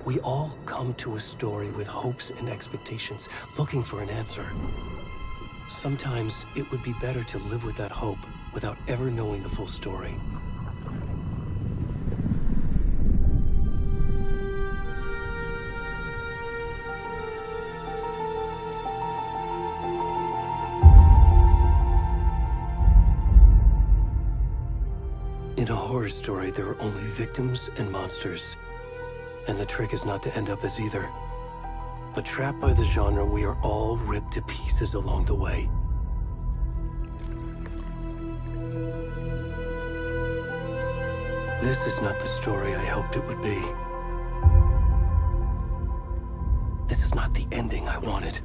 We all come to a story with hopes and expectations, looking for an answer. Sometimes it would be better to live with that hope without ever knowing the full story. In a horror story, there are only victims and monsters. And the trick is not to end up as either. But trapped by the genre, we are all ripped to pieces along the way. This is not the story I hoped it would be. This is not the ending I wanted.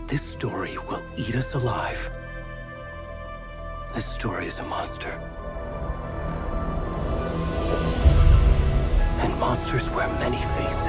This story will eat us alive. This story is a monster. And monsters wear many faces.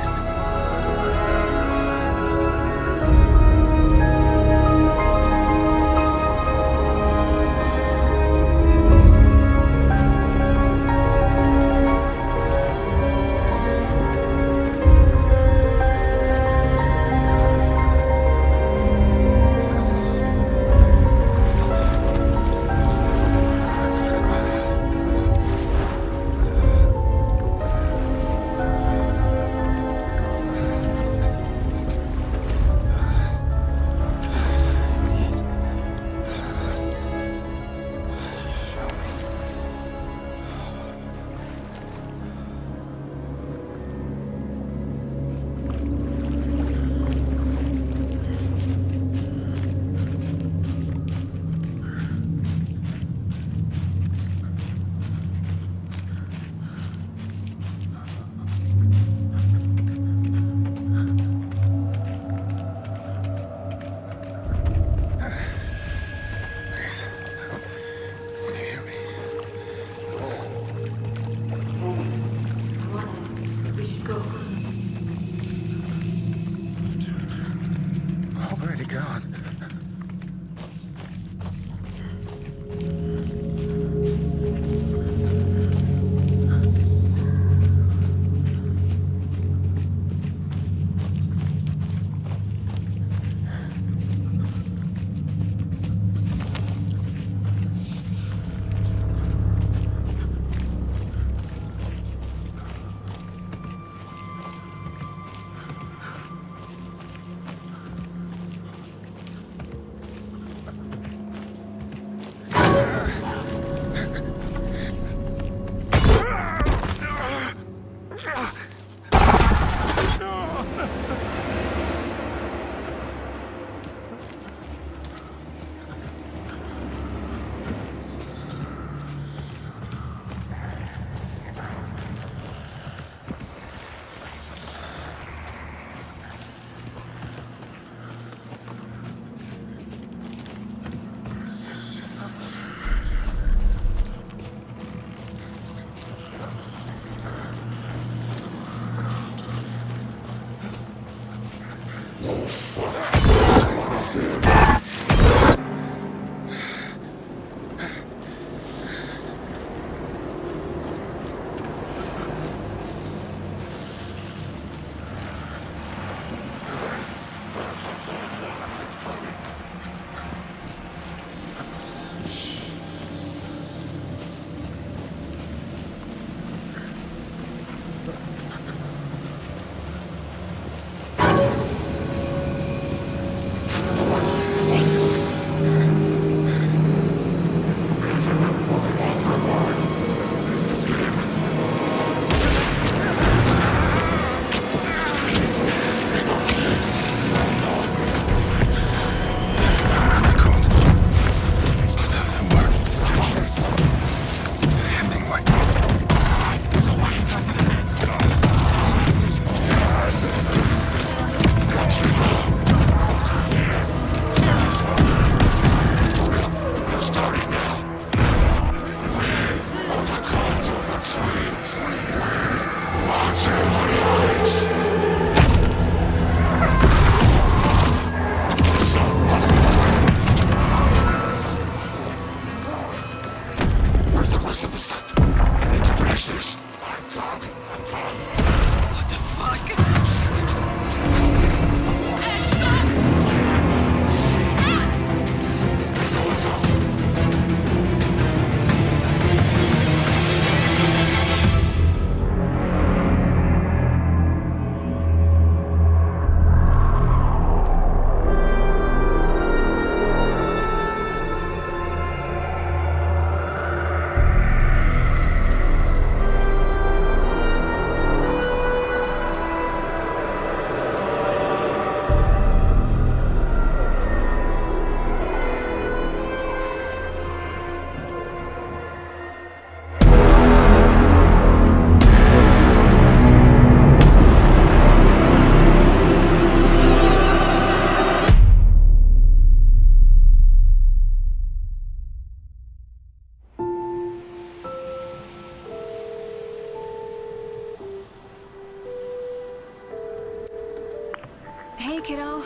Hey, kiddo.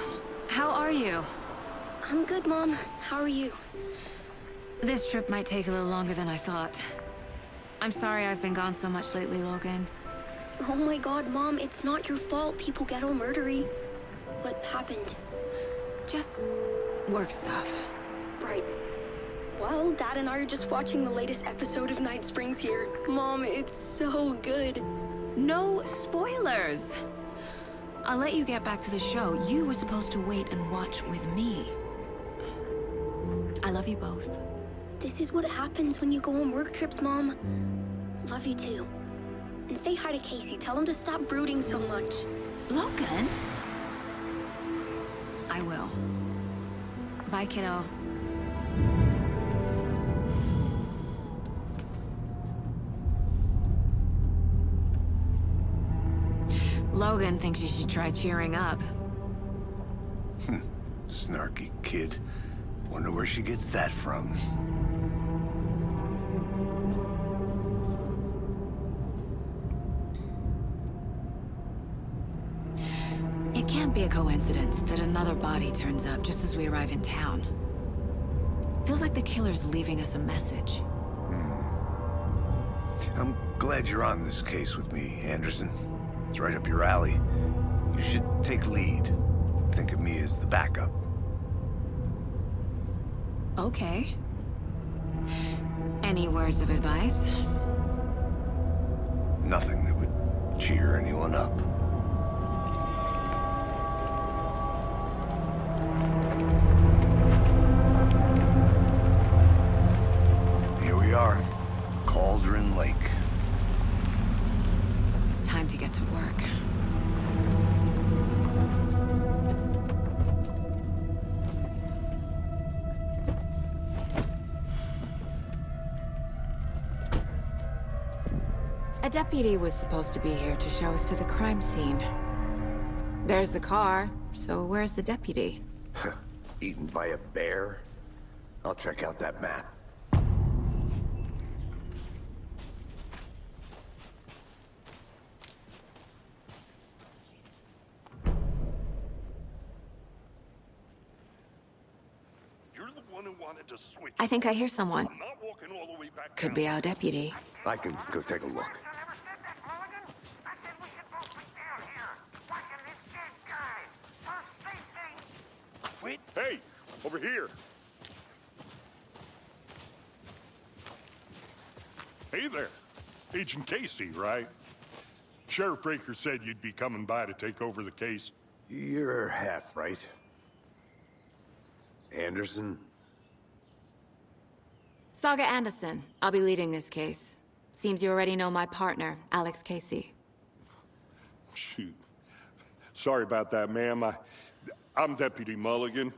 How are you? I'm good, Mom. How are you? This trip might take a little longer than I thought. I'm sorry I've been gone so much lately, Logan. Oh my god, Mom, it's not your fault people get all murdery. What happened? Just work stuff. Right. Well, Dad and I are just watching the latest episode of Night Springs here. Mom, it's so good. No spoilers! I'll let you get back to the show. You were supposed to wait and watch with me. I love you both. This is what happens when you go on work trips, Mom. Love you too. And say hi to Casey. Tell him to stop brooding so much. Logan? I will. Bye, kiddo. Logan thinks you should try cheering up. Snarky kid. Wonder where she gets that from. It can't be a coincidence that another body turns up just as we arrive in town. Feels like the killer's leaving us a message. I'm glad you're on this case with me, Anderson. It's right up your alley. You should take lead. Think of me as the backup. Okay. Any words of advice? Nothing that would cheer anyone up. Here we are. Cauldron Lake. Time to get to work. A deputy was supposed to be here to show us to the crime scene. There's the car, so where's the deputy? Eaten by a bear? I'll check out that map. I think I hear someone. Could be our deputy. I can go take a look. Wait. Hey, over here. Hey there. Agent Casey, right? Sheriff Breaker said you'd be coming by to take over the case. You're half right. Anderson? Saga Anderson. I'll be leading this case. Seems you already know my partner, Alex Casey. Shoot. Sorry about that, ma'am. I'm Deputy Mulligan.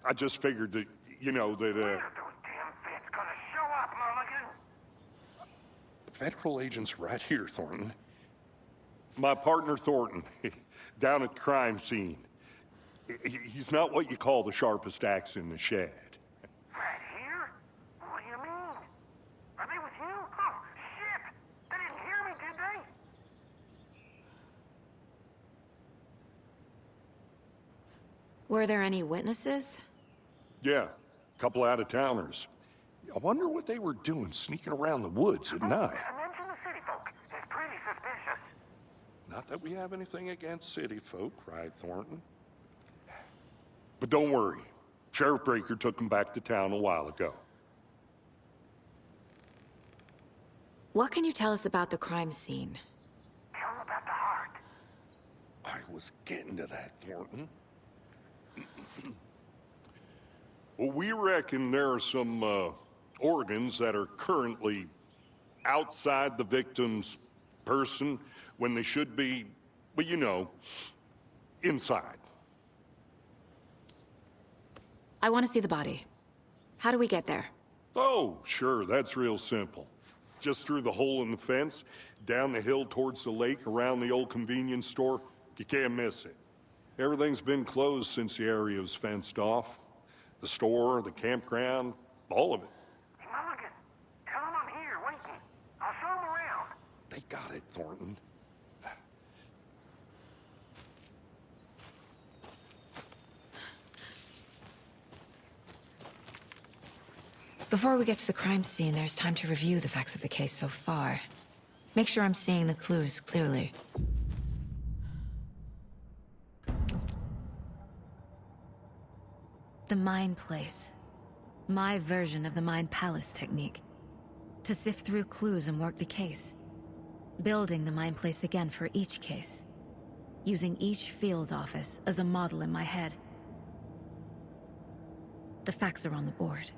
I just figured that, you know, that, When are those damn feds gonna show up, Mulligan? federal agent's right here, Thornton. My partner, Thornton, down at the crime scene. He's not what you call the sharpest axe in the shed. Right here? What do you mean? Are they with you? Oh, shit! They didn't hear me, did they? Were there any witnesses? Yeah, a couple out-of-towners. I wonder what they were doing sneaking around the woods at night. Mention the city folk. It's pretty suspicious. Not that we have anything against city folk, right, Thornton? But don't worry. Sheriff Breaker took them back to town a while ago. What can you tell us about the crime scene? Tell them about the heart. I was getting to that, Thornton. Well, we reckon there are some organs that are currently outside the victim's person when they should be, well, you know, inside. I want to see the body. How do we get there? Oh, sure, that's real simple. Just through the hole in the fence, down the hill towards the lake, around the old convenience store. You can't miss it. Everything's been closed since the area was fenced off. The store, the campground, all of it. Hey, Mulligan, tell them I'm here, waiting. I'll show them around. They got it, Thornton. Before we get to the crime scene, there's time to review the facts of the case so far. Make sure I'm seeing the clues clearly. The Mind Place. My version of the Mind Palace technique. To sift through clues and work the case. Building the Mind Place again for each case. Using each field office as a model in my head. The facts are on the board.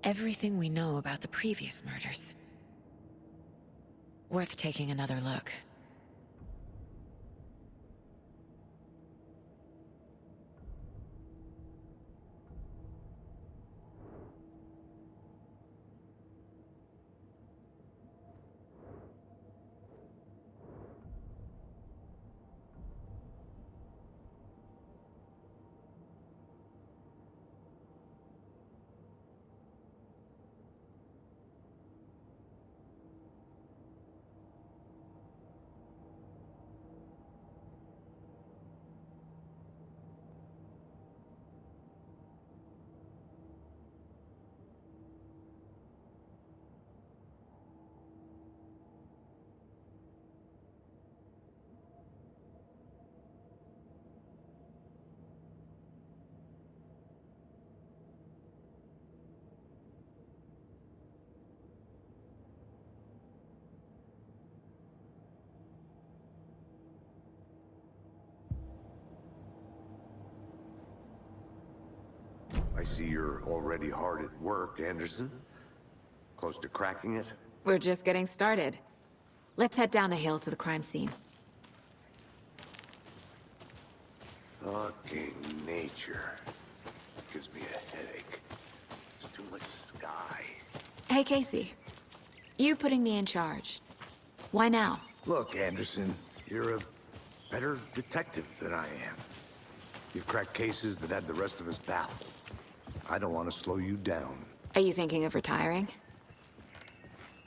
Everything we know about the previous murders. Worth taking another look. I see you're already hard at work, Anderson. Close to cracking it? We're just getting started. Let's head down the hill to the crime scene. Fucking nature. Gives me a headache. There's too much sky. Hey, Casey. You putting me in charge. Why now? Look, Anderson, you're a better detective than I am. You've cracked cases that had the rest of us baffled. I don't want to slow you down. Are you thinking of retiring?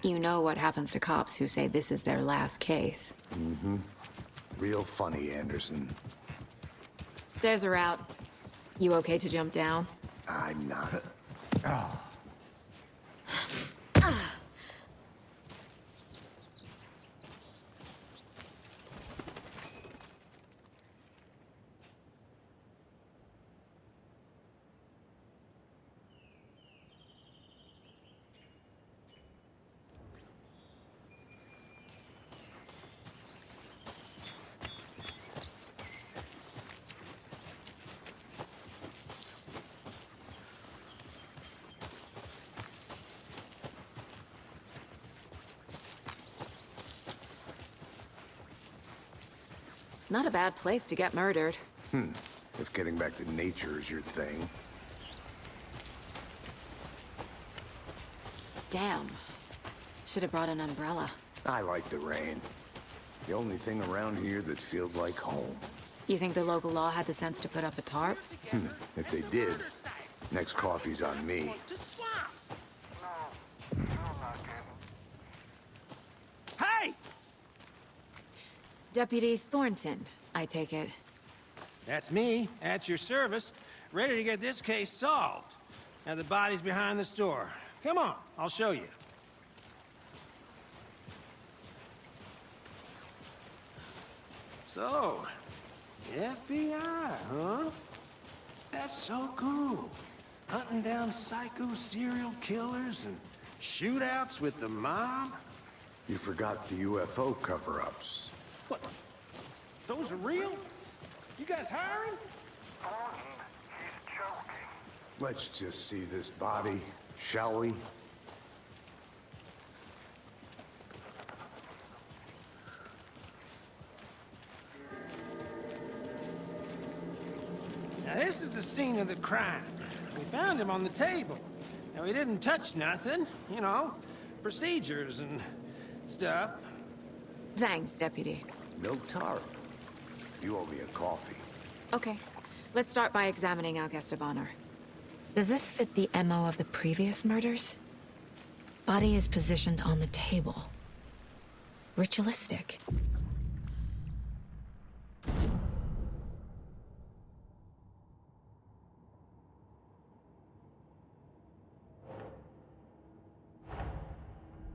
You know what happens to cops who say this is their last case. Mm-hmm. Real funny, Anderson. Stairs are out. You okay to jump down? I'm not a... Oh. Not a bad place to get murdered. If getting back to nature is your thing. Damn. Should have brought an umbrella. I like the rain. The only thing around here that feels like home. You think the local law had the sense to put up a tarp? If they did, next coffee's on me. Hey! Deputy Thornton, I take it. That's me, at your service, ready to get this case solved. Now the body's behind the store. Come on, I'll show you. So, FBI, huh? That's so cool. Hunting down psycho serial killers and shootouts with the mob. You forgot the UFO cover-ups. What? Those are real? You guys hiring? Thornton, he's joking. Let's just see this body, shall we? Now, this is the scene of the crime. We found him on the table. Now, he didn't touch nothing, you know, procedures and stuff. Thanks, Deputy. No Tara. You owe me a coffee. Okay, let's start by examining our guest of honor. Does this fit the MO of the previous murders? Body is positioned on the table. Ritualistic.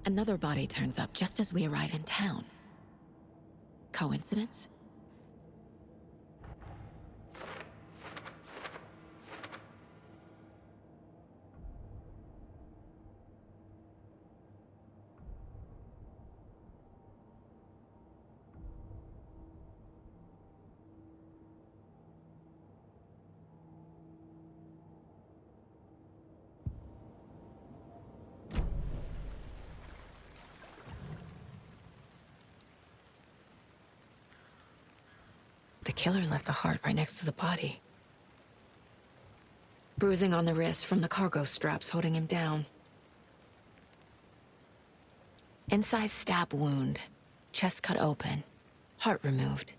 Another body turns up just as we arrive in town. Coincidence? The killer left the heart right next to the body. Bruising on the wrist from the cargo straps holding him down. Incised stab wound. Chest cut open. Heart removed.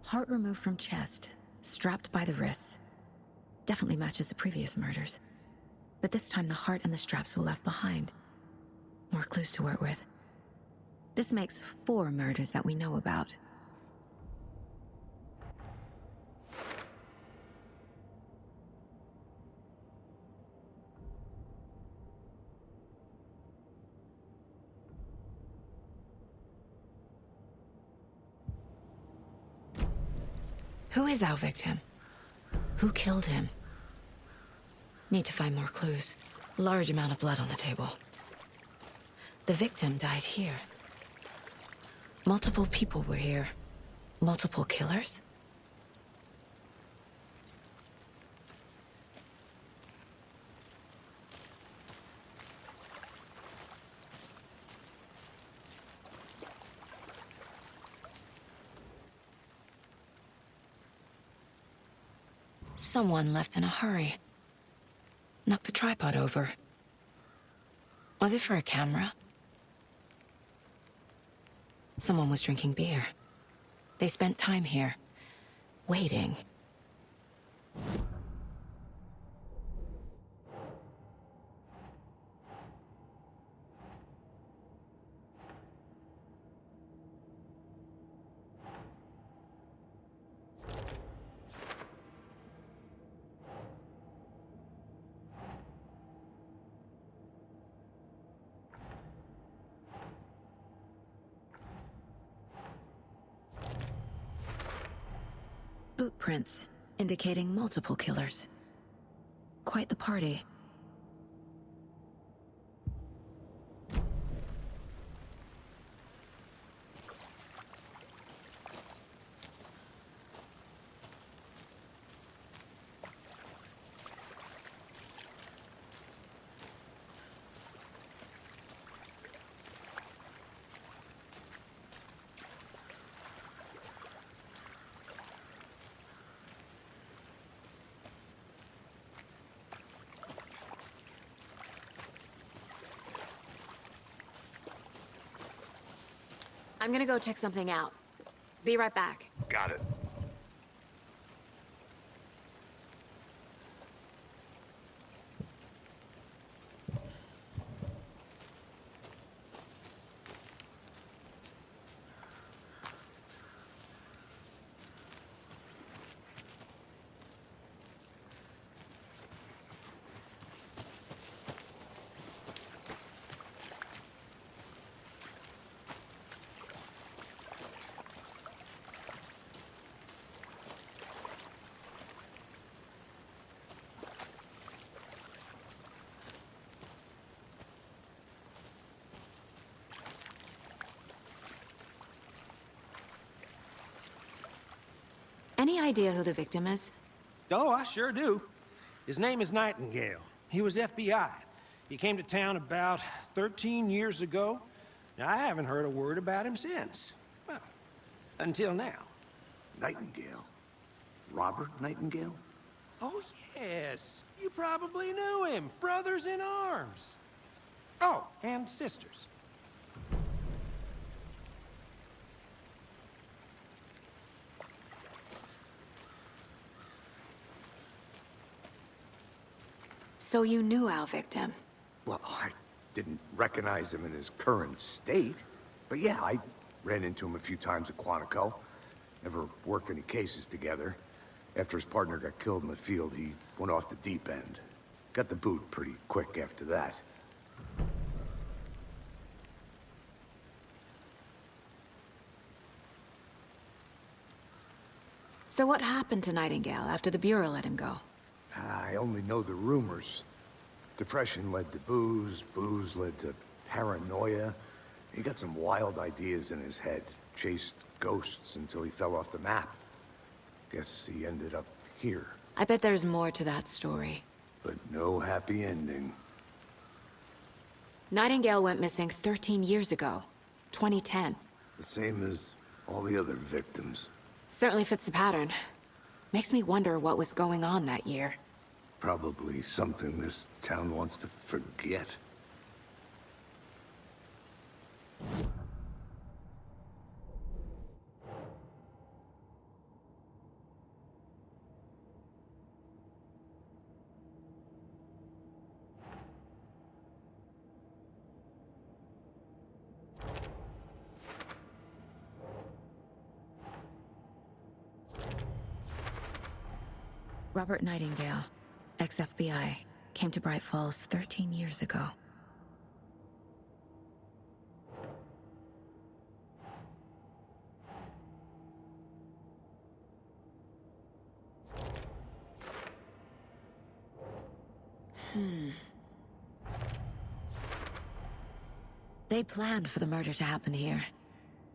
Heart removed from chest, strapped by the wrists. Definitely matches the previous murders. But this time the heart and the straps were left behind. More clues to work with. This makes 4 murders that we know about. Who is our victim? Who killed him? Need to find more clues. Large amount of blood on the table. The victim died here. Multiple people were here. Multiple killers? Someone left in a hurry. Knocked the tripod over. Was it for a camera? Someone was drinking beer. They spent time here, waiting. Boot prints, indicating multiple killers. Quite the party. I'm gonna go check something out. Be right back. Got it. Any idea who the victim is? Oh, I sure do. His name is Nightingale. He was FBI. He came to town about 13 years ago. I haven't heard a word about him since. Well, until now. Nightingale? Robert Nightingale? Oh, yes. You probably knew him. Brothers in arms. Oh, and sisters. So you knew our victim? Well, I didn't recognize him in his current state. But yeah, I ran into him a few times at Quantico. Never worked any cases together. After his partner got killed in the field, he went off the deep end. Got the boot pretty quick after that. So what happened to Nightingale after the Bureau let him go? I only know the rumors. Depression led to booze, booze led to paranoia. He got some wild ideas in his head, chased ghosts until he fell off the map. Guess he ended up here, I bet there's more to that story. but no happy ending. Nightingale went missing 13 years ago, 2010. The same as all the other victims. Certainly fits the pattern. Makes me wonder what was going on that year. Probably something this town wants to forget. Robert Nightingale, ex-FBI, came to Bright Falls 13 years ago. They planned for the murder to happen here,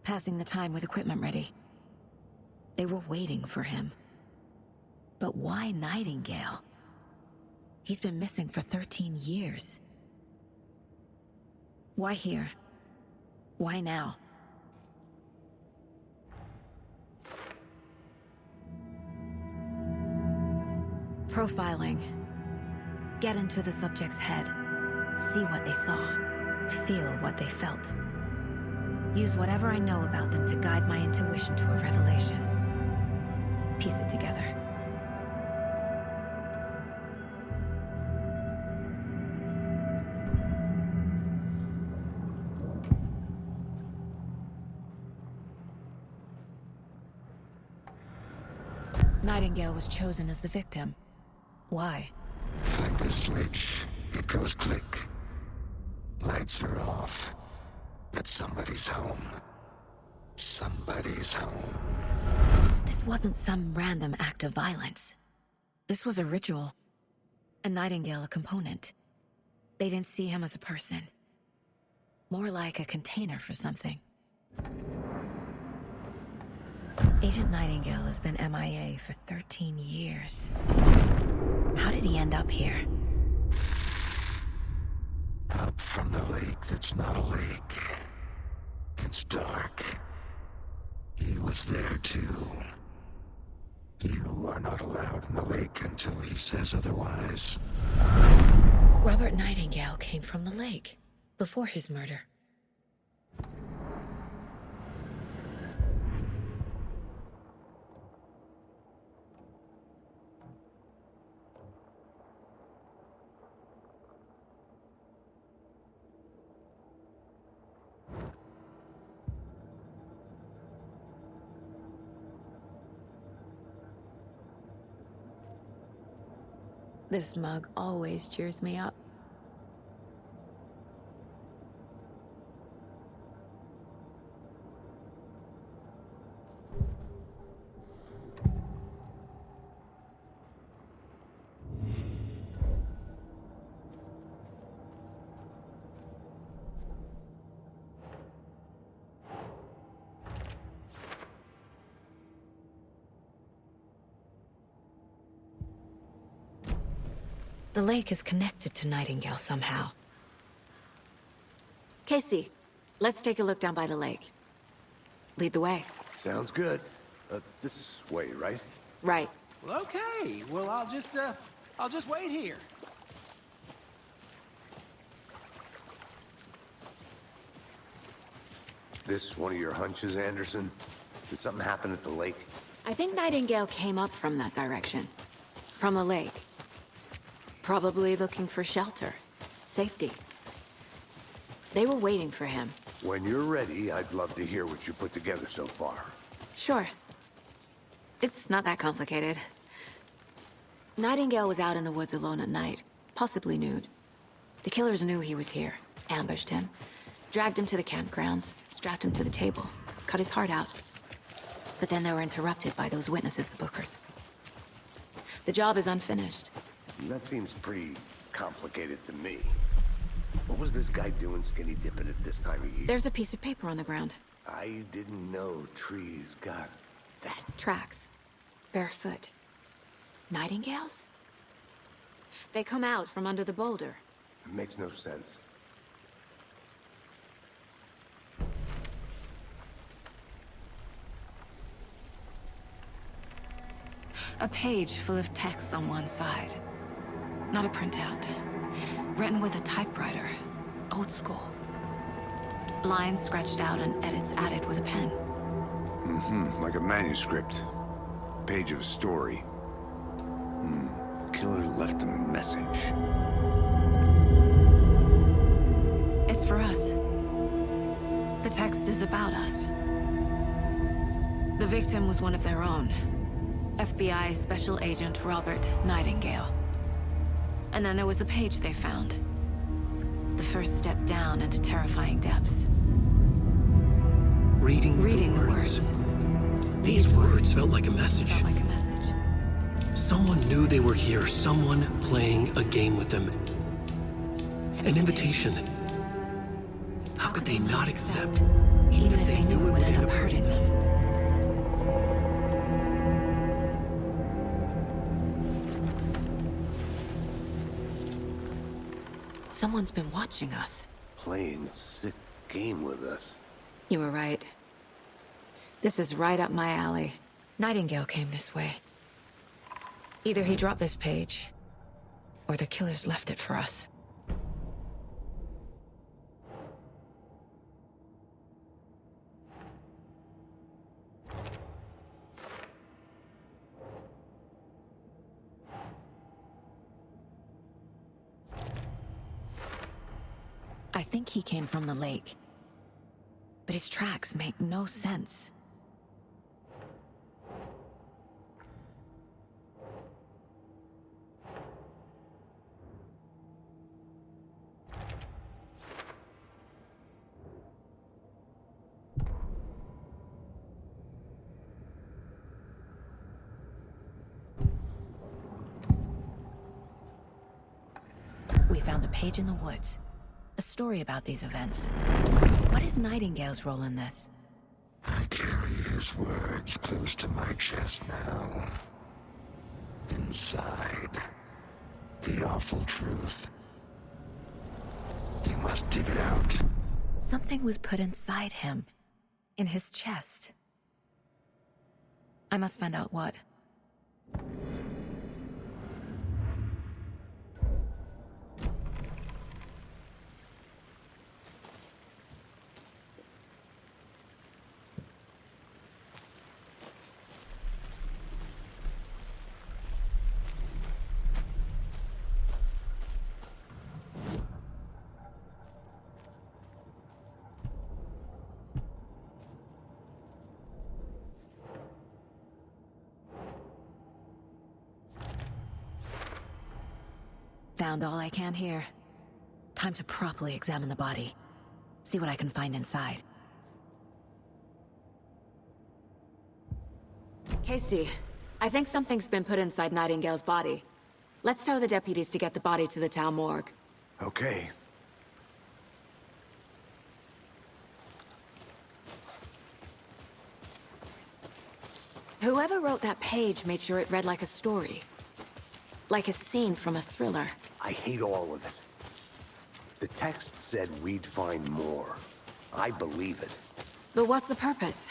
passing the time with equipment ready. They were waiting for him. But why Nightingale? He's been missing for 13 years. Why here? Why now? Profiling. Get into the subject's head. See what they saw. Feel what they felt. Use whatever I know about them to guide my intuition to a revelation. Piece it together. Nightingale was chosen as the victim. Why? Find the switch. It goes click. Lights are off. But somebody's home. Somebody's home. This wasn't some random act of violence. This was a ritual. And Nightingale a component. They didn't see him as a person. More like a container for something. Agent Nightingale has been MIA for 13 years. How did he end up here? Up from the lake that's not a lake. It's dark. He was there too. You are not allowed in the lake until he says otherwise. Robert Nightingale came from the lake, before his murder. This mug always cheers me up. The lake is connected to Nightingale somehow. Casey, let's take a look down by the lake. Lead the way. Sounds good. This way, right? Right. Well, okay. Well, I'll just wait here. This one of your hunches, Anderson? Did something happen at the lake? I think Nightingale came up from that direction. From the lake. Probably looking for shelter. Safety. They were waiting for him. When you're ready, I'd love to hear what you put together so far. Sure. It's not that complicated. Nightingale was out in the woods alone at night, possibly nude. The killers knew he was here, ambushed him, dragged him to the campgrounds, strapped him to the table, cut his heart out. But then they were interrupted by those witnesses, the Bookers. The job is unfinished. That seems pretty complicated to me. What was this guy doing skinny dipping at this time of year? There's a piece of paper on the ground. I didn't know trees got that. Tracks. Barefoot. Nightingales? They come out from under the boulder. It makes no sense. A page full of text on one side. Not a printout. Written with a typewriter. Old school. Lines scratched out and edits added with a pen. Like a manuscript. Page of a story. Killer left a message. It's for us. The text is about us. The victim was one of their own. FBI Special Agent Robert Nightingale. And then there was the page they found. The first step down into terrifying depths. Reading the words. These words felt like a message. Someone knew they were here, someone playing a game with them. An invitation. How could they not accept, even if they knew it would end up hurting them? Someone's been watching us. Playing a sick game with us. You were right. This is right up my alley. Nightingale came this way. Either he dropped this page, or the killers left it for us. I think he came from the lake. But his tracks make no sense. We found a page in the woods. A story about these events. What is Nightingale's role in this? I carry his words close to my chest now. Inside, the awful truth. You must dig it out. Something was put inside him. In his chest. I must find out what. Found all I can here. Time to properly examine the body. See what I can find inside. Casey, I think something's been put inside Nightingale's body. Let's tell the deputies to get the body to the town morgue. Okay. Whoever wrote that page made sure it read like a story. Like a scene from a thriller. I hate all of it. The text said we'd find more. I believe it. But what's the purpose?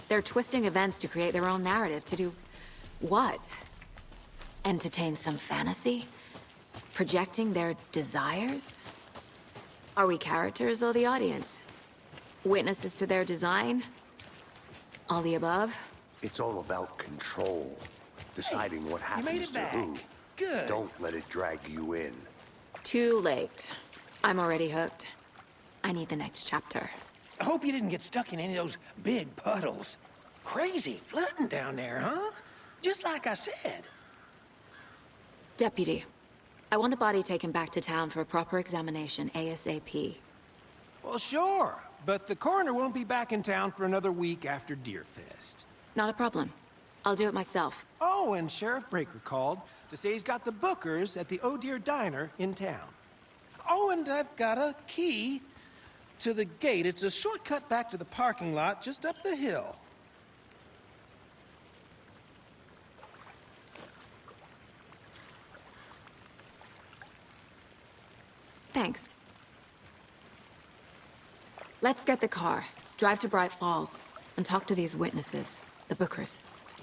They're twisting events to create their own narrative, to do what? Entertain some fantasy? Projecting their desires? Are we characters or the audience? Witnesses to their design? All the above? It's all about control. Deciding what you made happens it to back. who. Good. Don't let it drag you in. Too late. I'm already hooked. I need the next chapter. I hope you didn't get stuck in any of those big puddles. Crazy flooding down there, huh? Just like I said. Deputy, I want the body taken back to town for a proper examination, ASAP. Well, sure. But the coroner won't be back in town for another week after Deerfest. Not a problem. I'll do it myself. Oh, and Sheriff Breaker called to say he's got the bookers at the Oh Dear Diner in town. Oh, and I've got a key to the gate. It's a shortcut back to the parking lot just up the hill. Thanks. Let's get the car, drive to Bright Falls, and talk to these witnesses, the bookers.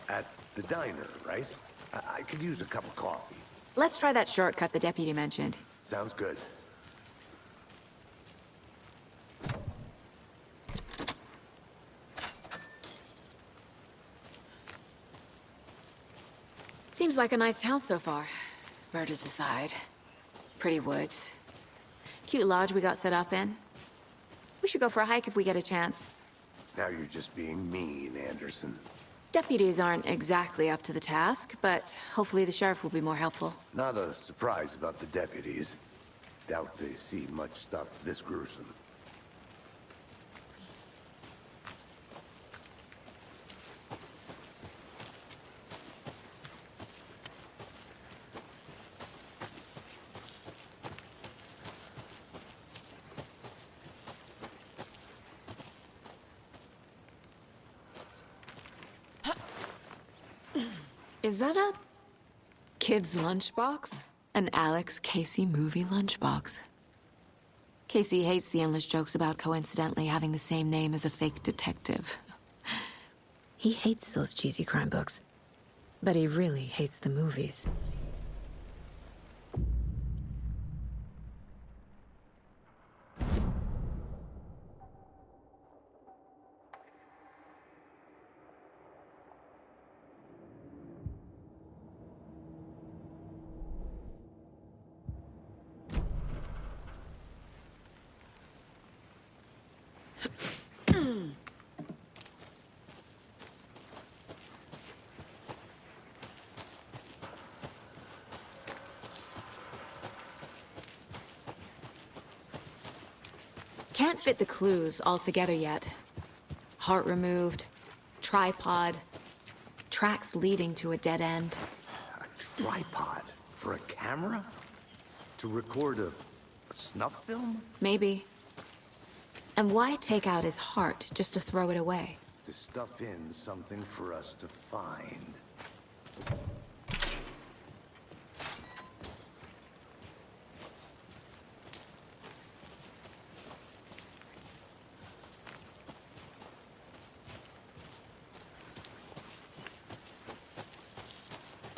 At the diner, right? I could use a cup of coffee. Let's try that shortcut the deputy mentioned. Sounds good. Seems like a nice town so far. Murders aside. Pretty woods. Cute lodge we got set up in. We should go for a hike if we get a chance. Now you're just being mean, Anderson. Deputies aren't exactly up to the task, but hopefully the sheriff will be more helpful. Not a surprise about the deputies. Doubt they see much stuff this gruesome. Is that a kid's lunchbox? An Alex Casey movie lunchbox. Casey hates the endless jokes about coincidentally having the same name as a fake detective. He hates those cheesy crime books, but he really hates the movies. Can't fit the clues all together yet. Heart removed, tripod, tracks leading to a dead end. A tripod? For a camera? To record a snuff film? Maybe. And why take out his heart just to throw it away? To stuff in something for us to find.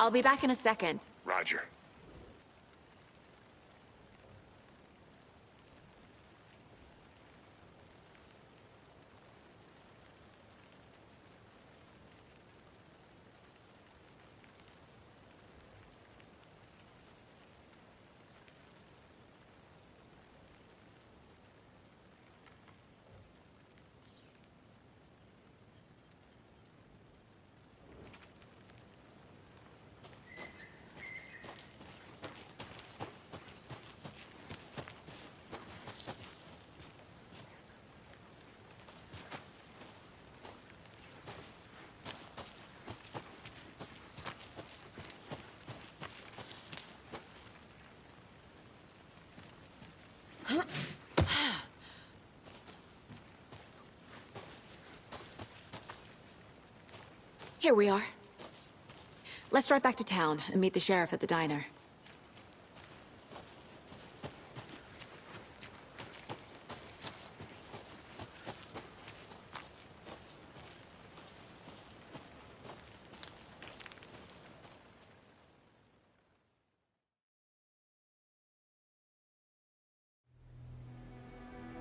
I'll be back in a second. Roger. Here we are. Let's drive back to town and meet the sheriff at the diner.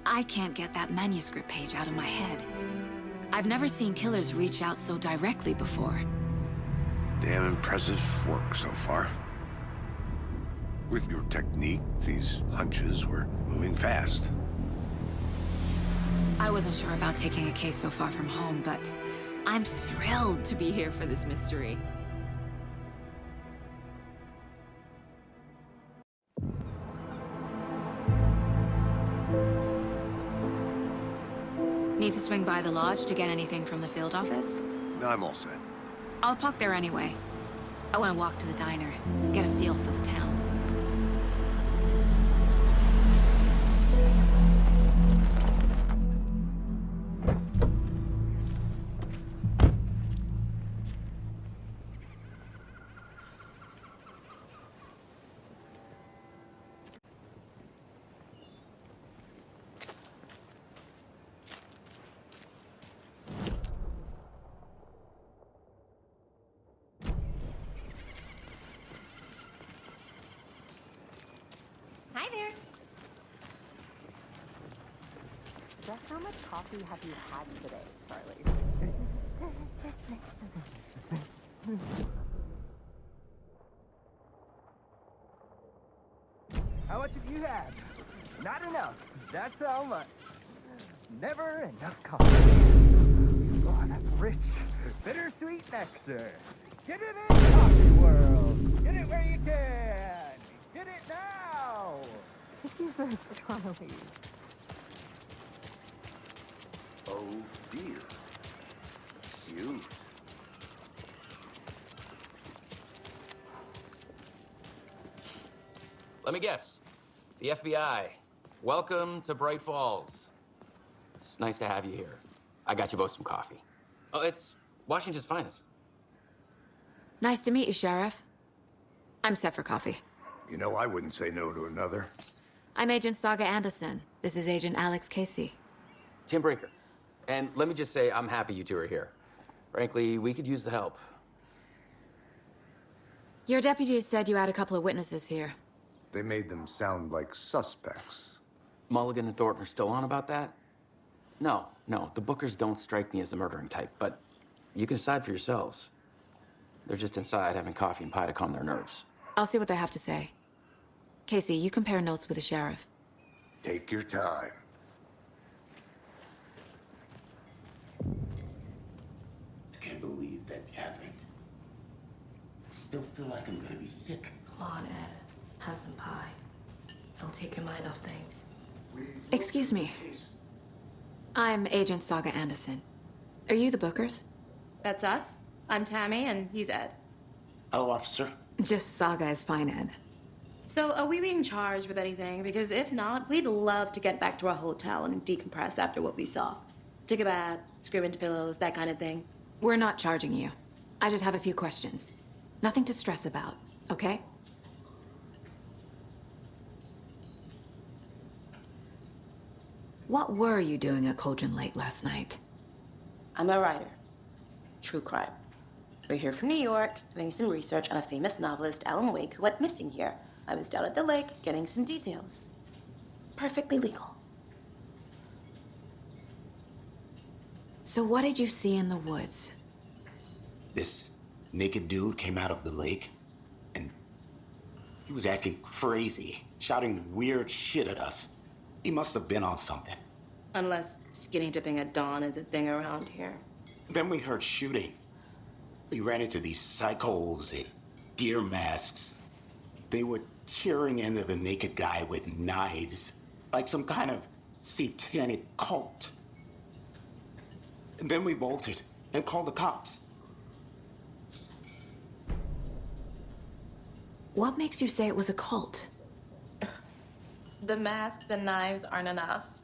I can't get that manuscript page out of my head. I've never seen killers reach out so directly before. Damn impressive work so far. With your technique, these hunches were moving fast. I wasn't sure about taking a case so far from home, but I'm thrilled to be here for this mystery. Need to swing by the lodge to get anything from the field office? I'm all set. I'll park there anyway. I want to walk to the diner, get a feel for the town. Hi there. Just how much coffee have you had today, Charlie? How much have you had? Not enough. That's how much. Never enough coffee. Oh, that rich, bittersweet nectar. Get it in, coffee world. Get it where you can. Get it now. Jesus, Charlie. Oh dear. Cute. Let me guess. The FBI. Welcome to Bright Falls. It's nice to have you here. I got you both some coffee. Oh, it's Washington's finest. Nice to meet you, Sheriff. I'm set for coffee. You know, I wouldn't say no to another. I'm Agent Saga Anderson. This is Agent Alex Casey. Tim Breaker. And let me just say, I'm happy you two are here. Frankly, we could use the help. Your deputies said you had a couple of witnesses here. They made them sound like suspects. Mulligan and Thornton are still on about that? No, the Bookers don't strike me as the murdering type, but you can decide for yourselves. They're just inside having coffee and pie to calm their nerves. I'll see what they have to say. Casey, you compare notes with the sheriff. Take your time. I can't believe that happened. I still feel like I'm gonna be sick. Come on, Ed. Have some pie. It'll take your mind off things. Excuse me. I'm Agent Saga Anderson. Are you the Bookers? That's us. I'm Tammy, and he's Ed. Hello, officer. Just Saga is fine, Ed. So, are we being charged with anything? Because if not, we'd love to get back to our hotel and decompress after what we saw. Take a bath, scream into pillows, that kind of thing. We're not charging you. I just have a few questions. Nothing to stress about, okay? What were you doing at Cauldron Lake last night? I'm a writer. True crime. We're here from New York, doing some research on a famous novelist, Alan Wake, who went missing here. I was down at the lake, getting some details. Perfectly legal. So what did you see in the woods? This naked dude came out of the lake, and he was acting crazy, shouting weird shit at us. He must have been on something. Unless skinny dipping at dawn is a thing around here. Then we heard shooting. We ran into these psychos in deer masks. They were tearing into the naked guy with knives, like some kind of satanic cult. And then we bolted and called the cops. What makes you say it was a cult? The masks and knives aren't enough.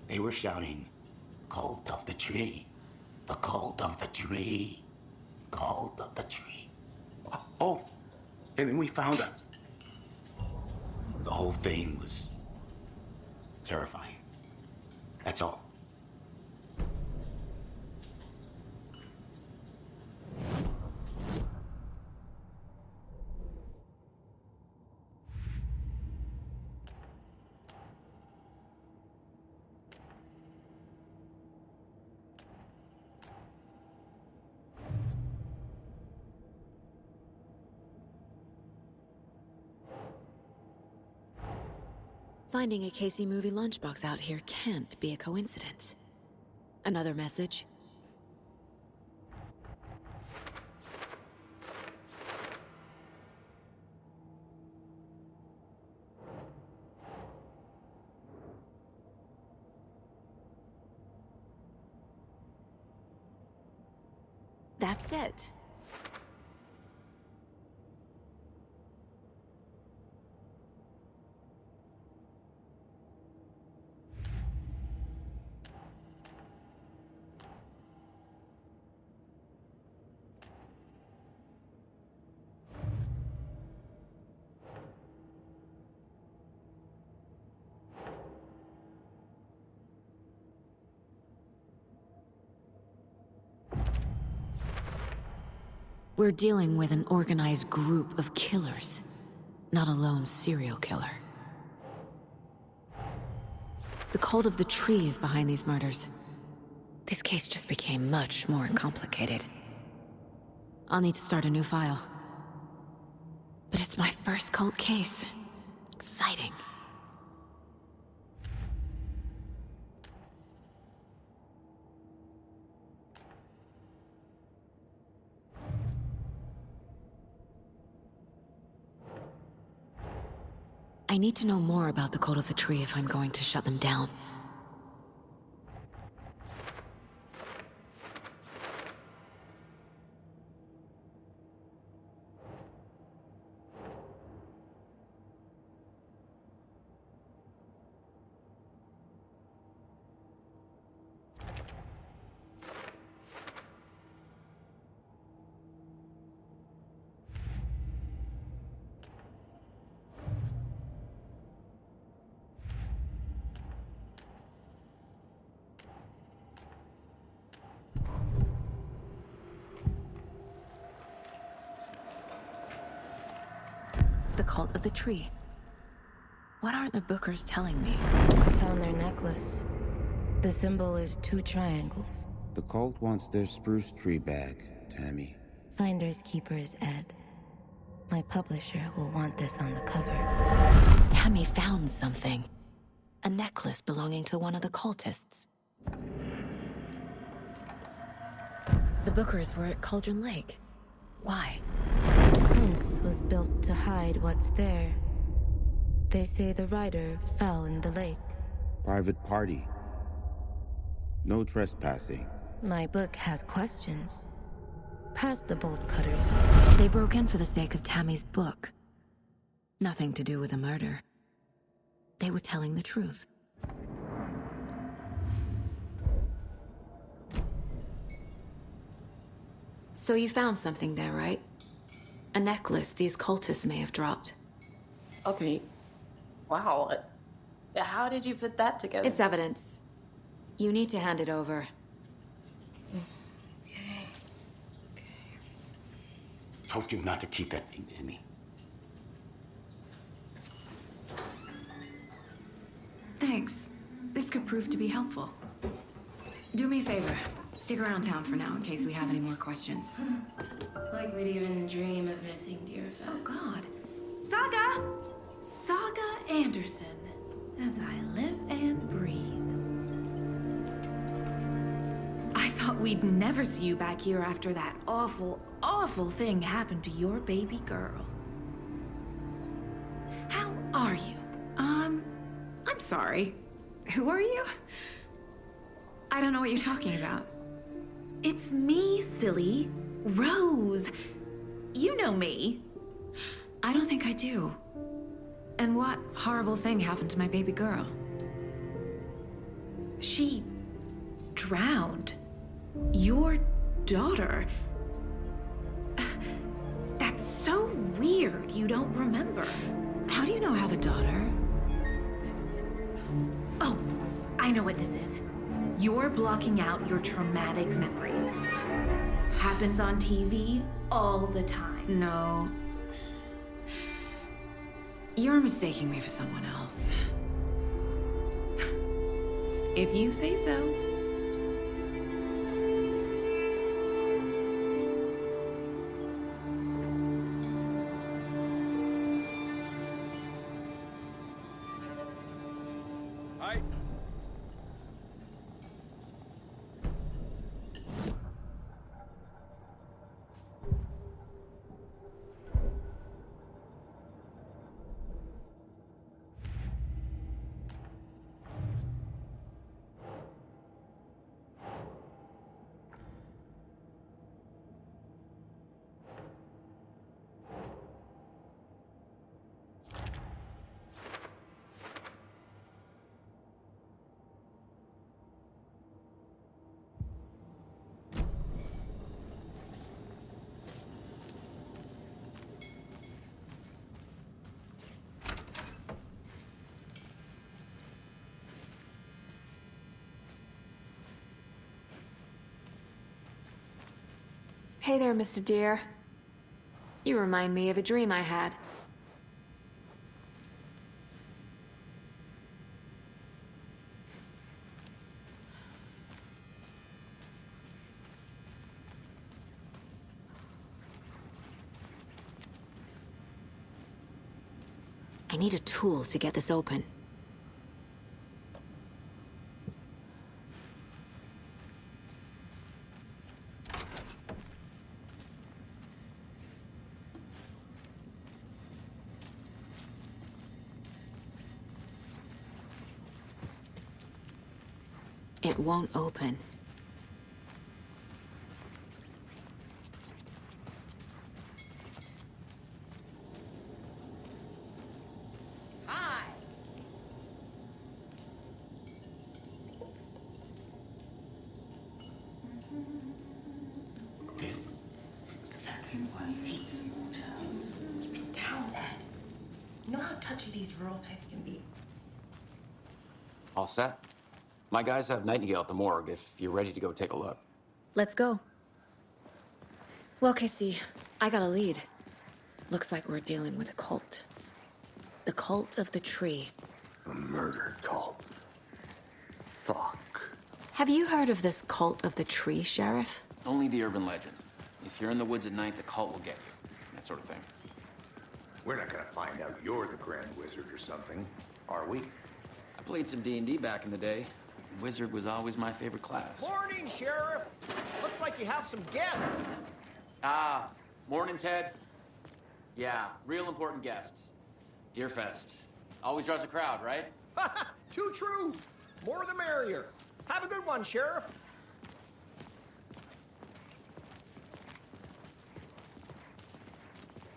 They were shouting, "Cult of the tree, the cult of the tree." Called up the tree. Oh, and then we found her. The whole thing was terrifying. That's all. Finding a Casey movie lunchbox out here can't be a coincidence. Another message? That's it. We're dealing with an organized group of killers, not a lone serial killer. The cult of the tree is behind these murders. This case just became much more complicated. I'll need to start a new file. But it's my first cult case. Exciting. I need to know more about the cult of the tree if I'm going to shut them down. The cult of the tree. What aren't the Bookers telling me? I found their necklace. The symbol is 2 triangles. The cult wants their spruce tree back, Tammy. Finders keepers, Ed. My publisher will want this on the cover. Tammy found something. A necklace belonging to one of the cultists. The Bookers were at Cauldron Lake. Why? The fence was built to hide what's there. They say the rider fell in the lake. Private party. No trespassing. My book has questions. Past the bolt cutters. They broke in for the sake of Tammy's book. Nothing to do with the murder. They were telling the truth. So you found something there, right? A necklace these cultists may have dropped. Okay. Wow. How did you put that together? It's evidence. You need to hand it over. Told you not to keep that thing, Tammy. Thanks. This could prove to be helpful. Do me a favor. Stick around town for now in case we have any more questions. Like we'd even dream of missing dear Fez. Oh, God. Saga! Saga Anderson. As I live and breathe. I thought we'd never see you back here after that awful, awful thing happened to your baby girl. How are you? I'm sorry. Who are you? I don't know what you're talking about. It's me, silly. Rose. You know me. I don't think I do. And what horrible thing happened to my baby girl? She drowned. Your daughter. so weird you don't remember. How do you know I have a daughter? Oh, I know what this is. You're blocking out your traumatic memories. Happens on TV all the time. No. You're mistaking me for someone else. If you say so. Hi. Hey there, Mr. Deer. You remind me of a dream I had. I need a tool to get this open. It won't open. Hi. This is exactly why I hate small towns. Keep it down, Ed. You know how touchy these rural types can be. All set? My guys have Nightingale at the morgue if you're ready to go take a look. Let's go. Well, Casey, I got a lead. Looks like we're dealing with a cult. The cult of the tree. A murder cult. Fuck. Have you heard of this cult of the tree, Sheriff? Only the urban legend. If you're in the woods at night, the cult will get you. That sort of thing. We're not gonna find out you're the Grand Wizard or something, are we? I played some D&D back in the day. Wizard was always my favorite class. Morning, Sheriff. Looks like you have some guests. Ah, morning, Ted. Yeah, real important guests. Deerfest. Always draws a crowd, right? Too true. More the merrier. Have a good one, Sheriff.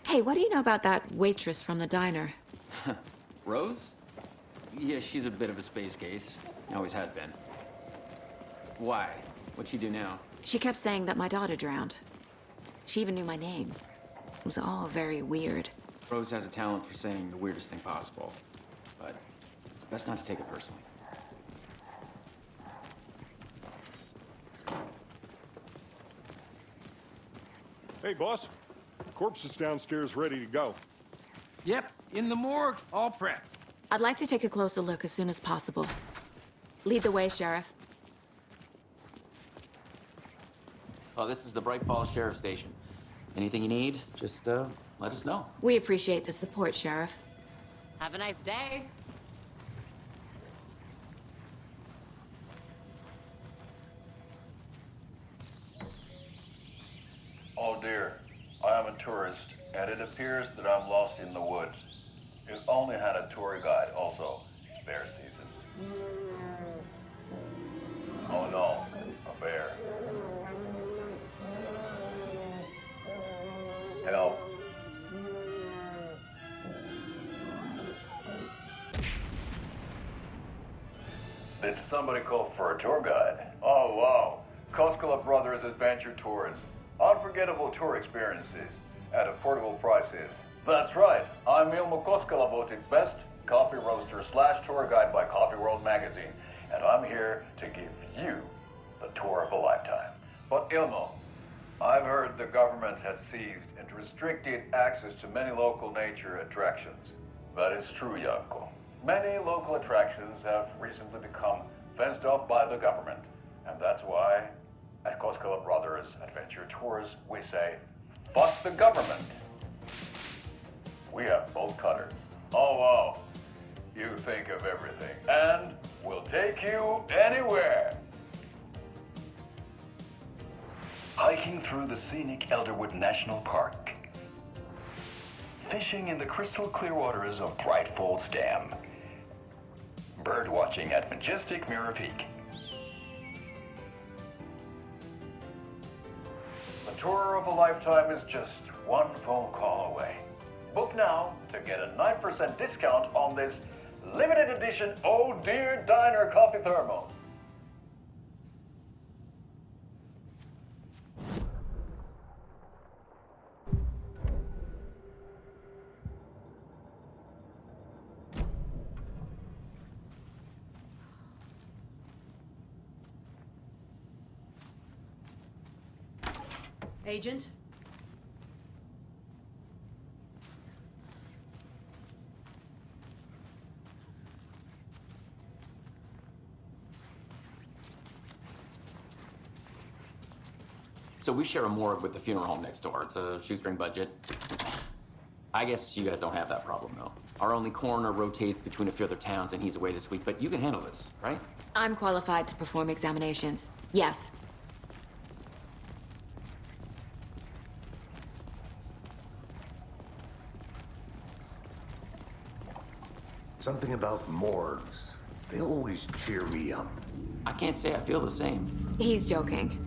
Hey, what do you know about that waitress from the diner? Rose? Yeah, she's a bit of a space case. Always has been. Why? What'd she do now? She kept saying that my daughter drowned. She even knew my name. It was all very weird. Rose has a talent for saying the weirdest thing possible. But it's best not to take it personally. Hey, boss. Corpse is downstairs ready to go. Yep, in the morgue, all prepped. I'd like to take a closer look as soon as possible. Lead the way, Sheriff. Oh, this is the Bright Falls Sheriff Station. Anything you need, just let us know. We appreciate the support, Sheriff. Have a nice day. Oh dear, I am a tourist, and it appears that I'm lost in the woods. You've only had a tour guide, also. It's bear season. Oh no, a bear. Help. Did somebody call for a tour guide? Oh wow, Koskela Brothers Adventure Tours. Unforgettable tour experiences. at affordable prices. That's right. I'm Ilmo Koskela, voted best coffee roaster / tour guide by Coffee World magazine, and I'm here to give you the tour of a lifetime. But Ilmo, I've heard the government has seized and restricted access to many local nature attractions. That is true, Janko. Many local attractions have recently become fenced off by the government, and that's why at Koskela Brothers Adventure Tours we say, fuck the government. We have bolt cutters. Oh wow, you think of everything, and we'll take you anywhere. Hiking through the scenic Elderwood National Park. Fishing in the crystal clear waters of Bright Falls Dam. Bird watching at majestic Mirror Peak. The tour of a lifetime is just one phone call away. Book now to get a 9% discount on this limited edition Oh Dear Diner coffee thermos. Agent? So we share a morgue with the funeral home next door. It's a shoestring budget. I guess you guys don't have that problem, though. Our only coroner rotates between a few other towns, and he's away this week, but you can handle this, right? I'm qualified to perform examinations. Yes. Something about morgues. They always cheer me up. I can't say I feel the same. He's joking.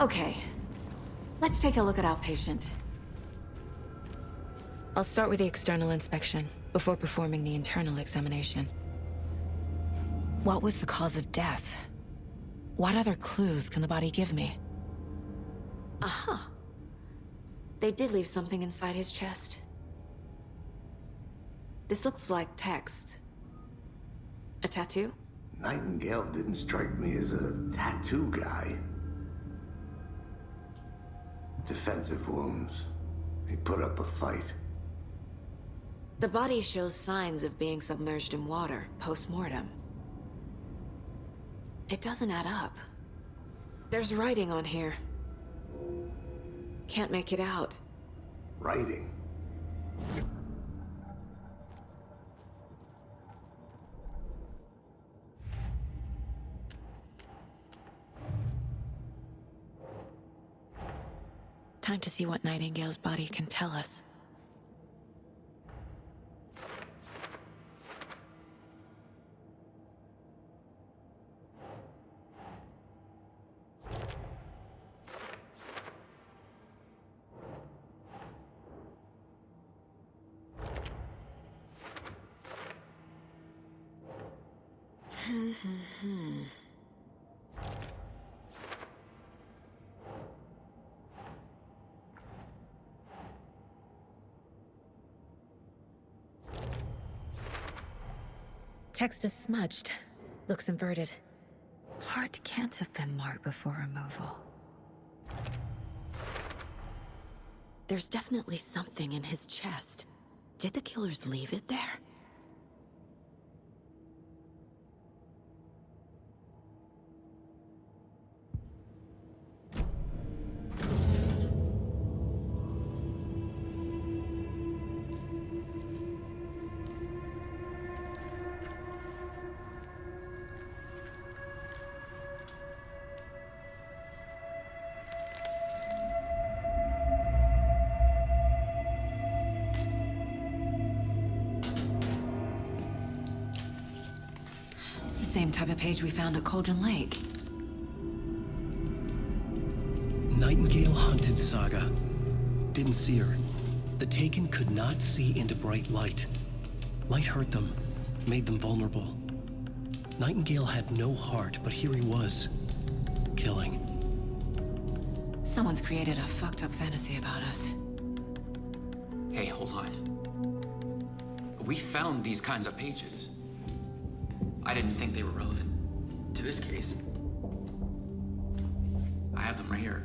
Okay, let's take a look at our patient. I'll start with the external inspection before performing the internal examination. What was the cause of death? What other clues can the body give me? Aha. They did leave something inside his chest. This looks like text. A tattoo? Nightingale didn't strike me as a tattoo guy. Defensive wounds. He put up a fight. The body shows signs of being submerged in water post-mortem. It doesn't add up. There's writing on here. Can't make it out. Writing? Time to see what Nightingale's body can tell us. Text is smudged. Looks inverted. Heart can't have been marked before removal. There's definitely something in his chest. Did the killers leave it there? Same type of page we found at Cauldron Lake. Nightingale hunted Saga. Didn't see her. The Taken could not see into bright light. Light hurt them, made them vulnerable. Nightingale had no heart, but here he was, killing. Someone's created a fucked up fantasy about us. Hey, hold on. We found these kinds of pages. I didn't think they were relevant to this case. I have them right here.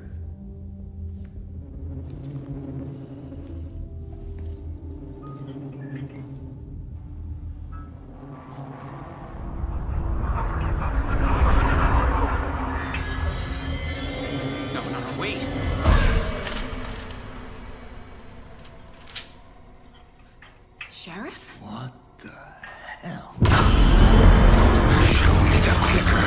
No, wait. Sheriff? What the hell? Show me the clicker.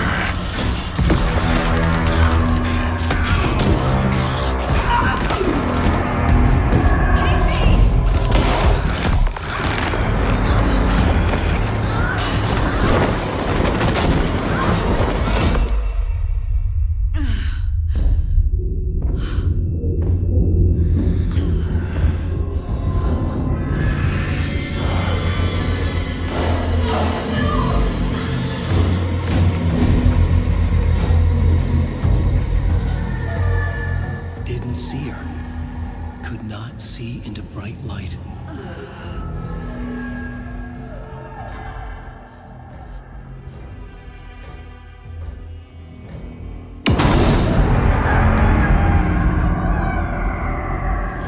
Didn't see her. Could not see into bright light.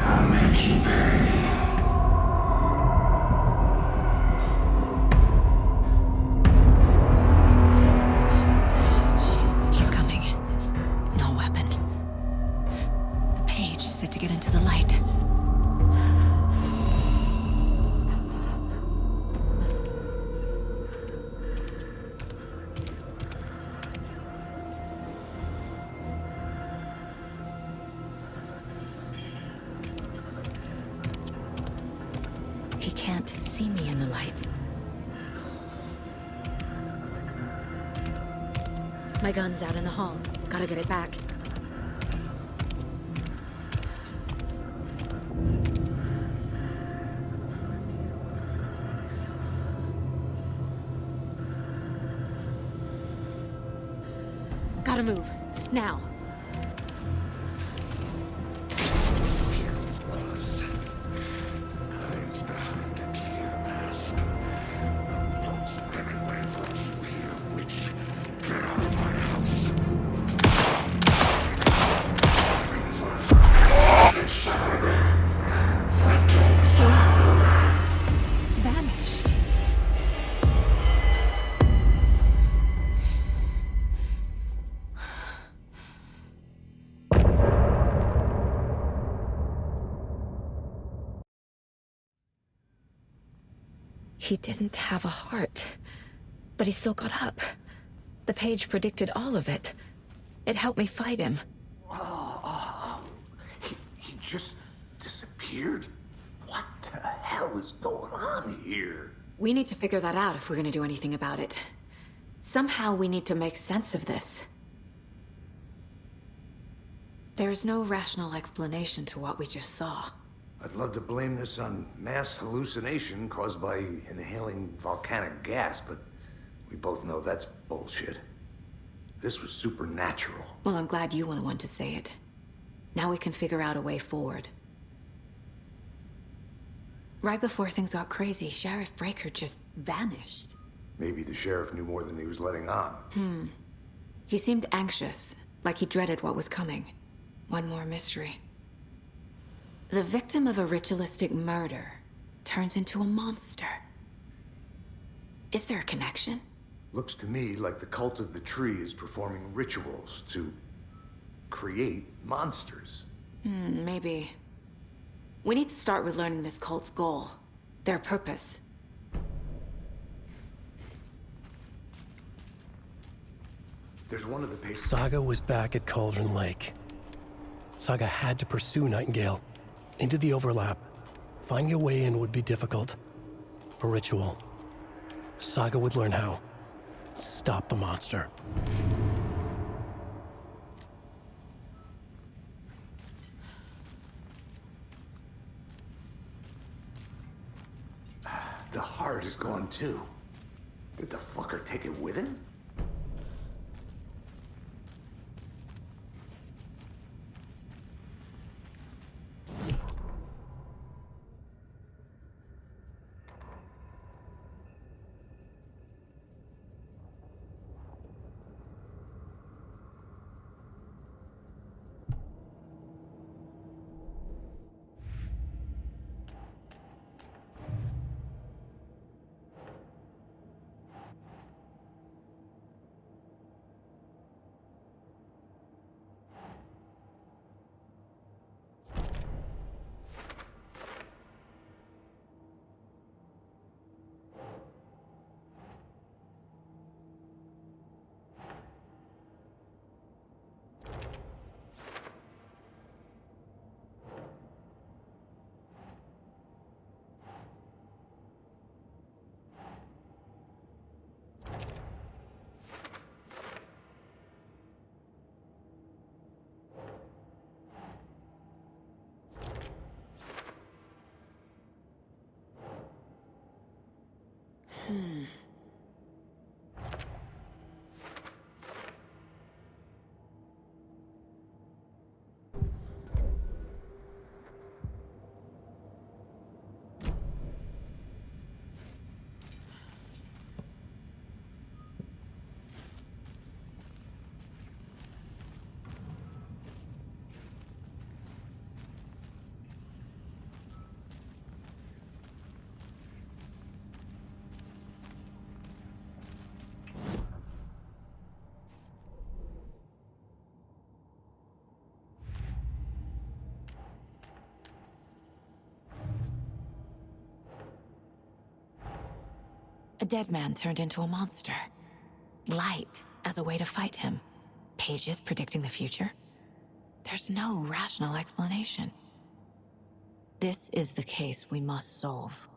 I'll make you pay. He's coming. No weapon. The page said to get into the light. He can't see me in the light. My gun's out in the hall. Gotta get it back. Gotta move. Now. Hides behind a clear mask. Don't spin away from you here, witch. Get out of my house. Vanished. He didn't have a heart, but he still got up. The page predicted all of it. It helped me fight him. He just disappeared? What the hell is going on here? We need to figure that out if we're gonna do anything about it. Somehow we need to make sense of this. There's no rational explanation to what we just saw. I'd love to blame this on mass hallucination caused by inhaling volcanic gas, but we both know that's bullshit. This was supernatural. Well, I'm glad you were the one to say it. Now we can figure out a way forward. Right before things got crazy, Sheriff Breaker just vanished. Maybe the sheriff knew more than he was letting on. He seemed anxious, like he dreaded what was coming. One more mystery. The victim of a ritualistic murder turns into a monster. Is there a connection? Looks to me like the cult of the tree is performing rituals to create monsters. Maybe. We need to start with learning this cult's goal, their purpose. There's one of the pages. Saga was back at Cauldron Lake. Saga had to pursue Nightingale. Into the overlap. Finding a way in would be difficult. A ritual. Saga would learn how. Stop the monster. The heart is gone too. Did the fucker take it with him? A dead man turned into a monster. Light as a way to fight him. Pages predicting the future. There's no rational explanation. This is the case we must solve.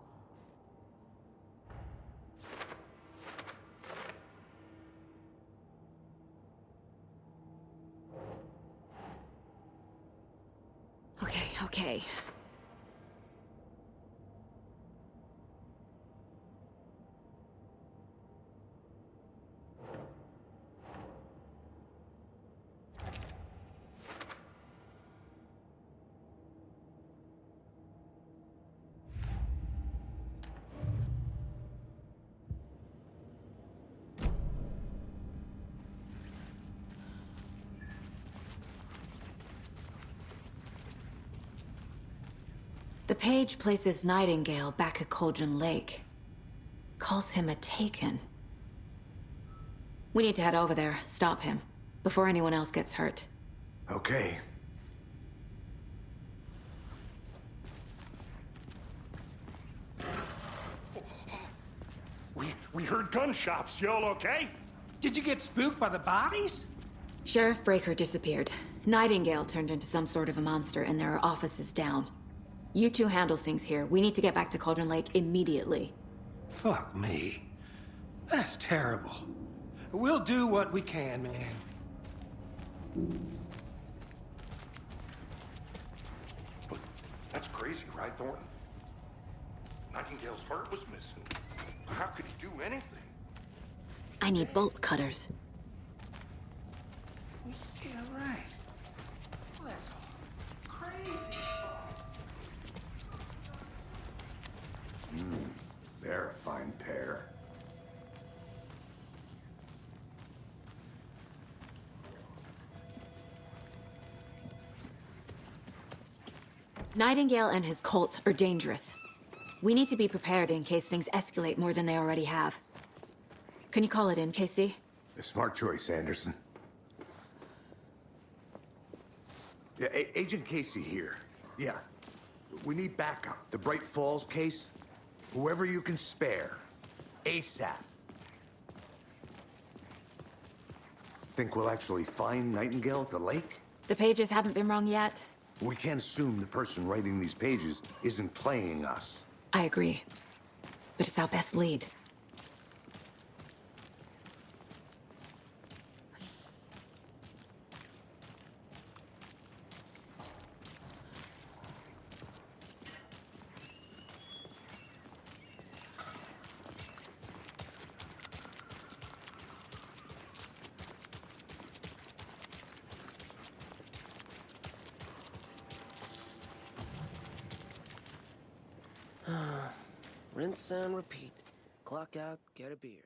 Okay. The page places Nightingale back at Cauldron Lake. Calls him a Taken. We need to head over there, stop him, before anyone else gets hurt. Okay. We heard gunshots. Y'all okay? Did you get spooked by the bodies? Sheriff Breaker disappeared. Nightingale turned into some sort of a monster, and there are offices down. You two handle things here. We need to get back to Cauldron Lake immediately. Fuck me. That's terrible. We'll do what we can, man. But that's crazy, right, Thornton? Nightingale's heart was missing. How could he do anything? I need bolt cutters. Yeah, right. Well, that's crazy. They're a fine pair. Nightingale and his cult are dangerous. We need to be prepared in case things escalate more than they already have. Can you call it in, KC? A smart choice, Anderson. Yeah, Agent Casey here. Yeah. We need backup. The Bright Falls case? Whoever you can spare. ASAP. Think we'll actually find Nightingale at the lake? The pages haven't been wrong yet. We can't assume the person writing these pages isn't playing us. I agree. But it's our best lead. Rinse and repeat. Clock out, get a beer.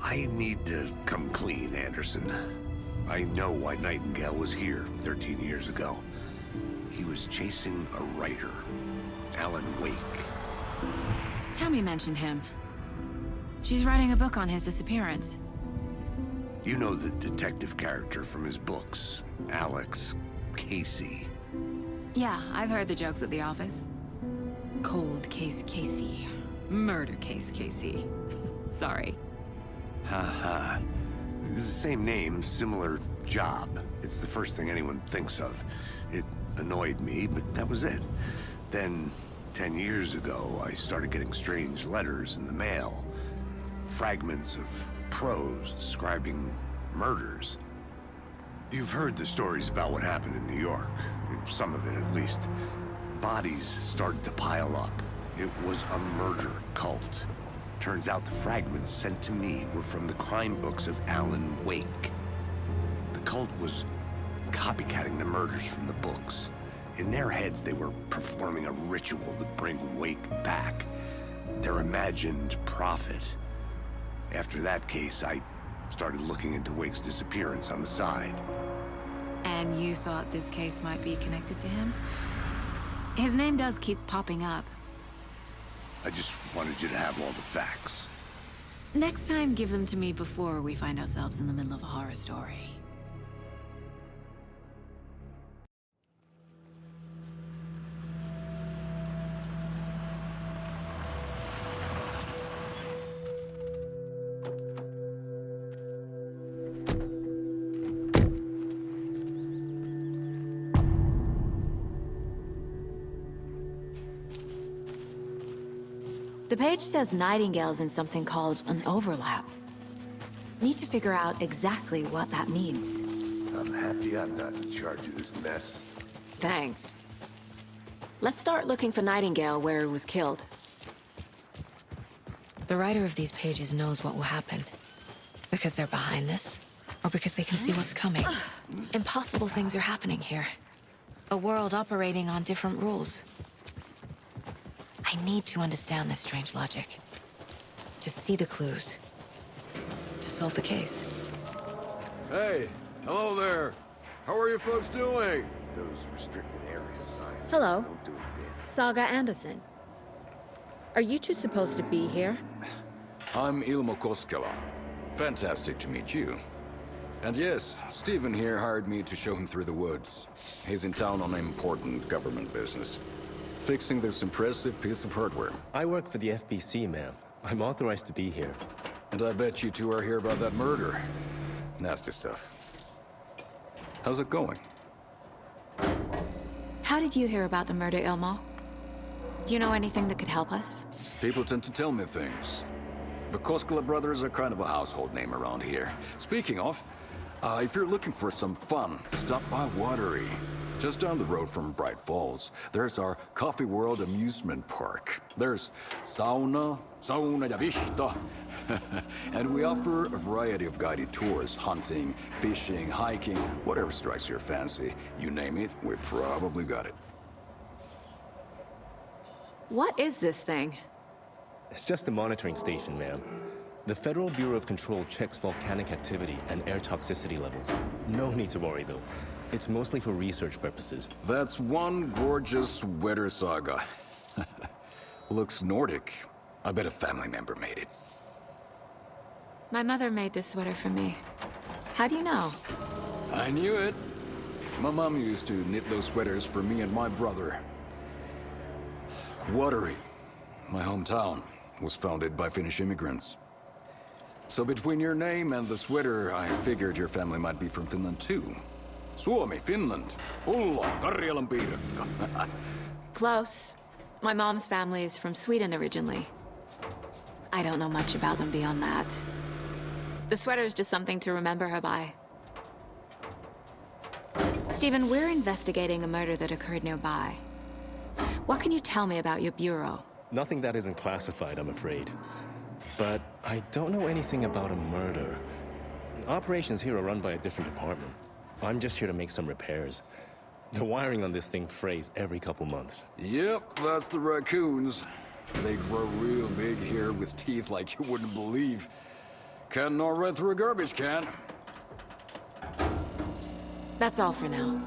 I need to come clean, Anderson. I know why Nightingale was here 13 years ago. He was chasing a writer, Alan Wake. Tammy mentioned him. She's writing a book on his disappearance. You know the detective character from his books, Alex Casey. Yeah, I've heard the jokes at the office. Cold case Casey. Murder case Casey. Sorry. Ha. It's the same name, similar job. It's the first thing anyone thinks of. It annoyed me, but that was it. Then, 10 years ago, I started getting strange letters in the mail. Fragments of prose describing murders. You've heard the stories about what happened in New York. Some of it, at least. Bodies started to pile up. It was a murder cult. Turns out the fragments sent to me were from the crime books of Alan Wake. The cult was copycatting the murders from the books. In their heads, they were performing a ritual to bring Wake back. Their imagined prophet. After that case, I started looking into Wake's disappearance on the side. And you thought this case might be connected to him? His name does keep popping up. I just wanted you to have all the facts. Next time, give them to me before we find ourselves in the middle of a horror story. The page says Nightingale's in something called an overlap. Need to figure out exactly what that means. I'm happy I'm not in charge of this mess. Thanks. Let's start looking for Nightingale where he was killed. The writer of these pages knows what will happen. Because they're behind this, or because they can see what's coming. Impossible things are happening here. A world operating on different rules. I need to understand this strange logic. To see the clues. To solve the case. Hey, hello there. How are you folks doing? Those restricted area signs. Hello. Don't do a bit. Saga Anderson. Are you two supposed to be here? I'm Ilmo Koskela. Fantastic to meet you. And yes, Stephen here hired me to show him through the woods. He's in town on important government business. Fixing this impressive piece of hardware. I work for the FBC, ma'am. I'm authorized to be here. And I bet you two are here about that murder. Nasty stuff. How's it going? How did you hear about the murder, Ilmo? Do you know anything that could help us? People tend to tell me things. The Koskela brothers are kind of a household name around here. Speaking of, if you're looking for some fun, stop by Watery. Just down the road from Bright Falls, there's our Coffee World amusement park. There's sauna ja vihta. And we offer a variety of guided tours, hunting, fishing, hiking, whatever strikes your fancy. You name it, we probably got it. What is this thing? It's just a monitoring station, ma'am. The Federal Bureau of Control checks volcanic activity and air toxicity levels. No need to worry, though. It's mostly for research purposes. That's one gorgeous sweater, Saga. Looks Nordic. I bet a family member made it. My mother made this sweater for me. How do you know? I knew it. My mom used to knit those sweaters for me and my brother. Watery, my hometown, was founded by Finnish immigrants. So between your name and the sweater, I figured your family might be from Finland too. Suomi, Finland. Ulla, Karjalan piirakka. Close. My mom's family is from Sweden originally. I don't know much about them beyond that. The sweater is just something to remember her by. Stephen, we're investigating a murder that occurred nearby. What can you tell me about your bureau? Nothing that isn't classified, I'm afraid. But I don't know anything about a murder. Operations here are run by a different department. I'm just here to make some repairs. The wiring on this thing frays every couple months. Yep, that's the raccoons. They grow real big here with teeth like you wouldn't believe. Can't gnaw right through a garbage can. That's all for now.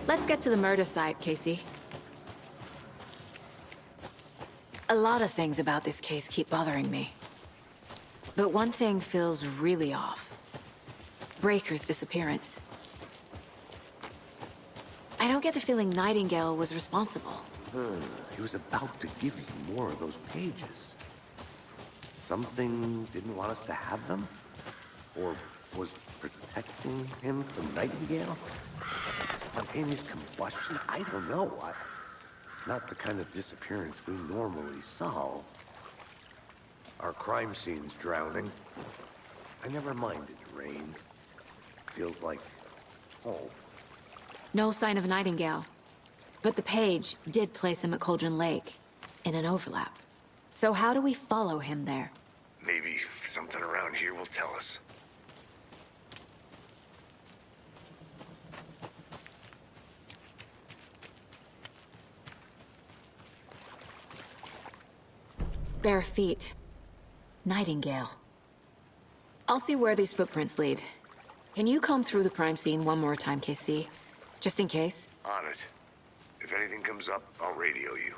Let's get to the murder site, Casey. A lot of things about this case keep bothering me. But one thing feels really off. Breaker's disappearance. I don't get the feeling Nightingale was responsible. He was about to give you more of those pages. Something didn't want us to have them? Or was protecting him from Nightingale? Spontaneous combustion? I don't know. Not the kind of disappearance we normally solve. Our crime scene's drowning. I never minded rain. Feels like home. No sign of Nightingale. But the page did place him at Cauldron Lake, in an overlap. So how do we follow him there? Maybe something around here will tell us. Bare feet. Nightingale. I'll see where these footprints lead. Can you comb through the crime scene one more time, KC? Just in case? On it. If anything comes up, I'll radio you.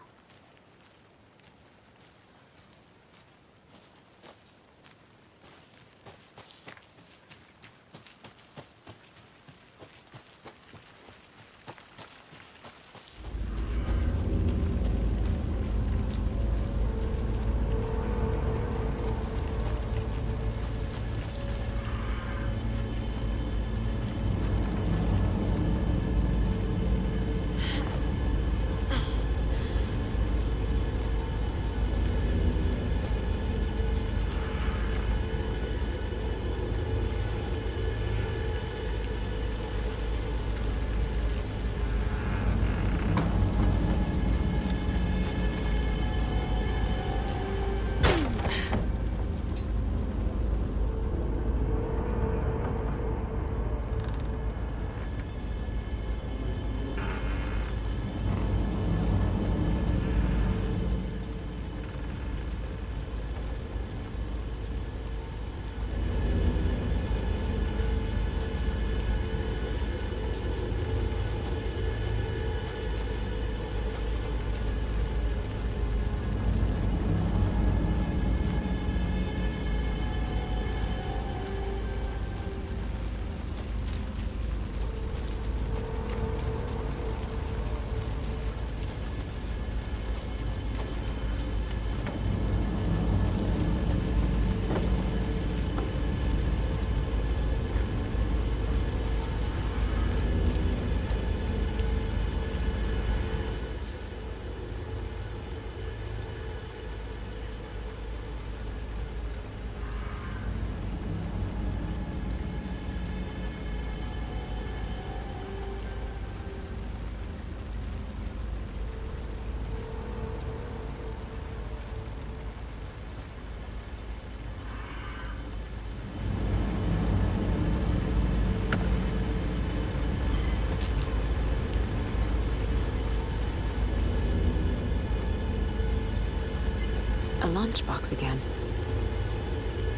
A lunchbox again.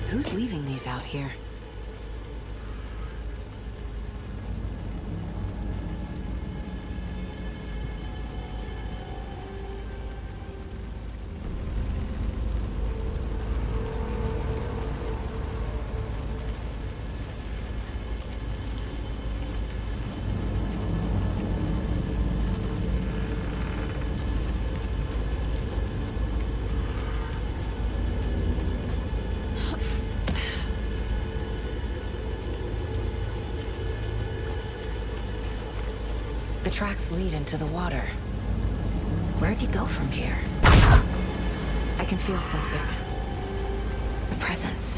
Who's leaving these out here? The tracks lead into the water. Where'd he go from here? I can feel something. A presence.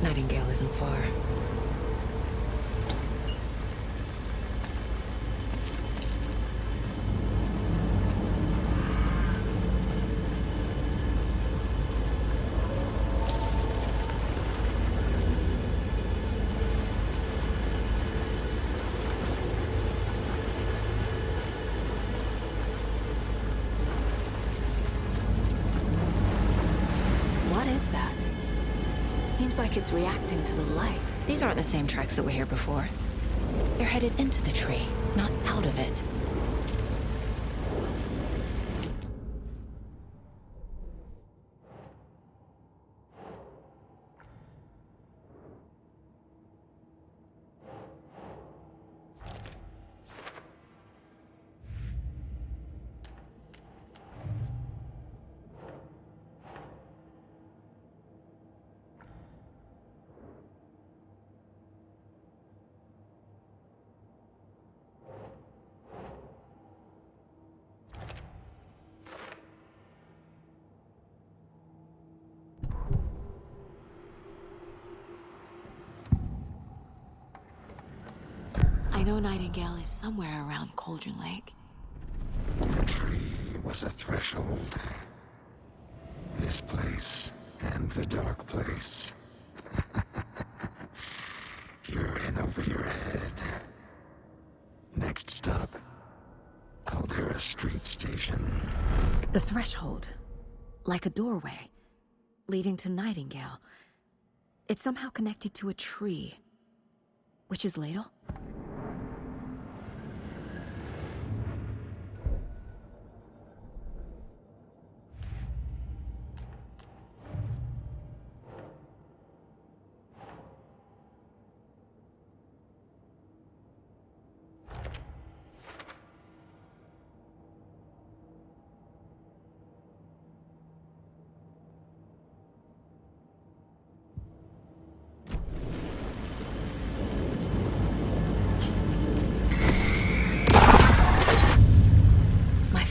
Nightingale isn't far. Looks like it's reacting to the light. These aren't the same tracks that were here before. They're headed into the tree, not out of it. I know Nightingale is somewhere around Cauldron Lake. The tree was a threshold. This place and the dark place. You're in over your head. Next stop, Caldera Street Station. The threshold. Like a doorway. Leading to Nightingale. It's somehow connected to a tree. Witch's Ladle?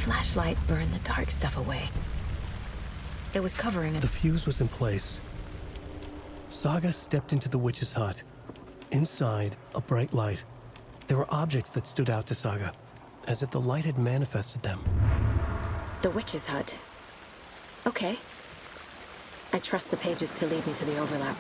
Flashlight burned the dark stuff away. It was covering it. The fuse was in place. Saga stepped into the witch's hut. Inside, a bright light. There were objects that stood out to Saga, as if the light had manifested them. The witch's hut. Okay. I trust the pages to lead me to the overlap.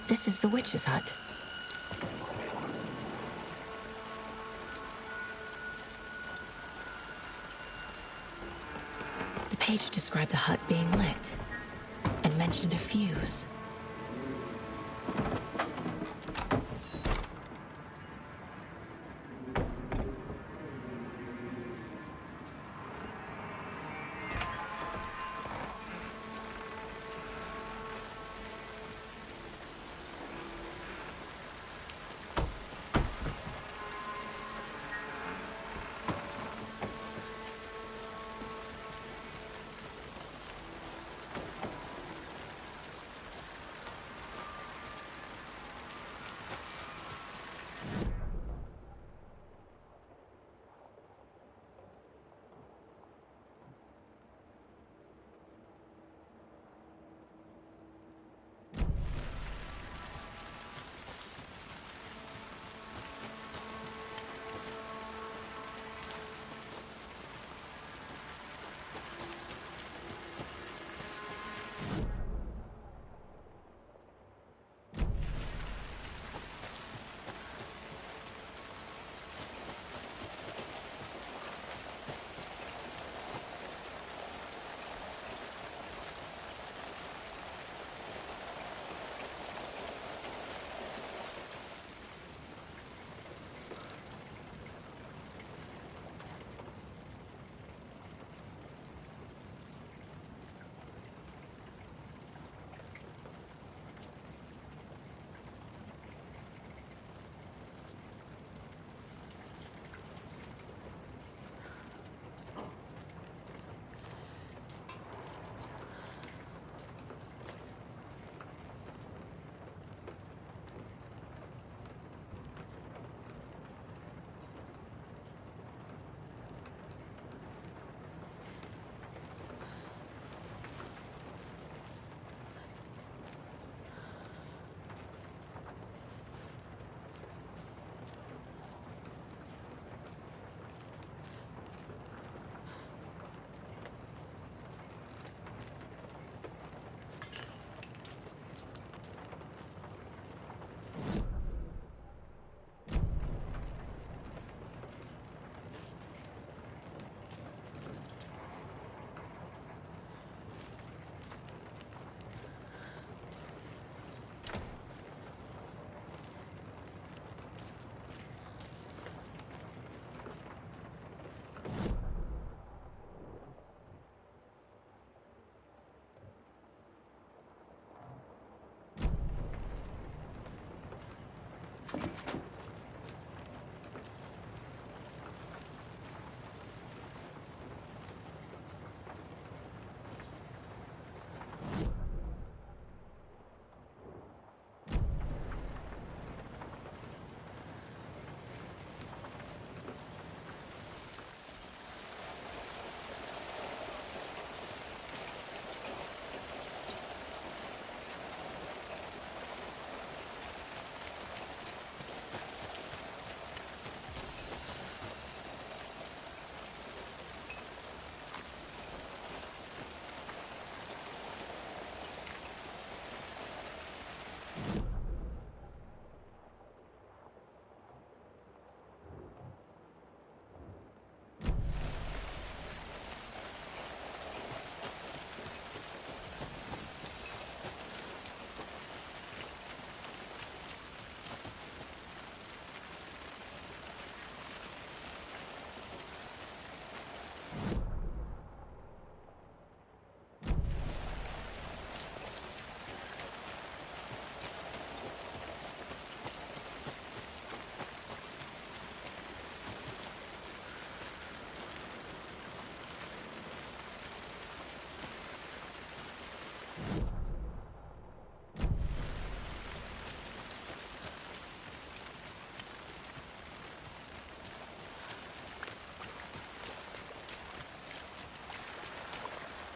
This is the witch's hut. The page described the hut being lit and mentioned a fuse.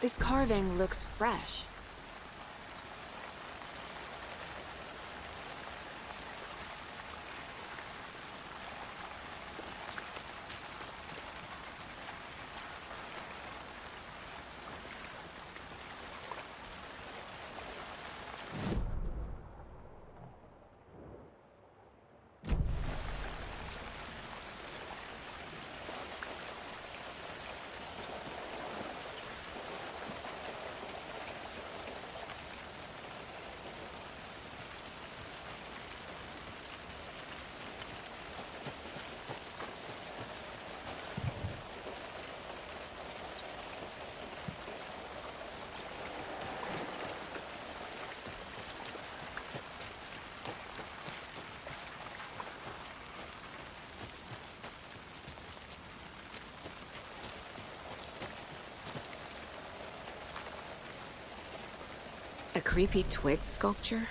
This carving looks fresh. A creepy twig sculpture?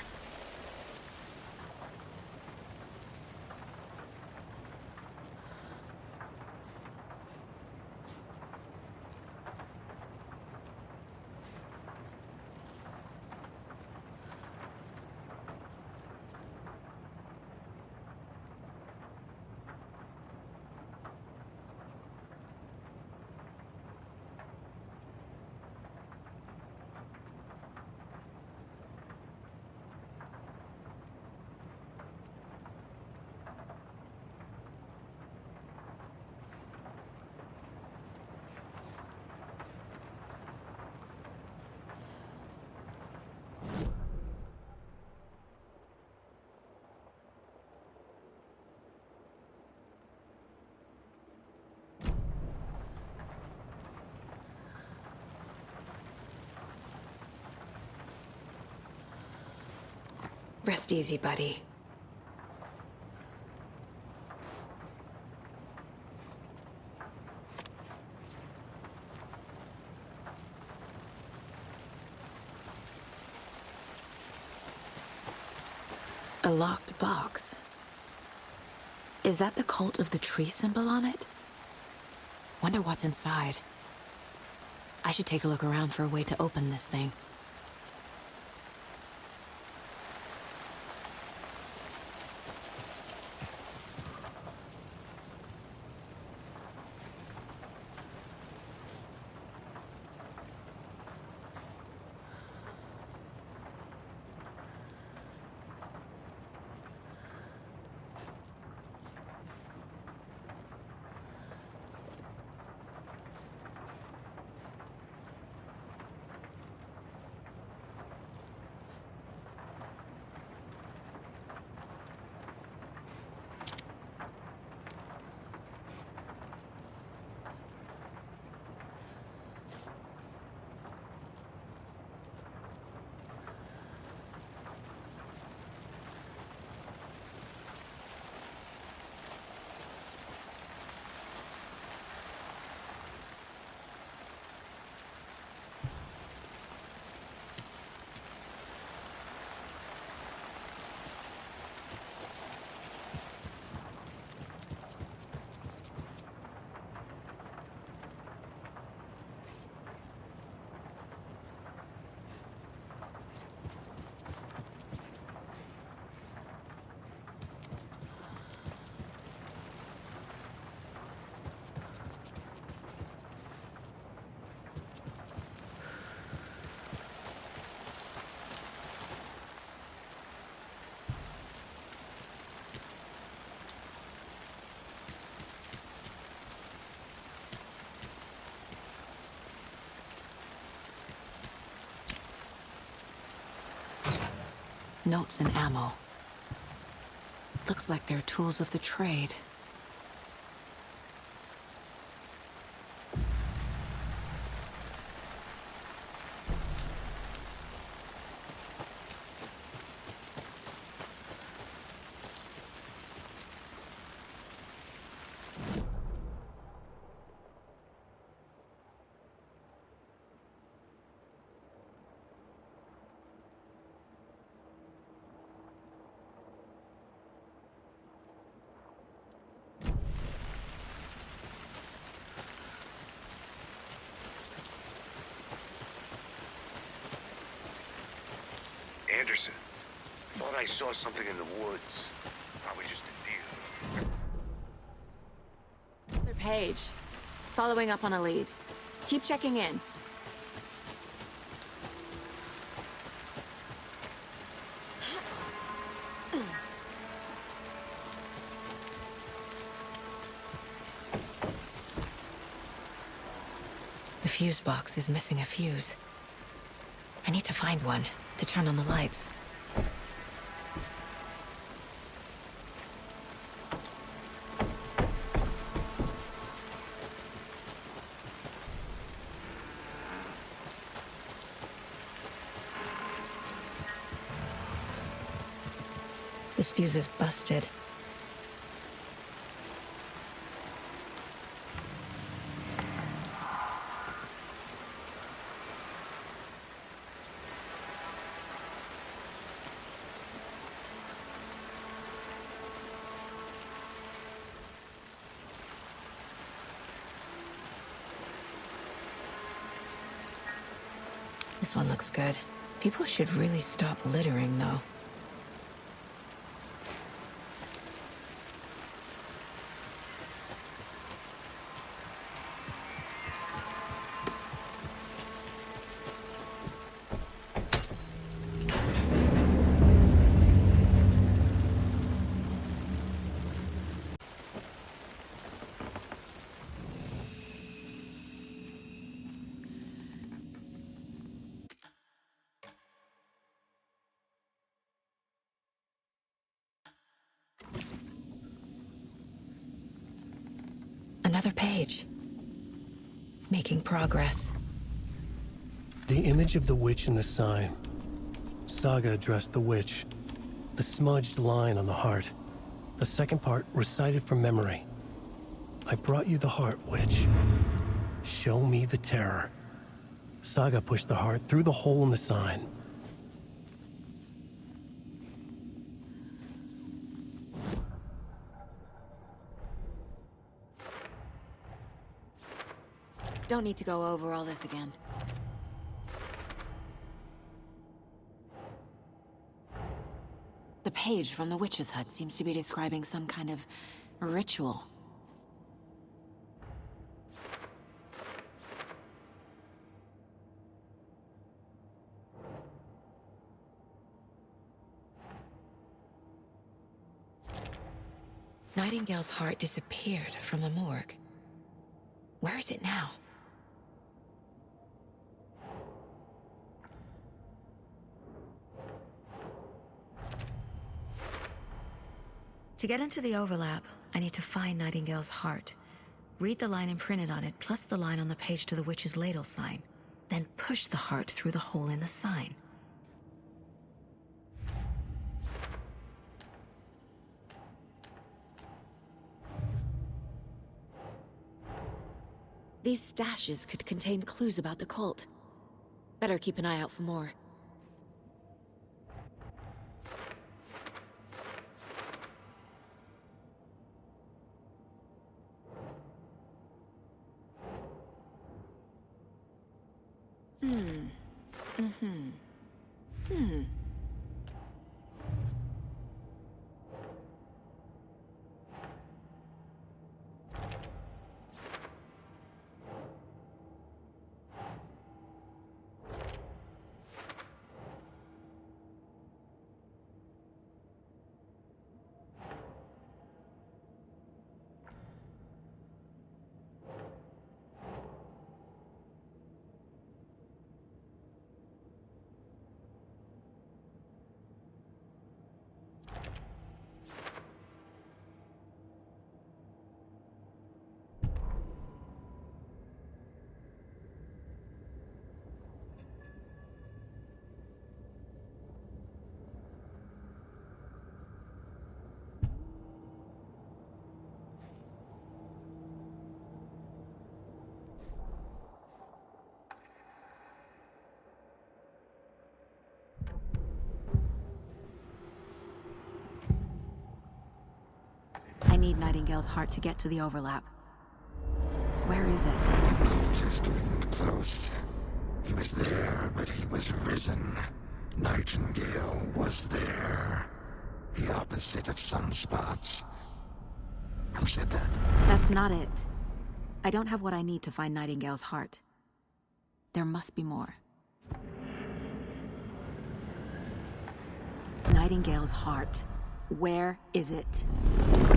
Rest easy, buddy. A locked box. Is that the cult of the tree symbol on it? Wonder what's inside. I should take a look around for a way to open this thing. notes and ammo. Looks like they're tools of the trade. Anderson, thought I saw something in the woods. Probably just a deer. Another page. Following up on a lead. Keep checking in. The fuse box is missing a fuse. I need to find one to turn on the lights. This fuse is busted. This one looks good. People should really stop littering, though. Another page. Making progress. The image of the witch in the sign. Saga addressed the witch. The smudged line on the heart. The second part recited from memory. I brought you the heart, witch. Show me the terror. Saga pushed the heart through the hole in the sign. Don't need to go over all this again. The page from the witch's hut seems to be describing some kind of ritual. Nightingale's heart disappeared from the morgue. Where is it now? To get into the overlap, I need to find Nightingale's heart. Read the line imprinted on it, plus the line on the page to the witch's ladle sign. Then push the heart through the hole in the sign. These stashes could contain clues about the cult. Better keep an eye out for more. need Nightingale's heart to get to the overlap. Where is it? The cultist leaned close. He was there, but he was risen. Nightingale was there. The opposite of sunspots. Who said that? That's not it. I don't have what I need to find Nightingale's heart. There must be more. Nightingale's heart. Where is it?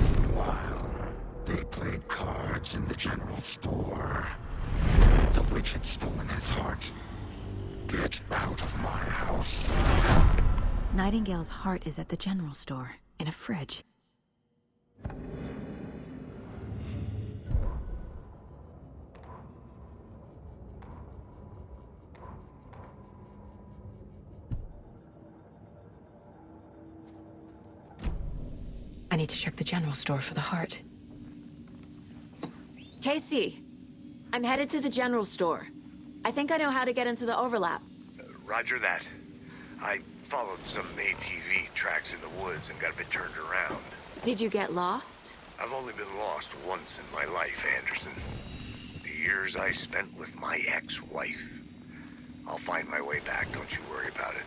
For a while, they played cards in the general store. The witch had stolen his heart. Get out of my house. Nightingale's heart is at the general store, in a fridge. I need to check the general store for the heart. Casey! I'm headed to the general store. I think I know how to get into the overlap. Roger that. I followed some ATV tracks in the woods and got a bit turned around. Did you get lost? I've only been lost once in my life, Anderson. The years I spent with my ex-wife. I'll find my way back, don't you worry about it.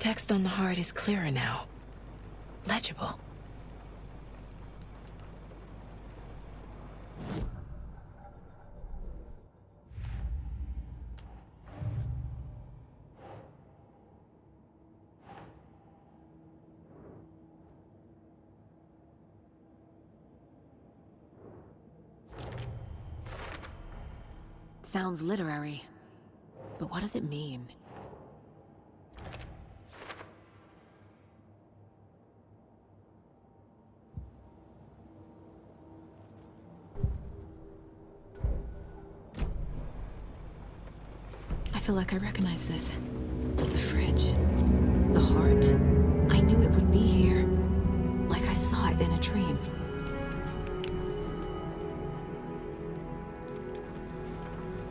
text on the heart is clearer now. Legible. Sounds literary, but what does it mean? I feel like I recognize this. The fridge. The heart. I knew it would be here. Like I saw it in a dream.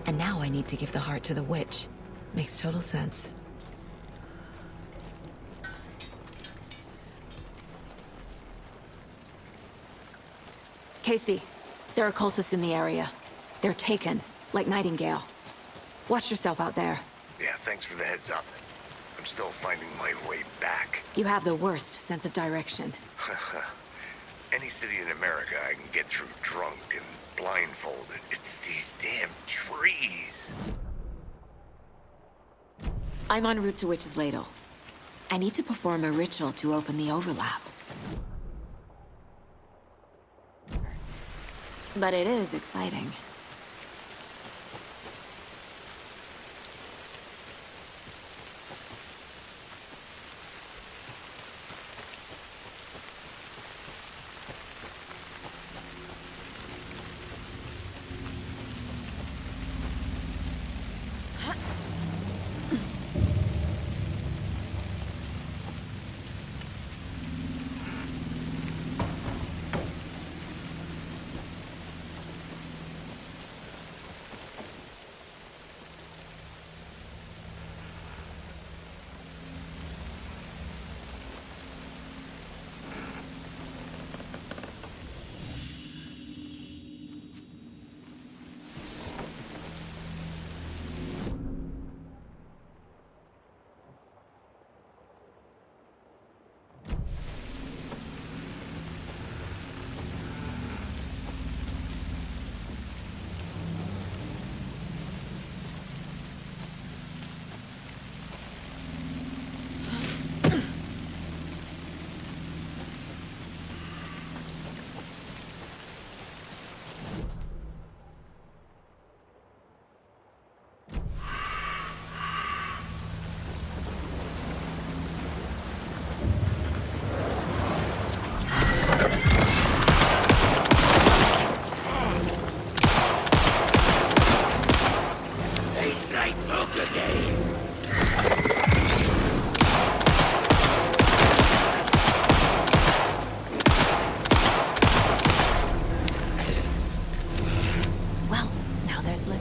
And now I need to give the heart to the witch. Makes total sense. Casey, there are cultists in the area. They're taken, like Nightingale. Watch yourself out there. Yeah, thanks for the heads up. I'm still finding my way back. You have the worst sense of direction. Any city in America I can get through drunk and blindfolded. It's these damn trees. I'm en route to Witch's Ladle. I need to perform a ritual to open the overlap. But it is exciting.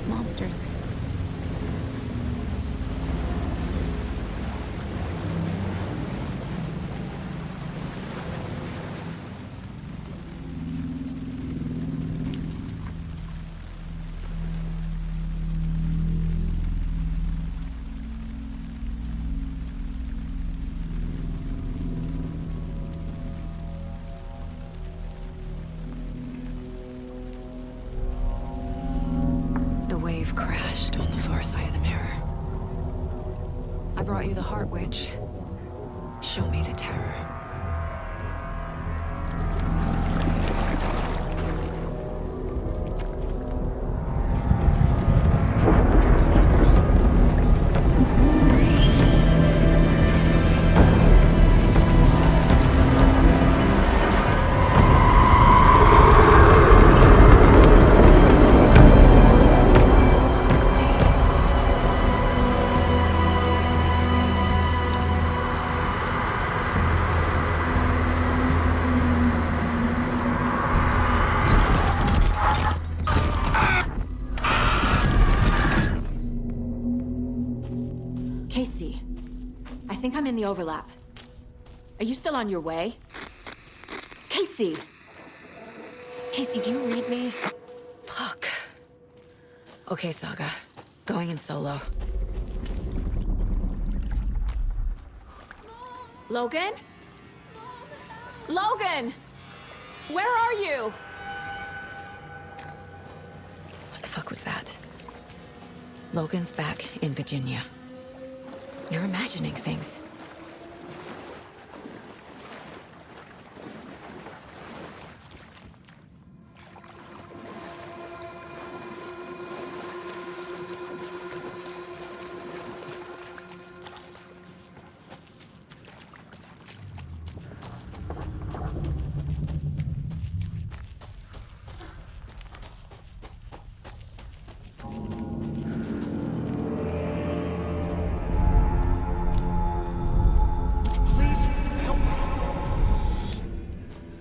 Monsters. Crashed on the far side of the mirror. I brought you the Heart Witch. Show me the terror. Casey, I think I'm in the overlap. Are you still on your way? Casey! Casey, do you read me? Fuck. Okay, Saga. Going in solo. Logan? Logan! Where are you? What the fuck was that? Logan's back in Virginia. You're imagining things.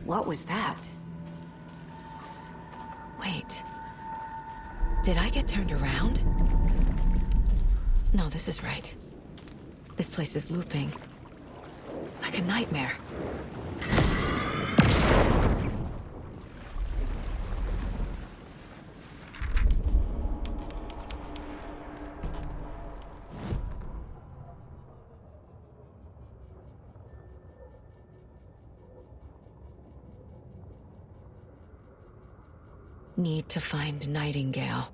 What was that? Wait. Did I get turned around? No, this is right. This place is looping. Like a nightmare. Need to find Nightingale.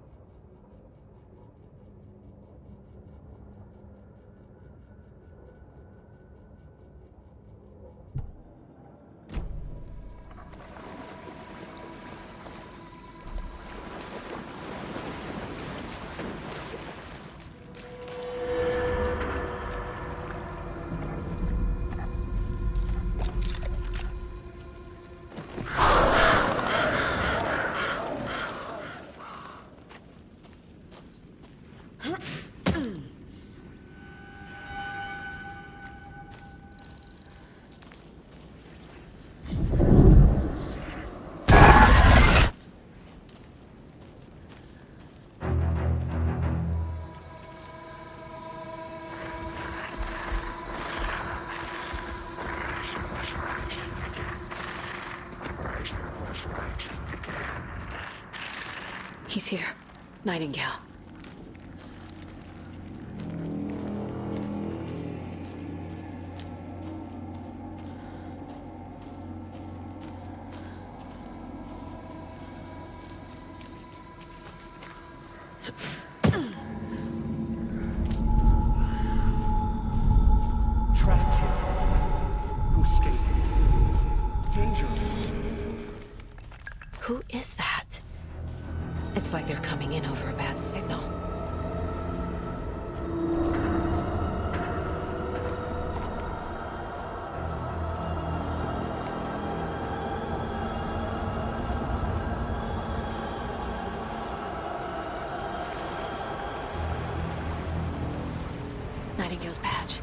He's here. Nightingale. Trapped here. No escape. Danger. Who is that? It's like they're coming in over a bad signal. Nightingale's badge.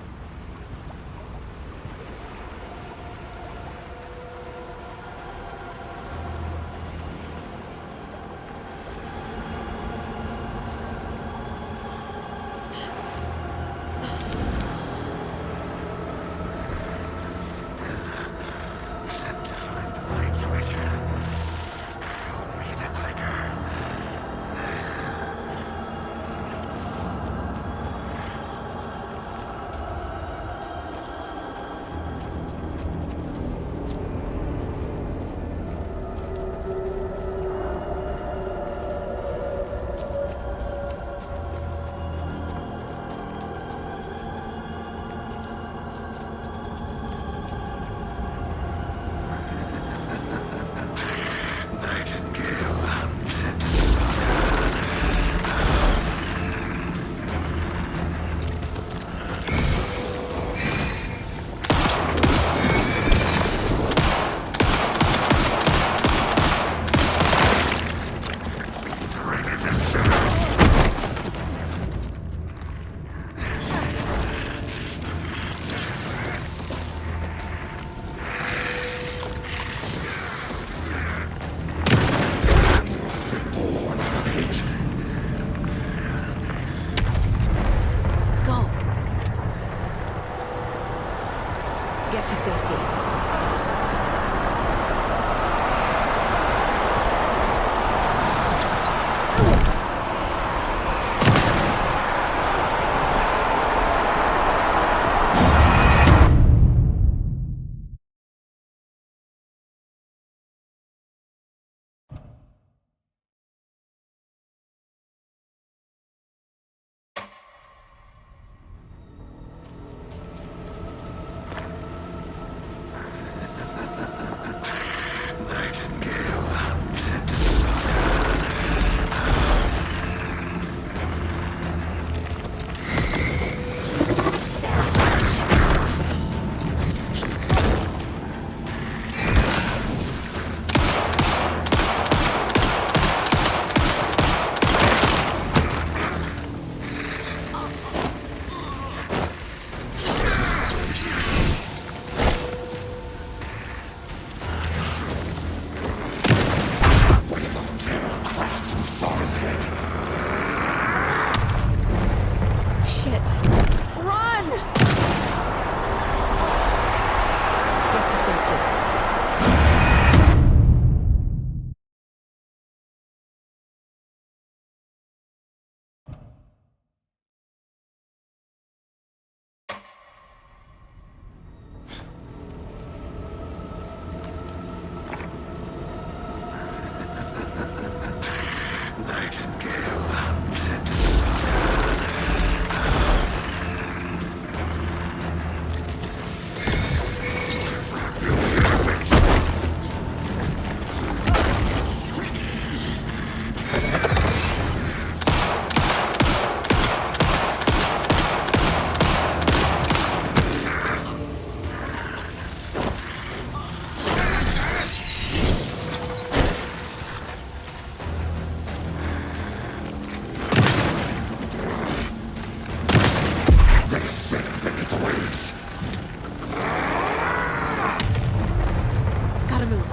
Gotta move.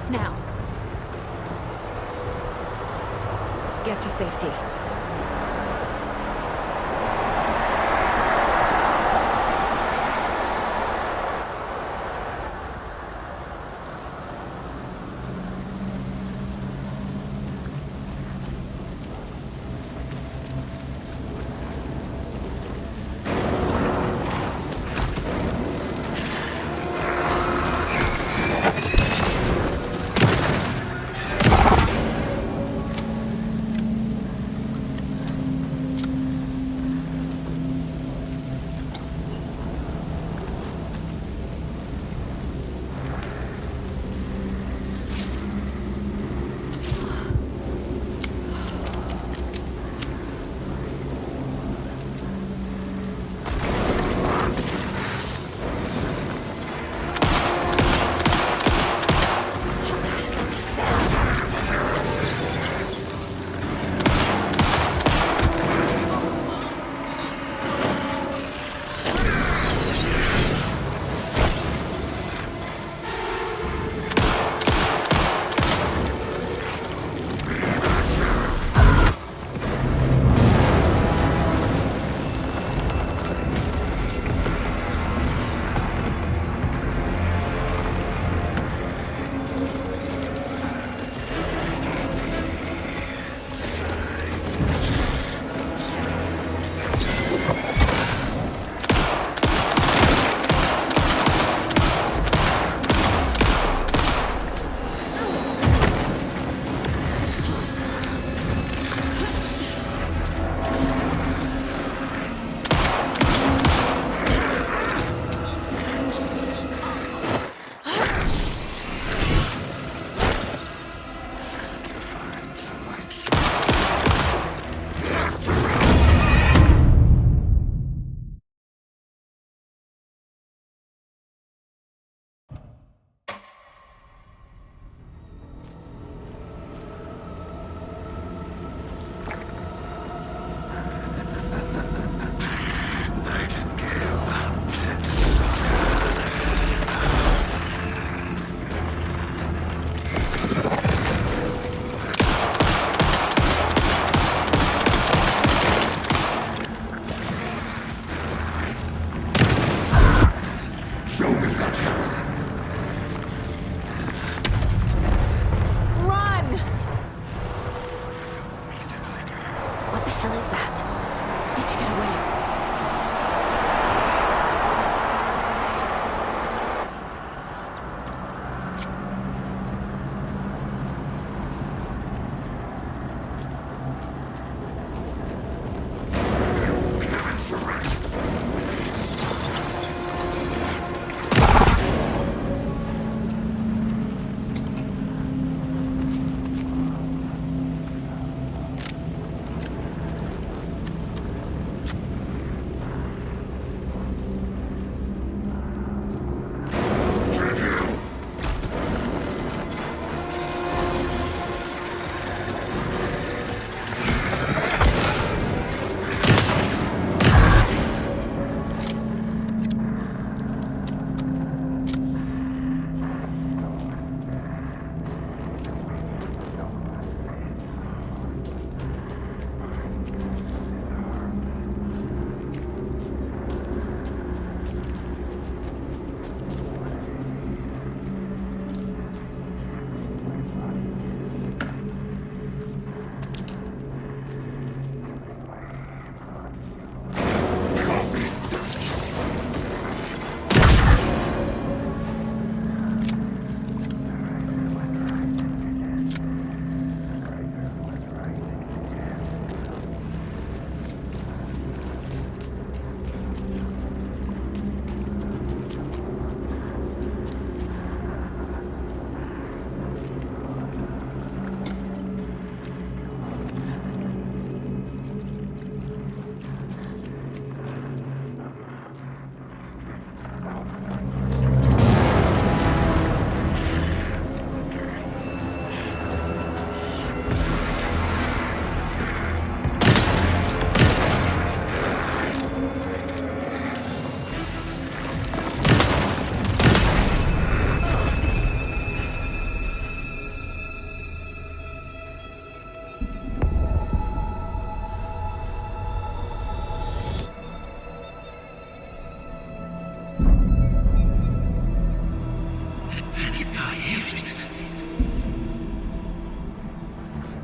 Now. Get to safety.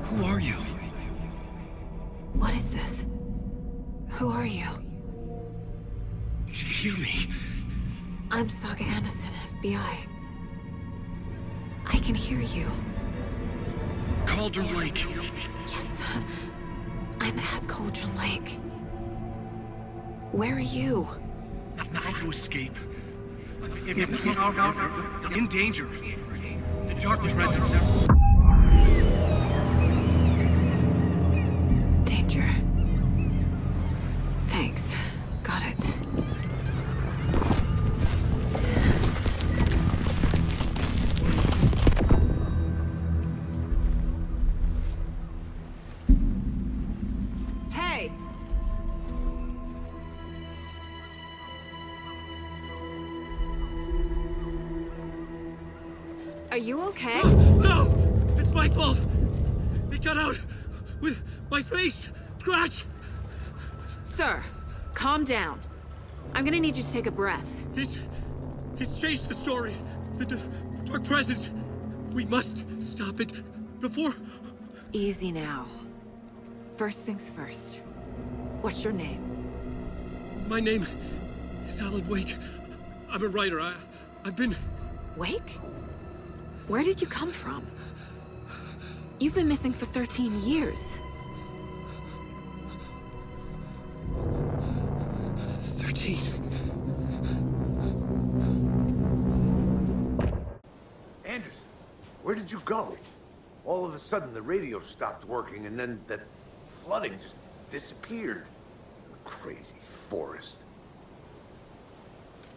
Who are you? What is this? Who are you? Hear me. I'm Saga Anderson, FBI. I can hear you. Cauldron Lake. Yes, I'm at Cauldron Lake. Where are you? To escape. In danger. The dark presence. Danger. Thanks. Got it. Hey! Are you okay? No! It's my fault! It got out with my face! Scratch! Sir, calm down. I'm gonna need you to take a breath. He's changed the story. The dark presence. We must stop it before... Easy now. First things first. What's your name? My name is Alan Wake. I'm a writer. I've been... Wake? Where did you come from? You've been missing for 13 years. 13. Anderson, where did you go? All of a sudden, the radio stopped working, and then that flooding just disappeared. Crazy forest.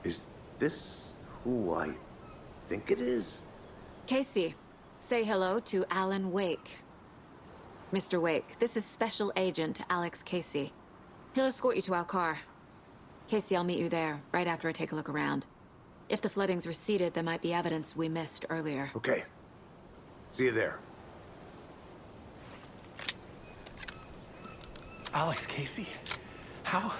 Is this who I think it is? Casey, say hello to Alan Wake. Mr. Wake, this is Special Agent Alex Casey. He'll escort you to our car. Casey, I'll meet you there, right after I take a look around. If the flooding's receded, there might be evidence we missed earlier. Okay. See you there. Alex Casey? How?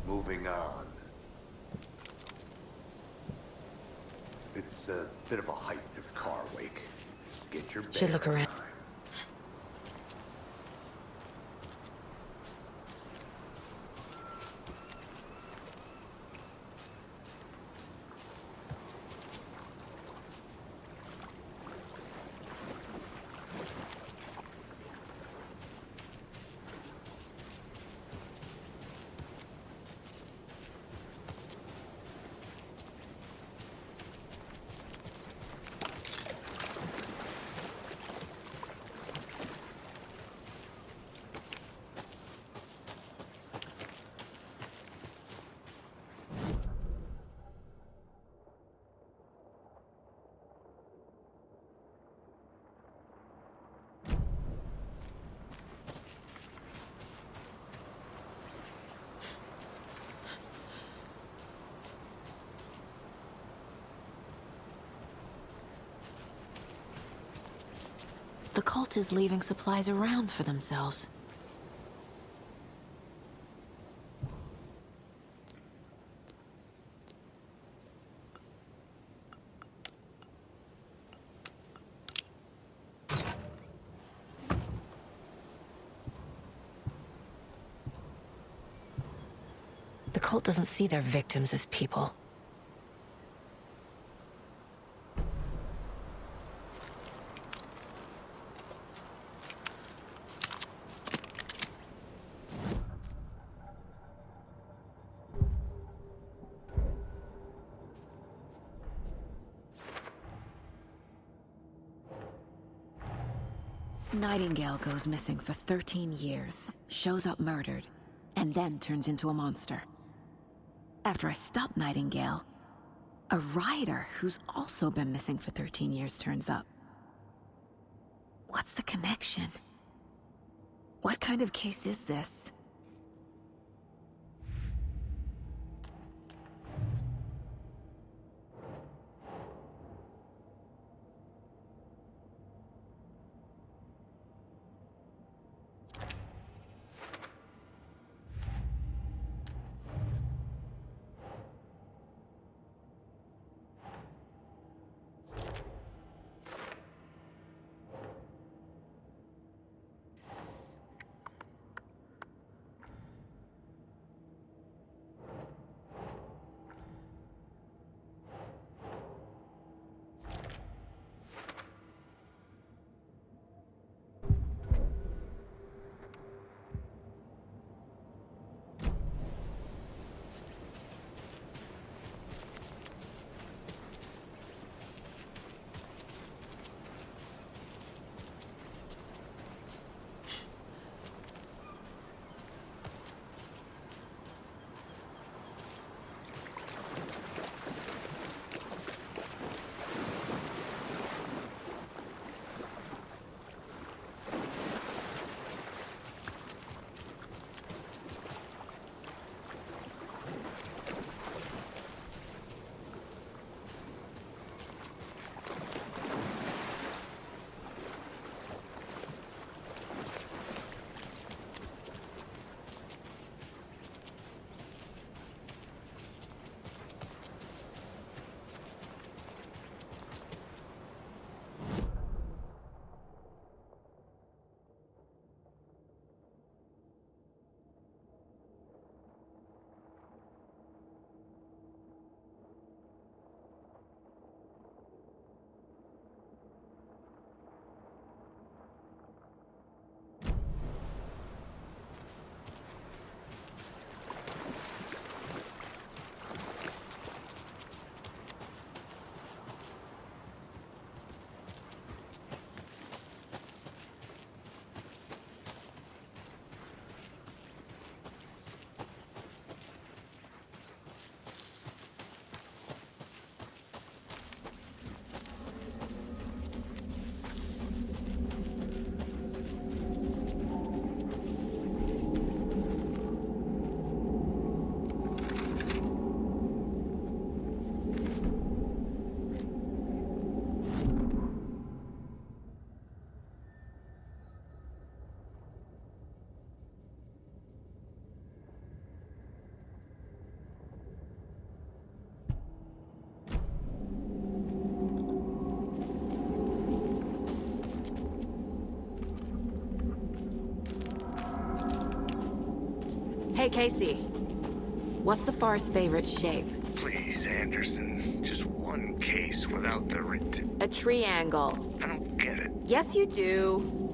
Moving on. It's a bit of a hike to the car, Wake. Get your Should look around. The cult is leaving supplies around for themselves. The cult doesn't see their victims as people. Nightingale goes missing for 13 years, shows up murdered, and then turns into a monster. After I stop Nightingale, a rider who's also been missing for 13 years turns up. What's the connection? What kind of case is this? Hey, Casey. What's the far's favorite shape? Please, Anderson. Just one case without the A triangle. I don't get it. Yes, you do.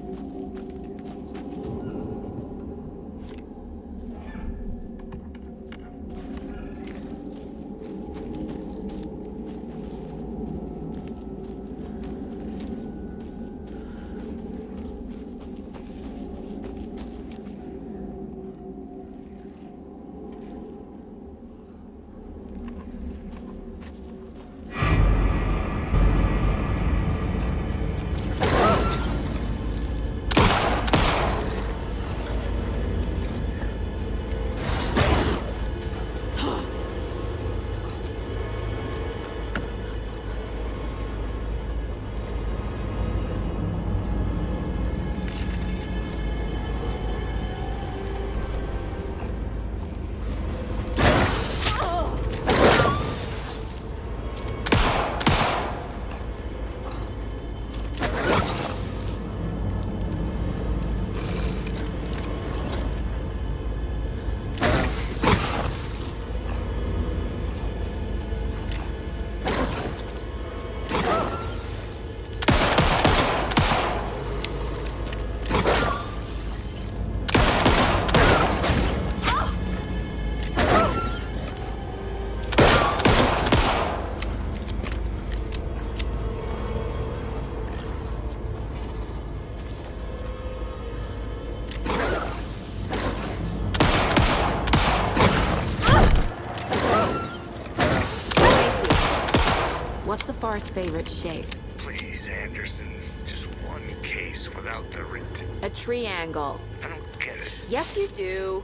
What's the far's favorite shape? Please, Anderson. Just one case without the A triangle. I don't get it. Yes, you do.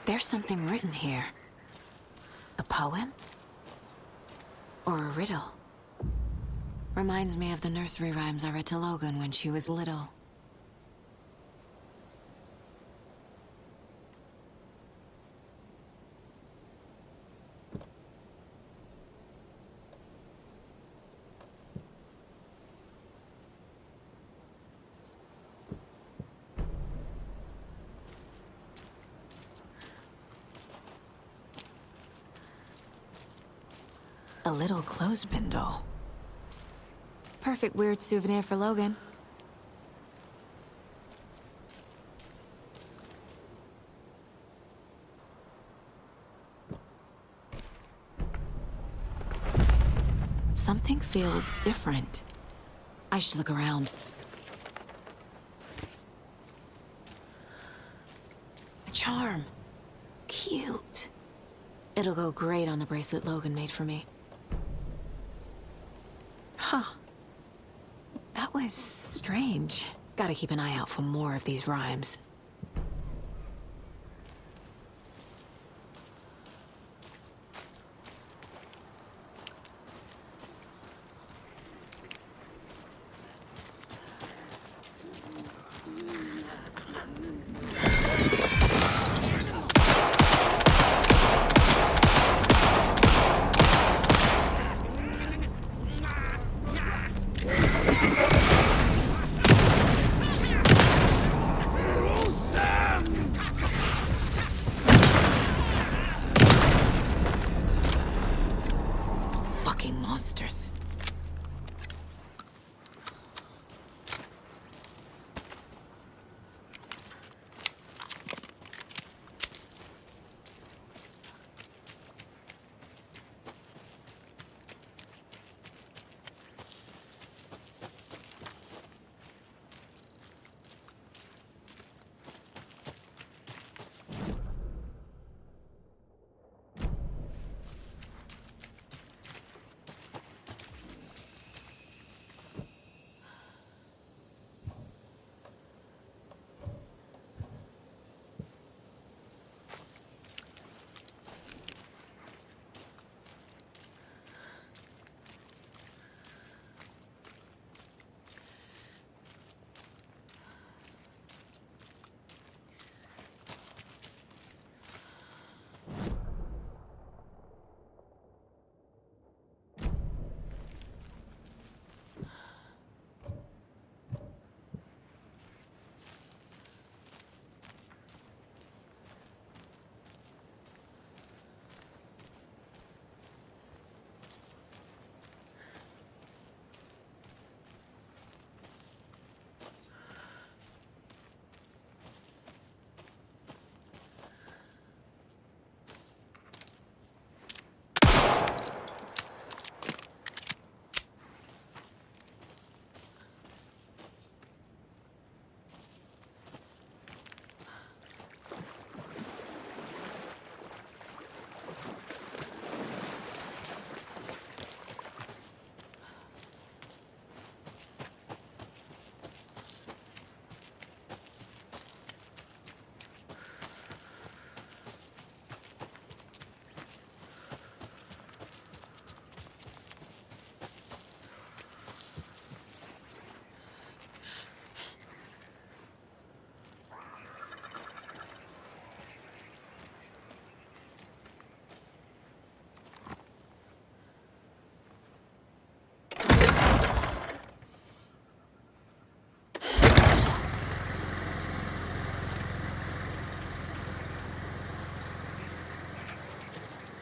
There's something written here. A poem? Or a riddle? Reminds me of the nursery rhymes I read to Logan when she was little. A little clothespin doll. Perfect weird souvenir for Logan. Something feels different. I should look around. A charm. Cute. It'll go great on the bracelet Logan made for me. Huh. That was strange. Gotta keep an eye out for more of these rhymes.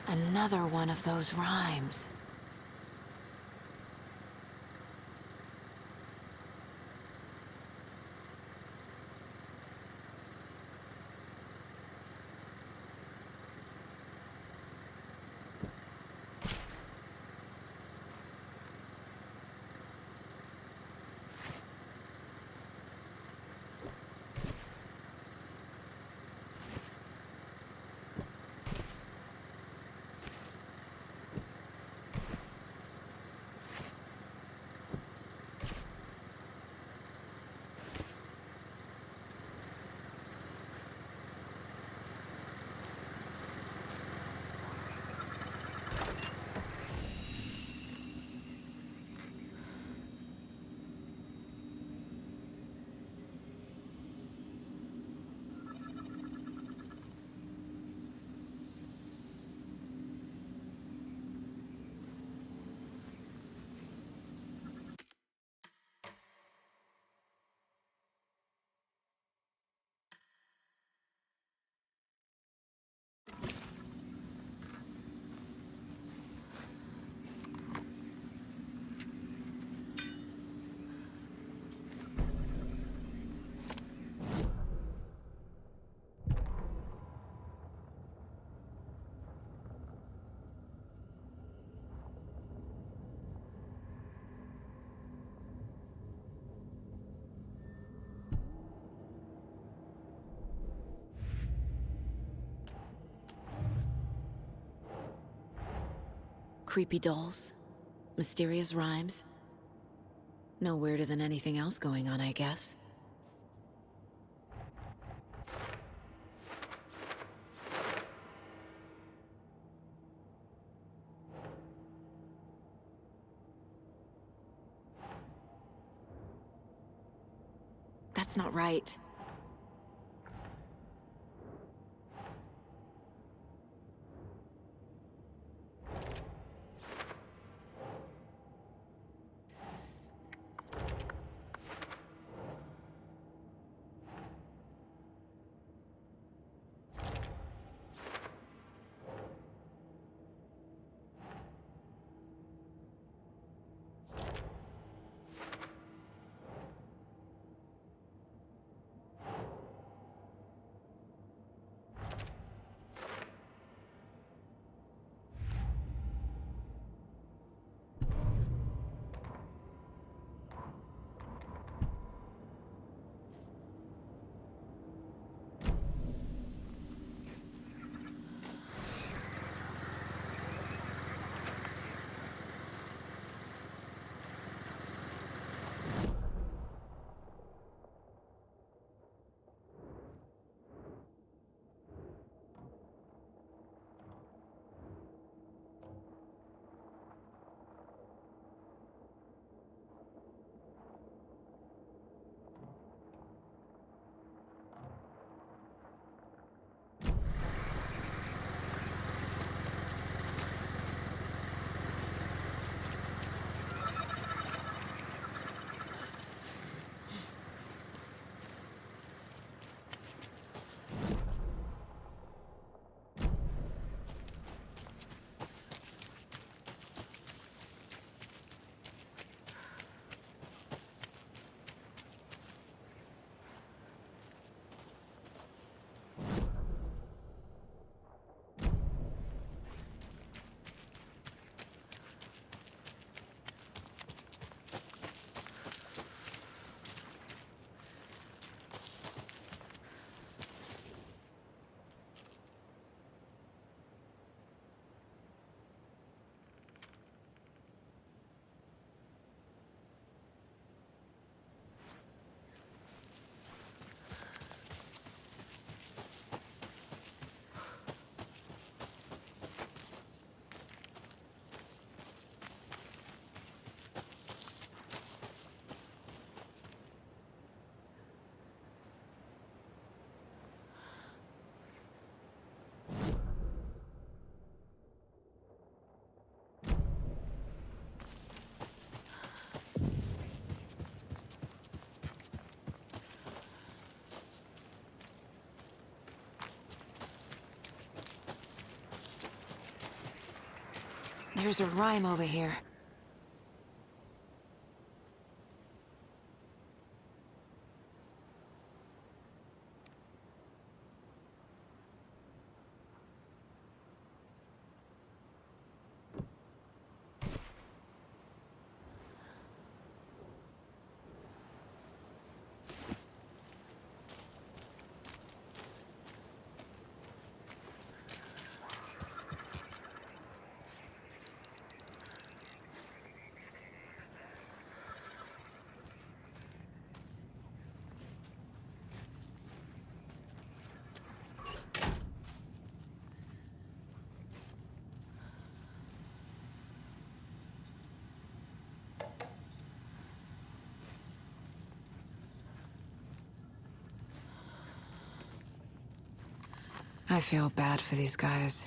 Another one of those rhymes. Creepy dolls, mysterious rhymes. No weirder than anything else going on, I guess. That's not right. There's a rhyme over here. I feel bad for these guys.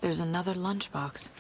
There's another lunchbox.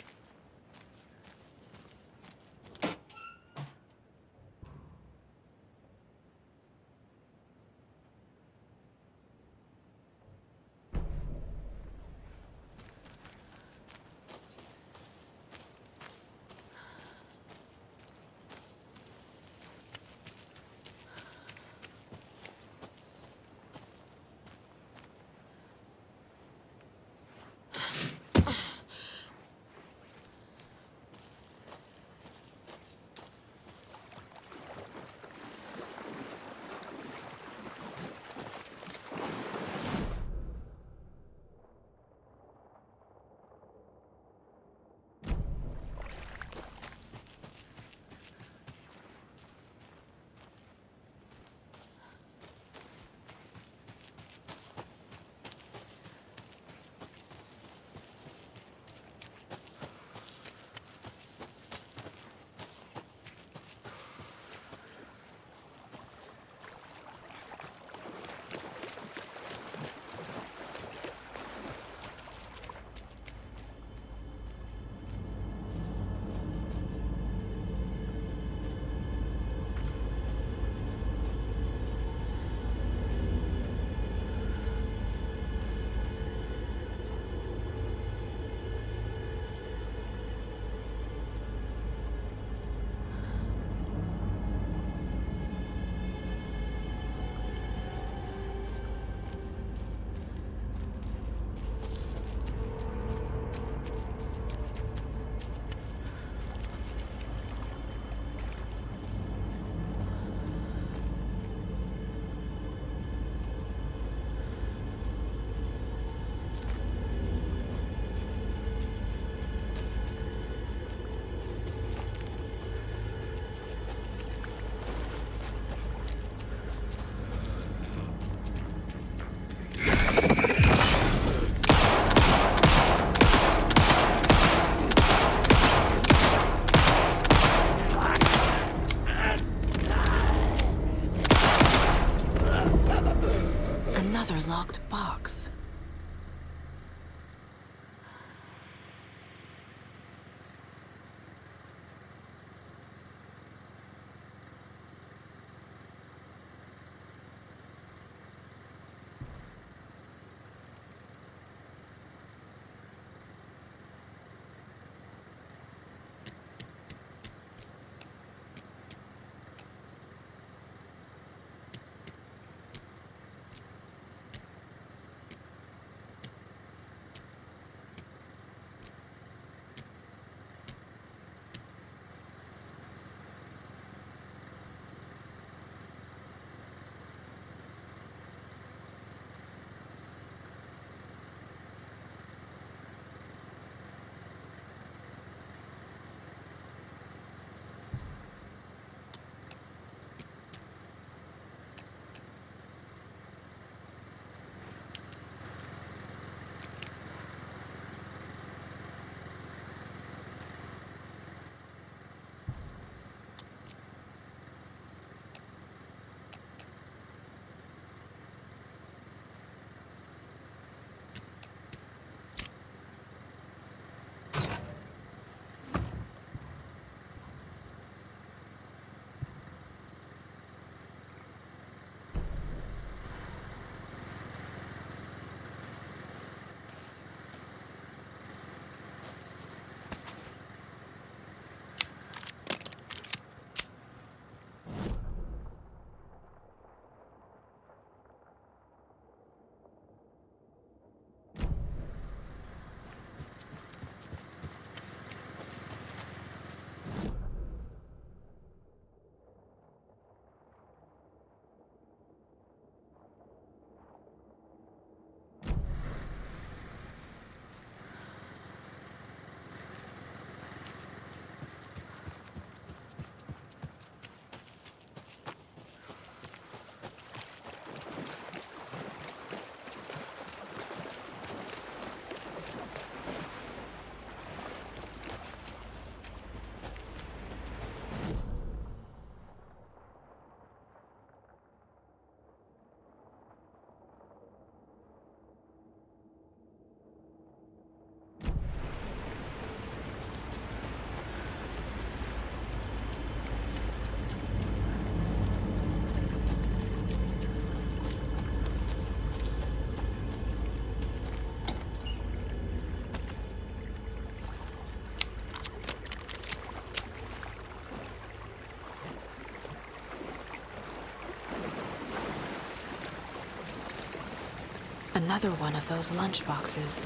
Another one of those lunchboxes.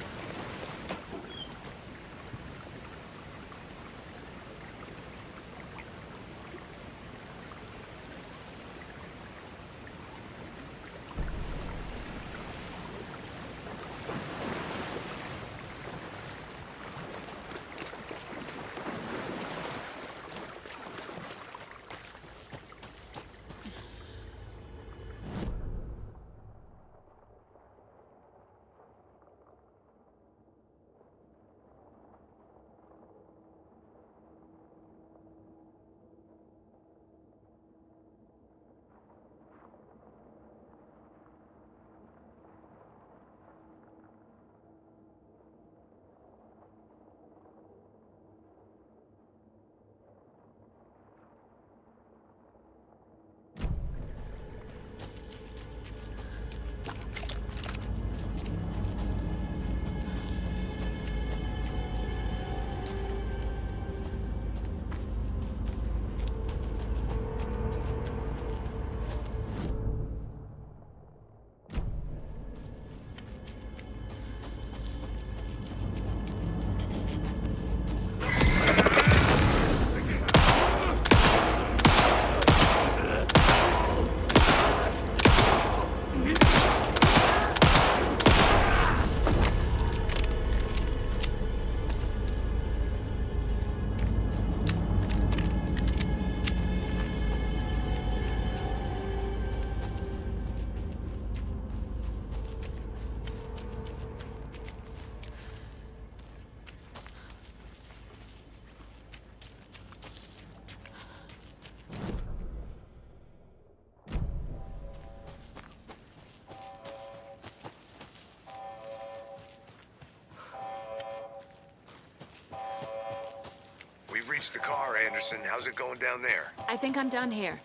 Reached the car, Anderson. How's it going down there? I think I'm done here.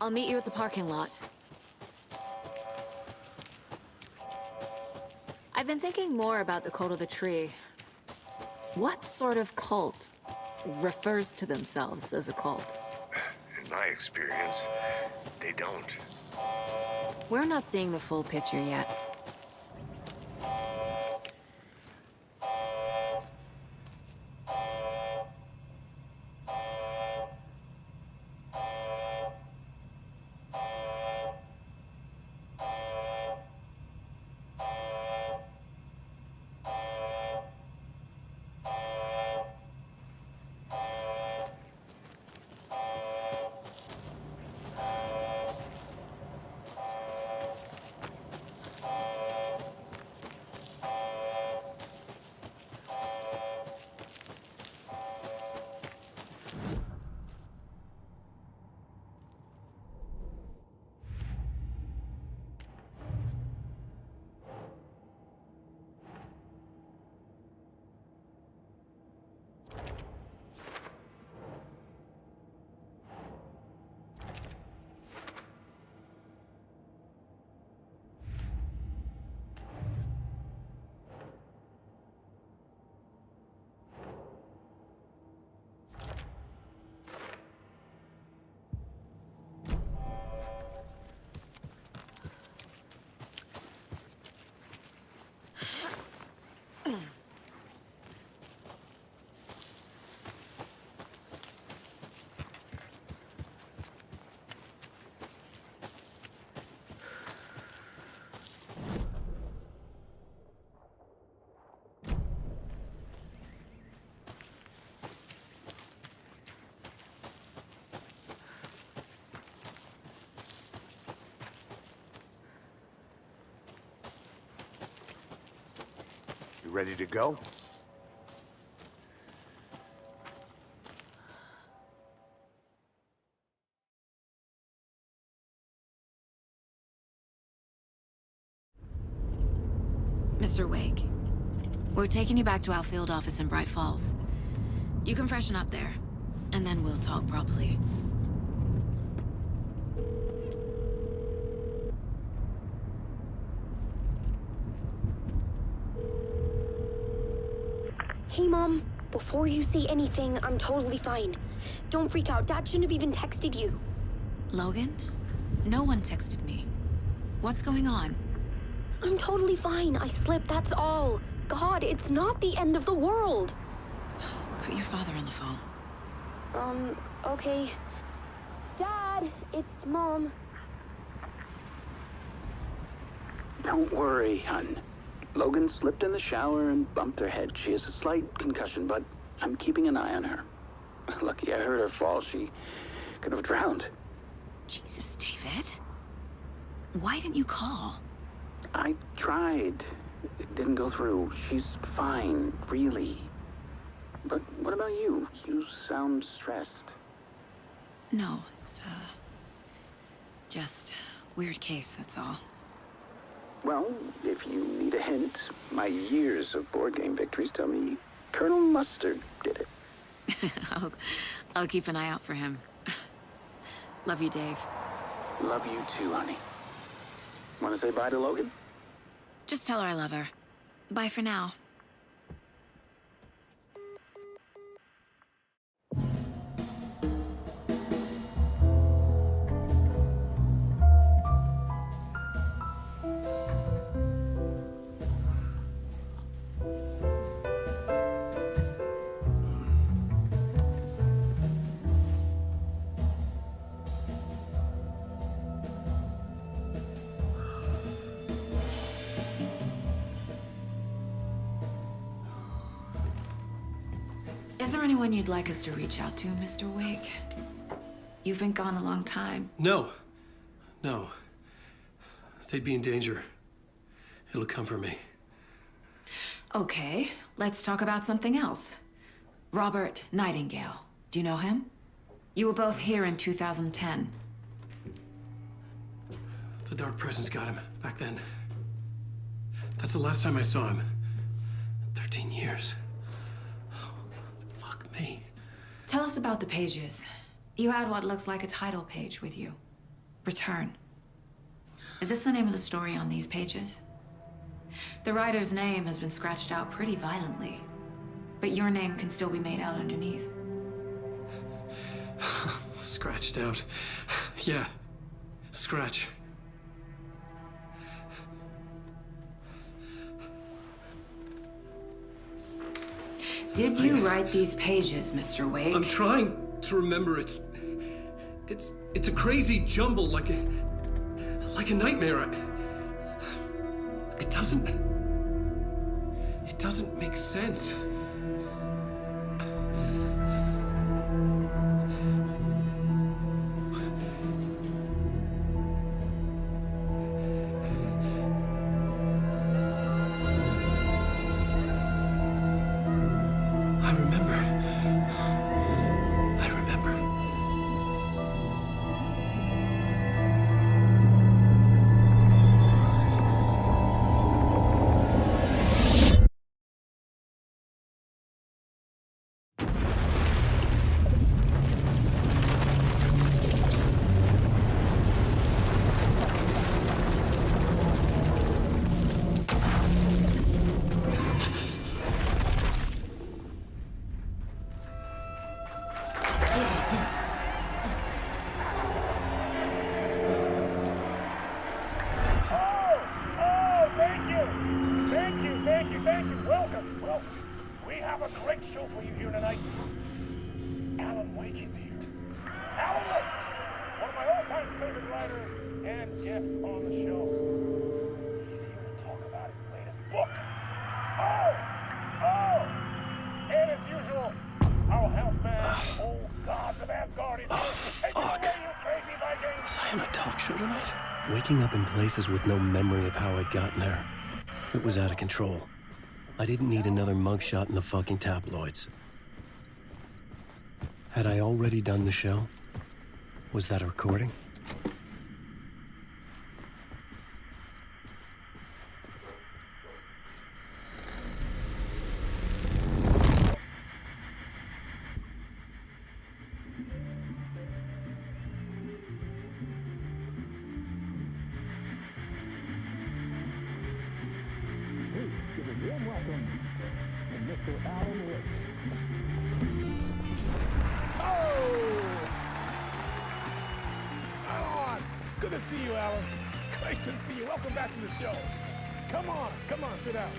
I'll meet you at the parking lot. I've been thinking more about the cult of the tree. What sort of cult refers to themselves as a cult? In my experience, they don't. We're not seeing the full picture yet. You ready to go? Mr. Wake, we're taking you back to our field office in Bright Falls. You can freshen up there, and then we'll talk properly. Hey, Mom. Before you say anything, I'm totally fine. Don't freak out. Dad shouldn't have even texted you. Logan? No one texted me. What's going on? I'm totally fine. I slipped, that's all. God, it's not the end of the world. Put your father on the phone. Okay. Dad, it's Mom. Don't worry, hun. Logan slipped in the shower and bumped her head. She has a slight concussion, but I'm keeping an eye on her. Lucky I heard her fall. She could have drowned. Jesus, David. Why didn't you call? I tried. It didn't go through. She's fine, really. But what about you? You sound stressed. No, it's, just weird case, that's all. Well, if you need a hint, my years of board game victories tell me Colonel Mustard did it. I'll keep an eye out for him. Love you, Dave. Love you too, honey. Want to say bye to Logan? Just tell her I love her. Bye for now. Is there anyone you'd like us to reach out to, Mr. Wake? You've been gone a long time. No. They'd be in danger. It'll come for me. Okay, let's talk about something else. Robert Nightingale. Do you know him? You were both here in 2010. The Dark Presence got him back then. That's the last time I saw him. 13 years. Fuck me. Tell us about the pages. You had what looks like a title page with you. Return. Is this the name of the story on these pages? The writer's name has been scratched out pretty violently, but your name can still be made out underneath. Scratched out. Yeah. Scratch. Did you write these pages, Mr. Wake? I'm trying to remember. It's a crazy jumble, like a nightmare. It doesn't make sense. Waking up in places with no memory of how I'd gotten there. It was out of control. I didn't need another mugshot in the fucking tabloids. Had I already done the show? Was that a recording? Good to see you, Alan. Great to see you. Welcome back to the show. Come on, sit down.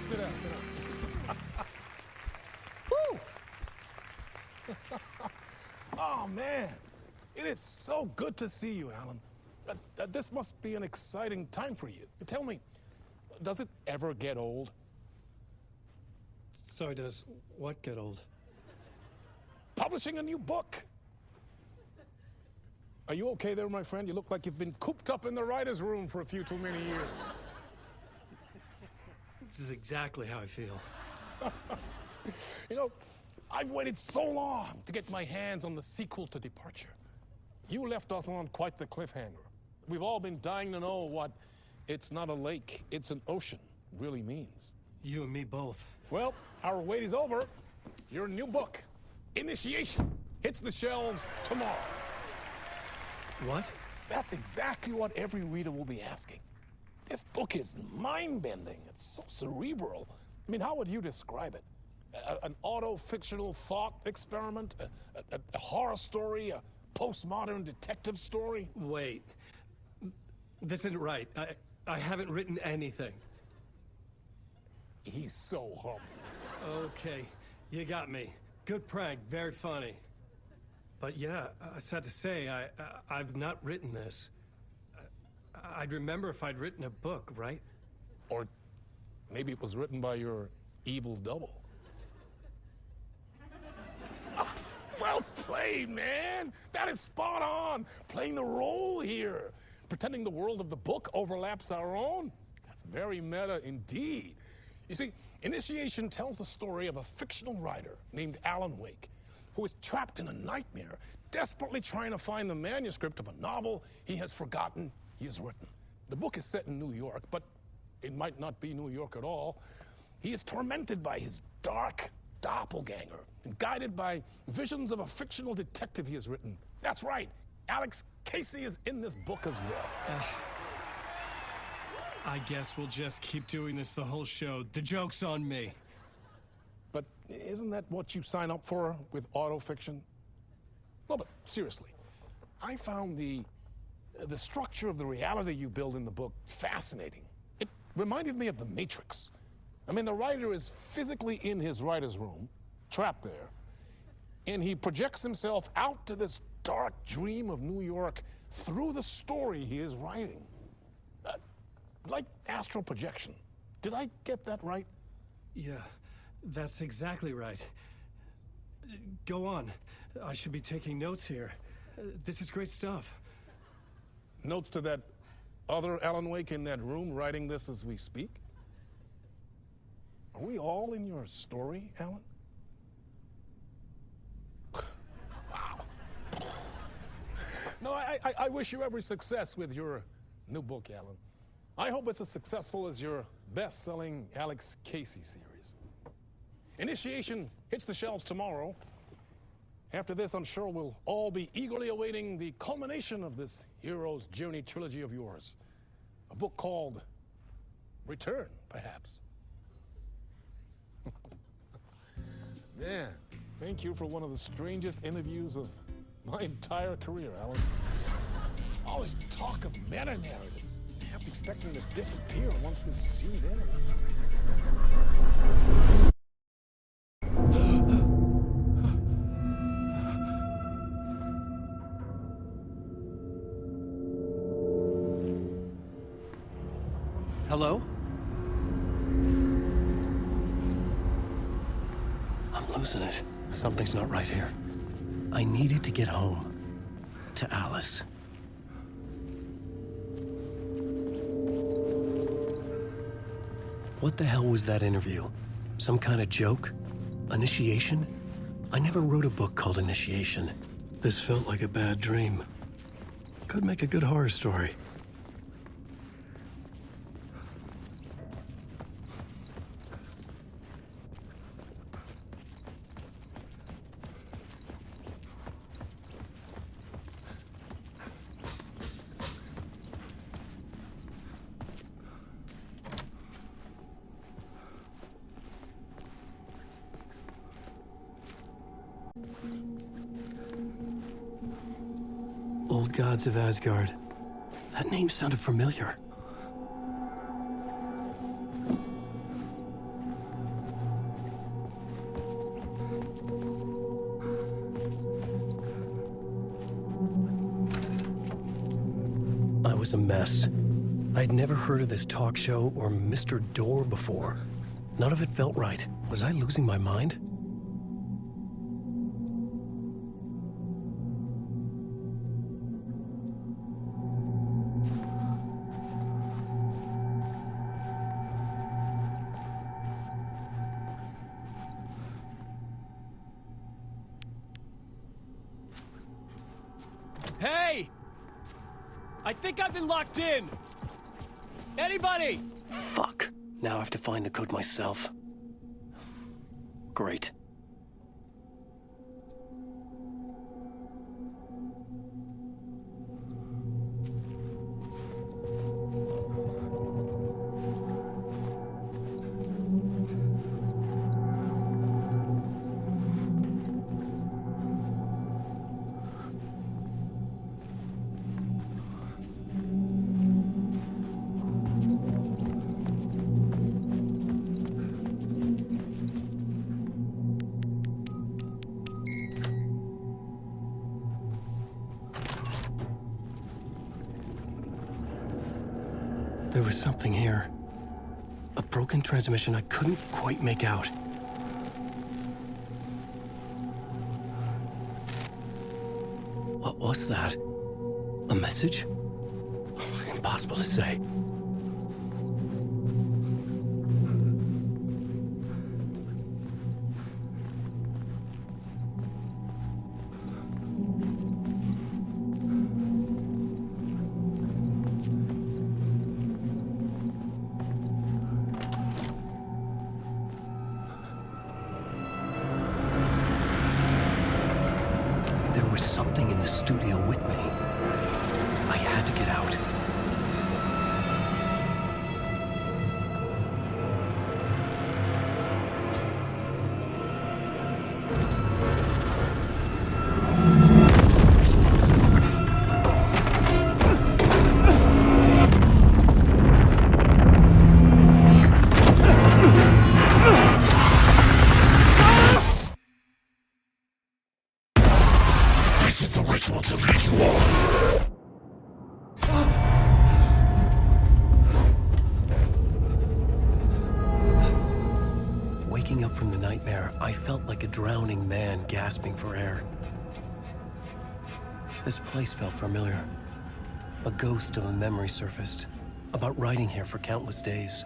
Woo! Oh, man. It is so good to see you, Alan. This must be an exciting time for you. Tell me, does it ever get old? Sorry, does what get old? Publishing a new book. Are you okay there, my friend? You look like you've been cooped up in the writer's room for a few too many years. This is exactly how I feel. You know, I've waited so long to get my hands on the sequel to Departure. You left us on quite the cliffhanger. We've all been dying to know what "it's not a lake, it's an ocean" really means. You and me both. Well, our wait is over. Your new book, Initiation, hits the shelves tomorrow. What? That's exactly what every reader will be asking. This book is mind-bending. It's so cerebral. I mean, how would you describe it? An auto-fictional thought experiment? A horror story? A postmodern detective story? Wait. This isn't right. I haven't written anything. He's so humble. Okay, you got me. Good prank, very funny. But yeah, sad to say, I've not written this. I'd remember if I'd written a book, right? Or maybe it was written by your evil double. Well played, man! That is spot on! Playing the role here. Pretending the world of the book overlaps our own. That's very meta indeed. You see, Initiation tells the story of a fictional writer named Alan Wake, who is trapped in a nightmare, desperately trying to find the manuscript of a novel he has forgotten he has written. The book is set in New York, but it might not be New York at all. He is tormented by his dark doppelganger and guided by visions of a fictional detective he has written. That's right, Alex Casey is in this book as well. I guess we'll just keep doing this the whole show. The joke's on me. But isn't that what you sign up for with autofiction? No, but seriously, I found the structure of the reality you build in the book fascinating. It reminded me of The Matrix. I mean, the writer is physically in his writer's room, trapped there, and he projects himself out to this dark dream of New York through the story he is writing. Like astral projection. Did I get that right? Yeah, that's exactly right. Go on. I should be taking notes here. This is great stuff. Notes to that other Alan Wake in that room writing this as we speak? Are we all in your story, Alan? Wow. No, I wish you every success with your new book, Alan. I hope it's as successful as your best-selling Alex Casey series. Initiation hits the shelves tomorrow. After this, I'm sure we'll all be eagerly awaiting the culmination of this hero's journey trilogy of yours. A book called Return, perhaps. Man, thank you for one of the strangest interviews of my entire career, Alan. All this talk of meta-narratives. I have to expect them to disappear once this scene ends. Hello? I'm losing it. Something's not right here. I needed to get home. To Alice. What the hell was that interview? Some kind of joke? Initiation? I never wrote a book called Initiation. This felt like a bad dream. Could make a good horror story. Old gods of Asgard. That name sounded familiar. was a mess. I'd never heard of this talk show or Mr. Door before. None of it felt right. Was I losing my mind? Hey! I think I've been locked in! Anybody? Fuck. Now I have to find the code myself. Great. There was something here. A broken transmission I couldn't quite make out. What was that? A message? Impossible to say. There was something in the studio with me. I had to get out. This is the ritual to lead you on. Waking up from the nightmare, I felt like a drowning man gasping for air. This place felt familiar. A ghost of a memory surfaced, about riding here for countless days.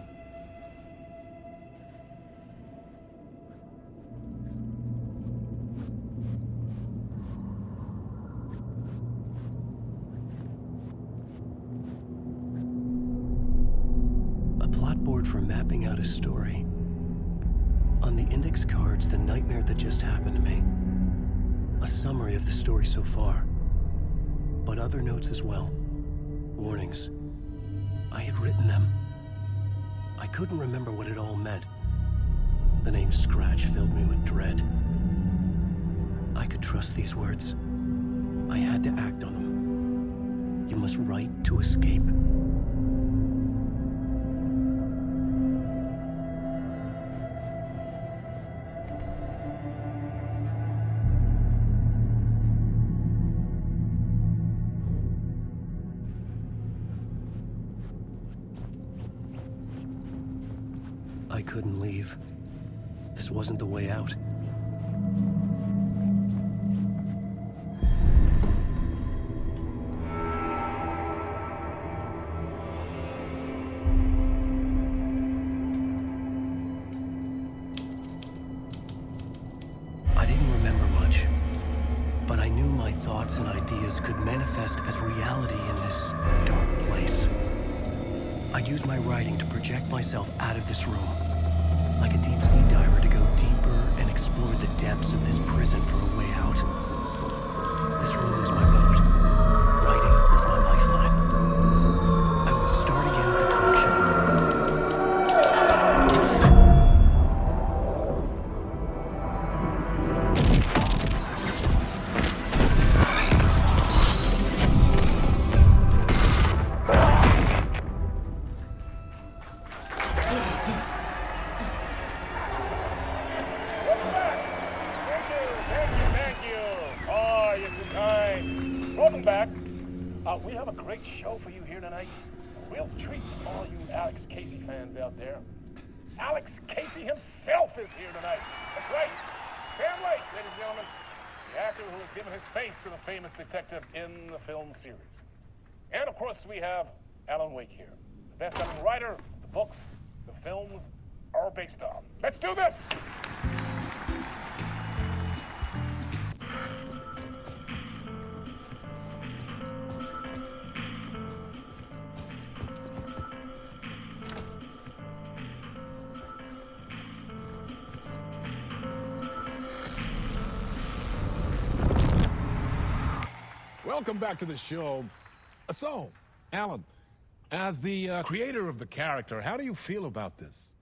A plot board for mapping out a story. On the index cards, the nightmare that just happened to me. A summary of the story so far. But other notes as well. Warnings. I had written them. I couldn't remember what it all meant. The name Scratch filled me with dread. I could trust these words. I had to act on them. You must write to escape. I couldn't leave. This wasn't the way out. I didn't remember much, but I knew my thoughts and ideas could manifest as reality in this dark place. I'd use my writing to project myself out of this room, like a deep-sea diver to go deeper and explore the depths of this prison for a way out. This room was my boat. Writing was my lifeline. I would start again at the talk show. Welcome back. We have a great show for you here tonight. A real treat for all you Alex Casey fans out there. Alex Casey himself is here tonight. That's right. Sam Lake, ladies and gentlemen. The actor who has given his face to the famous detective in the film series. And of course, we have Alan Wake here, the best-selling writer the books the films are based on. Let's do this! Welcome back to the show. So, Alan, as the creator of the character, how do you feel about this?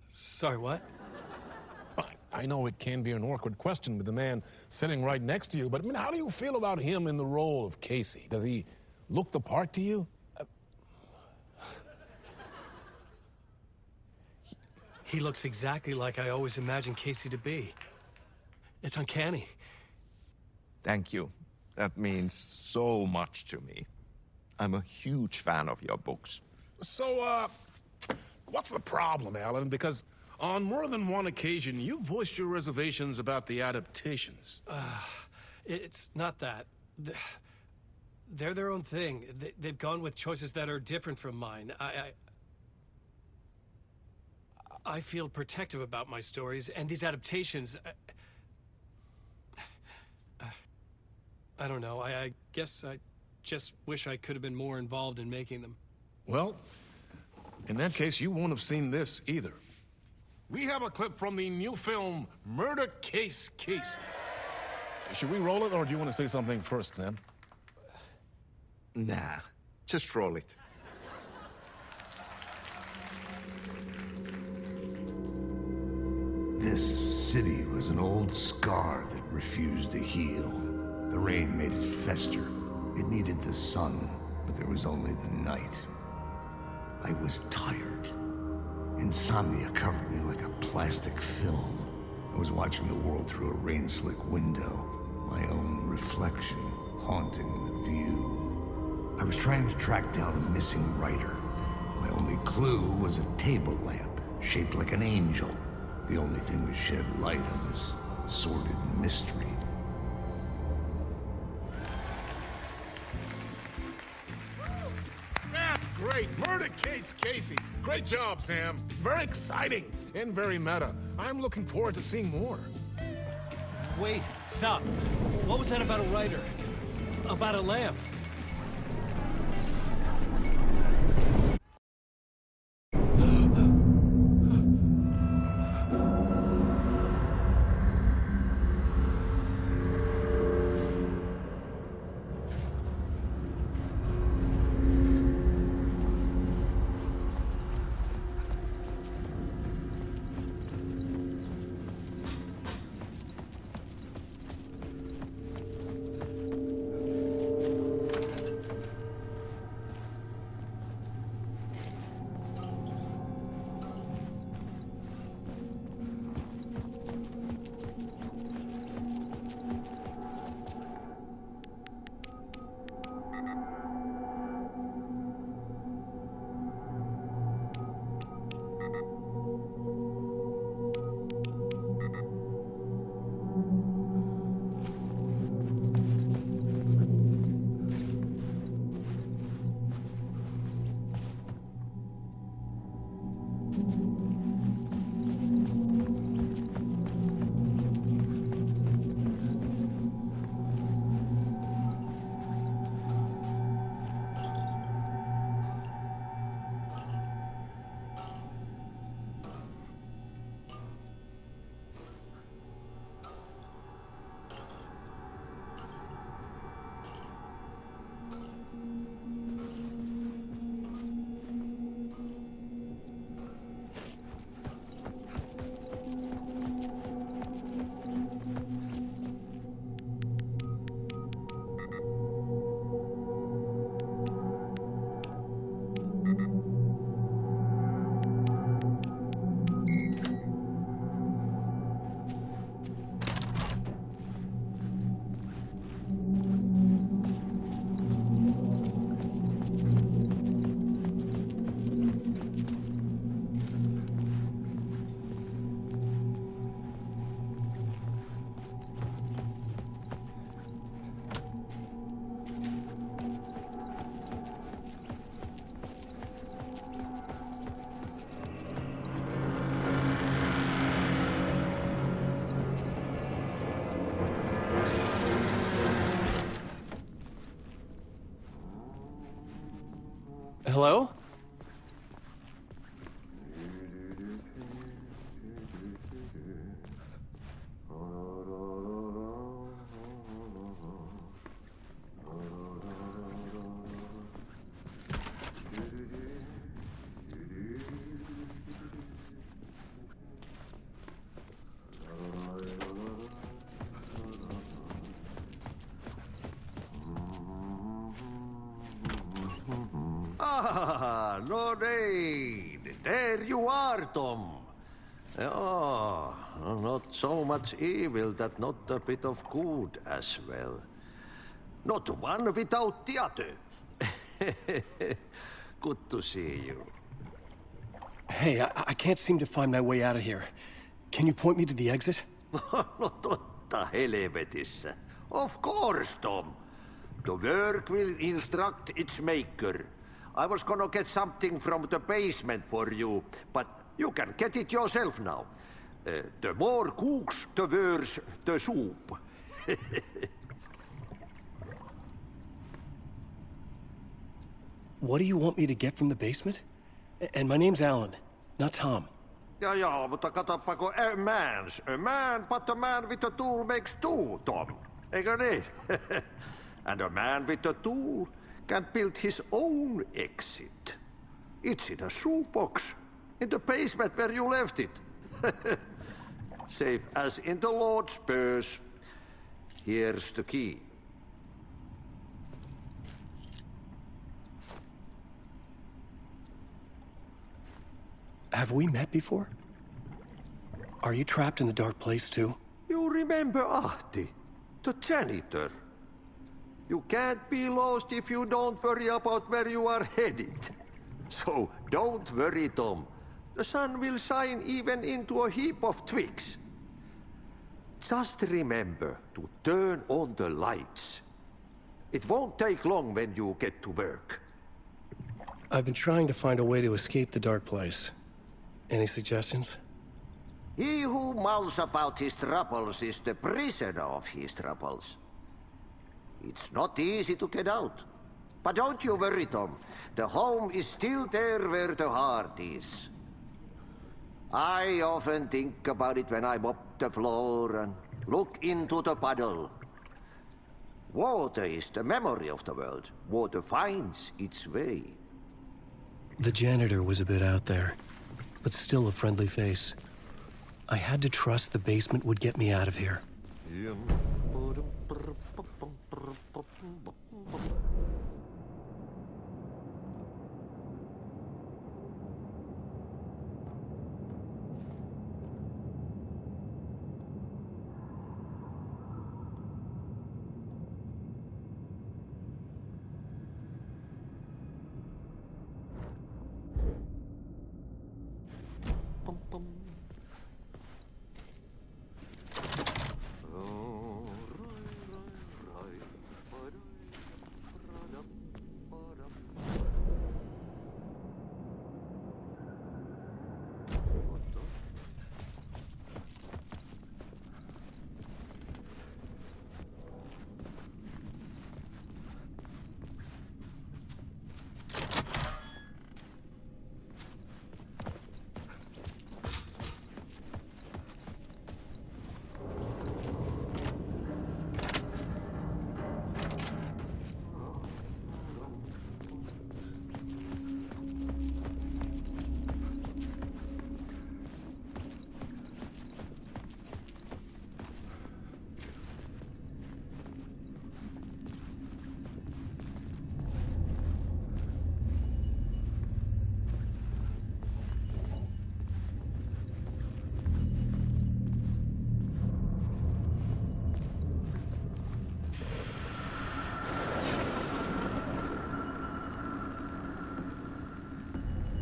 Sorry, what? I know it can be an awkward question with the man sitting right next to you, but I mean, how do you feel about him in the role of Casey? Does he look the part to you? He looks exactly like I always imagined Casey to be. It's uncanny. Thank you. That means so much to me. I'm a huge fan of your books. So, what's the problem, Alan? Because on more than one occasion, you voiced your reservations about the adaptations. It's not that. They're their own thing. They've gone with choices that are different from mine. I feel protective about my stories, and these adaptations... I don't know. I guess I just wish I could have been more involved in making them. Well, in that case, you won't have seen this either. We have a clip from the new film, Murder Case Casey. Should we roll it, or do you want to say something first, Sam? Nah, just roll it. This city was an old scar that refused to heal. The rain made it fester. It needed the sun, but there was only the night. I was tired. Insomnia covered me like a plastic film. I was watching the world through a rain-slick window, my own reflection haunting the view. I was trying to track down a missing writer. My only clue was a table lamp, shaped like an angel. The only thing to shed light on this sordid mystery. That's great! Murder Case Casey! Great job, Sam. Very exciting and very meta. I'm looking forward to seeing more. Wait, stop. What was that about a writer? About a lamp? Hello? Ah, Lorraine! There you are, Tom. Oh, not so much evil that not a bit of good as well. Not one without the other. Good to see you. Hey, I can't seem to find my way out of here. Can you point me to the exit? No totta helvetissä. Of course, Tom. The work will instruct its maker. I was gonna get something from the basement for you, but you can get it yourself now. The more cooks, the worse the soup. What do you want me to get from the basement? And my name's Alan, not Tom. Ja, mutta katsopako a man, but a man with a tool makes two, Tom. Eikö niin? And a man with a tool can build his own exit. It's in a shoebox, in the basement where you left it. Safe as in the Lord's purse. Here's the key. Have we met before? Are you trapped in the dark place too? You remember Ahti, the janitor. You can't be lost if you don't worry about where you are headed. So don't worry, Tom. The sun will shine even into a heap of twigs. Just remember to turn on the lights. It won't take long when you get to work. I've been trying to find a way to escape the dark place. Any suggestions? He who mouths about his troubles is the prisoner of his troubles. It's not easy to get out. But don't you worry, Tom. The home is still there where the heart is. I often think about it when I mop the floor and look into the puddle. Water is the memory of the world. Water finds its way. The janitor was a bit out there, but still a friendly face. I had to trust the basement would get me out of here.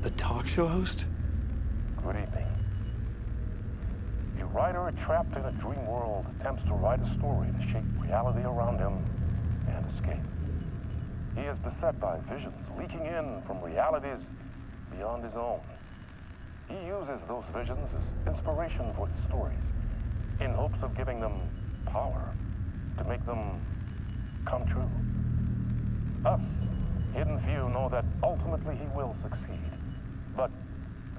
The talk show host? Good evening. A writer trapped in a dream world attempts to write a story to shape reality around him and escape. He is beset by visions leaking in from realities beyond his own. He uses those visions as inspiration for his stories, in hopes of giving them power to make them come true. Us, Hidden Few, know that ultimate ultimately he will succeed. But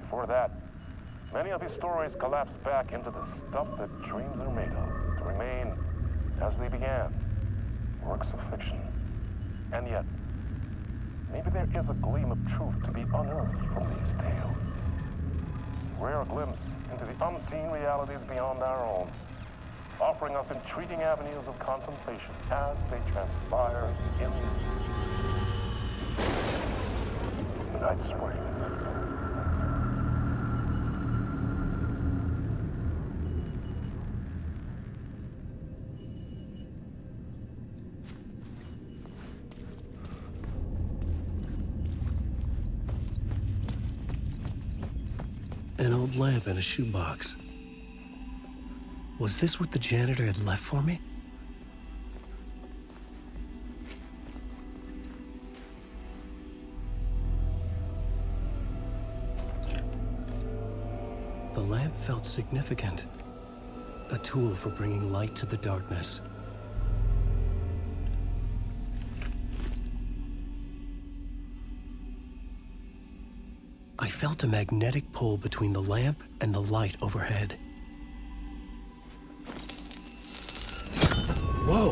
before that, many of his stories collapse back into the stuff that dreams are made of, to remain as they began, works of fiction. And yet, maybe there is a gleam of truth to be unearthed from these tales. A rare glimpse into the unseen realities beyond our own, offering us intriguing avenues of contemplation as they transpire in the night springs. An old lamp in a shoebox. Was this what the janitor had left for me? The lamp felt significant. A tool for bringing light to the darkness. I felt a magnetic pull between the lamp and the light overhead. Whoa!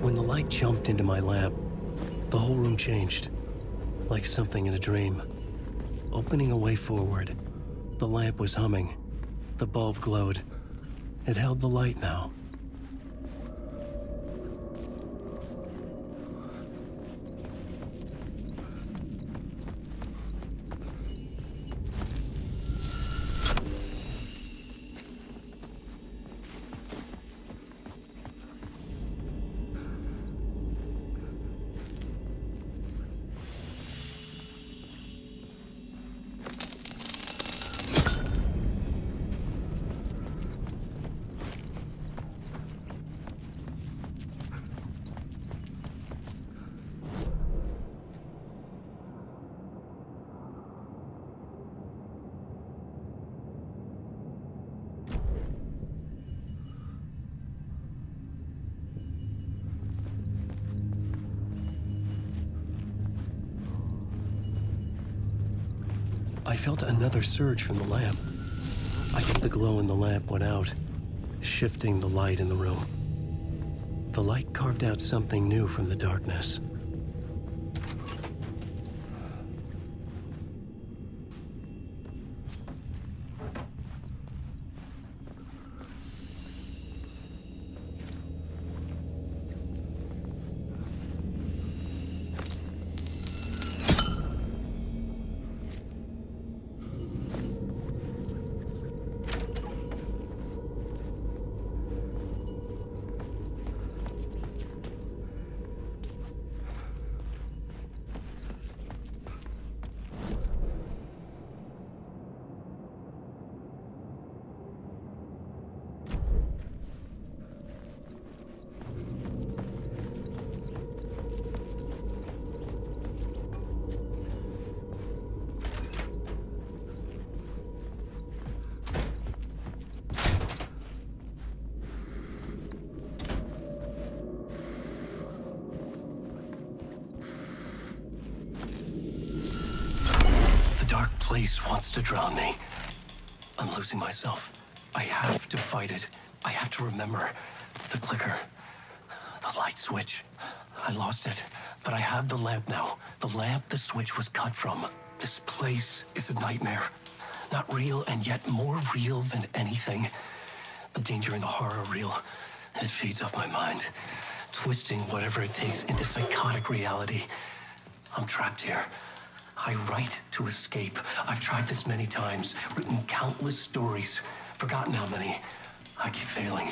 When the light jumped into my lamp, the whole room changed, like something in a dream. Opening a way forward, the lamp was humming. The bulb glowed. It held the light now. I felt another surge from the lamp. I think the glow in the lamp went out, shifting the light in the room. The light carved out something new from the darkness. Place wants to drown me. I'm losing myself. I have to fight it. I have to remember. The clicker. The light switch. I lost it. But I have the lamp now. The lamp the switch was cut from. This place is a nightmare. Not real, and yet more real than anything. The danger and the horror are real. It feeds off my mind. Twisting whatever it takes into psychotic reality. I'm trapped here. I write to escape. I've tried this many times, written countless stories, forgotten how many. I keep failing,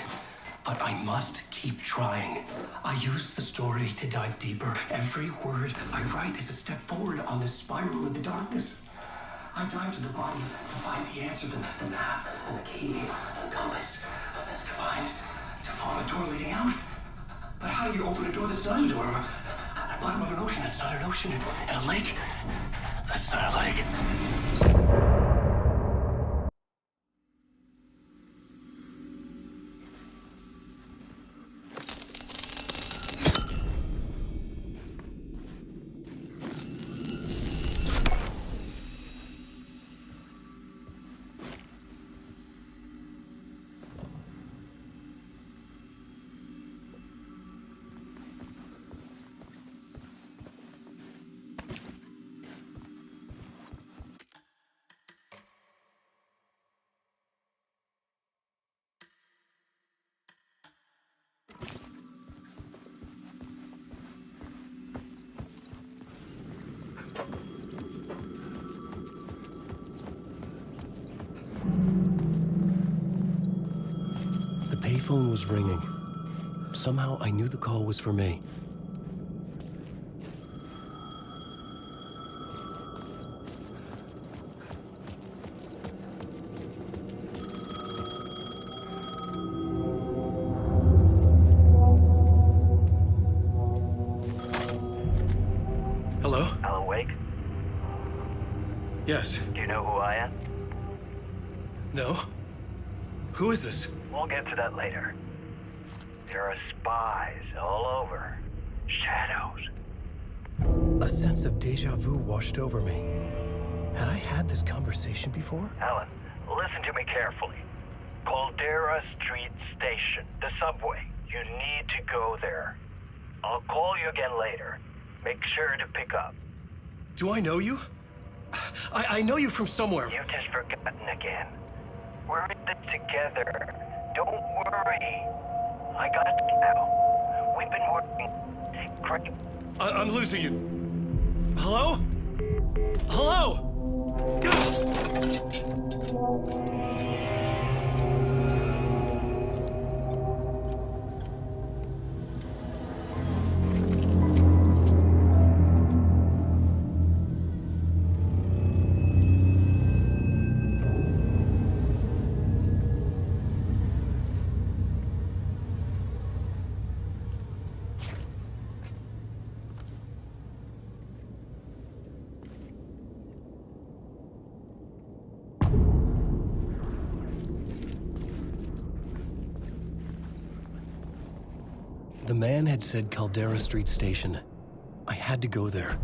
but I must keep trying. I use the story to dive deeper. Every word I write is a step forward on this spiral in the darkness. I dive to the body to find the answer, the map, and the key, and the compass. That's combined to form a door leading out. But how do you open a door that's not a door? At the bottom of an ocean that's not an ocean, and a lake that's not a lake. phone was ringing. Somehow I knew the call was for me. Hello? Alan Wake? Yes. Do you know who I am? No? Who is this? We'll get to that later. There are spies all over. Shadows. A sense of deja vu washed over me. Had I had this conversation before? Alan, listen to me carefully. Caldera Street Station, the subway. You need to go there. I'll call you again later. Make sure to pick up. Do I know you? I know you from somewhere. You've just forgotten again. We're in this together. Don't worry. I got you now. We've been working great. I'm losing you. Hello? Hello? The man had said Caldera Street Station. I had to go there.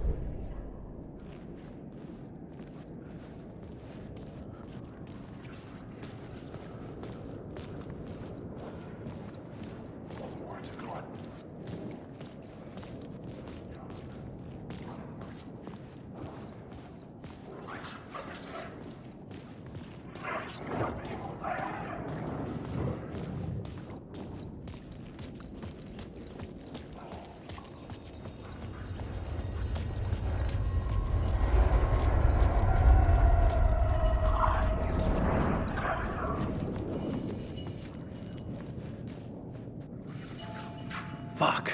Fuck.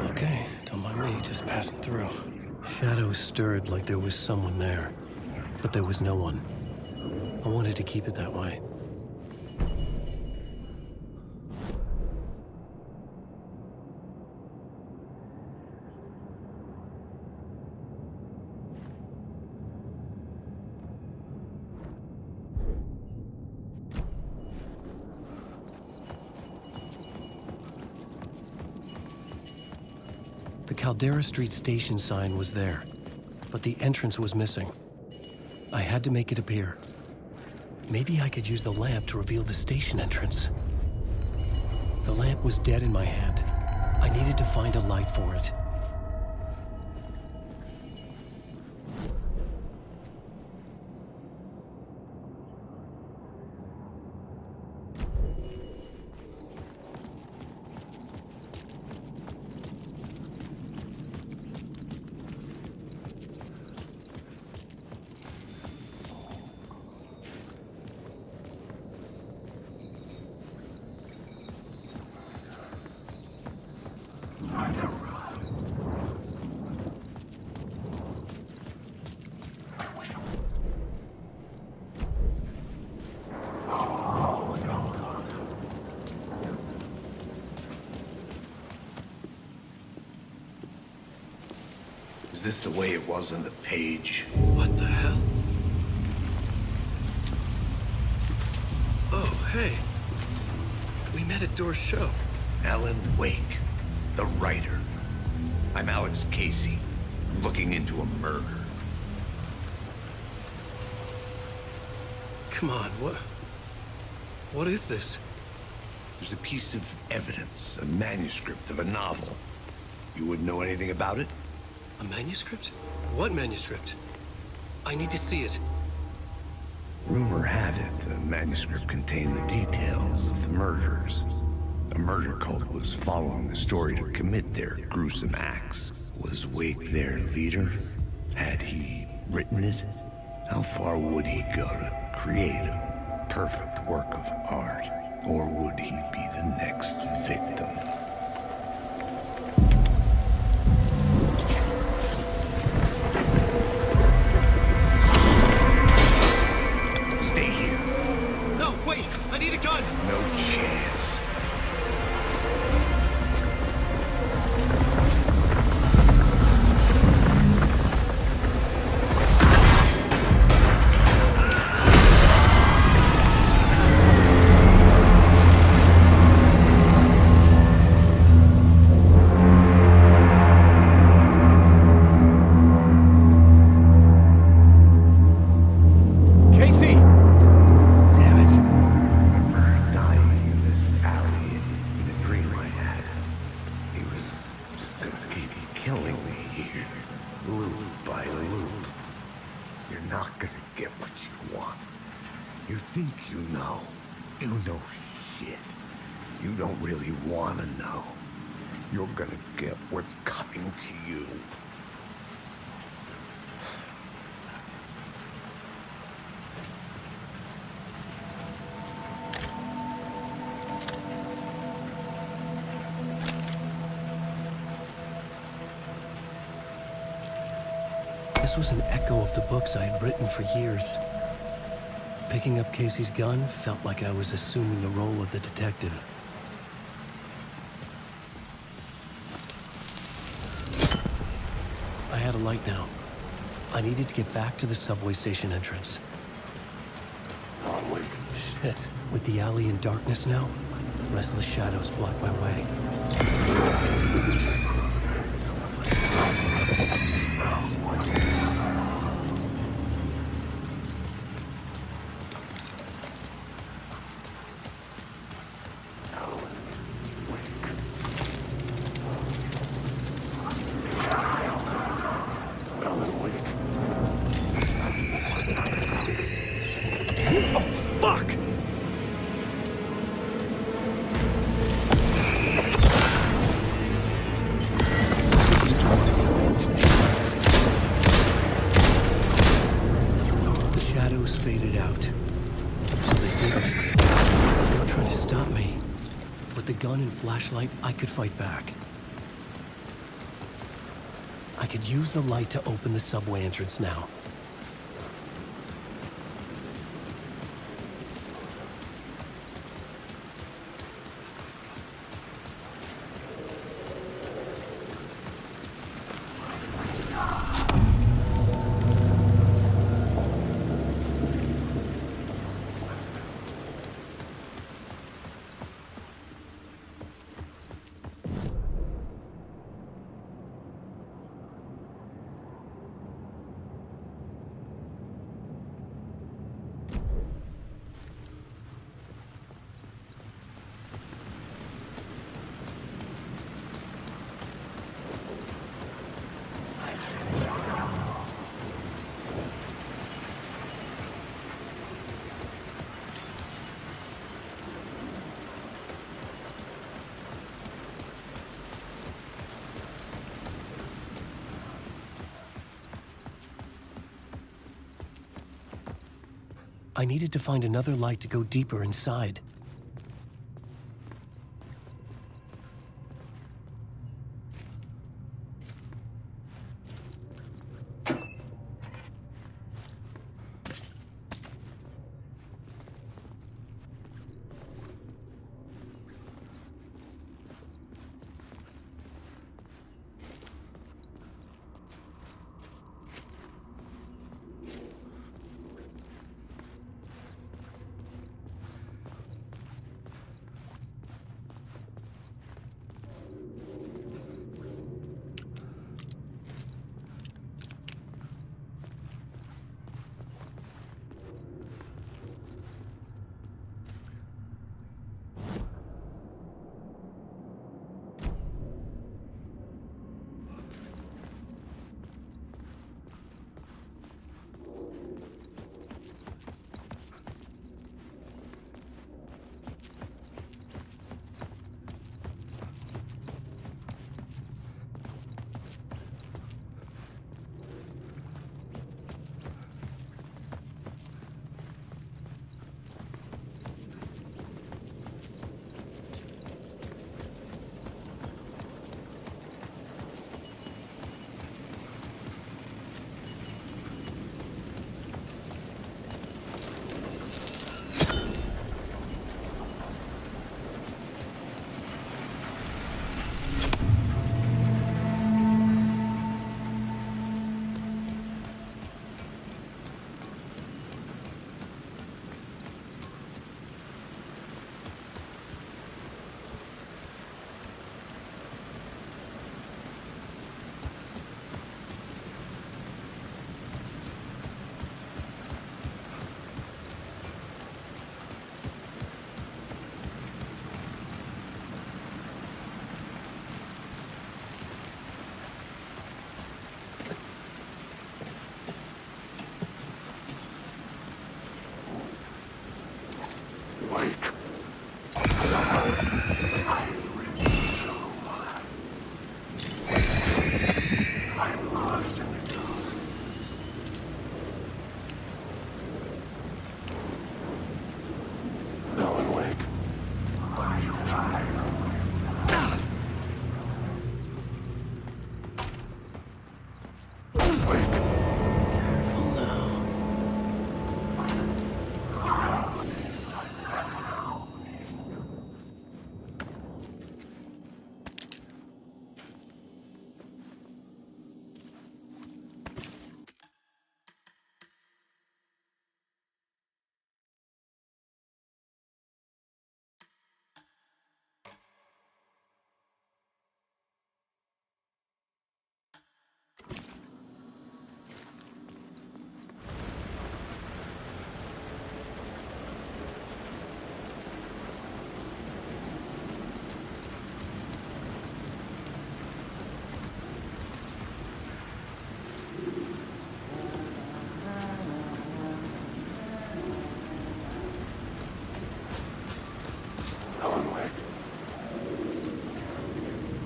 Okay, don't mind me, just passing through. Shadows stirred like there was someone there, but there was no one. I wanted to keep it that way. The Caldera Street Station sign was there, but the entrance was missing. I had to make it appear. Maybe I could use the lamp to reveal the station entrance. The lamp was dead in my hand. I needed to find a light for it. Is this the way it was on the page? What the hell? Oh, hey. We met at Door's show. Alan Wake, the writer. I'm Alex Casey, looking into a murder. Come on, what is this? There's a piece of evidence, a manuscript of a novel. You wouldn't know anything about it? A manuscript? What manuscript? I need to see it. Rumor had it the manuscript contained the details of the murders. A murder cult was following the story to commit their gruesome acts. Was Wake their leader? Had he written it? How far would he go to create a perfect work of art? Or would he be the next victim? Stay here. No, wait! I need a gun! No chance. Casey! Damn it. I remember dying in this alley in a dream I had. He was just gonna keep killing me here, loop by loop. You're not gonna get what you want. You think you know. You know shit. You don't really wanna know. You're gonna get what's coming to you. This was an echo of the books I had written for years. Picking up Casey's gun felt like I was assuming the role of the detective. I had a light now. I needed to get back to the subway station entrance. Shit. With the alley in darkness now, restless shadows block my way. Faded out. So they didn't. They were trying to stop me. With the gun and flashlight, I could fight back. I could use the light to open the subway entrance now. I needed to find another light to go deeper inside.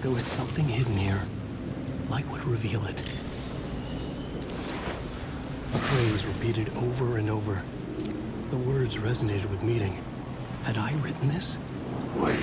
There was something hidden here. Light would reveal it. A phrase repeated over and over. The words resonated with meaning. Had I written this? Wake.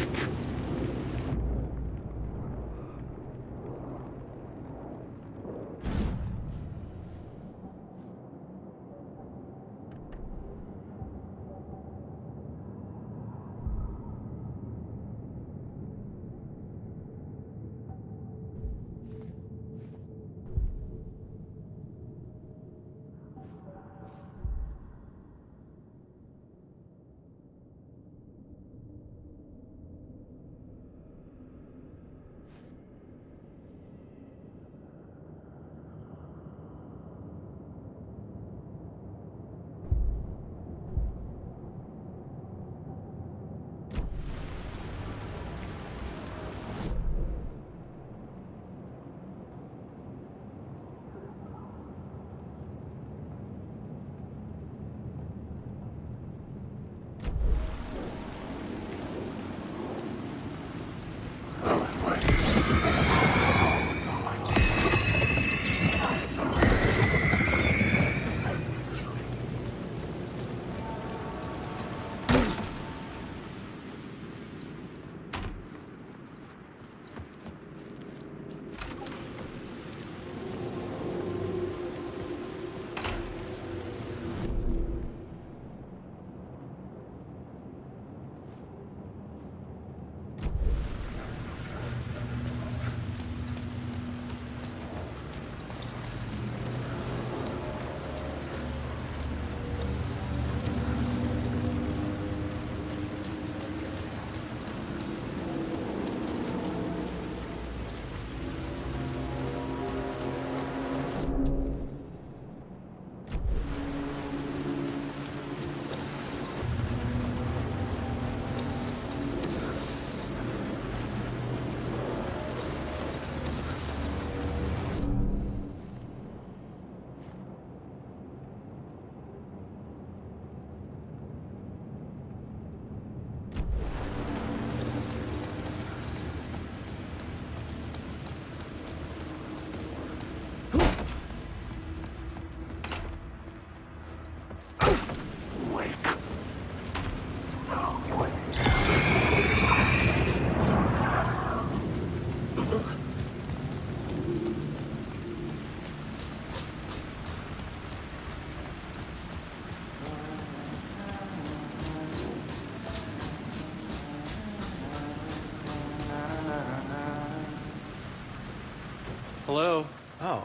Hello? Oh.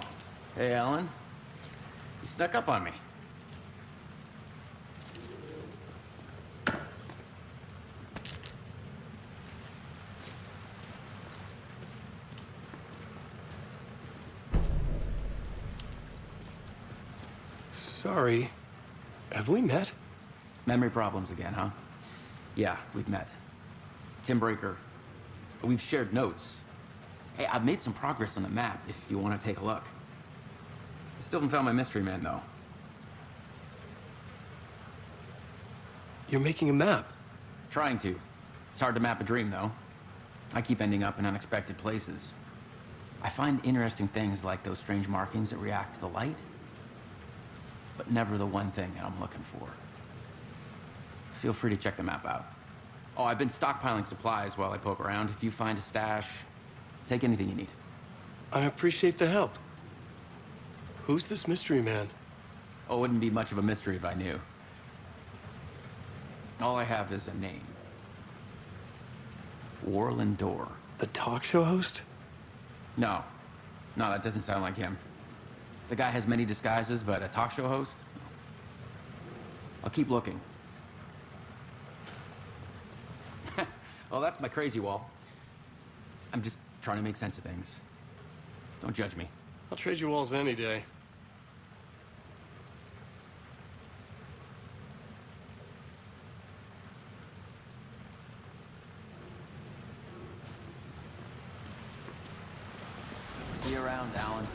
Hey, Alan. You snuck up on me. Sorry. Have we met? Memory problems again, huh? Yeah, we've met. Tim Breaker. We've shared notes. Hey, I've made some progress on the map, if you want to take a look. I still haven't found my mystery man, though. You're making a map? Trying to. It's hard to map a dream, though. I keep ending up in unexpected places. I find interesting things like those strange markings that react to the light, but never the one thing that I'm looking for. Feel free to check the map out. Oh, I've been stockpiling supplies while I poke around. If you find a stash, take anything you need. I appreciate the help. Who's this mystery man? Oh, it wouldn't be much of a mystery if I knew. All I have is a name. Warland Door. The talk show host? No. No, that doesn't sound like him. The guy has many disguises, but a talk show host? I'll keep looking. Oh, that's my crazy wall. I'm just trying to make sense of things. Don't judge me. I'll trade you walls any day. See you around, Alan.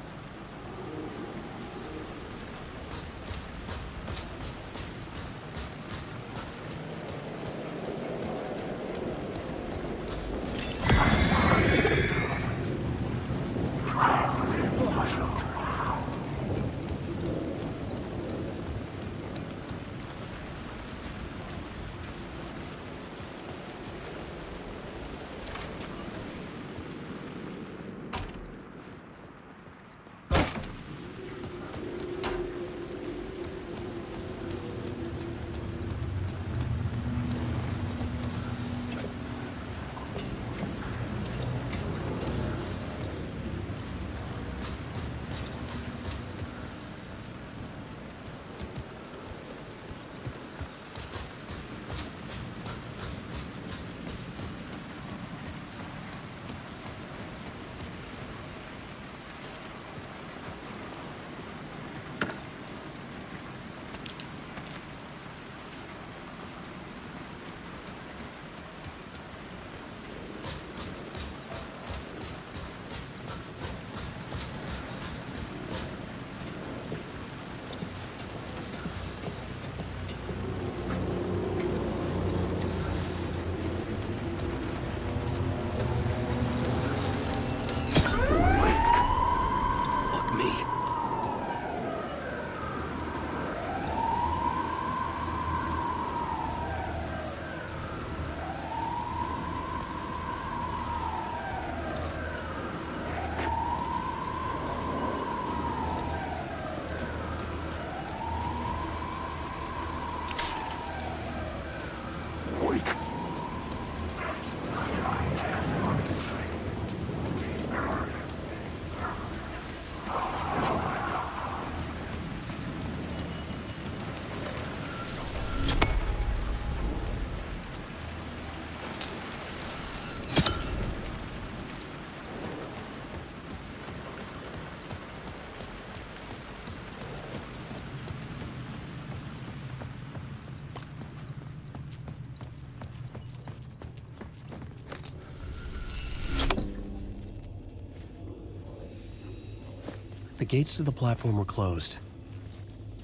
The gates to the platform were closed.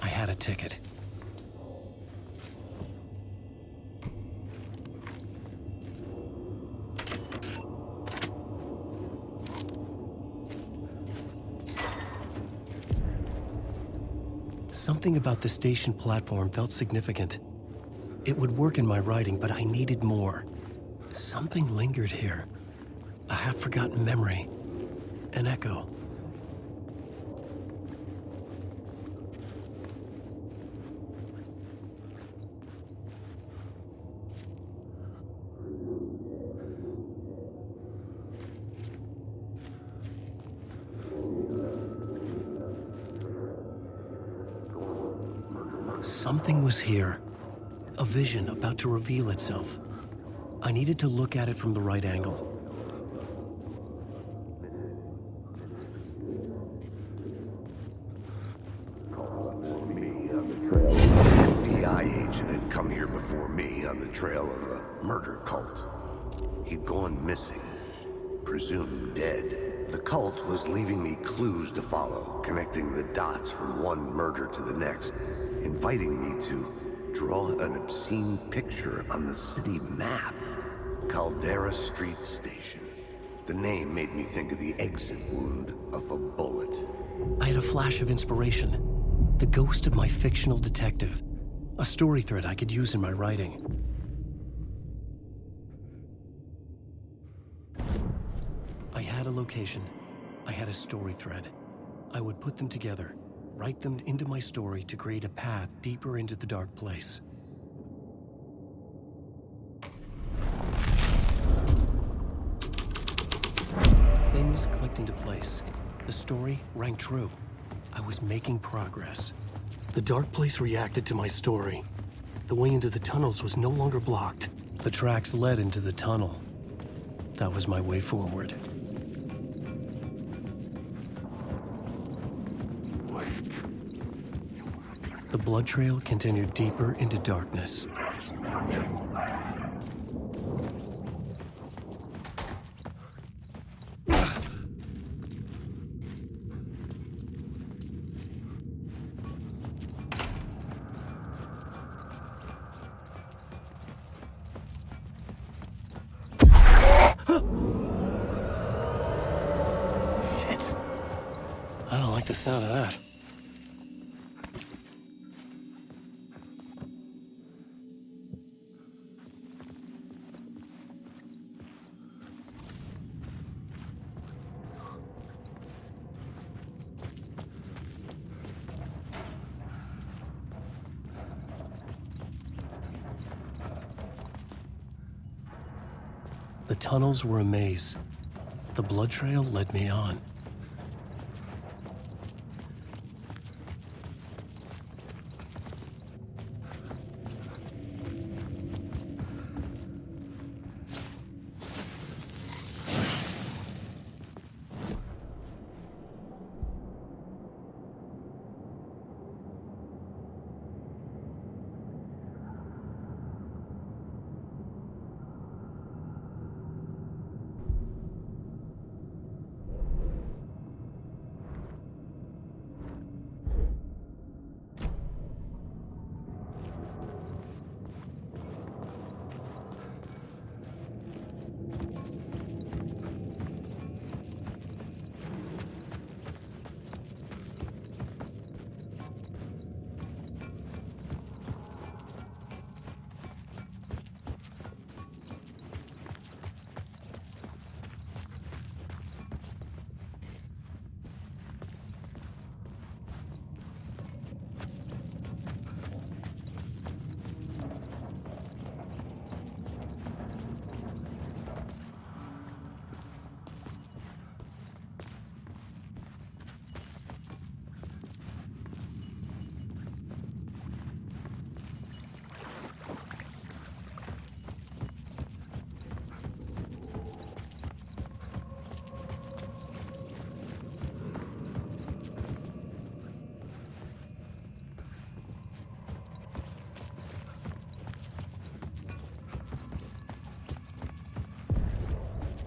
I had a ticket. Something about the station platform felt significant. It would work in my writing, but I needed more. Something lingered here. A half-forgotten memory. An echo. Something was here. A vision about to reveal itself. I needed to look at it from the right angle. An FBI agent had come here before me on the trail of a murder cult. He'd gone missing, presumed dead. The cult was leaving me clues to follow, connecting the dots from one murder to the next, inviting me to draw an obscene picture on the city map. Caldera Street Station. The name made me think of the exit wound of a bullet. I had a flash of inspiration. The ghost of my fictional detective. A story thread I could use in my writing. I had a location. I had a story thread. I would put them together, write them into my story to create a path deeper into the dark place. Things clicked into place. The story rang true. I was making progress. The dark place reacted to my story. The way into the tunnels was no longer blocked. The tracks led into the tunnel. That was my way forward. The blood trail continued deeper into darkness. Shit. I don't like the sound of that. The tunnels were a maze. The blood trail led me on.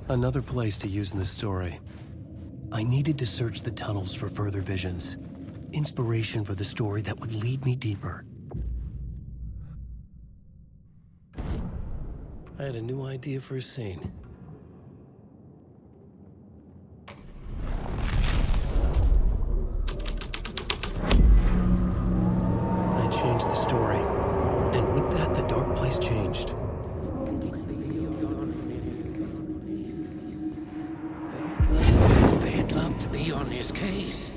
Another place to use in the story. I needed to search the tunnels for further visions. Inspiration for the story that would lead me deeper. I had a new idea for a scene. I changed the story, and with that, the dark place changed. It's bad luck to be on this case.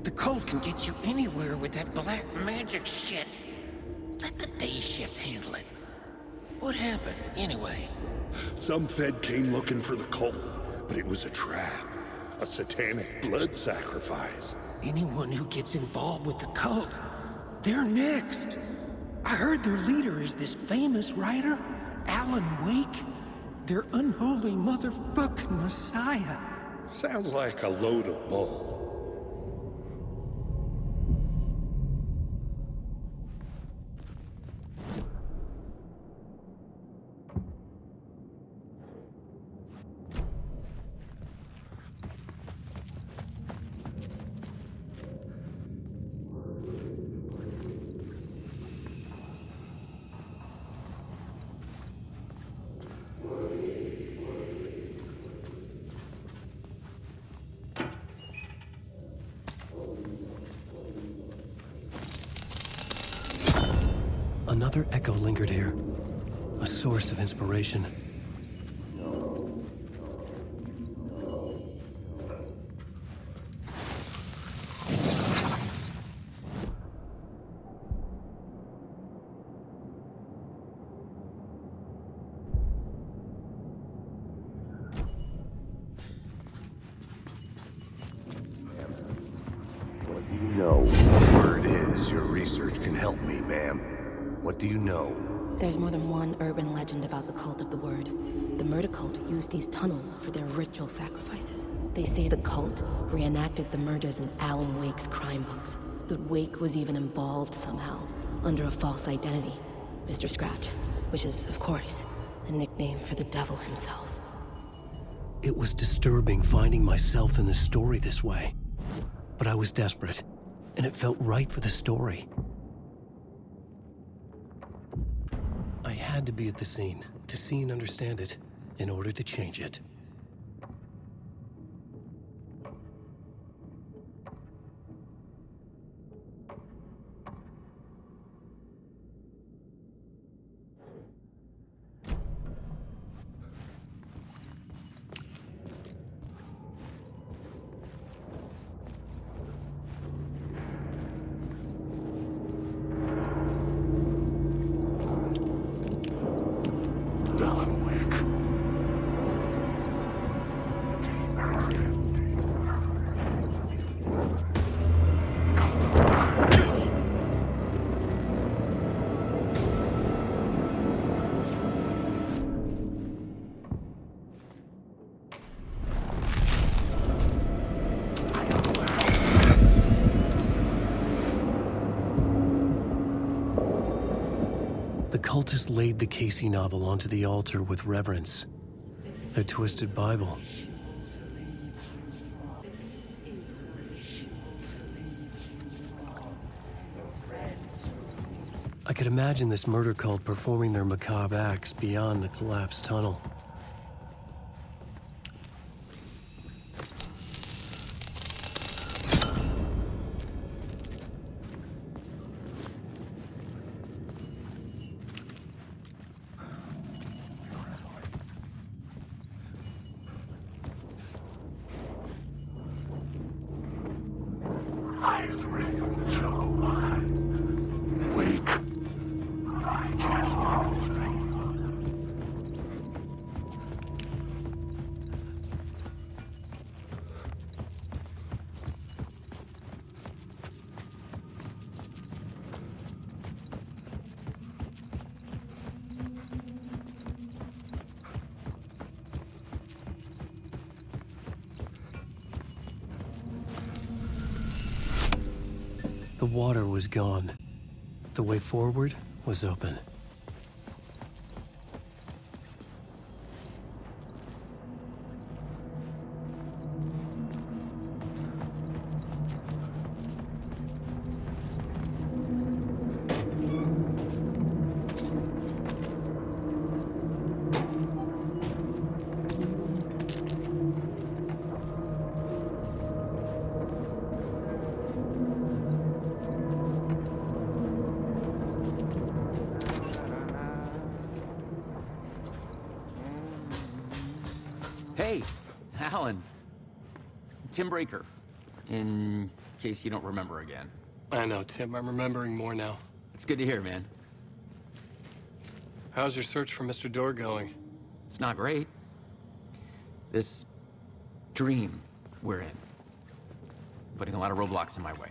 The cult can get you anywhere with that black magic shit. Let the day shift handle it. What happened, anyway? Some Fed came looking for the cult, but it was a trap. A satanic blood sacrifice. Anyone who gets involved with the cult, they're next. I heard their leader is this famous writer, Alan Wake. Their unholy motherfucking messiah. Sounds like a load of bull. Another echo lingered here, a source of inspiration. What do you know? Word is your research can help me, ma'am. What do you know? There's more than one urban legend about the Cult of the Word. The murder cult used these tunnels for their ritual sacrifices. They say the cult reenacted the murders in Alan Wake's crime books. That Wake was even involved somehow, under a false identity. Mr. Scratch, which is, of course, a nickname for the devil himself. It was disturbing finding myself in the story this way. But I was desperate, and it felt right for the story. I had to be at the scene, to see and understand it, in order to change it. The cultists laid the Casey novel onto the altar with reverence. Their twisted Bible. I could imagine this murder cult performing their macabre acts beyond the collapsed tunnel. I've written through Wake. I guess all three. The water was gone. The way forward was open. Alan. Tim Breaker. In case you don't remember again. I know, Tim. I'm remembering more now. It's good to hear, man. How's your search for Mr. Door going? It's not great. This dream we're in. Putting a lot of roadblocks in my way.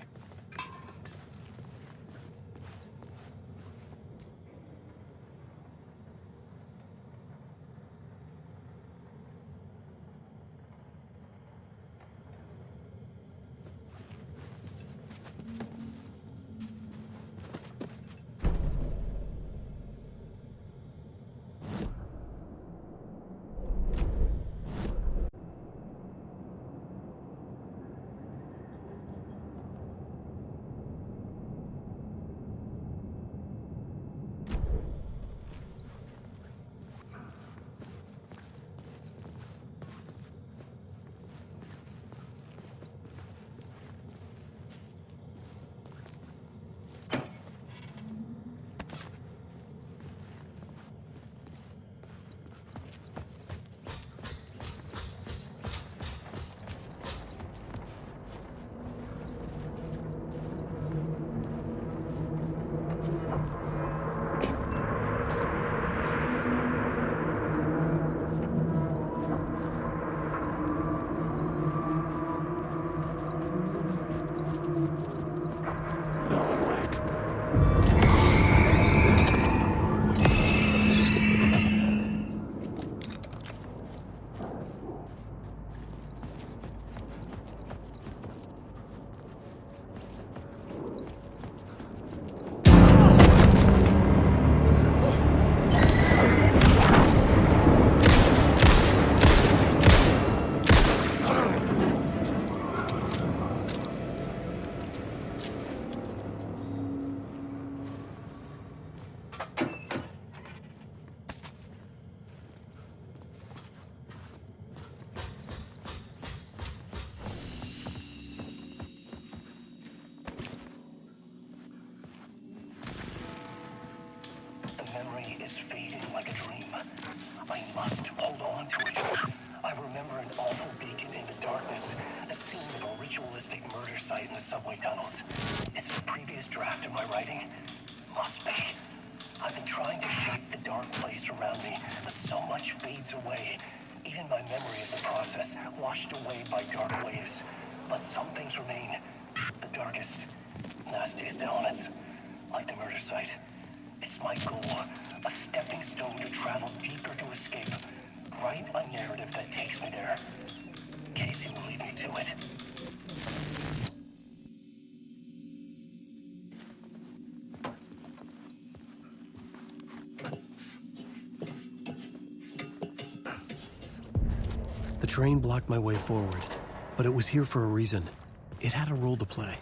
I must hold on to it. I remember an awful beacon in the darkness, the scene of a ritualistic murder site in the subway tunnels. Is it a previous draft of my writing? Must be. I've been trying to shape the dark place around me, but so much fades away. Even my memory of the process, washed away by dark waves. But some things remain. The darkest, nastiest elements, like the murder site. It's my goal, a stepping stone to travel deeper to escape. Write a narrative that takes me there. Casey will lead me to it. The train blocked my way forward, but it was here for a reason. It had a role to play.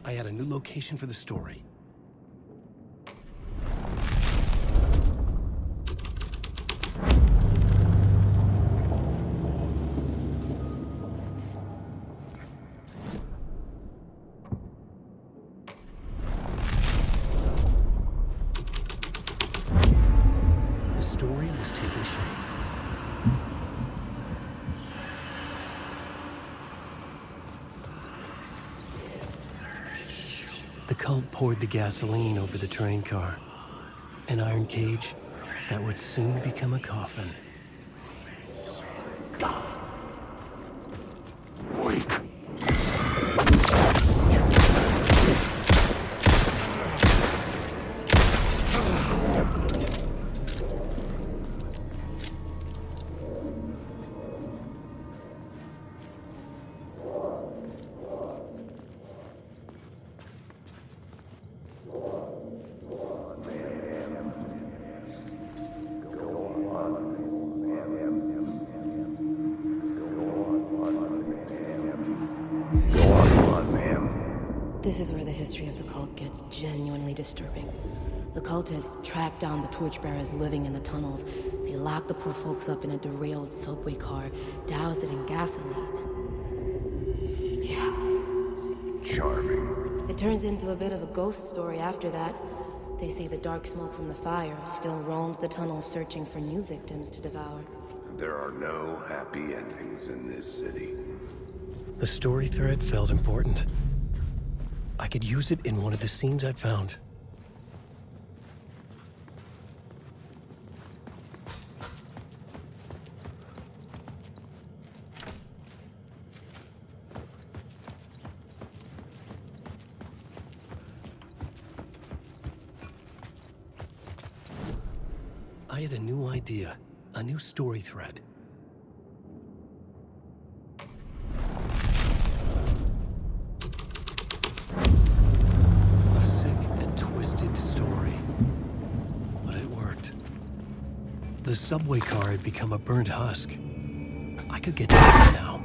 I had a new location for the story. The story was taking shape. The cult poured the gasoline over the train car. An iron cage that would soon become a coffin. Wake. This is where the history of the cult gets genuinely disturbing. The cultists tracked down the torchbearers living in the tunnels. They locked the poor folks up in a derailed subway car, doused it in gasoline. Yeah. Charming. It turns into a bit of a ghost story after that. They say the dark smoke from the fire still roams the tunnels searching for new victims to devour. There are no happy endings in this city. The story thread felt important. I could use it in one of the scenes I'd found. I had a new idea, a new story thread. A sick and twisted story. But it worked. The subway car had become a burnt husk. I could get that now.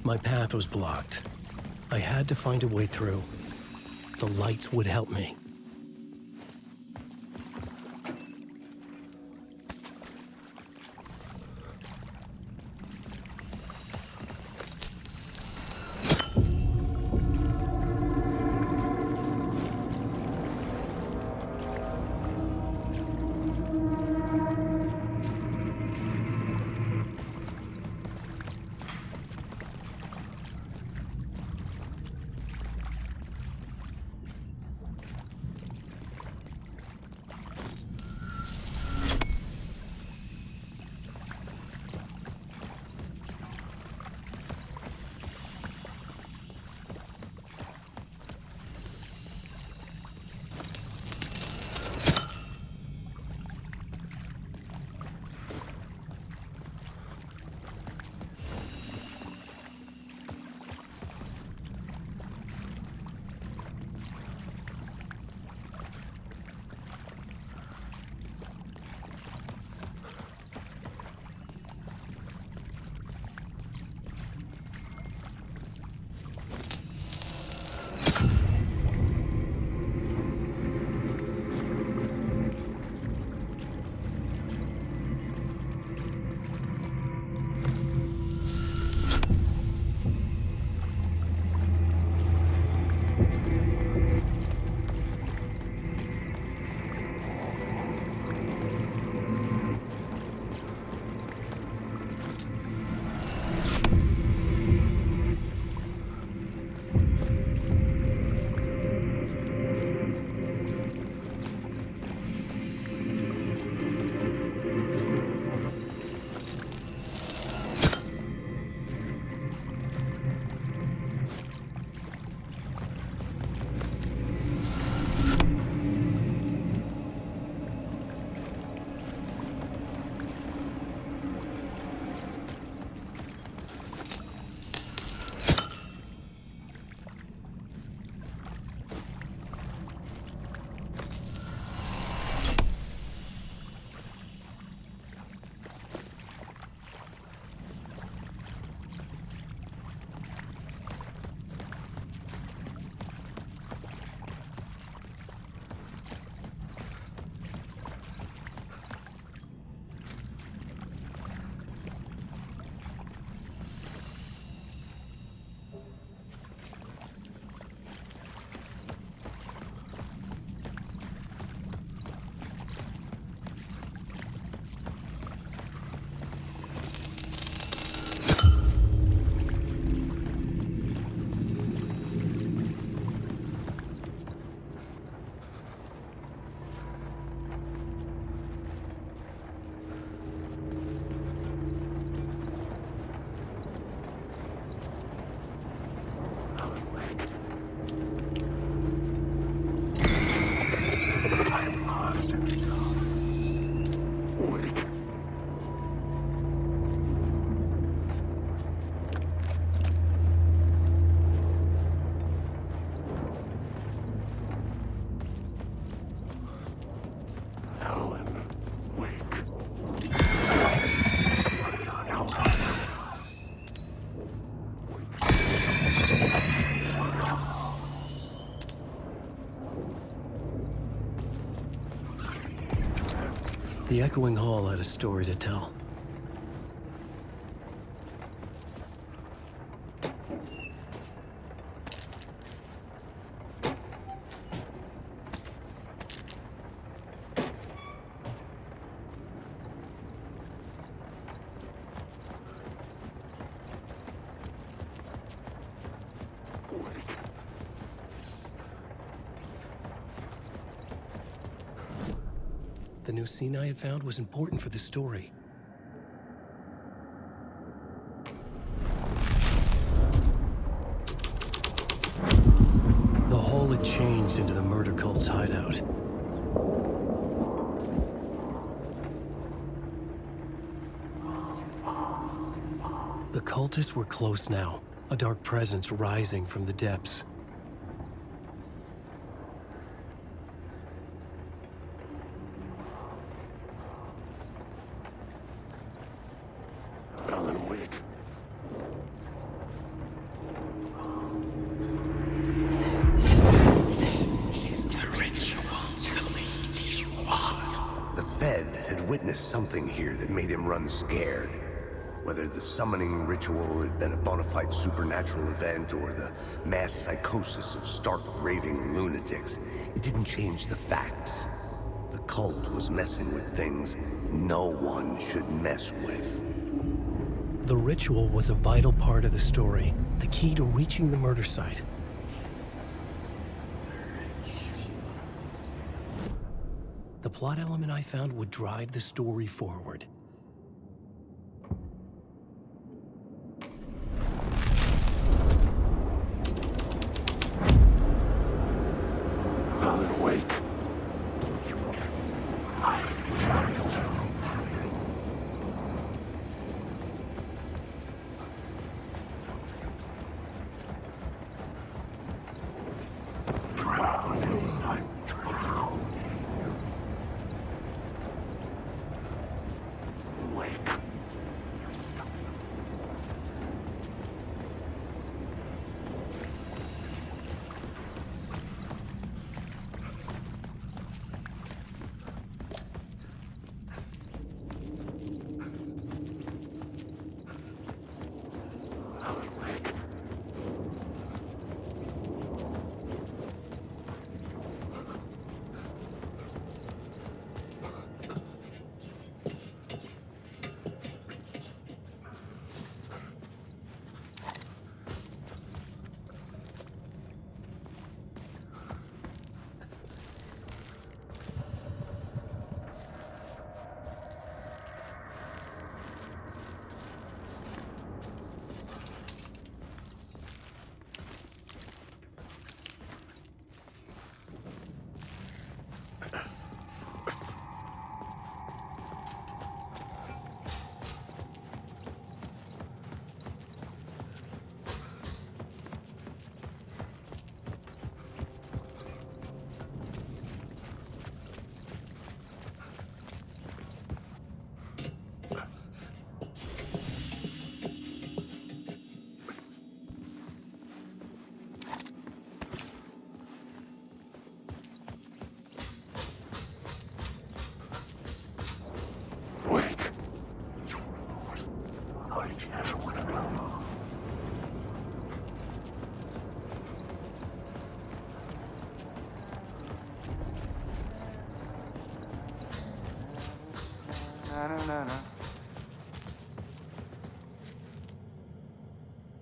My path was blocked. I had to find a way through. The lights would help me. The echoing hall had a story to tell. The new scene I had found was important for the story. The hall had changed into the murder cult's hideout. The cultists were close now, a dark presence rising from the depths. Alan Wake. This is the ritual to lead you on. The Fed had witnessed something here that made him run scared. Whether the summoning ritual had been a bona fide supernatural event or the mass psychosis of stark raving lunatics, it didn't change the facts. The cult was messing with things no one should mess with. The ritual was a vital part of the story, the key to reaching the murder site. The plot element I found would drive the story forward. Alan Wake.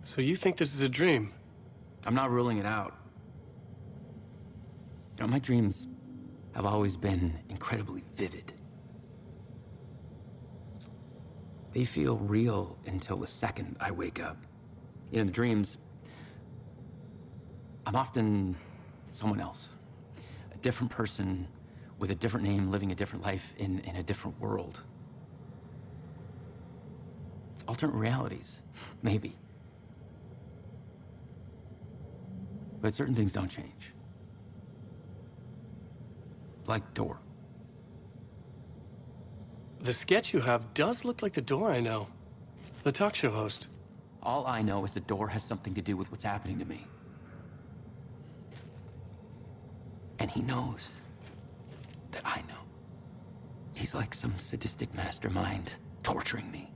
So you think this is a dream? I'm not ruling it out. You know, my dreams have always been incredibly vivid. They feel real until the second I wake up. In the dreams, I'm often someone else. A different person with a different name, living a different life in a different world. Alternate realities, maybe. But certain things don't change. Like Door. The sketch you have does look like the Door I know. The talk show host. All I know is the Door has something to do with what's happening to me. And he knows that I know. He's like some sadistic mastermind, torturing me.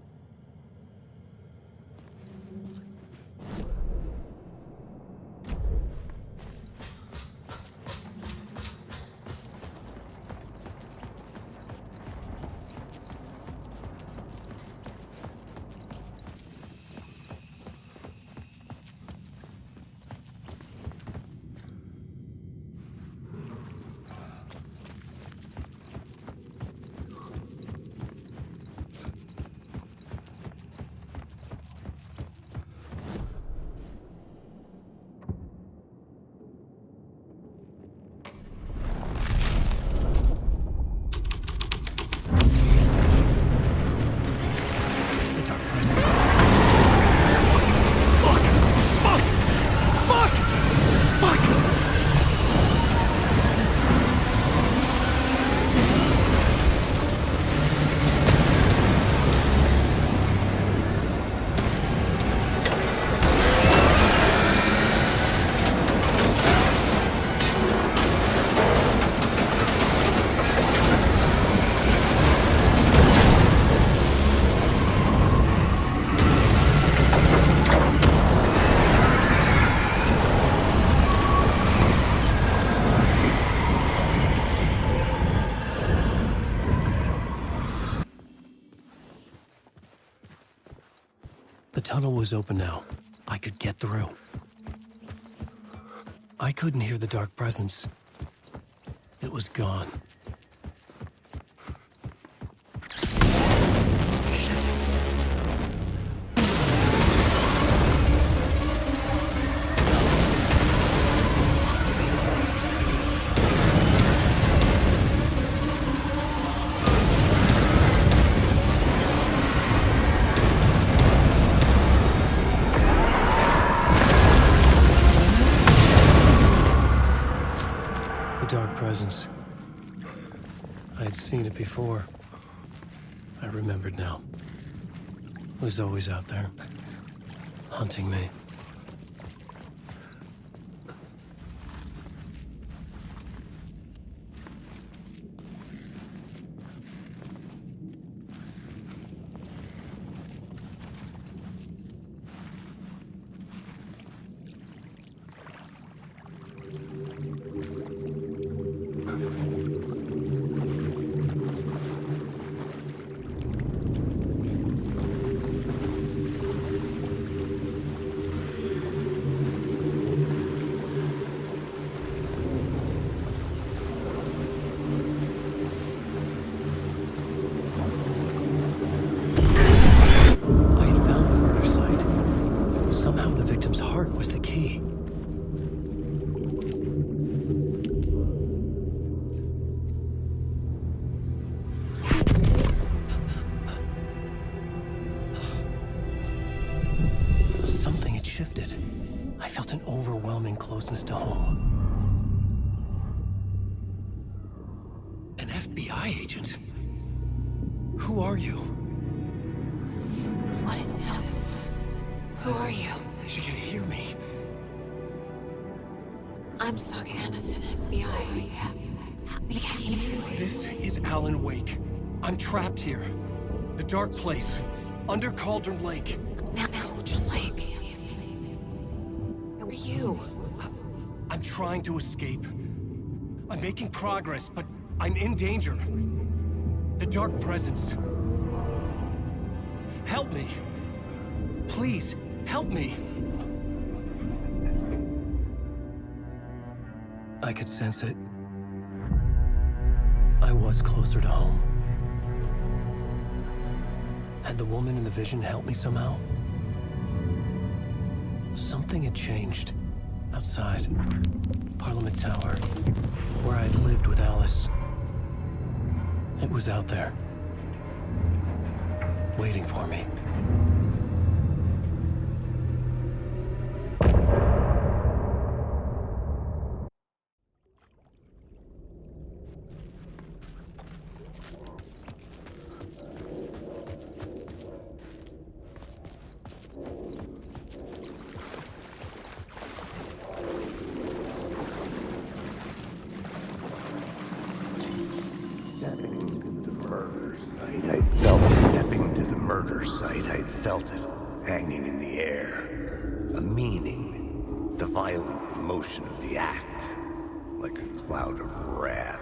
The tunnel was open now. I could get through. I couldn't hear the dark presence. It was gone. Presence. I had seen it before. I remembered now. It was always out there, hunting me. Closeness to home. An FBI agent? Who are you? What is this? Who are you? She can hear me. I'm Saga Anderson, FBI. This is Alan Wake. I'm trapped here. The dark place. Under Cauldron Lake. Cauldron Lake. Who are you? I'm trying to escape. I'm making progress, but I'm in danger. The dark presence. Help me. Please, help me. I could sense it. I was closer to home. Had the woman in the vision helped me somehow? Something had changed. Outside. Parliament Tower. Where I'd lived with Alice. It was out there. Waiting for me. felt it, hanging in the air. A meaning, the violent emotion of the act. Like a cloud of wrath.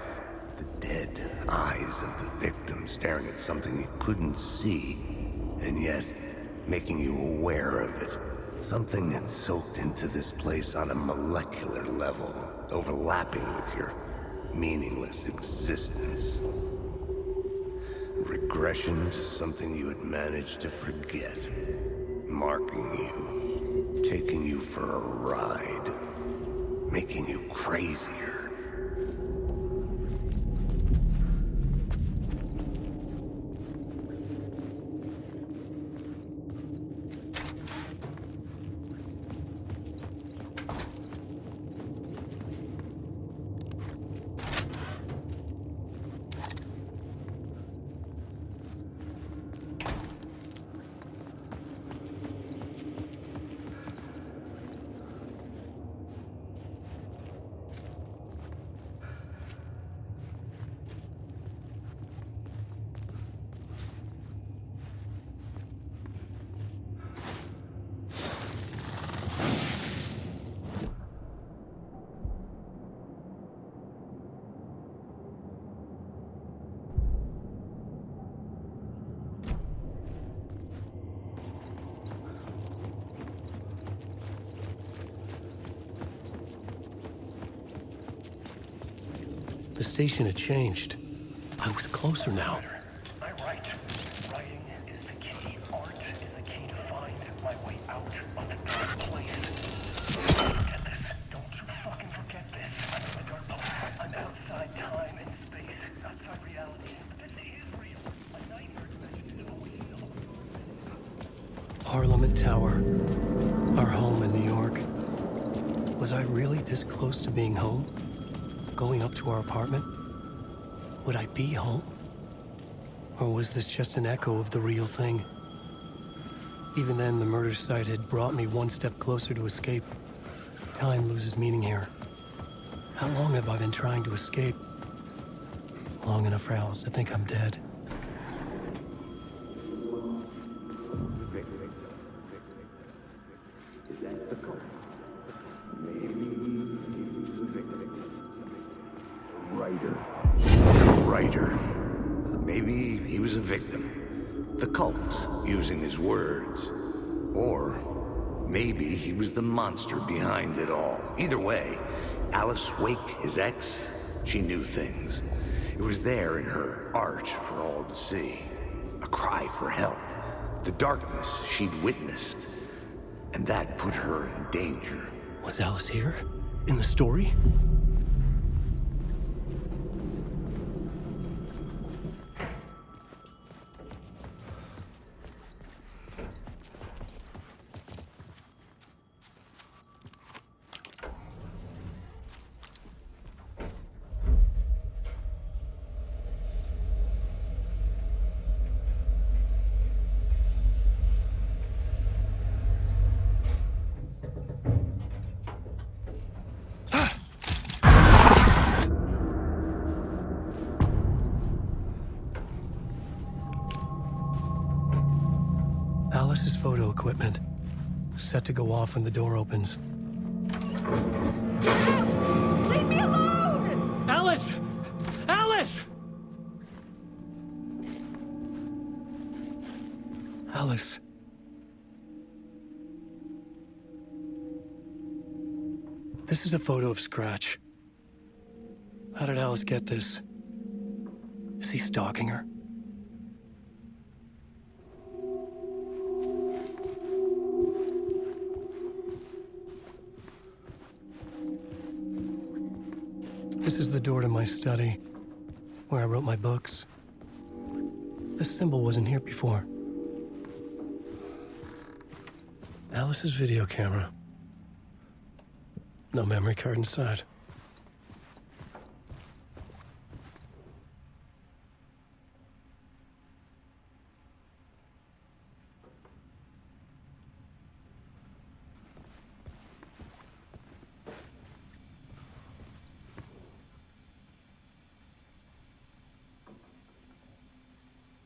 The dead eyes of the victim staring at something you couldn't see, and yet making you aware of it. Something that soaked into this place on a molecular level, overlapping with your meaningless existence. Regression to something you had managed to forget. Marking you, taking you for a ride, making you crazier. The station had changed. I was closer now. I write. Writing is the key. Art is the key to find my way out of the dark place. Forget this. Don't you fucking forget this. I'm in the dark place. I'm outside time and space. Outside reality. But this is real. A nightmare dimension is always real. Parliament Tower. Our home in New York. Was I really this close to being home? Going up to our apartment? Would I be home? Or was this just an echo of the real thing? Even then, the murder site had brought me one step closer to escape. Time loses meaning here. How long have I been trying to escape? Long enough for Alice to think I'm dead. Maybe he was a victim. The cult, using his words. Or maybe he was the monster behind it all. Either way, Alice Wake, his ex, she knew things. It was there in her art for all to see. A cry for help. The darkness she'd witnessed. And that put her in danger. Was Alice here? In the story? Alice's photo equipment. Set to go off when the door opens. Leave me alone! Alice! Alice! Alice. This is a photo of Scratch. How did Alice get this? Is he stalking her? This is the door to my study, where I wrote my books. This symbol wasn't here before. Alice's video camera. No memory card inside.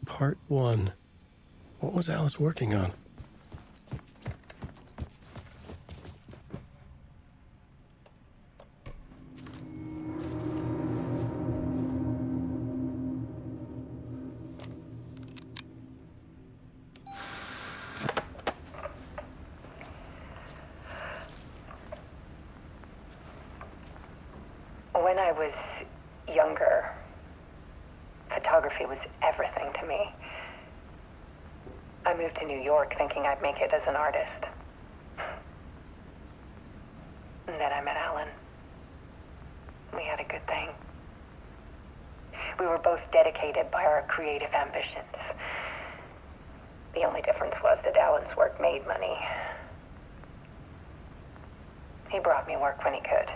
Part 1. What was Alice working on? He was everything to me. I moved to New York thinking I'd make it as an artist. And then I met Alan. We had a good thing. We were both dedicated by our creative ambitions. The only difference was that Alan's work made money. He brought me work when he could.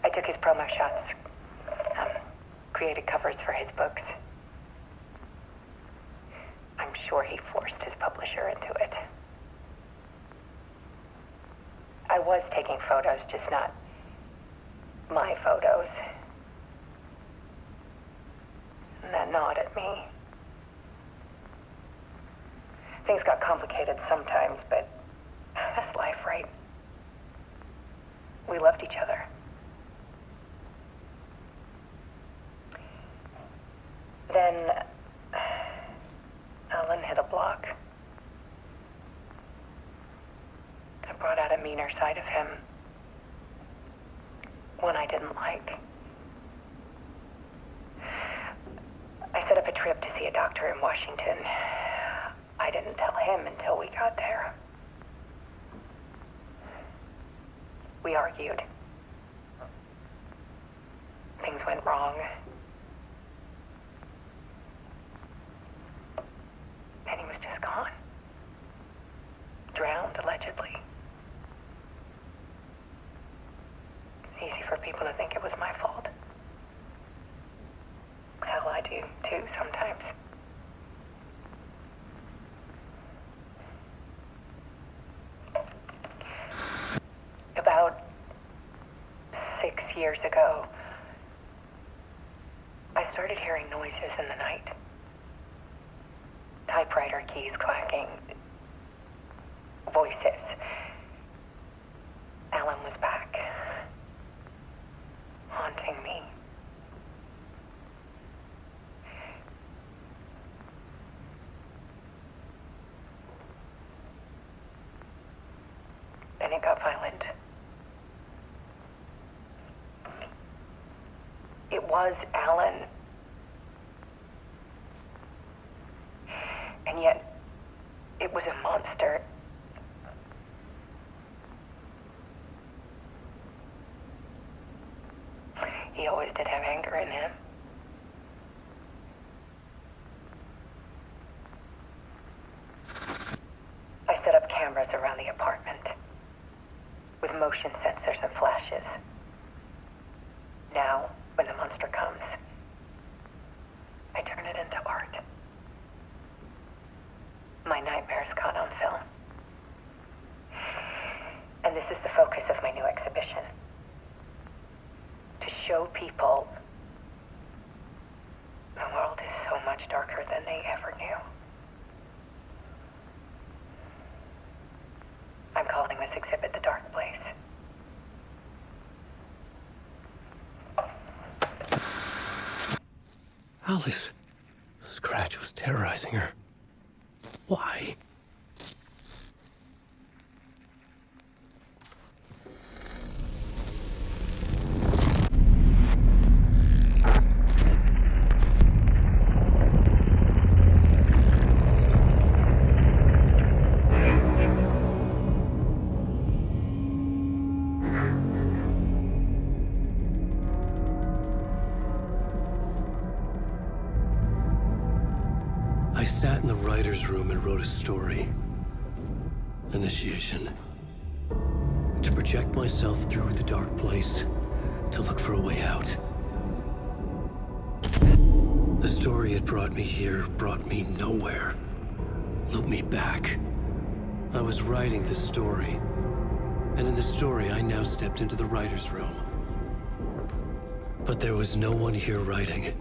I took his promo shots, created covers for his books. I'm sure he forced his publisher into it. I was taking photos, just not my photos. And that gnawed at me. Things got complicated sometimes, but that's life, right? We loved each other. Then Alan hit a block. I brought out a meaner side of him. One I didn't like. I set up a trip to see a doctor in Washington. I didn't tell him until we got there. We argued. Things went wrong. And he was just gone. Drowned, allegedly. It's easy for people to think it was my fault. Hell, I do, too, sometimes. About 6 years ago, I started hearing noises in the night. Typewriter keys clacking. Voices. Alan was back. Haunting me. Then it got violent. It was Alan. And yet, it was a monster. He always did have anger in him. I set up cameras around the apartment with motion sensors and flashes. Now, when the monster comes, I turn it into art. My nightmares caught on film. And this is the focus of my new exhibition. To show people the world is so much darker than they ever knew. I'm calling this exhibit The Dark Place. Alice. Scratch was terrorizing her. Why? I sat in the writer's room and wrote a story. Initiation. To project myself through the dark place, to look for a way out. The story had brought me here, brought me nowhere. Looped me back. I was writing the story. And in the story, I now stepped into the writer's room. But there was no one here writing it.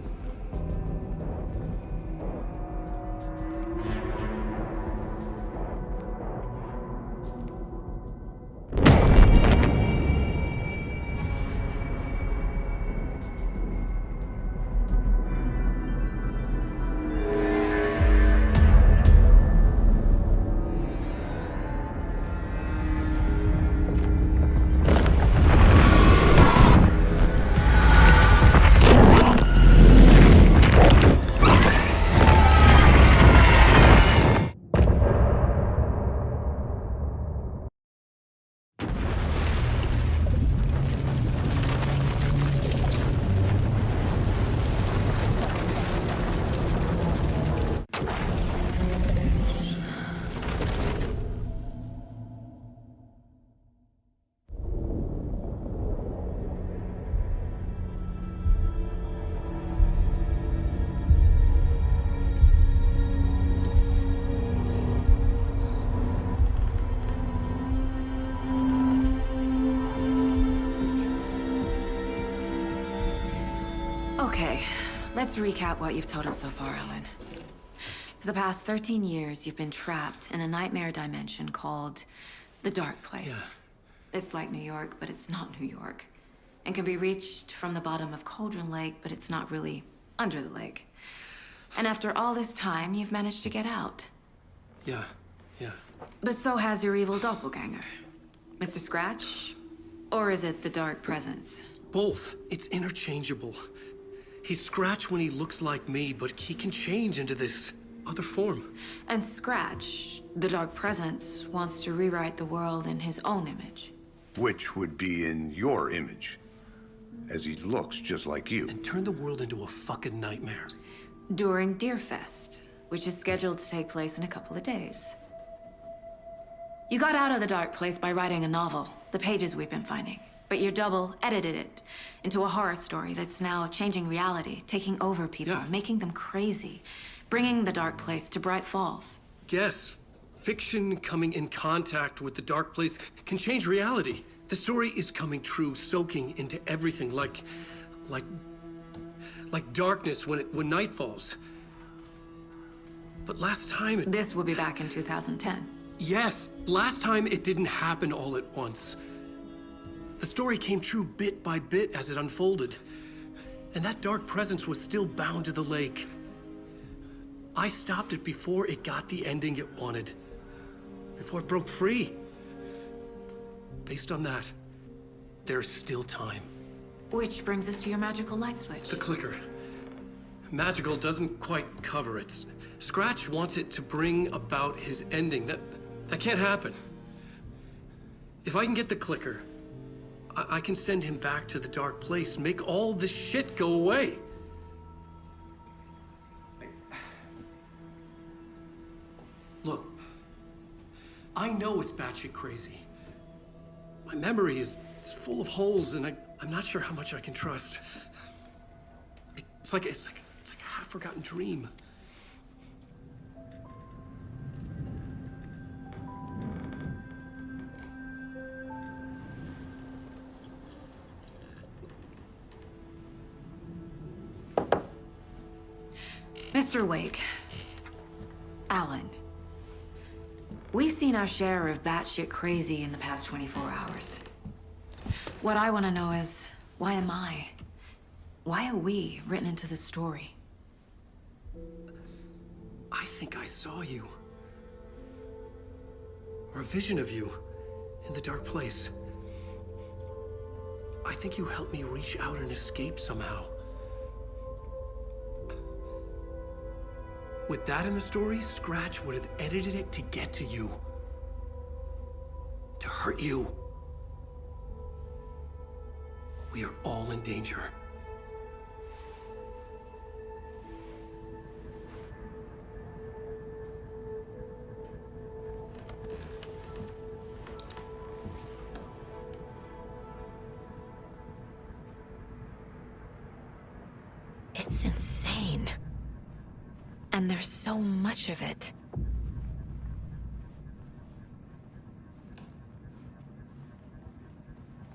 Okay, let's recap what you've told us so far, Alan. For the past 13 years, you've been trapped in a nightmare dimension called the Dark Place. Yeah. It's like New York, but it's not New York. And can be reached from the bottom of Cauldron Lake, but it's not really under the lake. And after all this time, you've managed to get out. Yeah. But so has your evil doppelganger. Mr. Scratch? Or is it the Dark Presence? Both. It's interchangeable. He's Scratch when he looks like me, but he can change into this other form. And Scratch, the Dark Presence, wants to rewrite the world in his own image. Which would be in your image, as he looks just like you. And turn the world into a fucking nightmare. During Deerfest, which is scheduled to take place in a couple of days. You got out of the Dark Place by writing a novel, the pages we've been finding. But your double edited it into a horror story that's now changing reality, taking over people, making them crazy, bringing the Dark Place to Bright Falls. Yes, fiction coming in contact with the Dark Place can change reality. The story is coming true, soaking into everything like darkness when night falls. But last time This will be back in 2010. Yes, last time it didn't happen all at once. The story came true bit by bit as it unfolded. And that dark presence was still bound to the lake. I stopped it before it got the ending it wanted. Before it broke free. Based on that, there's still time. Which brings us to your magical light switch. The clicker. Magical doesn't quite cover it. Scratch wants it to bring about his ending. That can't happen. If I can get the clicker, I can send him back to the Dark Place, make all this shit go away. Look, I know it's batshit crazy. My memory is full of holes, and I'm not sure how much I can trust. It's like a half-forgotten dream. Mr. Wake, Alan, we've seen our share of batshit crazy in the past 24 hours. What I want to know is, why am I? Why are we written into the story? I think I saw you. Or a vision of you in the Dark Place. I think you helped me reach out and escape somehow. With that in the story, Scratch would have edited it to get to you. To hurt you. We are all in danger. It's insane. And there's so much of it.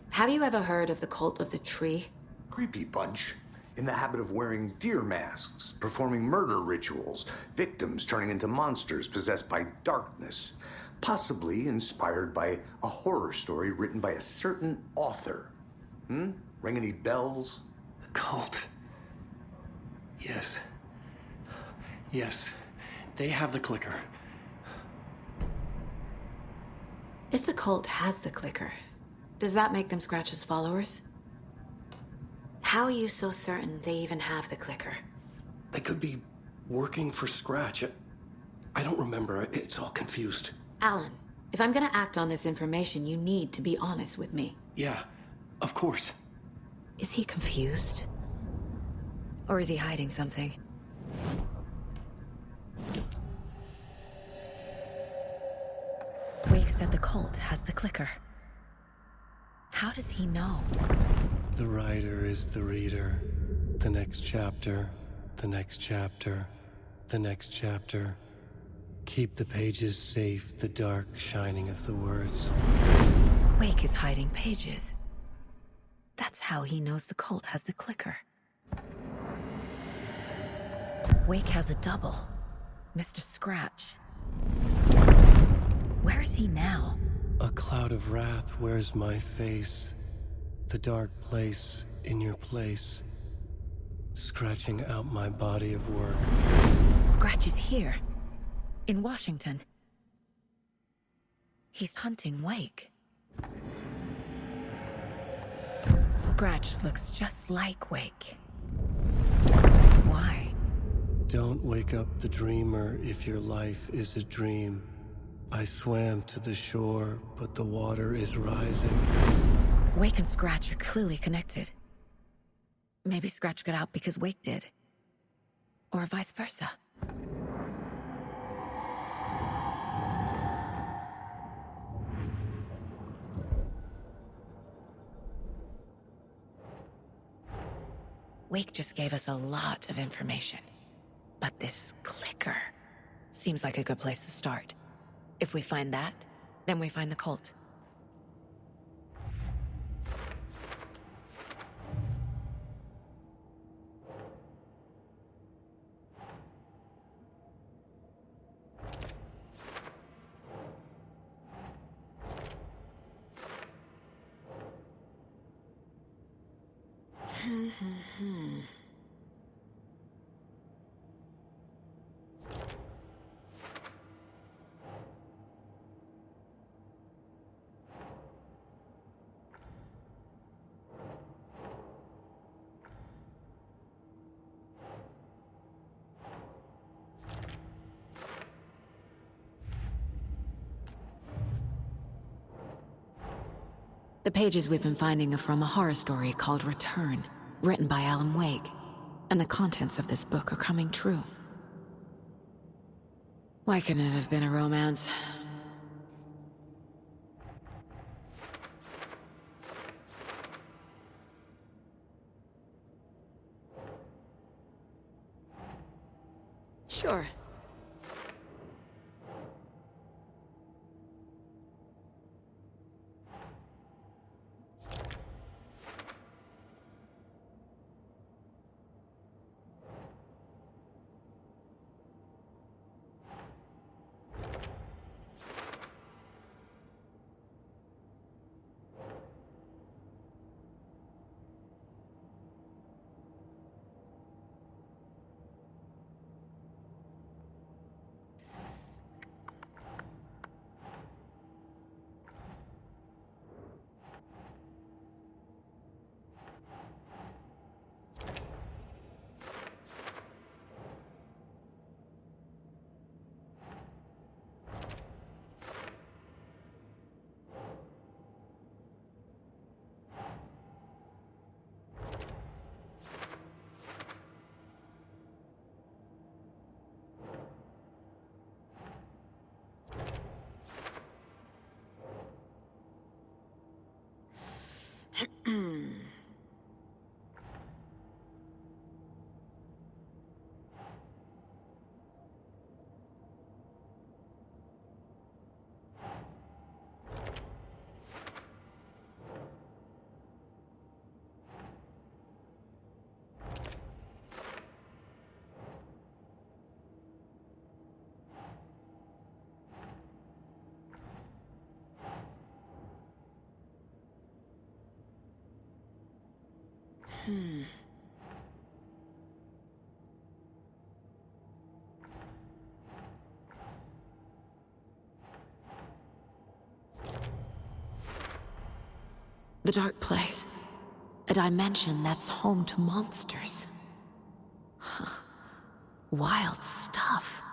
Have you ever heard of the Cult of the Tree? Creepy bunch. In the habit of wearing deer masks, performing murder rituals, victims turning into monsters possessed by darkness, possibly inspired by a horror story written by a certain author. Ring any bells? The cult. Yes. Yes. They have the clicker. If the cult has the clicker, does that make them Scratch's followers? How are you so certain they even have the clicker? They could be working for Scratch. I don't remember. It's all confused. Alan, if I'm gonna act on this information, you need to be honest with me. Yeah, of course. Is he confused? Or is he hiding something? Wake said the cult has the clicker. How does he know? The writer is the reader. The next chapter, the next chapter, the next chapter. Keep the pages safe, the dark shining of the words. Wake is hiding pages. That's how he knows the cult has the clicker. Wake has a double. Mr. Scratch. Where is he now? A cloud of wrath wears my face. The dark place in your place. Scratching out my body of work. Scratch is here. In Washington. He's hunting Wake. Scratch looks just like Wake. Why? Don't wake up the dreamer if your life is a dream. I swam to the shore, but the water is rising. Wake and Scratch are clearly connected. Maybe Scratch got out because Wake did. Or vice versa. Wake just gave us a lot of information. But this clicker seems like a good place to start. If we find that, then we find the cult. The pages we've been finding are from a horror story called Return, written by Alan Wake, and the contents of this book are coming true. Why couldn't it have been a romance? Sure. The dark place. A dimension that's home to monsters. Huh. Wild stuff.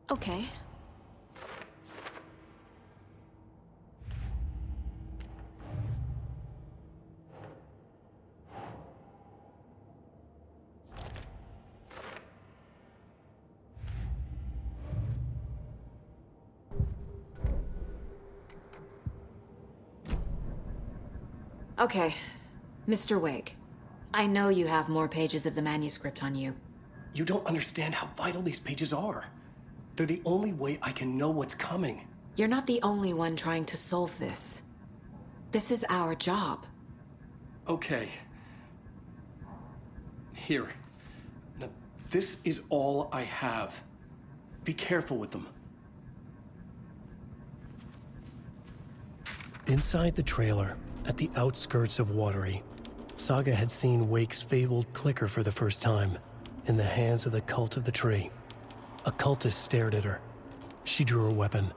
Okay. Okay, Mr. Wake. I know you have more pages of the manuscript on you. You don't understand how vital these pages are. They're the only way I can know what's coming. You're not the only one trying to solve this. This is our job. Okay. Here. Now, this is all I have. Be careful with them. Inside the trailer, at the outskirts of Watery, Saga had seen Wake's fabled clicker for the first time, in the hands of the Cult of the Tree. A cultist stared at her. She drew her weapon.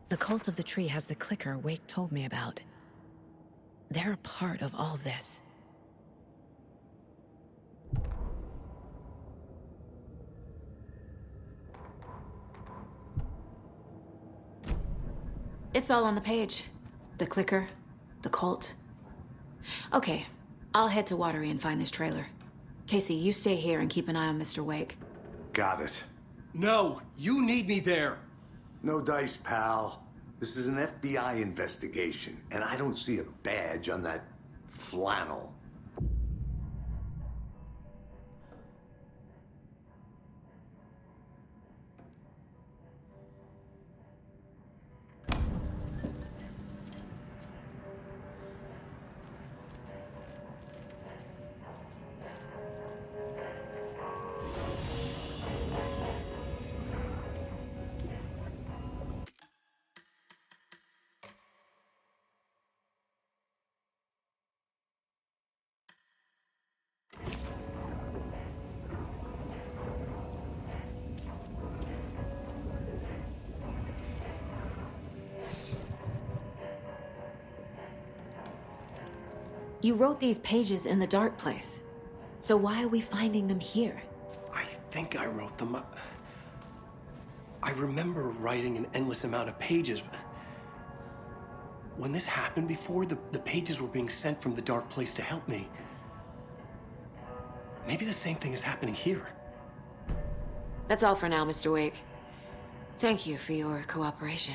The Cult of the Tree has the clicker Wake told me about. They're a part of all this. It's all on the page. The clicker, the cult. Okay, I'll head to Watery and find this trailer. Casey, you stay here and keep an eye on Mr. Wake. Got it. No, you need me there. No dice, pal. This is an FBI investigation, and I don't see a badge on that flannel. You wrote these pages in the dark place. So why are we finding them here? I think I wrote them. I remember writing an endless amount of pages, but when this happened before, the pages were being sent from the dark place to help me. Maybe the same thing is happening here. That's all for now, Mr. Wake. Thank you for your cooperation.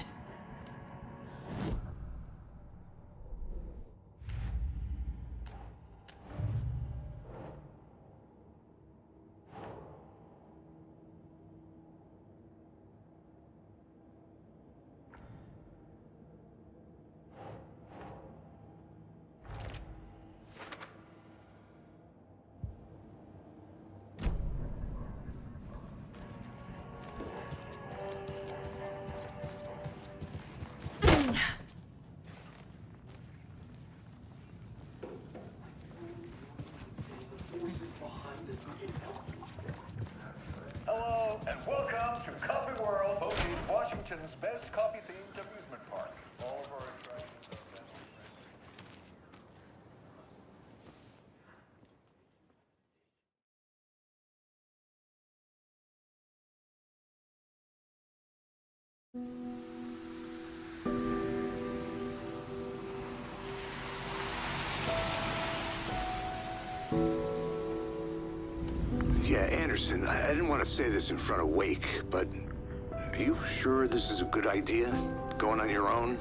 Hello, and welcome to Coffee World, hosting Washington's best coffee-themed amusement park. All of our attractions are best. Yeah, Anderson, I didn't want to say this in front of Wake, but are you sure this is a good idea? Going on your own?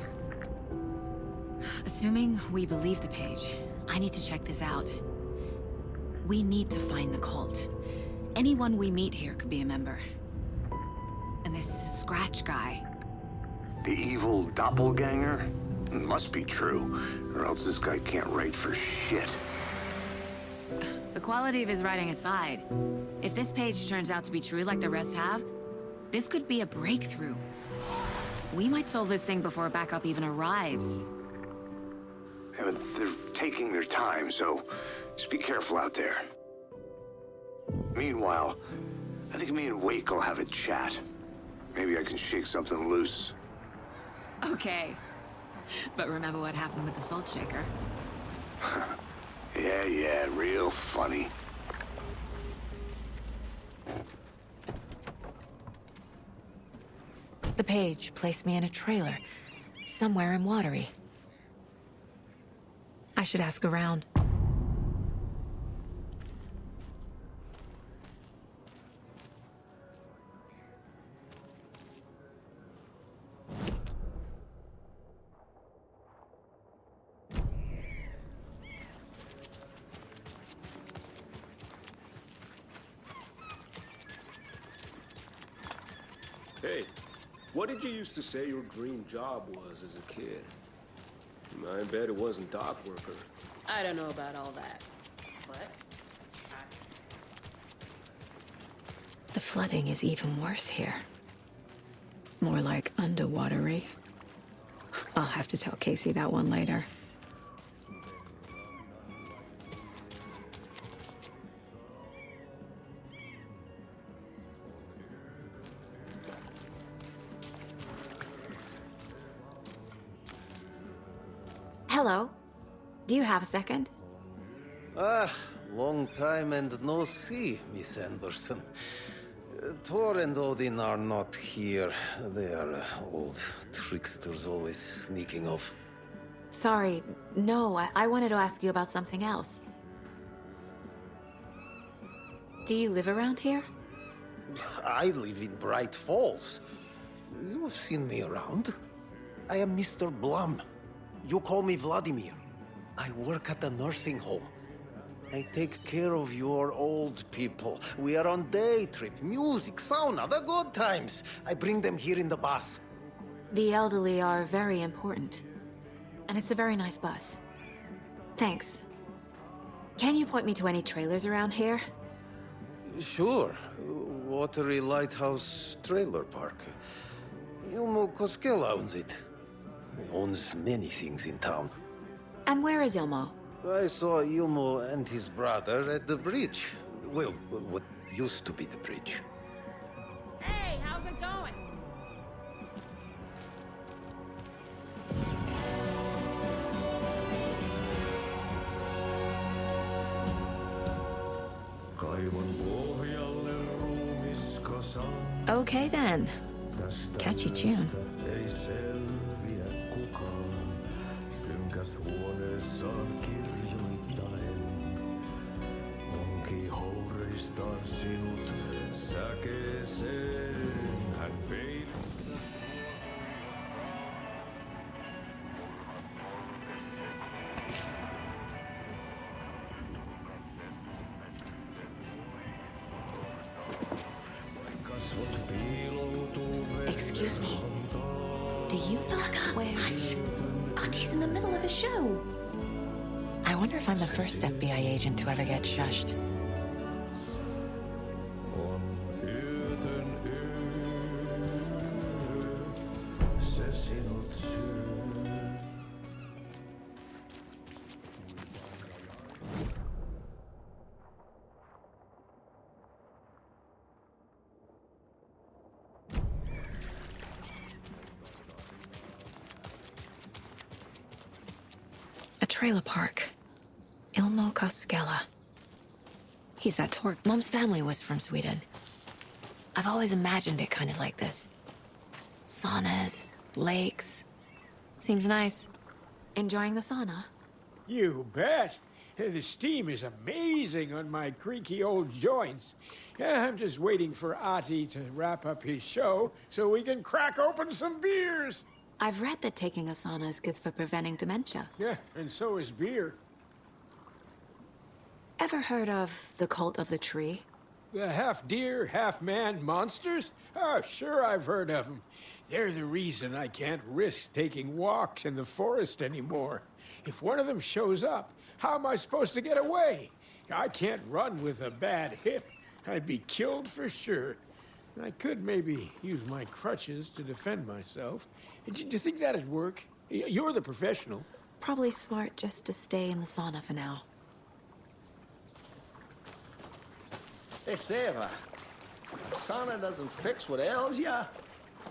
Assuming we believe the page, I need to check this out. We need to find the cult. Anyone we meet here could be a member. And this Scratch guy. The evil doppelganger? It must be true, or else this guy can't write for shit. The quality of his writing aside, if this page turns out to be true like the rest have, this could be a breakthrough. We might solve this thing before backup even arrives. Yeah, but they're taking their time, so just be careful out there. Meanwhile, I think me and Wake will have a chat. Maybe I can shake something loose. Okay. But remember what happened with the salt shaker? Yeah, real funny. The page placed me in a trailer, somewhere in Watery. I should ask around. Hey, what did you used to say your dream job was as a kid? I bet it wasn't dock worker. I don't know about all that. What? The flooding is even worse here. More like underwatery. I'll have to tell Casey that one later. Hello. Do you have a second? Ah, long time and no see, Miss Anderson. Thor and Odin are not here. They are old tricksters always sneaking off. Sorry. No, I wanted to ask you about something else. Do you live around here? I live in Bright Falls. You've seen me around. I am Mr. Blum. You call me Vladimir. I work at a nursing home. I take care of your old people. We are on day trip, music, sauna, the good times. I bring them here in the bus. The elderly are very important. And it's a very nice bus. Thanks. Can you point me to any trailers around here? Sure. Watery Lighthouse Trailer Park. Ilmo Koskela owns it. He owns many things in town. And where is Ilmo? I saw Ilmo and his brother at the bridge. Well, what used to be the bridge. Hey, how's it going? Okay then. Catchy tune. Excuse me. Do you know where... Hush. Artie's in the middle of a show. I wonder if I'm the first FBI agent to ever get shushed. A trailer park. Ilmo Koskela. He's that Torque. Mom's family was from Sweden. I've always imagined it kind of like this. Saunas, lakes. Seems nice. Enjoying the sauna? You bet. The steam is amazing on my creaky old joints. I'm just waiting for Ati to wrap up his show so we can crack open some beers. I've read that taking a sauna is good for preventing dementia. Yeah, and so is beer. Ever heard of the Cult of the Tree? The half-deer, half-man monsters? Oh, sure I've heard of them. They're the reason I can't risk taking walks in the forest anymore. If one of them shows up, how am I supposed to get away? I can't run with a bad hip. I'd be killed for sure. I could maybe use my crutches to defend myself. Do you think that'd work? You're the professional. Probably smart just to stay in the sauna for now. Hey, Sarah. The sauna doesn't fix what ails ya?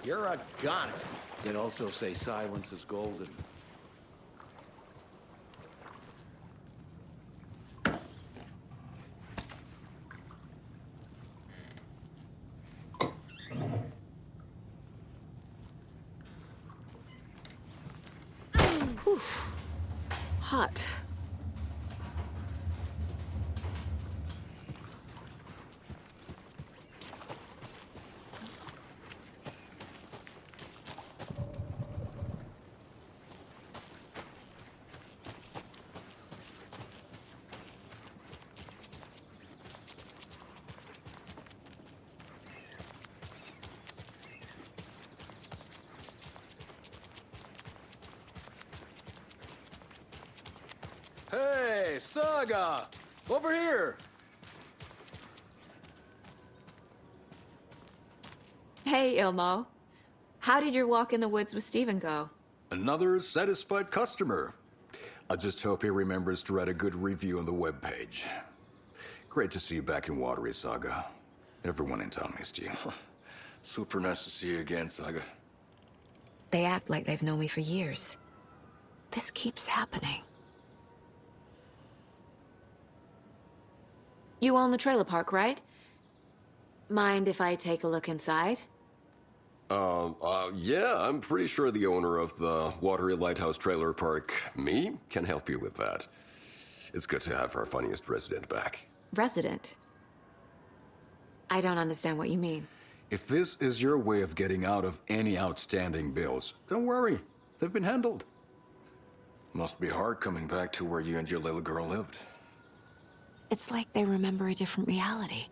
You're a gun. They'd also say silence is golden. Oof. Hot. Hey, Saga! Over here! Hey, Ilmo. How did your walk in the woods with Steven go? Another satisfied customer. I just hope he remembers to write a good review on the webpage. Great to see you back in Watery, Saga. Everyone in town missed you. Super nice to see you again, Saga. They act like they've known me for years. This keeps happening. You own the trailer park, right? Mind if I take a look inside? Yeah, I'm pretty sure the owner of the Watery Lighthouse Trailer Park, me, can help you with that. It's good to have our funniest resident back. Resident? I don't understand what you mean. If this is your way of getting out of any outstanding bills, don't worry. They've been handled. Must be hard coming back to where you and your little girl lived. It's like they remember a different reality.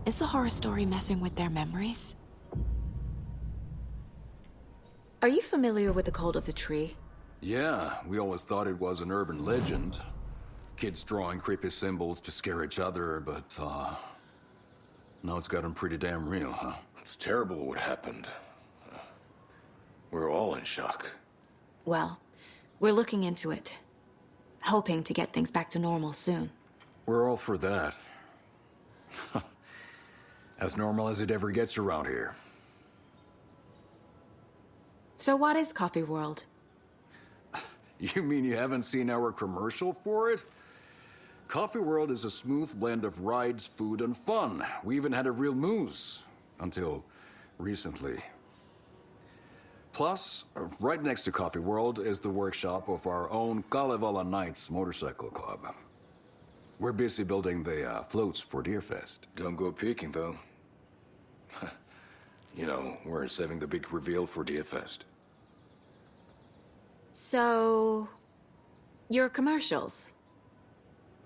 Is the horror story messing with their memories? Are you familiar with the Cult of the Tree? Yeah, we always thought it was an urban legend. Kids drawing creepy symbols to scare each other, but, now it's gotten pretty damn real, huh? It's terrible what happened. We're all in shock. Well, we're looking into it. Hoping to get things back to normal soon. We're all for that. As normal as it ever gets around here. So what is Coffee World? You mean you haven't seen our commercial for it? Coffee World is a smooth blend of rides, food, and fun. We even had a real moose. Until recently. Plus, right next to Coffee World is the workshop of our own Kalevala Knights Motorcycle Club. We're busy building the floats for Deerfest. Don't go peeking, though. You know, we're saving the big reveal for Deerfest. So... your commercials?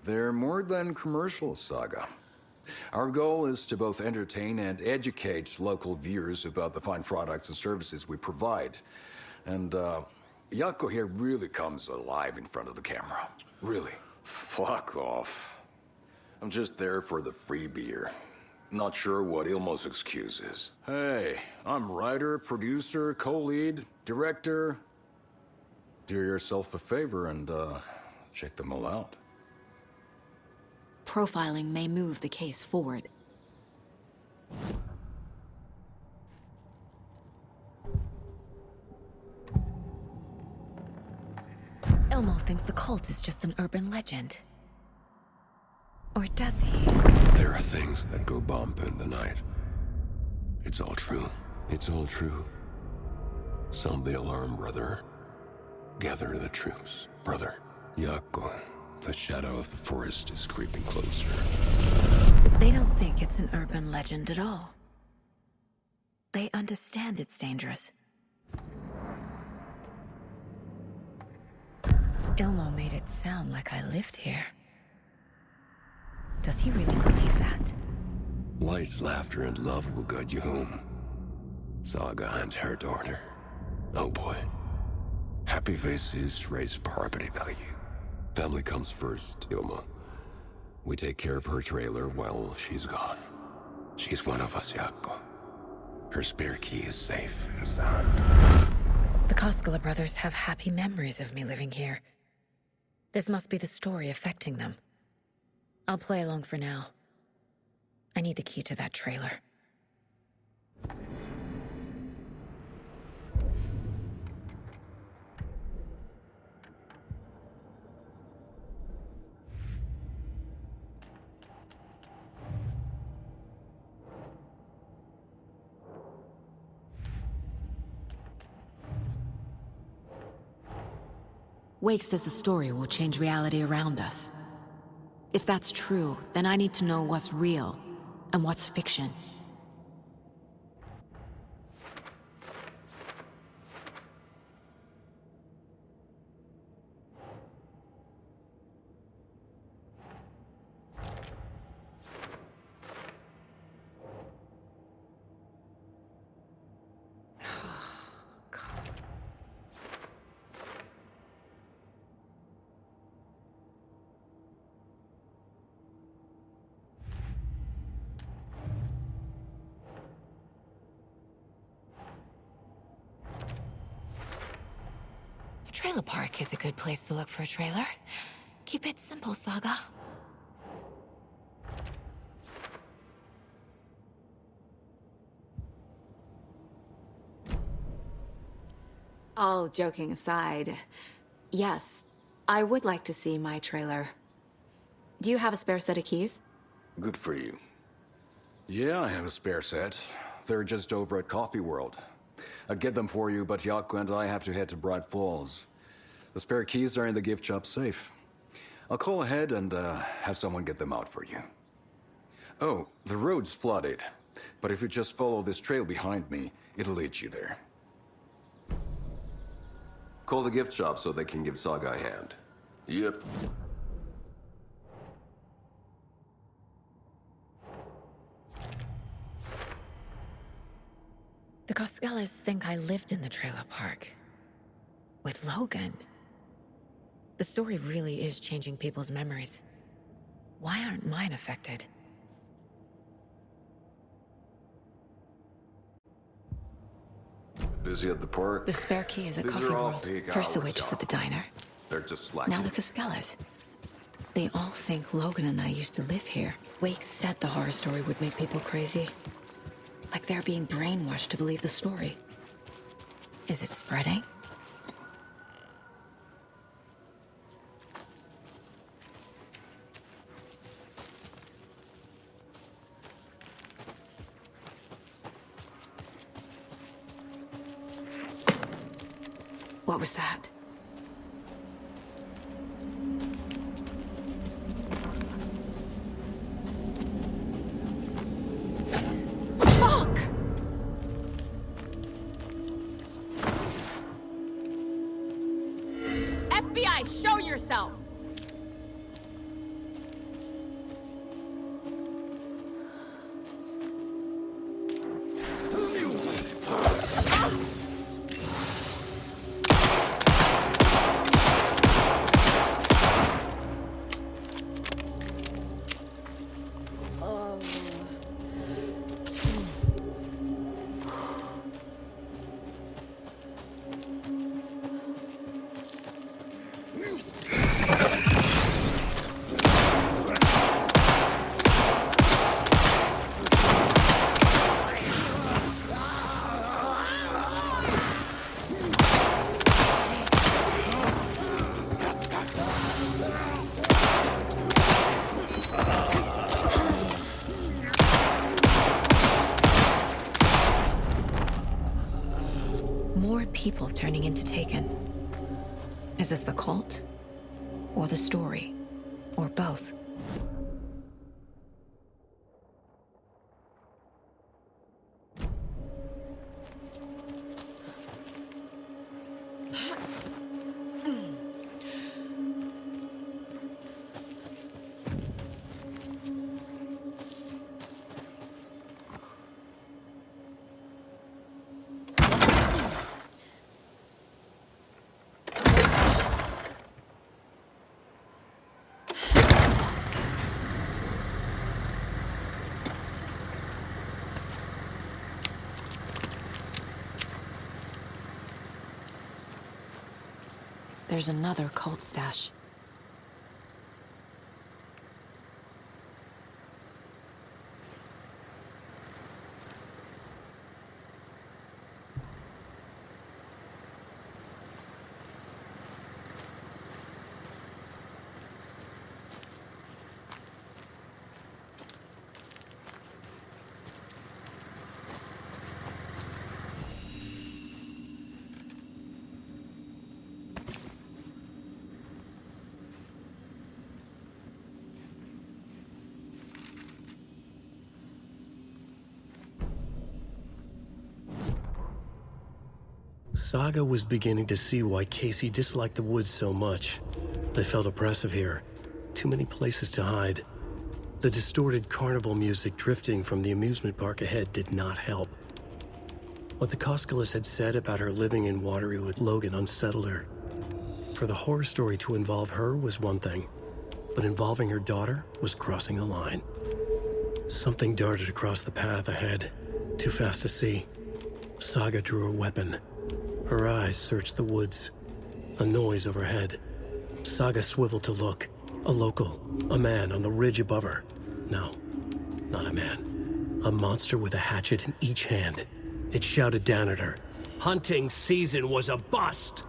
They're more than commercials, Saga. Our goal is to both entertain and educate local viewers about the fine products and services we provide. And, Yako here really comes alive in front of the camera. Really. Fuck off. I'm just there for the free beer. Not sure what Ilmo's excuse is. Hey, I'm writer, producer, co-lead, director. Do yourself a favor and, check them all out. Profiling may move the case forward. Ilmo thinks the cult is just an urban legend. Or does he? There are things that go bump in the night. It's all true. It's all true. Sound the alarm, brother. Gather the troops, brother. Yako, the shadow of the forest is creeping closer. They don't think it's an urban legend at all. They understand it's dangerous. Ilmo made it sound like I lived here. Does he really believe that? Light, laughter, and love will guide you home. Saga and her daughter. Oh boy. Happy faces raise property value. Family comes first, Ilmo. We take care of her trailer while she's gone. She's one of us, Yako. Her spare key is safe and sound. The Koskela brothers have happy memories of me living here. This must be the story affecting them. I'll play along for now. I need the key to that trailer. Wake says the story will change reality around us. If that's true, then I need to know what's real and what's fiction. Trailer park is a good place to look for a trailer. Keep it simple, Saga. All joking aside, yes, I would like to see my trailer. Do you have a spare set of keys? Good for you. Yeah, I have a spare set. They're just over at Coffee World. I'd get them for you, but Yaku and I have to head to Bright Falls. The spare keys are in the gift shop safe. I'll call ahead and have someone get them out for you. Oh, the road's flooded, but if you just follow this trail behind me, it'll lead you there. Call the gift shop so they can give Saga a hand. Yep. The Costellas think I lived in the trailer park. With Logan. The story really is changing people's memories. Why aren't mine affected? Busy at the park? The spare key is at These Coffee are all World. peak First the hours, waitress at the Yaku. diner. They're just slacking. Now the Costellas. They all think Logan and I used to live here. Wake said the horror story would make people crazy. Like they're being brainwashed to believe the story. Is it spreading? What was that? Fuck! FBI, show yourself! More people turning into Taken. Is this the cult? Or the story? Or both? There's another cult stash. Saga was beginning to see why Casey disliked the woods so much. They felt oppressive here. Too many places to hide. The distorted carnival music drifting from the amusement park ahead did not help. What the Koskelis had said about her living in Watery with Logan unsettled her. For the horror story to involve her was one thing, but involving her daughter was crossing a line. Something darted across the path ahead, too fast to see. Saga drew her weapon. Her eyes searched the woods. A noise overhead. Saga swiveled to look. A local, a man on the ridge above her. No, not a man. A monster with a hatchet in each hand. It shouted down at her. Hunting season was a bust!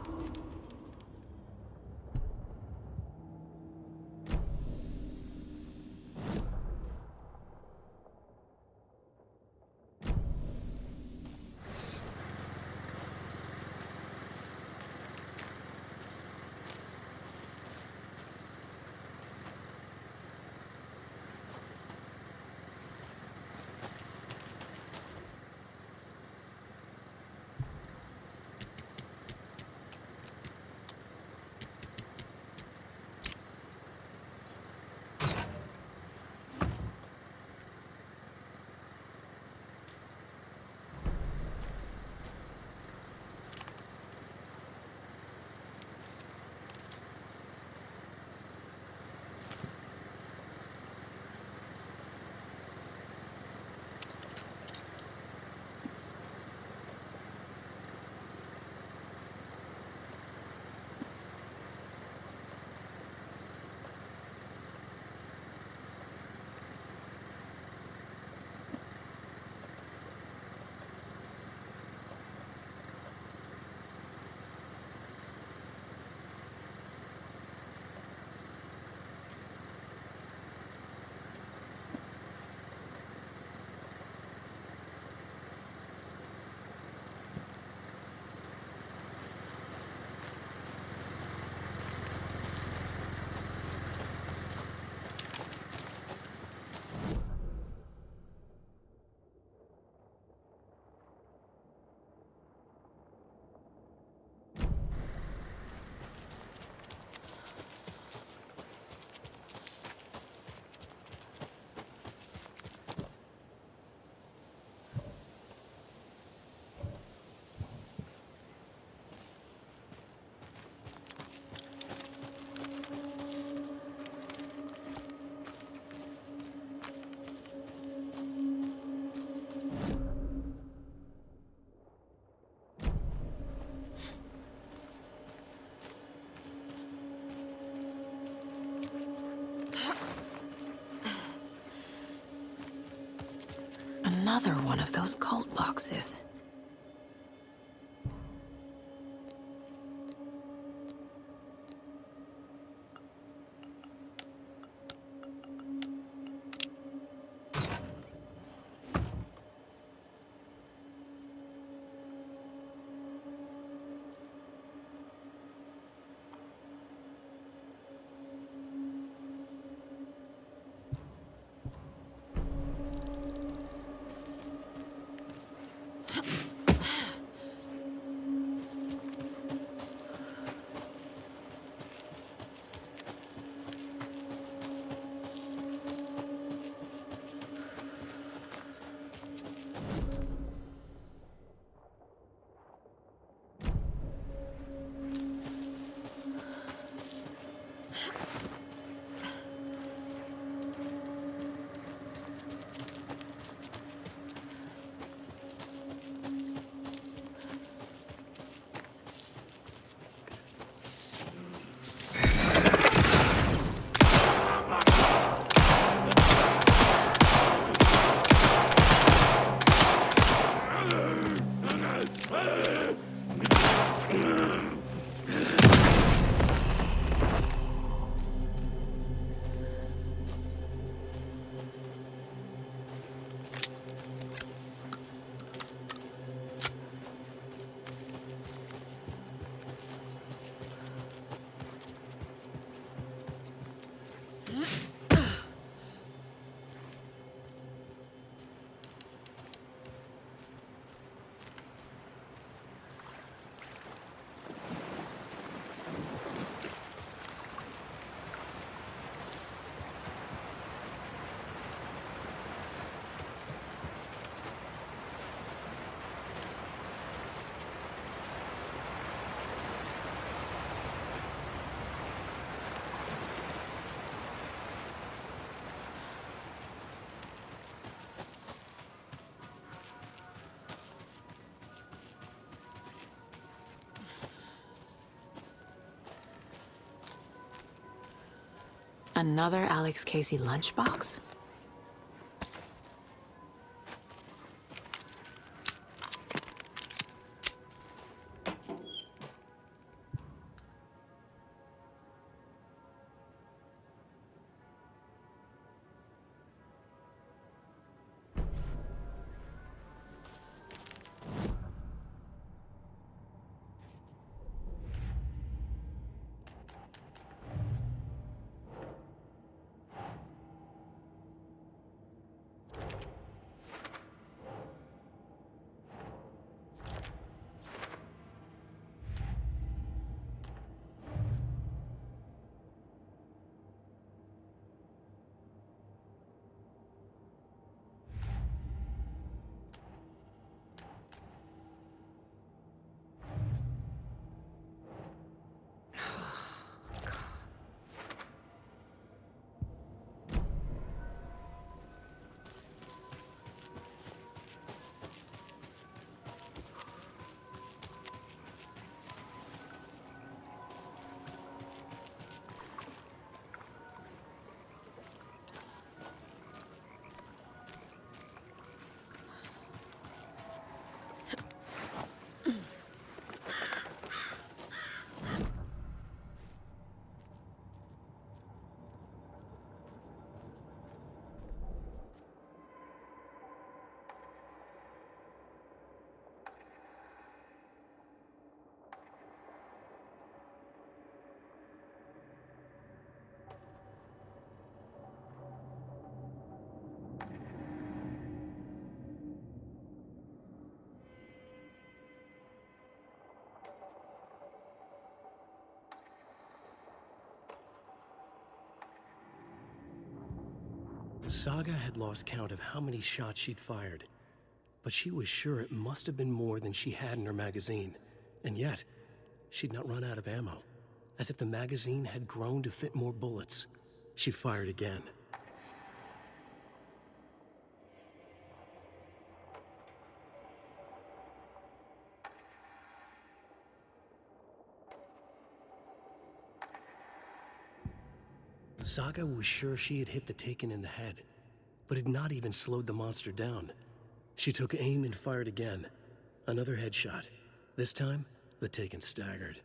Another one of those cult boxes. Another Alex Casey lunchbox? Saga had lost count of how many shots she'd fired, but she was sure it must have been more than she had in her magazine. And yet, she'd not run out of ammo. As if the magazine had grown to fit more bullets. She fired again. Saga was sure she had hit the Taken in the head, but had not even slowed the monster down. She took aim and fired again. Another headshot. This time, the Taken staggered.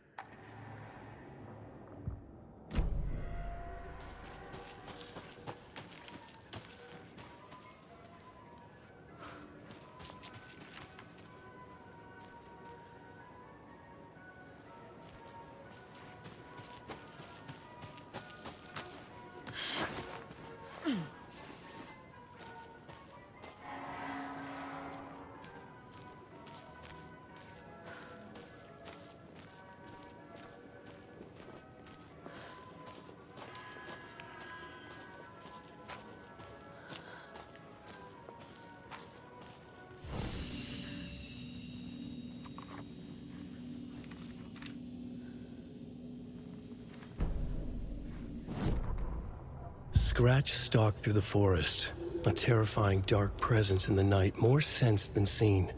Scratch stalked through the forest, a terrifying dark presence in the night, more sensed than seen.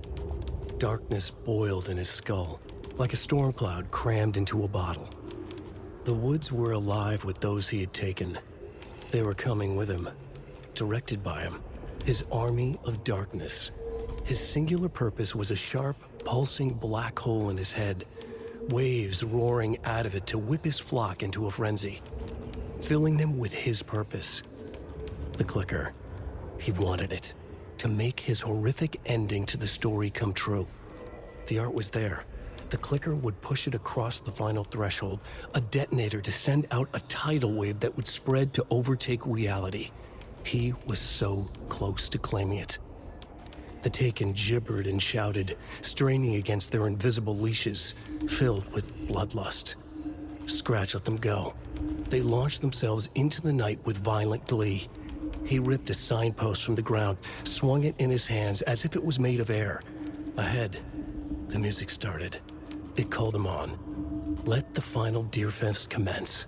Darkness boiled in his skull, like a storm cloud crammed into a bottle. The woods were alive with those he had taken. They were coming with him, directed by him, his army of darkness. His singular purpose was a sharp, pulsing black hole in his head, waves roaring out of it to whip his flock into a frenzy, filling them with his purpose. The clicker. He wanted it, to make his horrific ending to the story come true. The art was there. The clicker would push it across the final threshold, a detonator to send out a tidal wave that would spread to overtake reality. He was so close to claiming it. The Taken gibbered and shouted, straining against their invisible leashes, filled with bloodlust. Scratch let them go. They launched themselves into the night with violent glee. He ripped a signpost from the ground, swung it in his hands as if it was made of air. Ahead, the music started. It called him on. Let the final deer fest commence.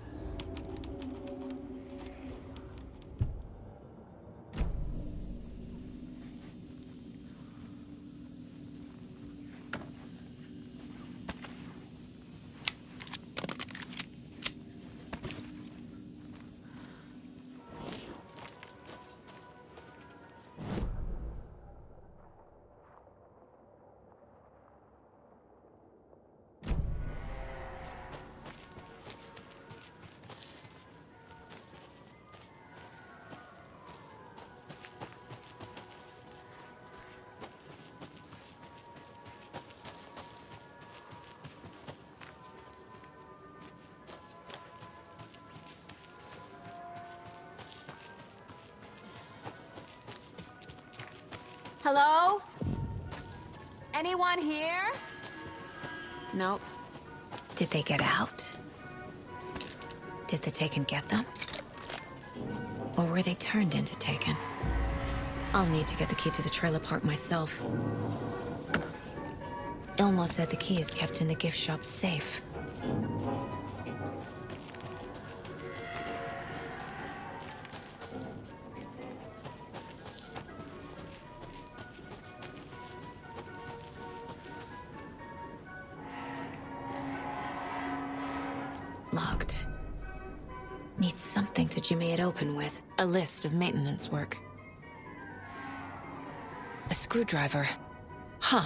Hello? Anyone here? Nope. Did they get out? Did the Taken get them? Or were they turned into Taken? I'll need to get the key to the trailer park myself. Ilmo said the key is kept in the gift shop safe. Locked. Needs something to jimmy it open with. A list of maintenance work. A screwdriver. Huh.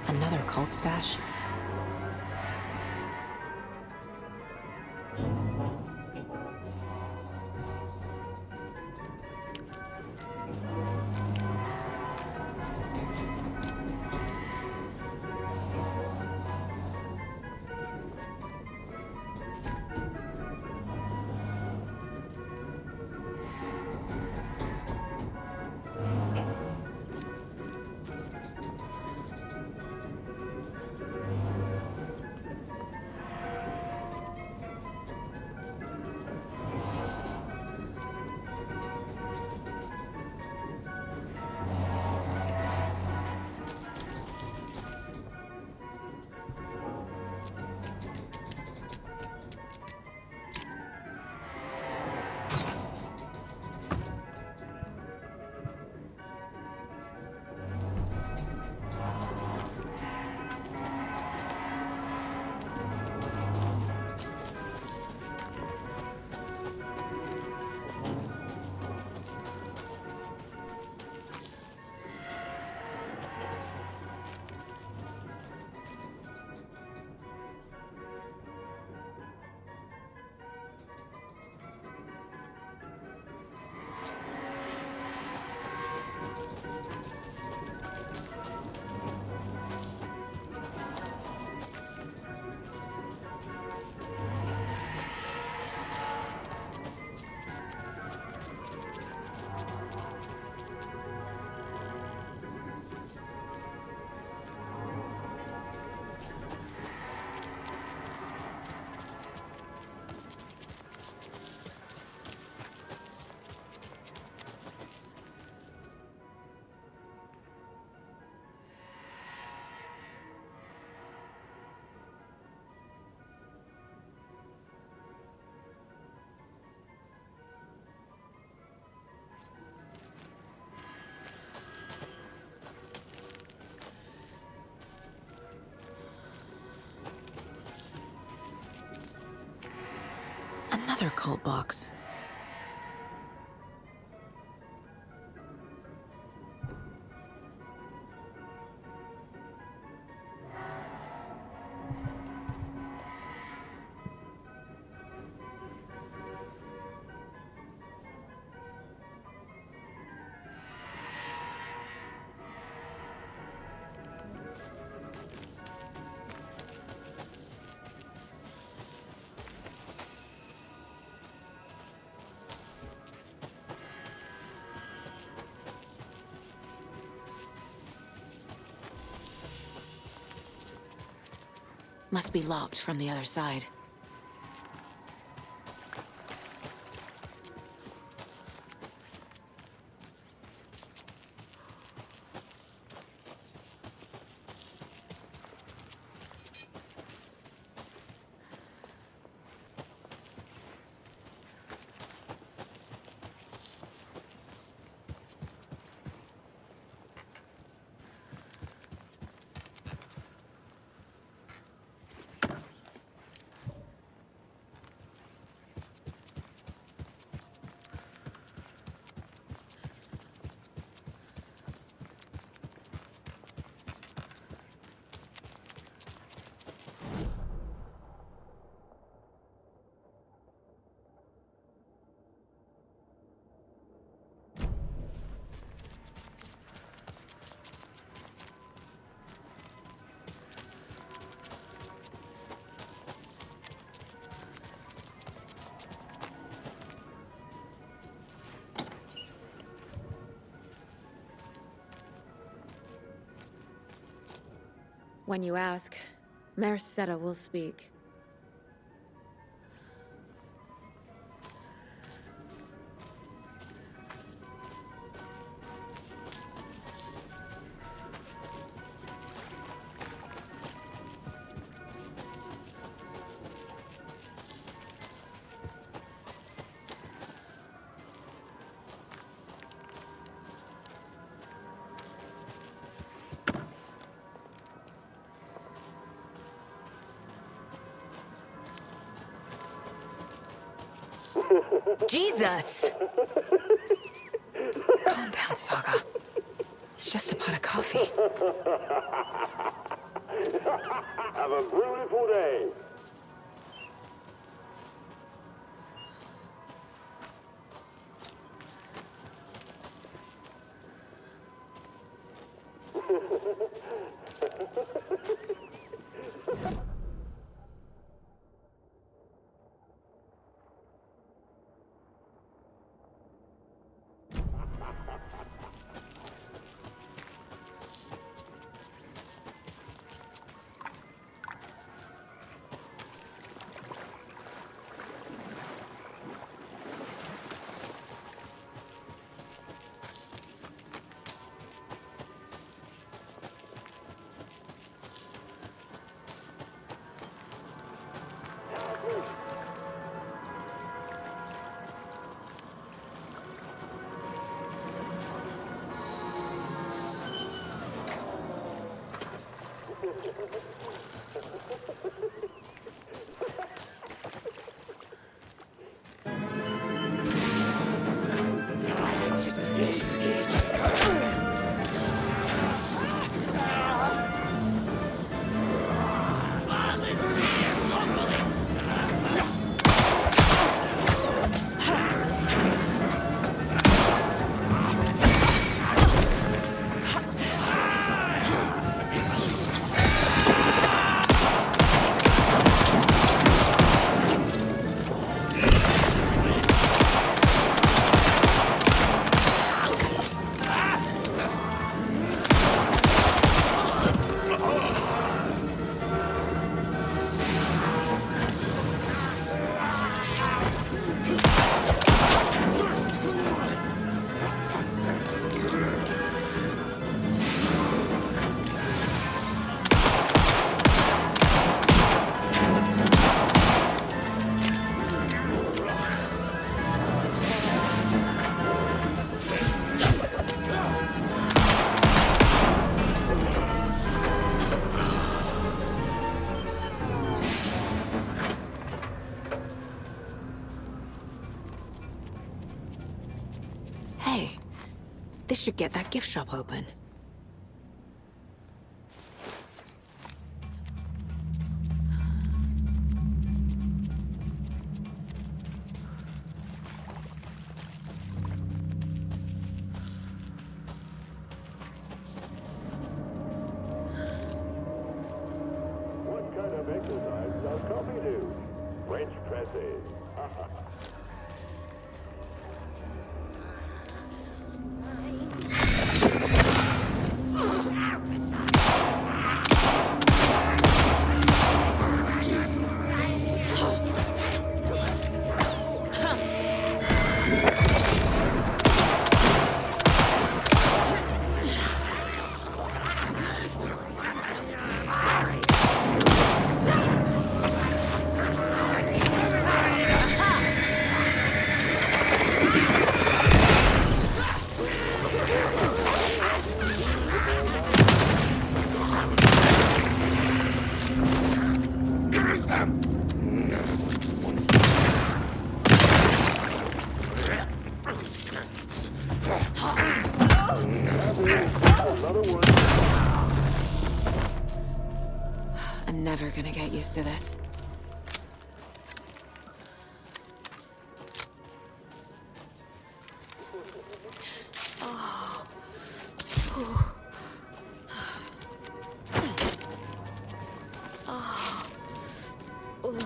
Another cult stash? Another cult box. Must be locked from the other side. When you ask, Merceda will speak. Jesus! Calm down, Saga. It's just a pot of coffee. Have a beautiful day. Hey, this should get that gift shop open. What kind of exercise does coffee do? French presses. I'm never gonna get used to this. Oh. Ooh. Oh. Ooh.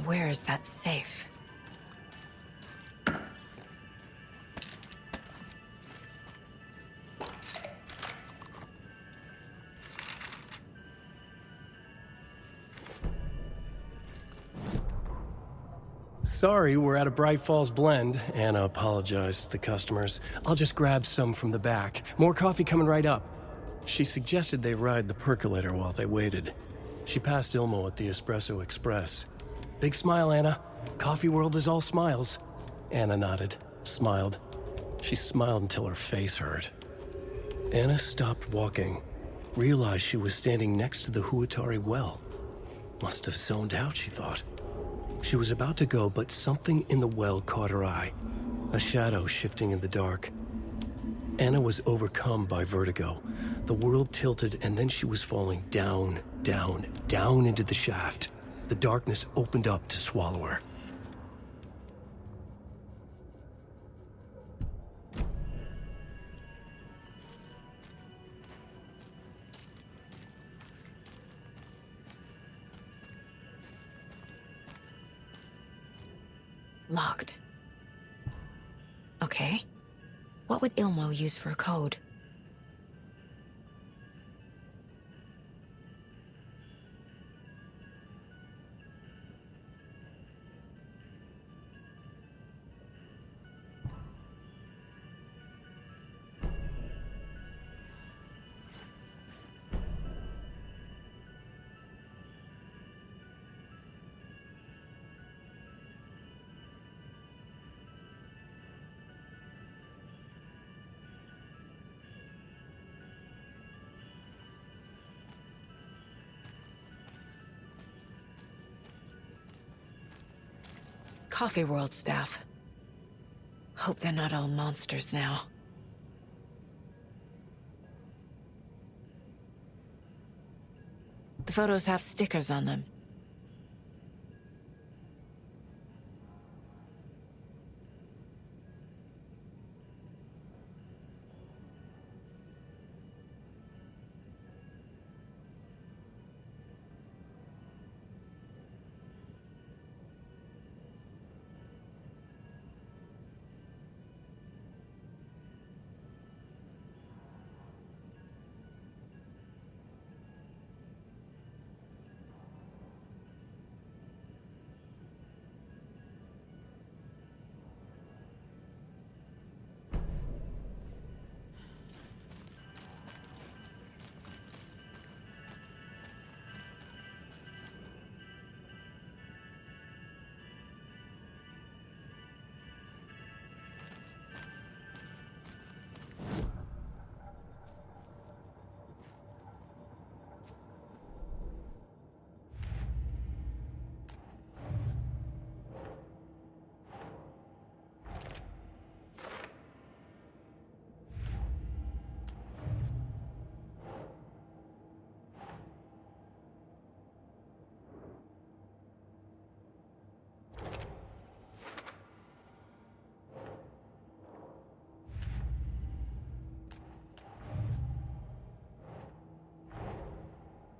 where is that safe? Sorry, we're at a Bright Falls blend. Anna apologized to the customers. I'll just grab some from the back. More coffee coming right up. She suggested they ride the percolator while they waited. She passed Ilmo at the Espresso Express. Big smile, Anna. Coffee world is all smiles. Anna nodded, smiled. She smiled until her face hurt. Anna stopped walking, realized she was standing next to the Huatari well. Must have zoned out, she thought. She was about to go, but something in the well caught her eye. A shadow shifting in the dark. Anna was overcome by vertigo. The world tilted, and then she was falling down, down, down into the shaft. The darkness opened up to swallow her. Locked. Okay. What would Ilmo use for a code? Coffee World staff. Hope they're not all monsters now. The photos have stickers on them.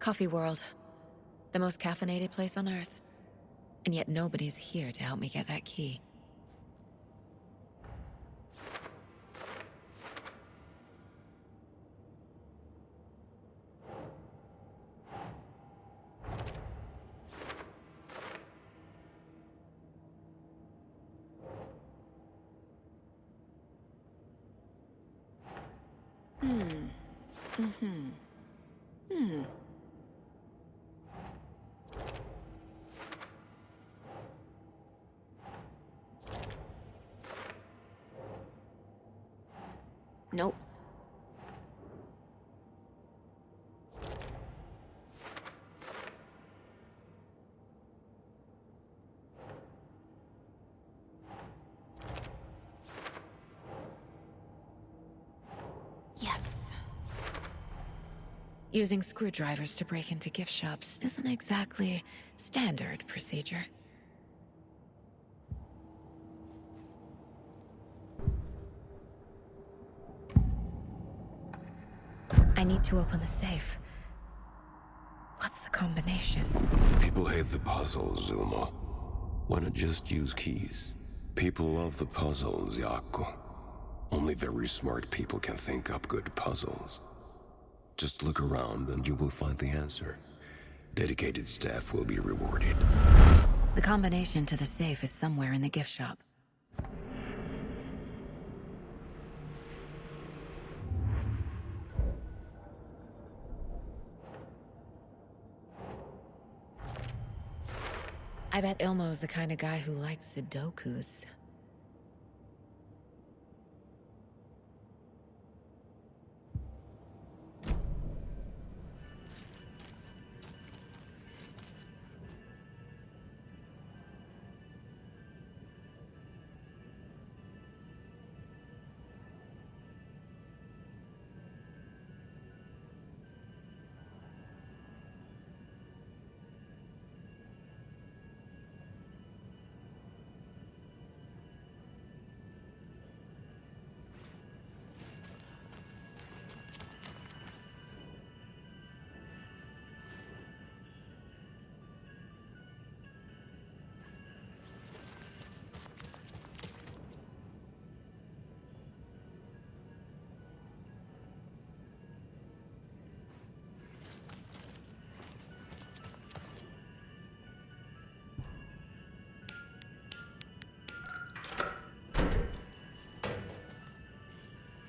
Coffee World. The most caffeinated place on Earth. And yet nobody's here to help me get that key. Nope. Yes. Using screwdrivers to break into gift shops isn't exactly standard procedure. I need to open the safe. What's the combination? People hate the puzzles, Ilmo. Why not just use keys? People love the puzzles, Jaakko. Only very smart people can think up good puzzles. Just look around and you will find the answer. Dedicated staff will be rewarded. The combination to the safe is somewhere in the gift shop. I bet Ilmo's the kind of guy who likes Sudokus.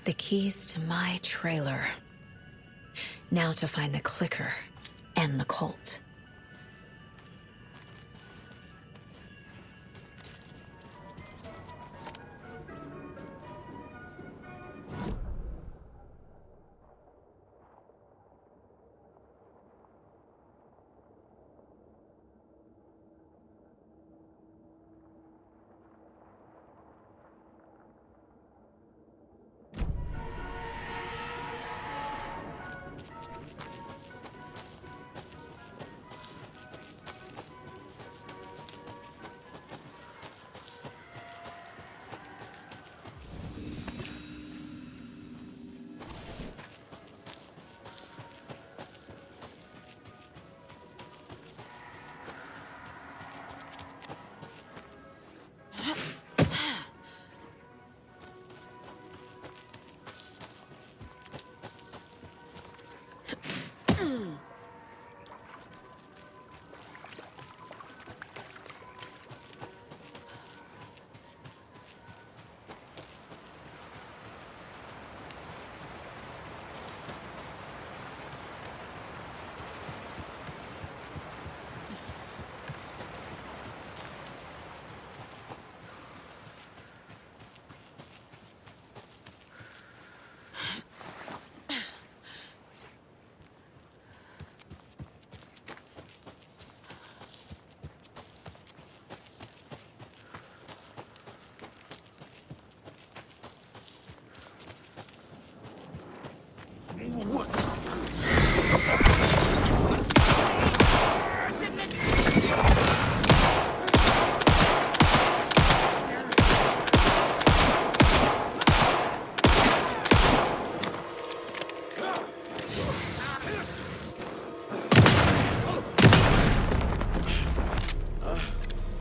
The keys to my trailer. Now to find the clicker and the Colt.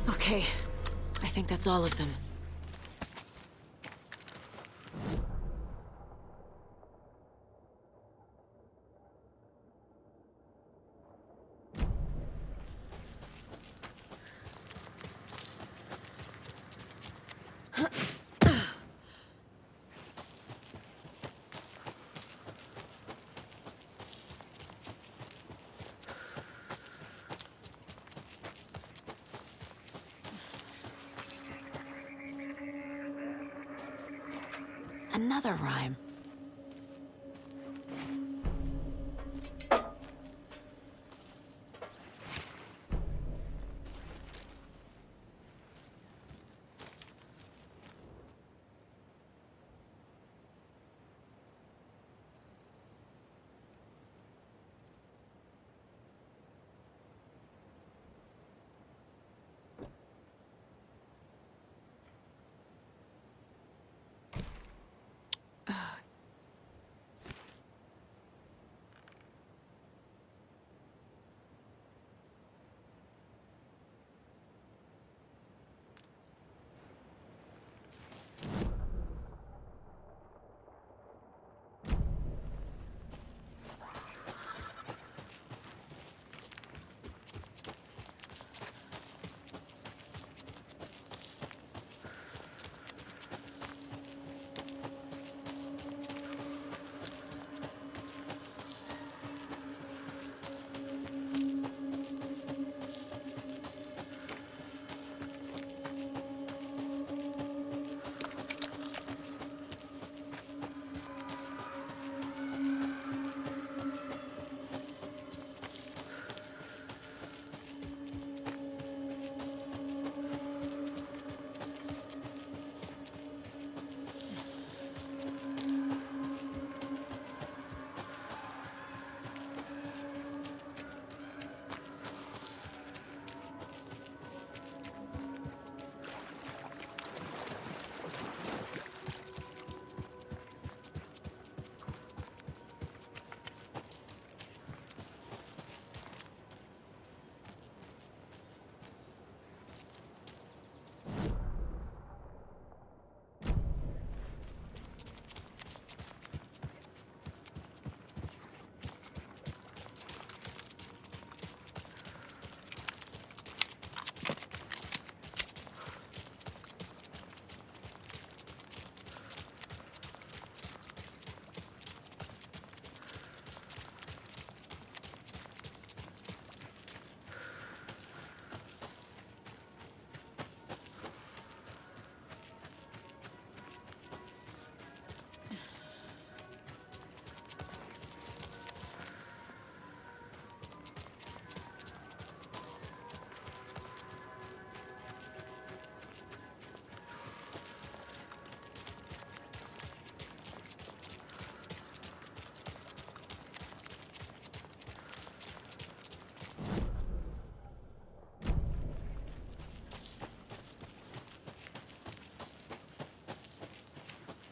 Okay, I think that's all of them. Another rhyme.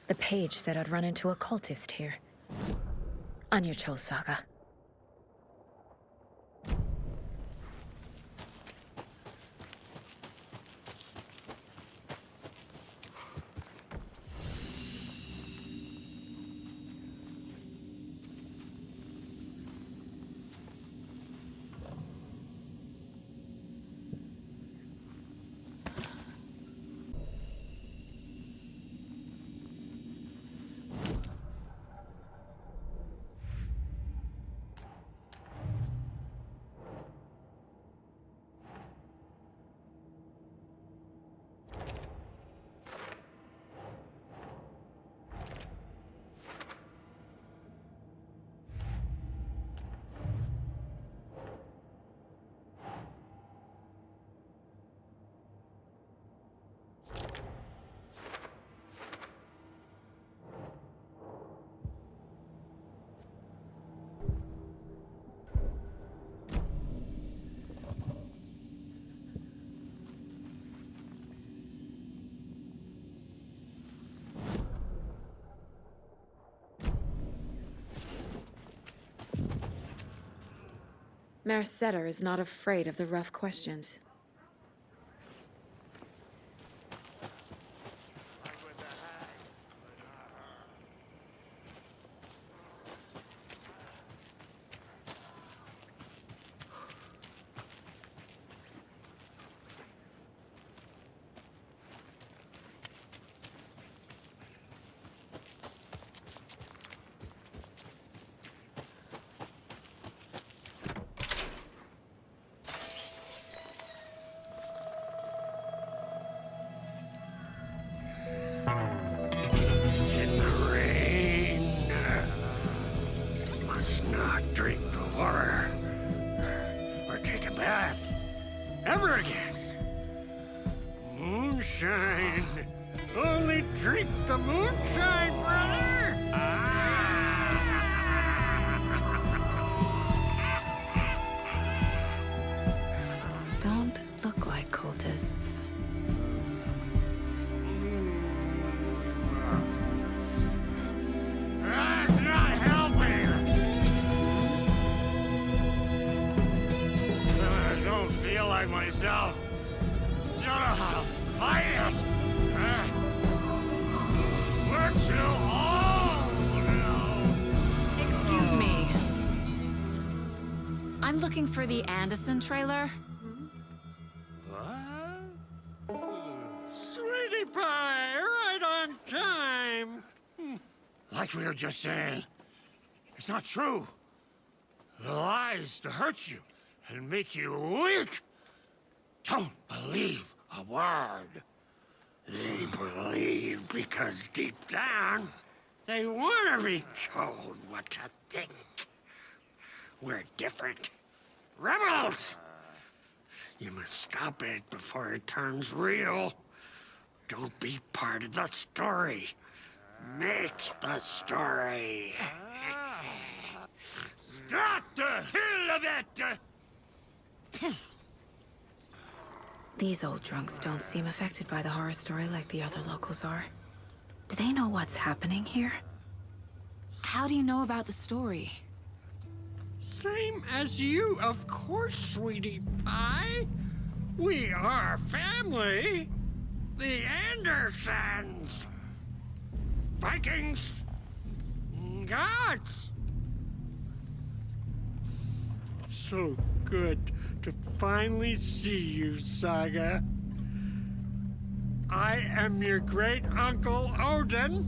The page said I'd run into a cultist here. On your toes, Saga. Merceder is not afraid of the rough questions. It's in the rain. Must not drink the water or take a bath ever again. Moonshine. Only drink the moonshine, brother. Don't look like cultists. That's not helping. I don't feel like myself. Don't know how to fight it. We're too old now. Excuse me. I'm looking for the Anderson trailer. What? Sweetie pie, right on time. Like we were just saying, it's not true. The lies to hurt you and make you weak. Don't believe a word. They believe because deep down, they want to be told what to think. We're different. Rebels! You must stop it before it turns real. Don't be part of the story. Make the story. Start the hell of it! These old drunks don't seem affected by the horror story like the other locals are. Do they know what's happening here? How do you know about the story? Same as you, of course, sweetie pie. We are family. The Andersons. Vikings. Gods. It's so good to finally see you, Saga. I am your great uncle Odin.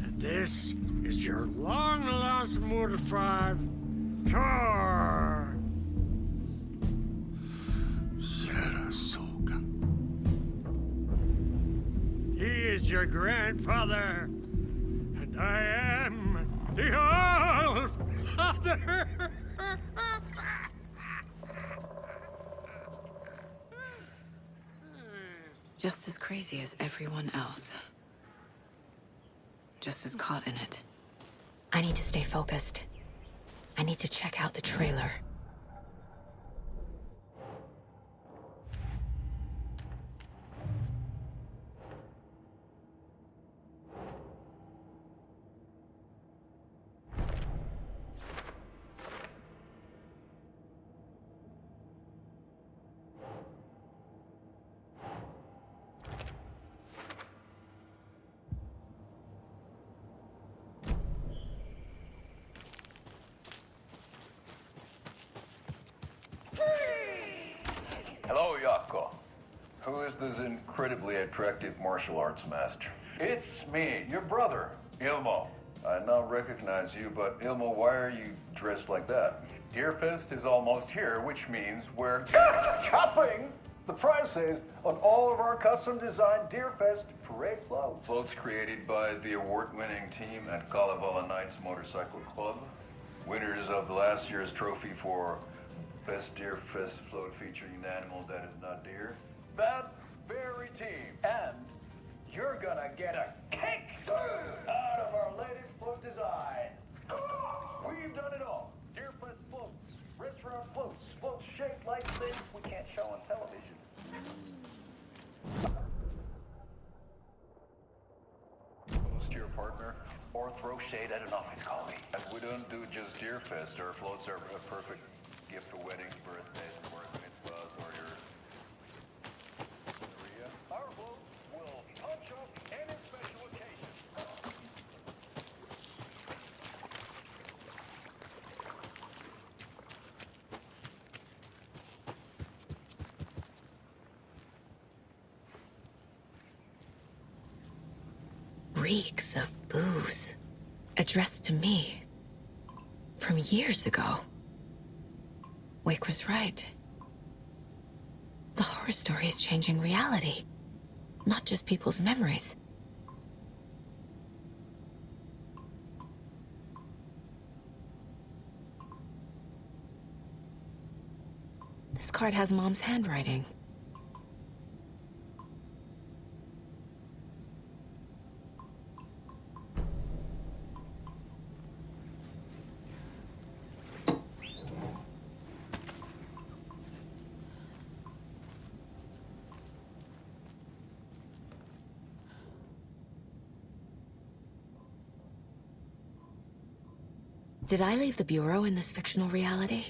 And this is your long-lost mortified Thor. Sarasota. He is your grandfather, and I am the All-Father. Just as crazy as everyone else. Just as caught in it. I need to stay focused. I need to check out the trailer. Who is this incredibly attractive martial arts master? It's me, your brother, Ilmo. I now recognize you, but Ilmo, why are you dressed like that? Deerfest is almost here, which means we're chopping the prices on all of our custom-designed Deerfest parade floats. Floats created by the award-winning team at Kalevala Knights Motorcycle Club, winners of the last year's trophy for Best Deerfest float featuring an animal that is not deer. That very team. And you're gonna get a kick out of our latest float designs. We've done it all. Deerfest floats, restaurant floats, floats shaped like things we can't show on television. Close to your partner. Or throw shade at an office colleague. And we don't do just Deerfest. Our floats are a perfect gift for weddings, birthdays, bar mitzvahs, or your... Our floats will punch up any special occasion. Reeks of booze. Addressed to me. From years ago. Wake was right. The horror story is changing reality. Not just people's memories. This card has Mom's handwriting. Did I leave the Bureau in this fictional reality?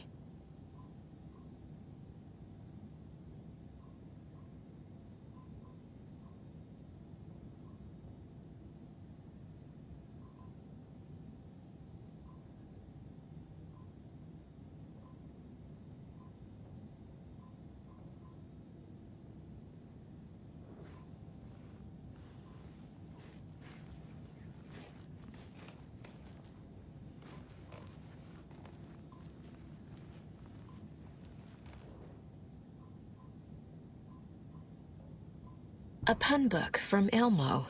A pun book from Ilmo.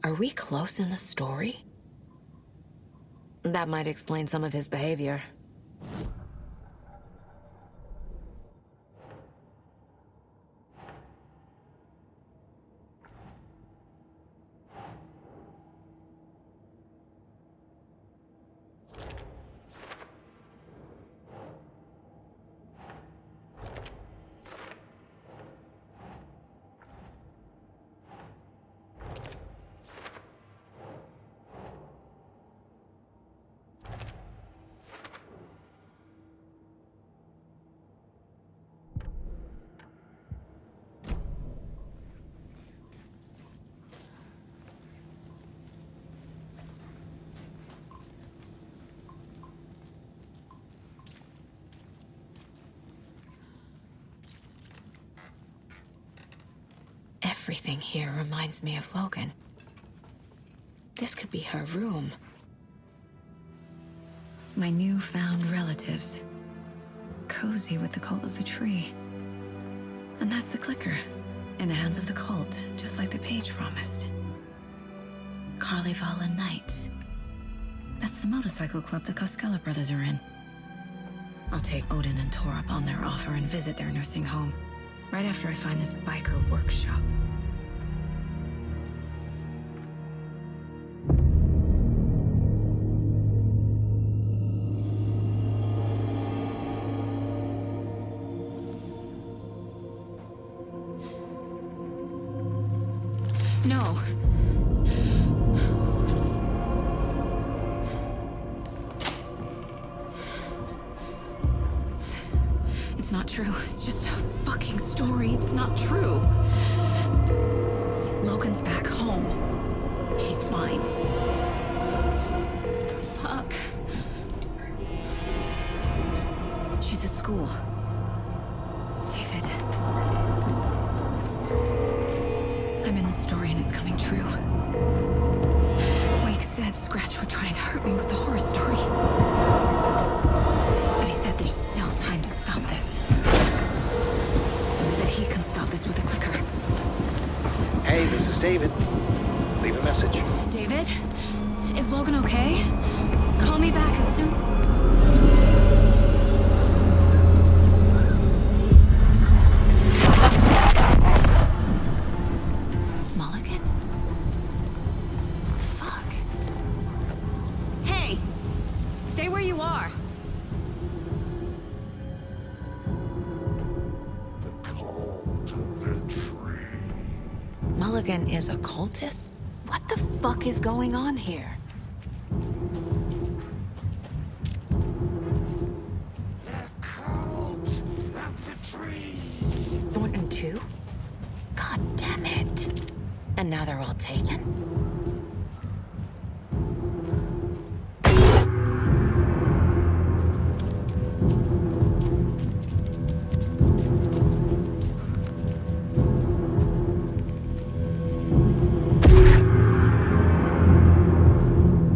Are we close in the story? That might explain some of his behavior. Everything here reminds me of Logan. This could be her room. My newfound relatives. Cozy with the cult of the tree. And that's the clicker. In the hands of the cult, just like the page promised. Kalevala Knights. That's the motorcycle club the Koskela brothers are in. I'll take Odin and Tor up on their offer and visit their nursing home. Right after I find this biker workshop. No. It's not true. It's just a fucking story. It's not true. Logan's back home. She's fine. Fuck. She's at school. David. I'm in the story and it's coming true. Wake said Scratch would try and hurt me with the horror story. But he said there's still time to stop this. That he can stop this with a clicker. Hey, this is David. Leave a message. David? Is Logan okay? Call me back as soon... Mulligan? Fuck. Hey! Stay where you are. Mulligan is a cultist? What the fuck is going on here? Thornton too? God damn it. And now they're all taken?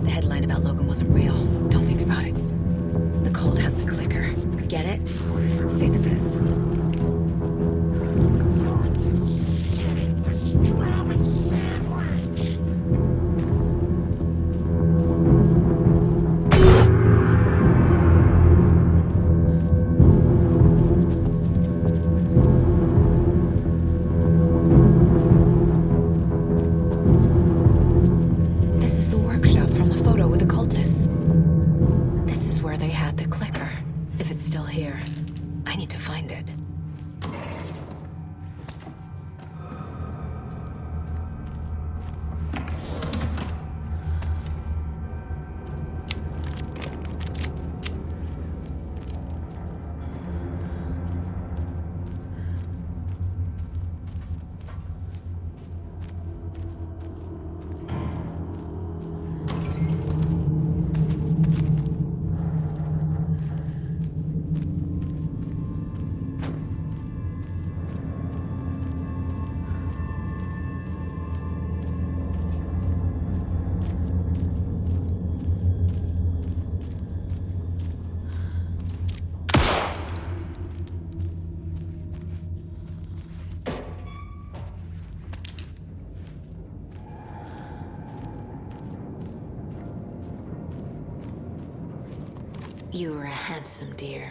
The headline about Logan wasn't real. Don't think about it. The cult has the clicker. Get it? Fix this. This is the workshop from the photo with the cultists. This is where they had the clicker. If it's still here, I need to find it. You were a handsome deer.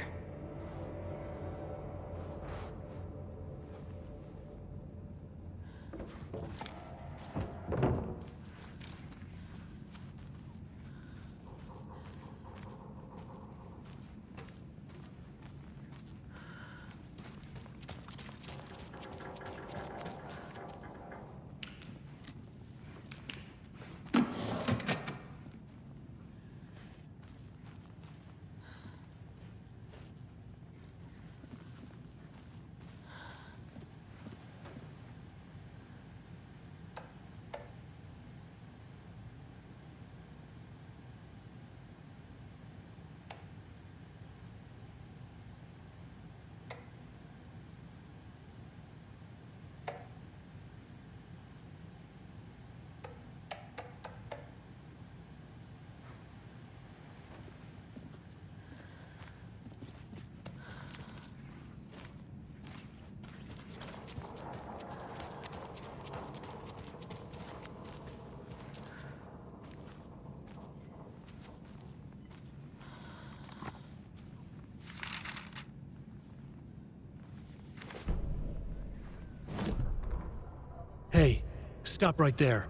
Hey, stop right there.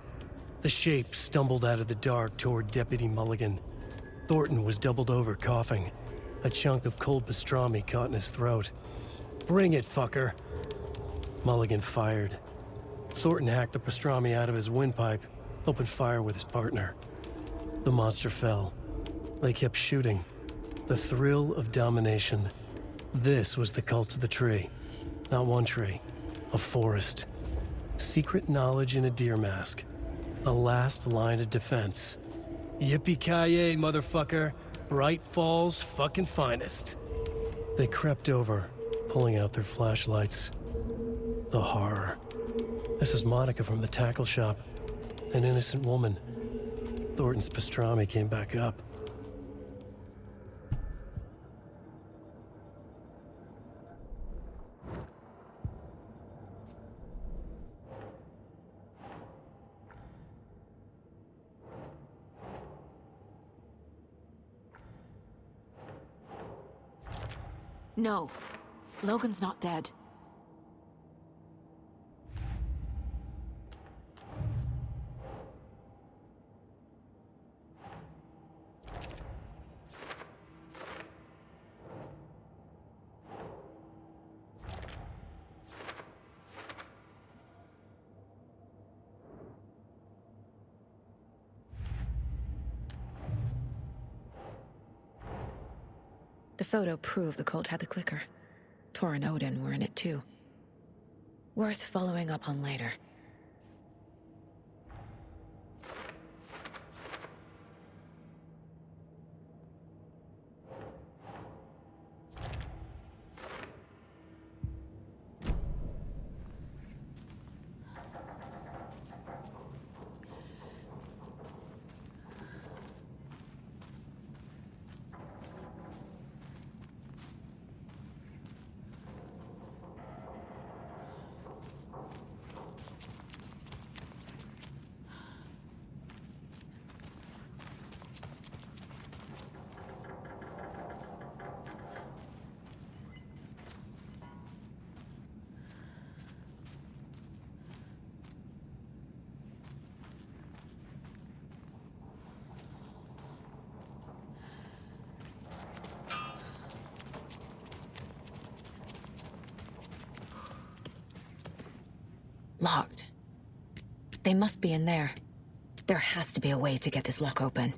The shape stumbled out of the dark toward Deputy Mulligan. Thornton was doubled over, coughing. A chunk of cold pastrami caught in his throat. Bring it, fucker. Mulligan fired. Thornton hacked the pastrami out of his windpipe, opened fire with his partner. The monster fell. They kept shooting. The thrill of domination. This was the cult of the tree. Not one tree, a forest. Secret knowledge in a deer mask. The last line of defense. Yippee-ki-yay, motherfucker. Bright Falls' fucking finest. They crept over, pulling out their flashlights. The horror. This is Monica from the tackle shop. An innocent woman. Thornton's pastrami came back up. No. Logan's not dead. The photo proved the cult had the clicker. Tor and Odin were in it too. Worth following up on later. Locked. They must be in there. There has to be a way to get this lock open.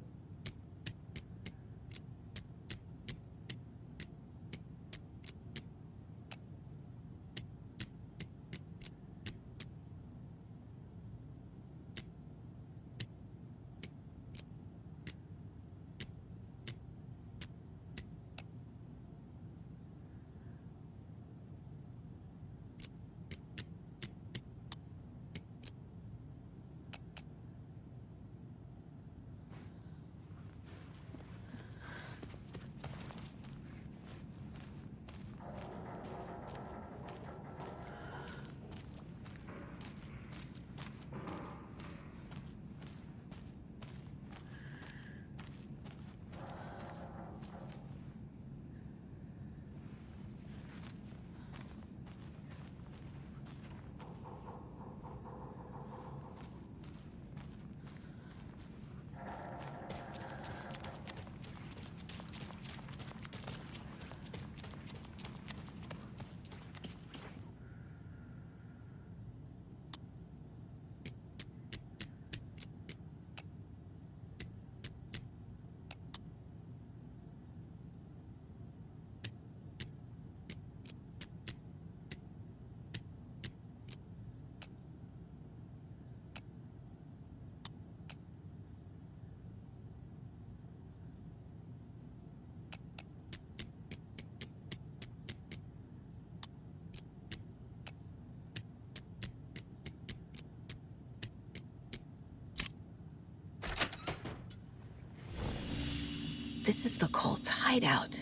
This is the cult's hideout.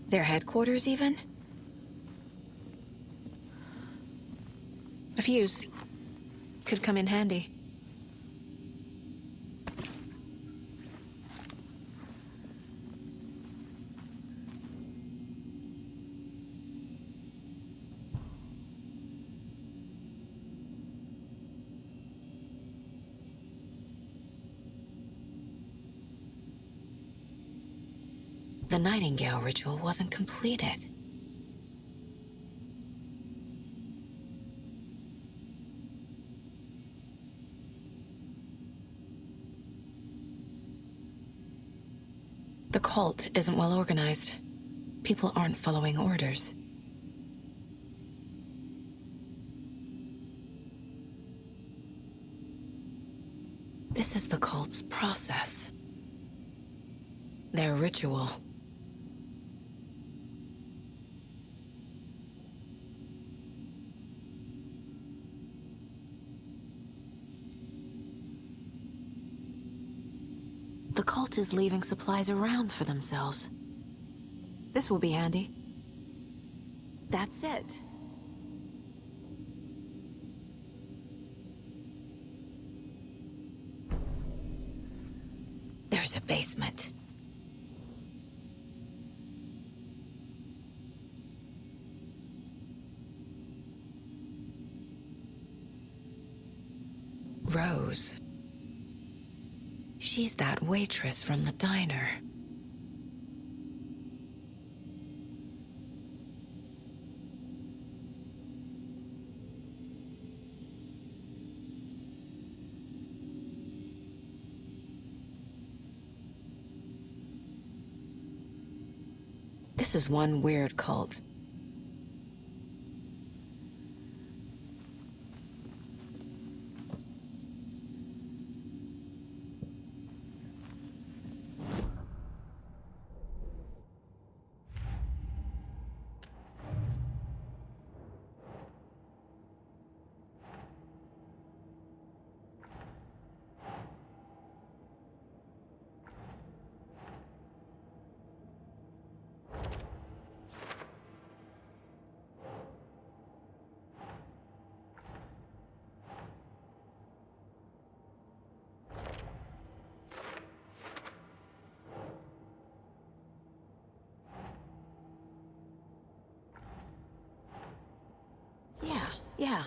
Their headquarters, even? A fuse. Could come in handy. The Nightingale ritual wasn't completed. The cult isn't well organized. People aren't following orders. This is the cult's process. Their ritual. The cult is leaving supplies around for themselves. This will be handy. That's it. There's a basement. Rose. She's that waitress from the diner. This is one weird cult. Yeah.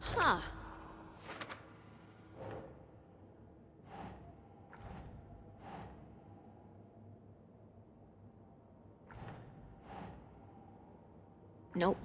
Huh. Nope.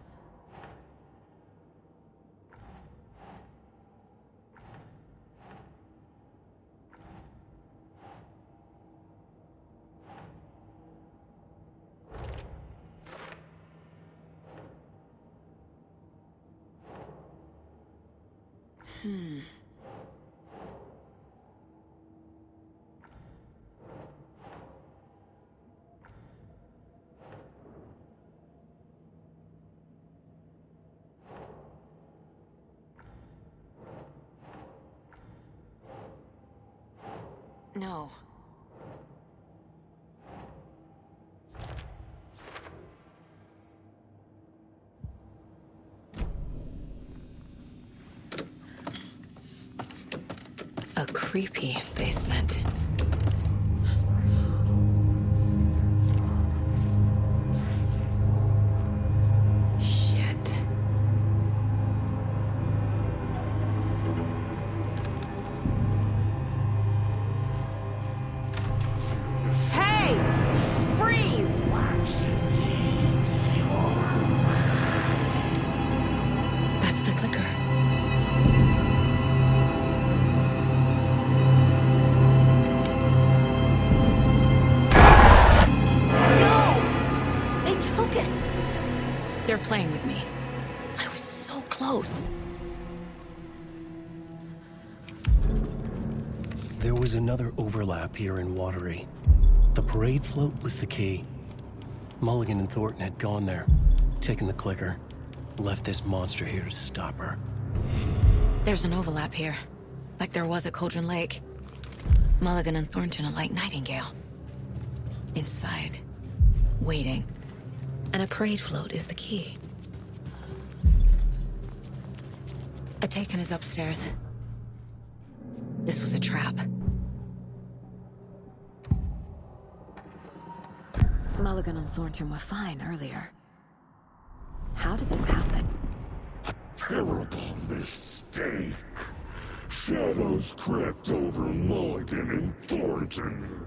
No. A creepy basement. Shit. Hey! Freeze! That's the clicker. They're playing with me. I was so close. There was another overlap here in Watery. The parade float was the key. Mulligan and Thornton had gone there, taken the clicker, left this monster here to stop her. There's an overlap here, like there was at Cauldron Lake. Mulligan and Thornton are like Nightingale. Inside, waiting. And a parade float is the key. Atakan is upstairs. This was a trap. Mulligan and Thornton were fine earlier. How did this happen? Terrible mistake. Shadows crept over Mulligan and Thornton.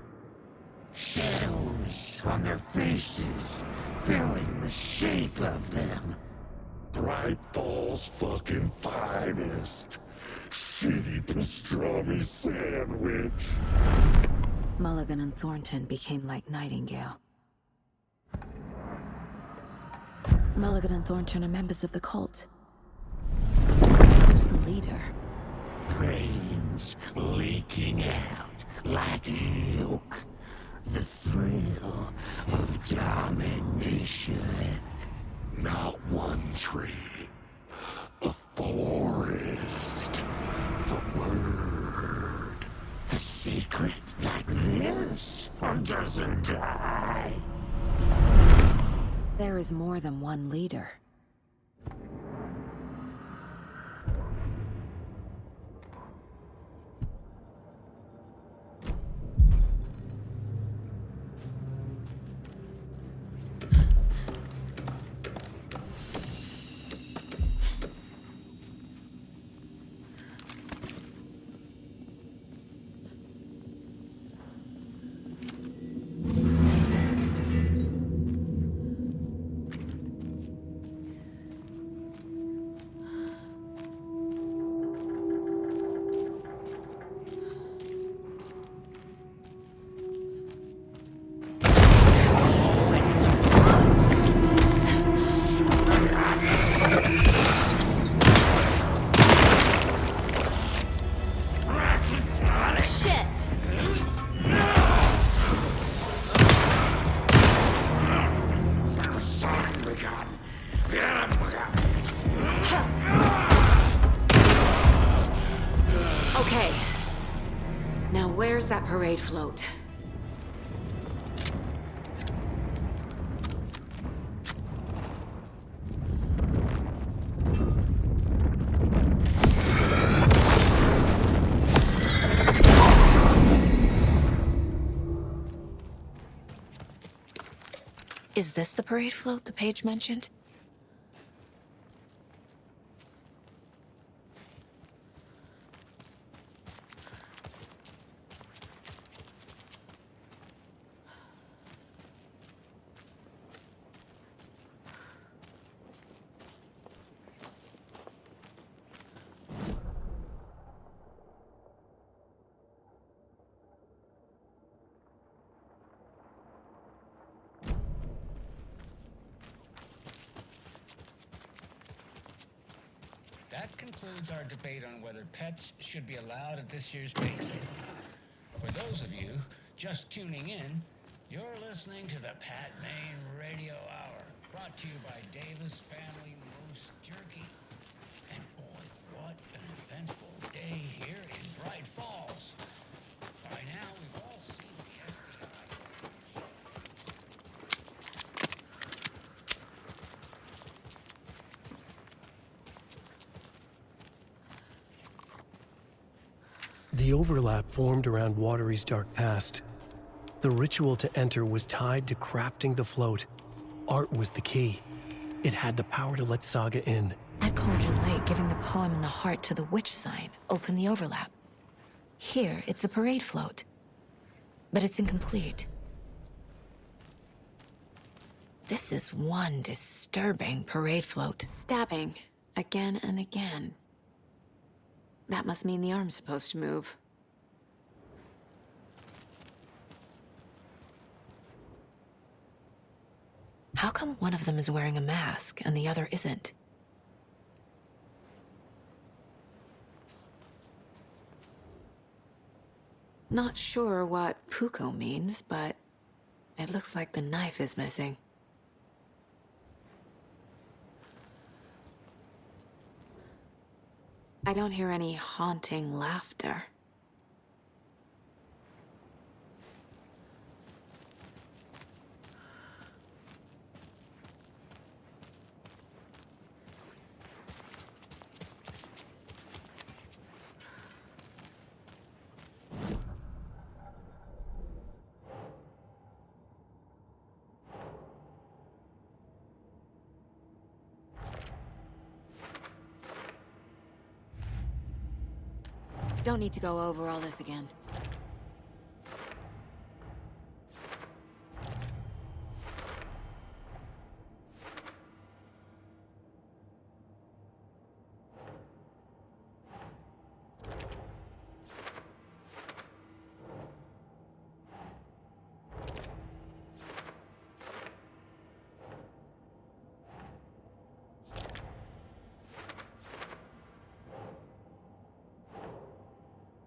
Shadows on their faces, filling the shape of them. Bright Falls fucking finest. Shitty pastrami sandwich. Mulligan and Thornton became like Nightingale. Mulligan and Thornton are members of the cult. Who's the leader? Brains leaking out like milk. The thrill of domination. Not one tree. A forest. The word. A secret like this doesn't die. There is more than one leader. Okay. Now where's that parade float? Is this the parade float the page mentioned? That concludes our debate on whether pets should be allowed at this year's bake sale. For those of you just tuning in, you're listening to the Pat Maine Radio Hour, brought to you by Davis Family Roast Jerky. And boy, what an eventful day here in Bright Falls. By now, we've all seen the FBI. The overlap formed around Watery's dark past. The ritual to enter was tied to crafting the float. Art was the key. It had the power to let Saga in. At Cauldron Lake, giving the poem and the heart to the witch sign opened the overlap. Here, it's the parade float. But it's incomplete. This is one disturbing parade float. Stabbing, again and again. That must mean the arm's supposed to move. How come one of them is wearing a mask and the other isn't? Not sure what Puko means, but it looks like the knife is missing. I don't hear any haunting laughter. Don't need to go over all this again.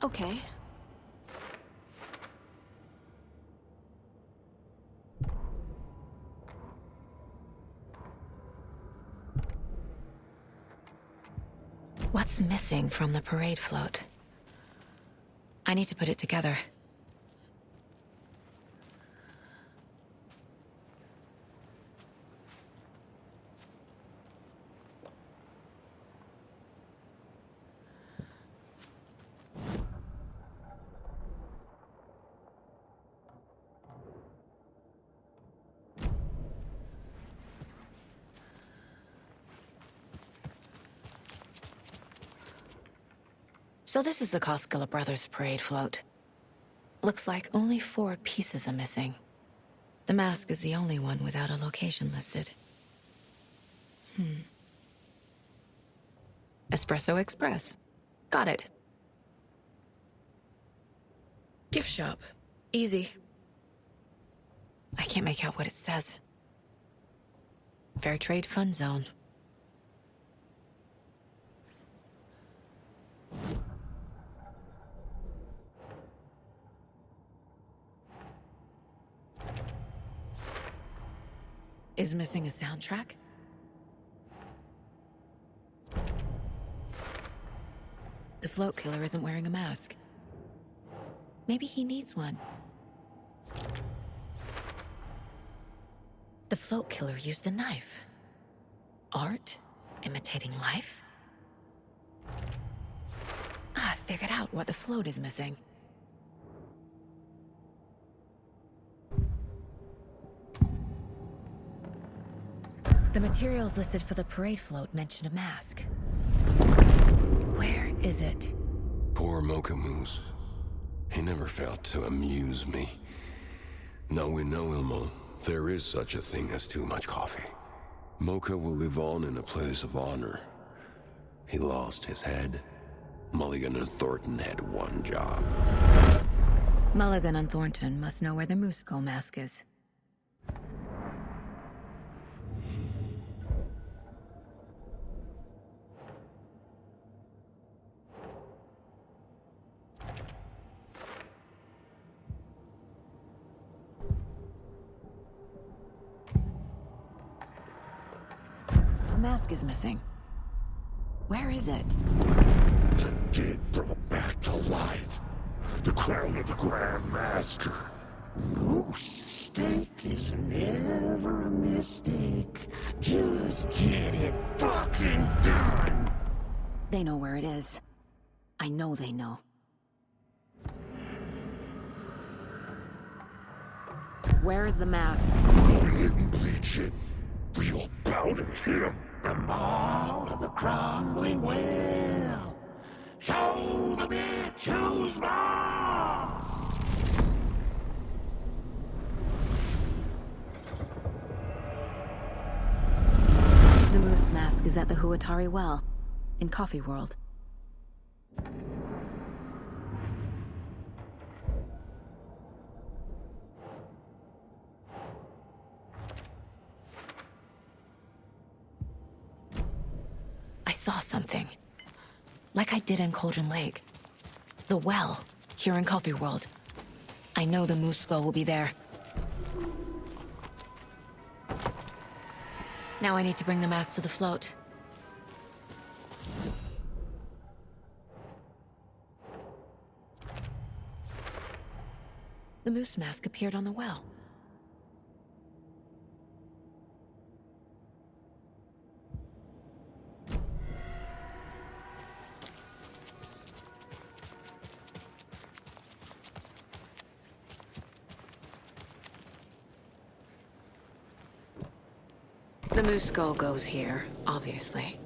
Okay. What's missing from the parade float? I need to put it together. So this is the Koskela Brothers parade float. Looks like only 4 pieces are missing. The mask is the only one without a location listed. Espresso Express. Got it. Gift shop. Easy. I can't make out what it says. Fair Trade Fun Zone. Is missing a soundtrack? The float killer isn't wearing a mask. Maybe he needs one. The float killer used a knife. Art? Imitating life? I figured out what the float is missing. The materials listed for the parade float mention a mask. Where is it? Poor Mocha Moose. He never failed to amuse me. Now we know, Ilmo, there is such a thing as too much coffee. Mocha will live on in a place of honor. He lost his head. Mulligan and Thornton had one job. Mulligan and Thornton must know where the Moose Skull mask is. The mask is missing. Where is it? The dead brought back to life. The crown of the Grand Master. No mistake is never a mistake. Just get it fucking done. They know where it is. I know they know. Where is the mask? I didn't bleach it. Real powder him. The maw of the crumbling well. Show the bitch who's boss. The Moose mask is at the Huatari Well, in Coffee World. I saw something. Like I did in Cauldron Lake. The well, here in Coffee World. I know the Moose Skull will be there. Now I need to bring the mask to the float. The moose mask appeared on the well. The moose skull goes here, obviously.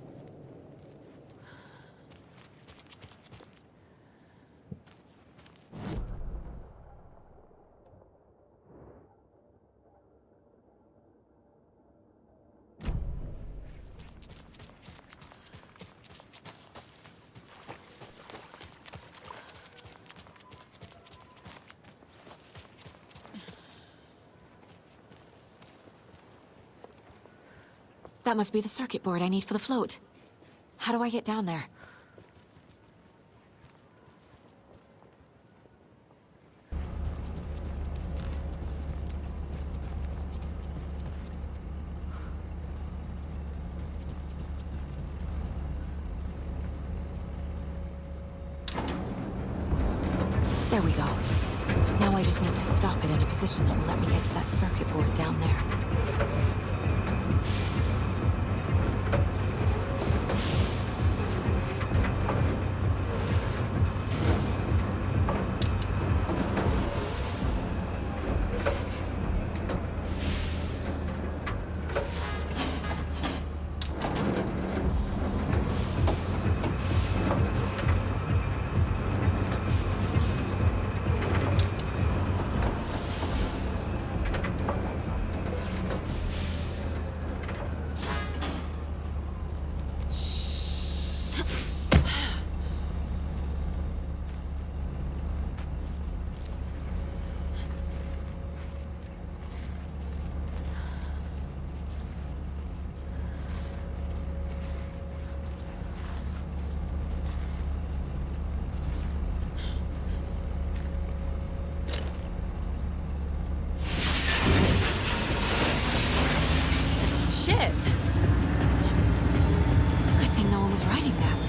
That must be the circuit board I need for the float. How do I get down there? There we go. Now I just need to stop it in a position that will let me get to that circuit board down there. Shit! Good thing no one was riding that.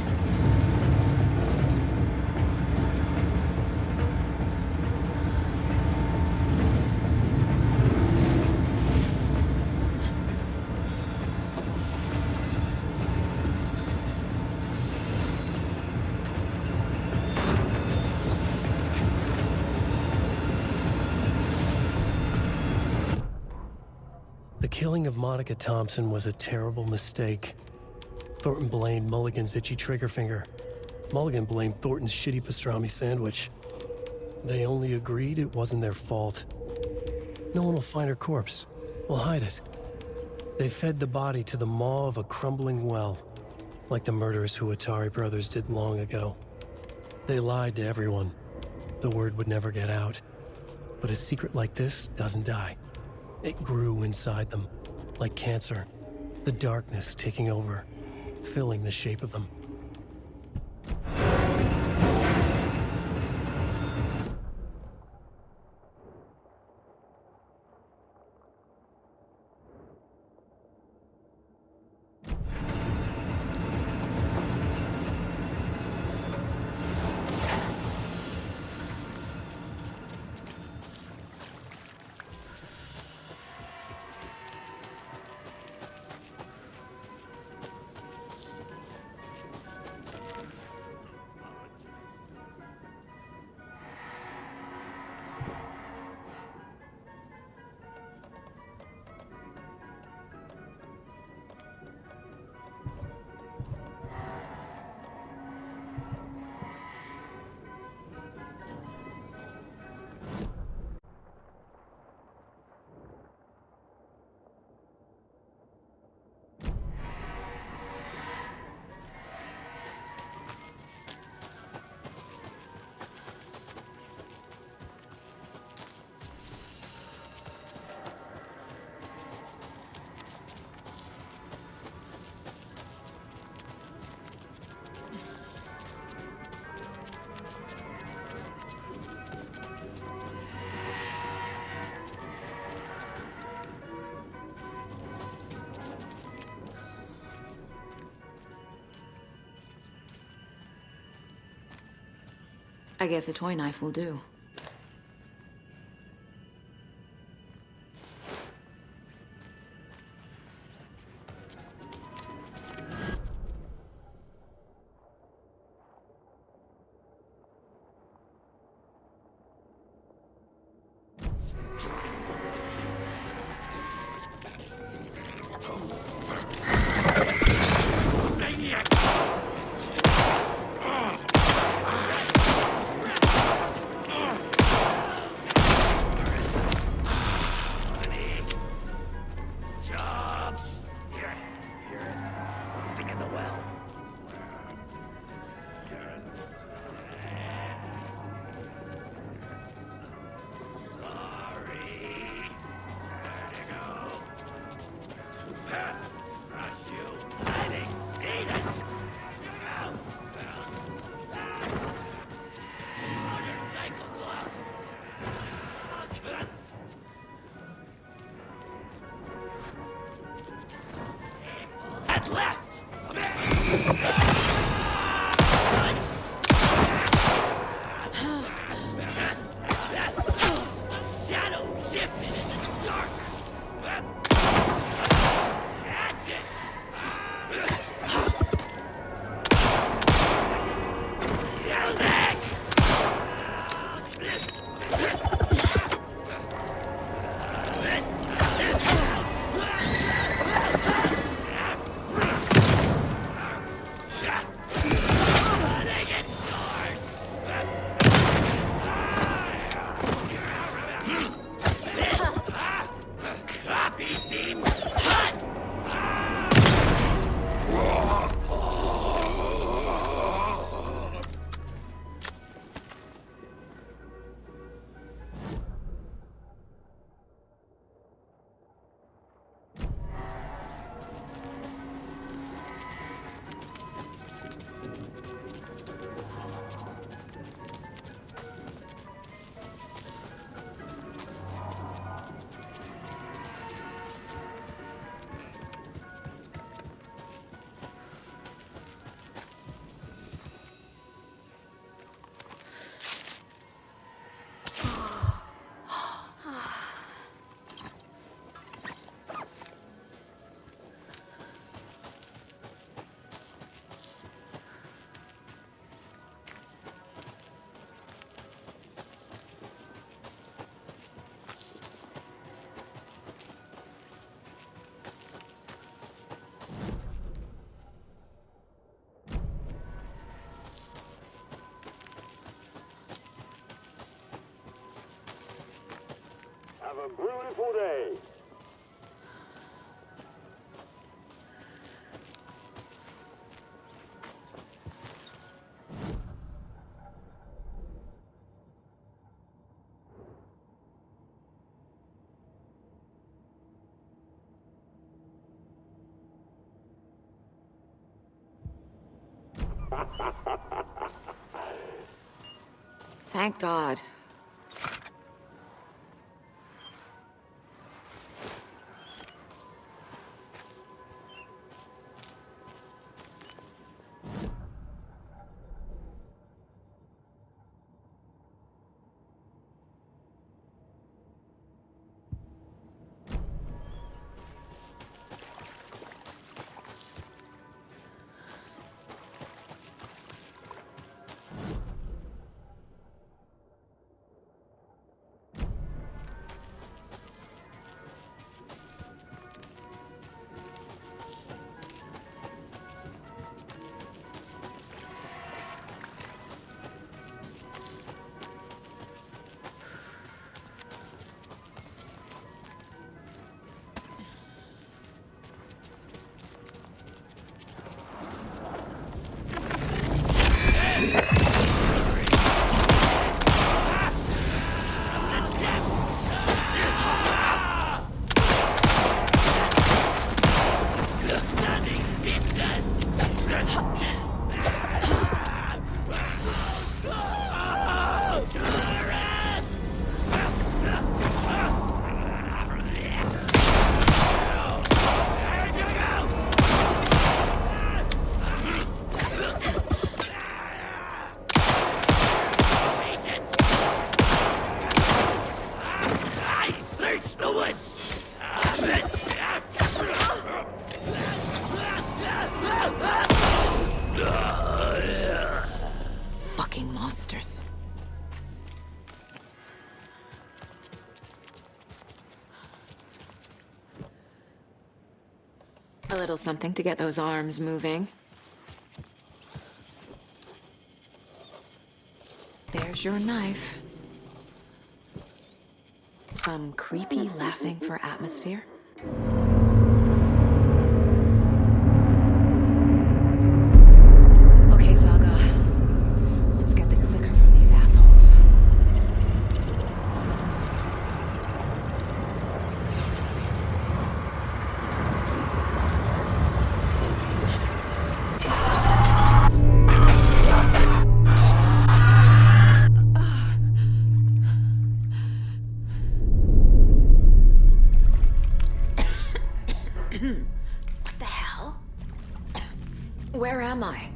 The killing of Monica Thompson was a terrible mistake. Thornton blamed Mulligan's itchy trigger finger. Mulligan blamed Thornton's shitty pastrami sandwich. They only agreed it wasn't their fault. No one will find her corpse. We'll hide it. They fed the body to the maw of a crumbling well, like the murderous Huatari brothers did long ago. They lied to everyone. The word would never get out. But a secret like this doesn't die. It grew inside them, like cancer, the darkness taking over, filling the shape of them. I guess a toy knife will do. Have a beautiful day. Thank God. Fucking monsters. A little something to get those arms moving. There's your knife. Some creepy laughing for atmosphere. Okay, Saga. Let's get the clicker from these assholes. What the hell? Where am I?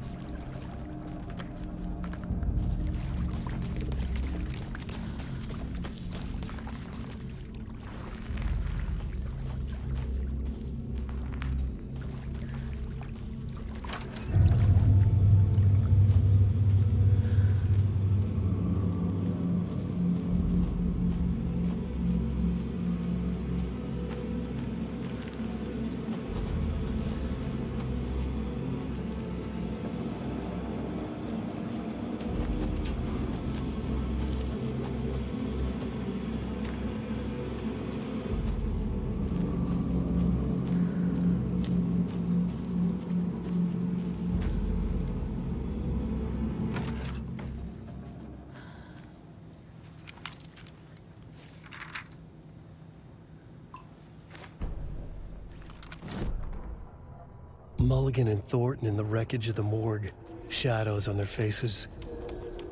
Mulligan and Thornton in the wreckage of the morgue, shadows on their faces.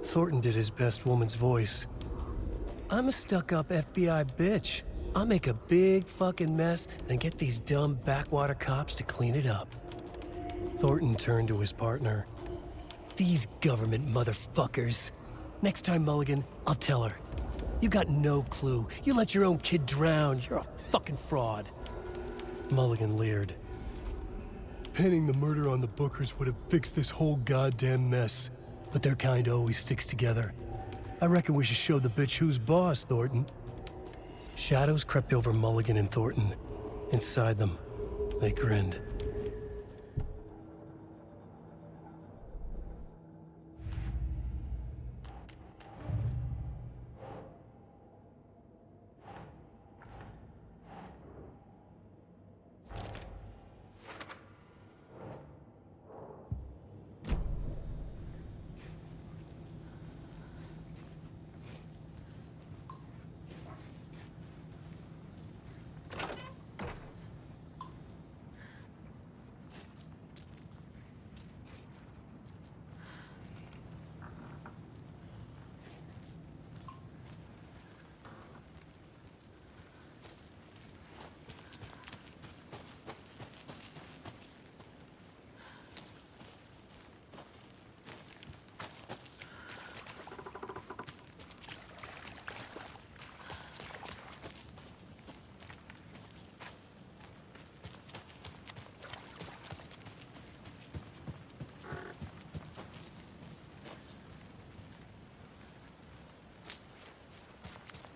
Thornton did his best woman's voice. I'm a stuck-up FBI bitch. I'll make a big fucking mess, then get these dumb backwater cops to clean it up. Thornton turned to his partner. These government motherfuckers. Next time, Mulligan, I'll tell her. You got no clue. You let your own kid drown. You're a fucking fraud. Mulligan leered. Pinning the murder on the Bookers would have fixed this whole goddamn mess. But their kind always sticks together. I reckon we should show the bitch who's boss, Thornton. Shadows crept over Mulligan and Thornton. Inside them, they grinned.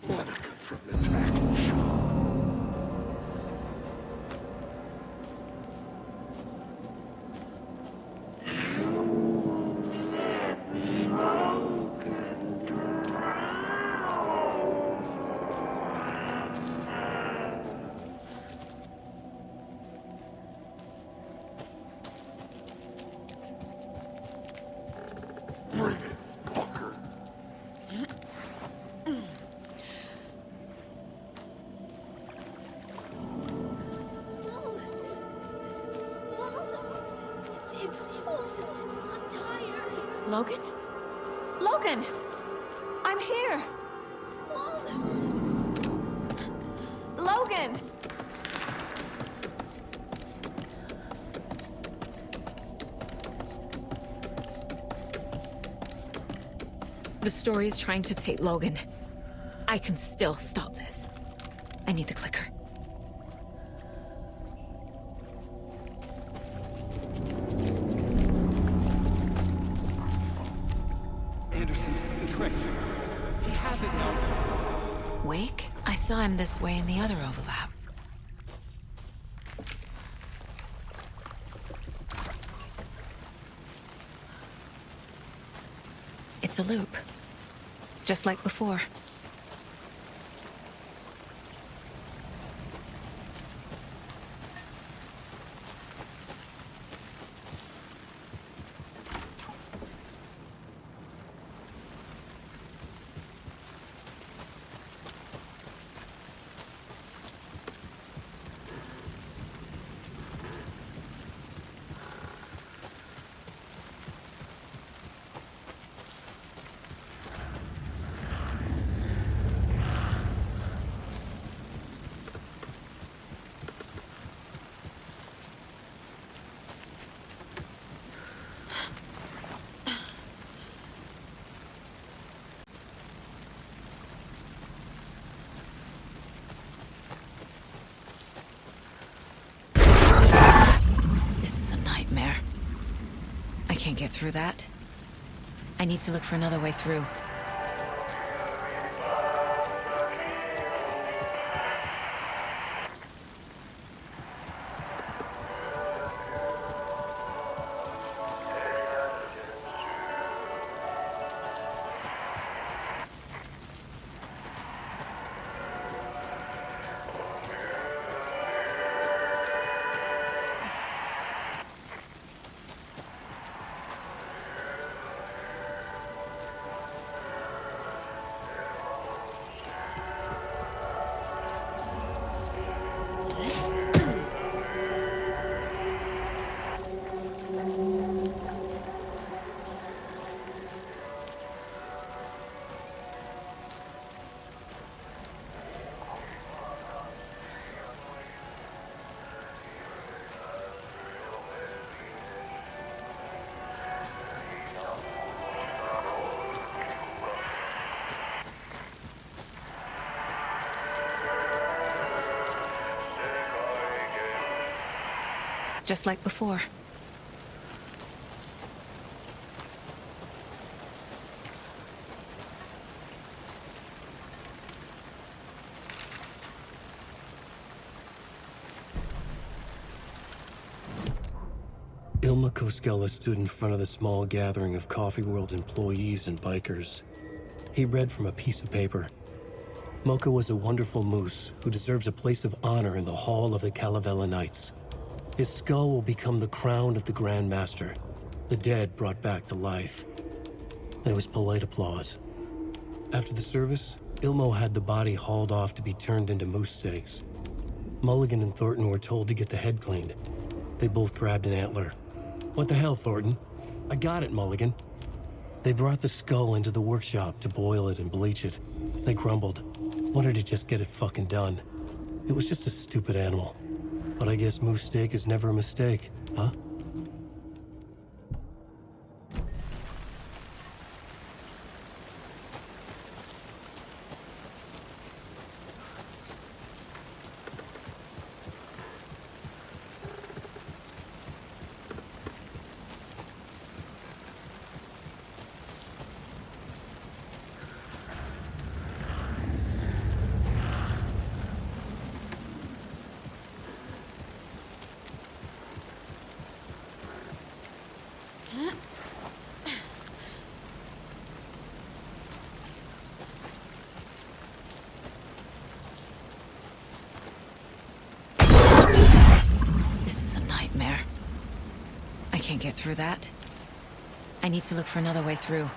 Monica from the tracking shop. Bring it, fucker. It's cold. I'm tired. Logan? Logan! I'm here! Logan! The story is trying to take Logan. I can still stop this. I need the clicker. Anderson's been tricked. He has it now. Wake? I saw him this way in the other overlap. It's a loop. Just like before. I can't get through that. I need to look for another way through. Just like before. Ilma Koskela stood in front of the small gathering of Coffee World employees and bikers. He read from a piece of paper. Mocha was a wonderful moose who deserves a place of honor in the hall of the Calavella Knights. His skull will become the crown of the Grand Master, the dead brought back to life. There was polite applause. After the service, Ilmo had the body hauled off to be turned into moose steaks. Mulligan and Thornton were told to get the head cleaned. They both grabbed an antler. What the hell, Thornton? I got it, Mulligan. They brought the skull into the workshop to boil it and bleach it. They grumbled. Wanted to just get it fucking done. It was just a stupid animal. But I guess moose steak is never a mistake, huh? through that. I need to look for another way through.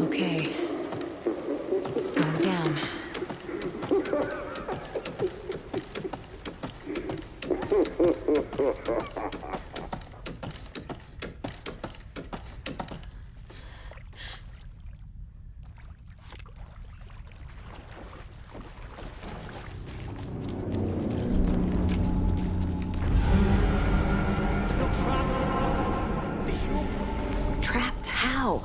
Okay. Going down. Trapped how?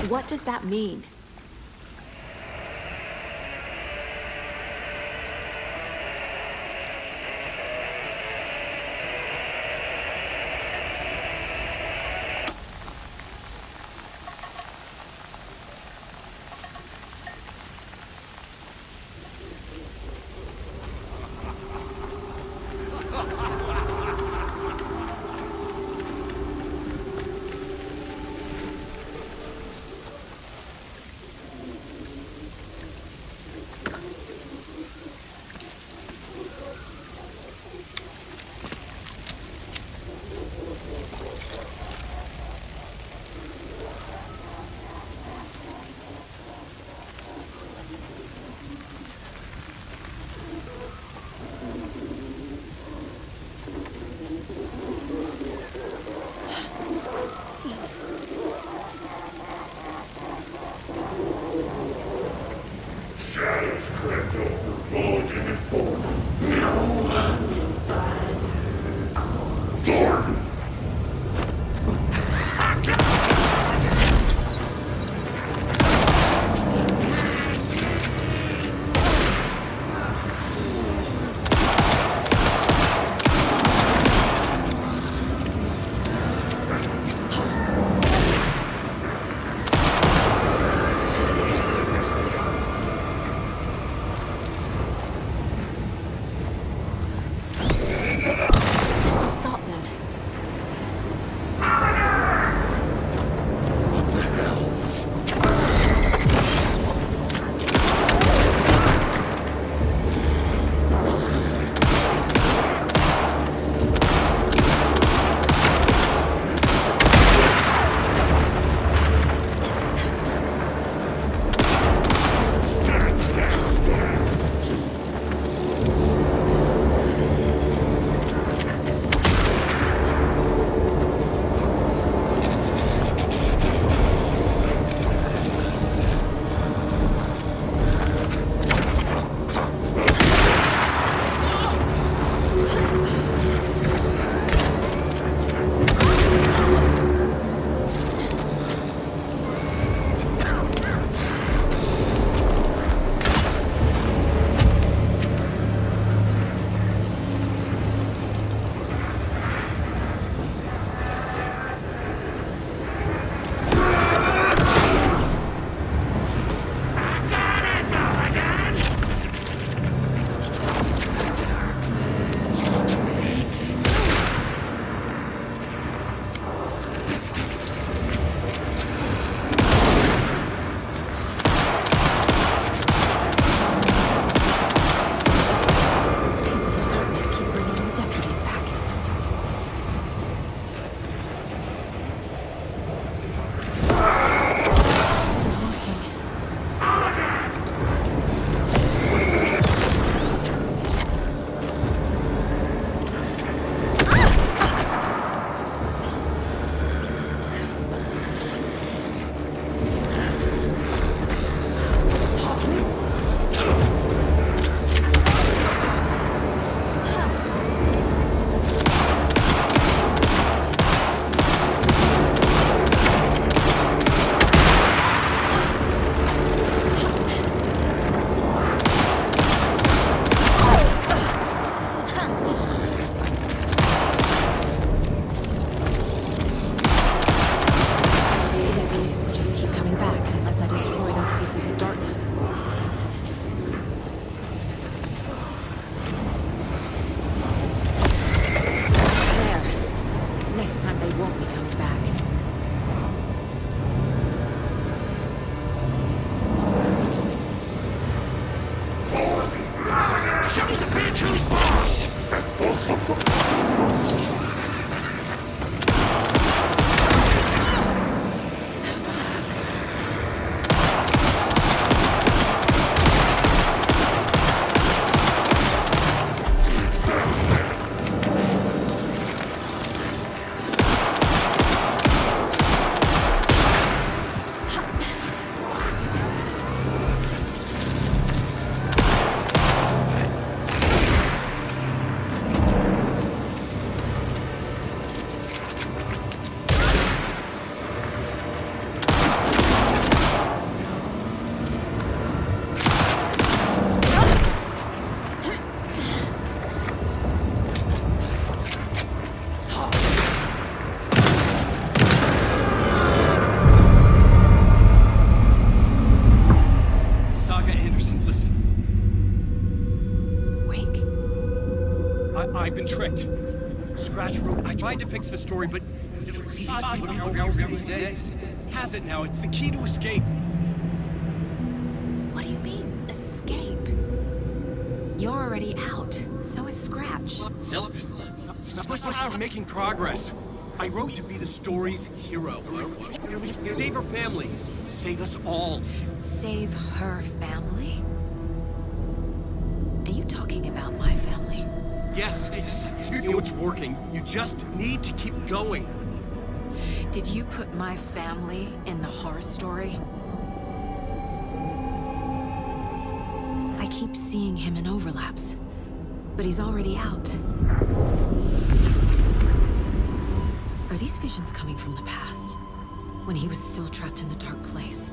What does that mean? I've been tricked. Scratch Room, I tried to fix the story, but... has it now. It's the key to escape. What do you mean, escape? You're already out. So is Scratch. We're making progress. I wrote to be the story's hero. Save her family. Save us all. Save her family? Are you talking about my family? Yes, you know it's working. You just need to keep going. Did you put my family in the horror story? I keep seeing him in overlaps, but he's already out. Are these visions coming from the past, when he was still trapped in the dark place?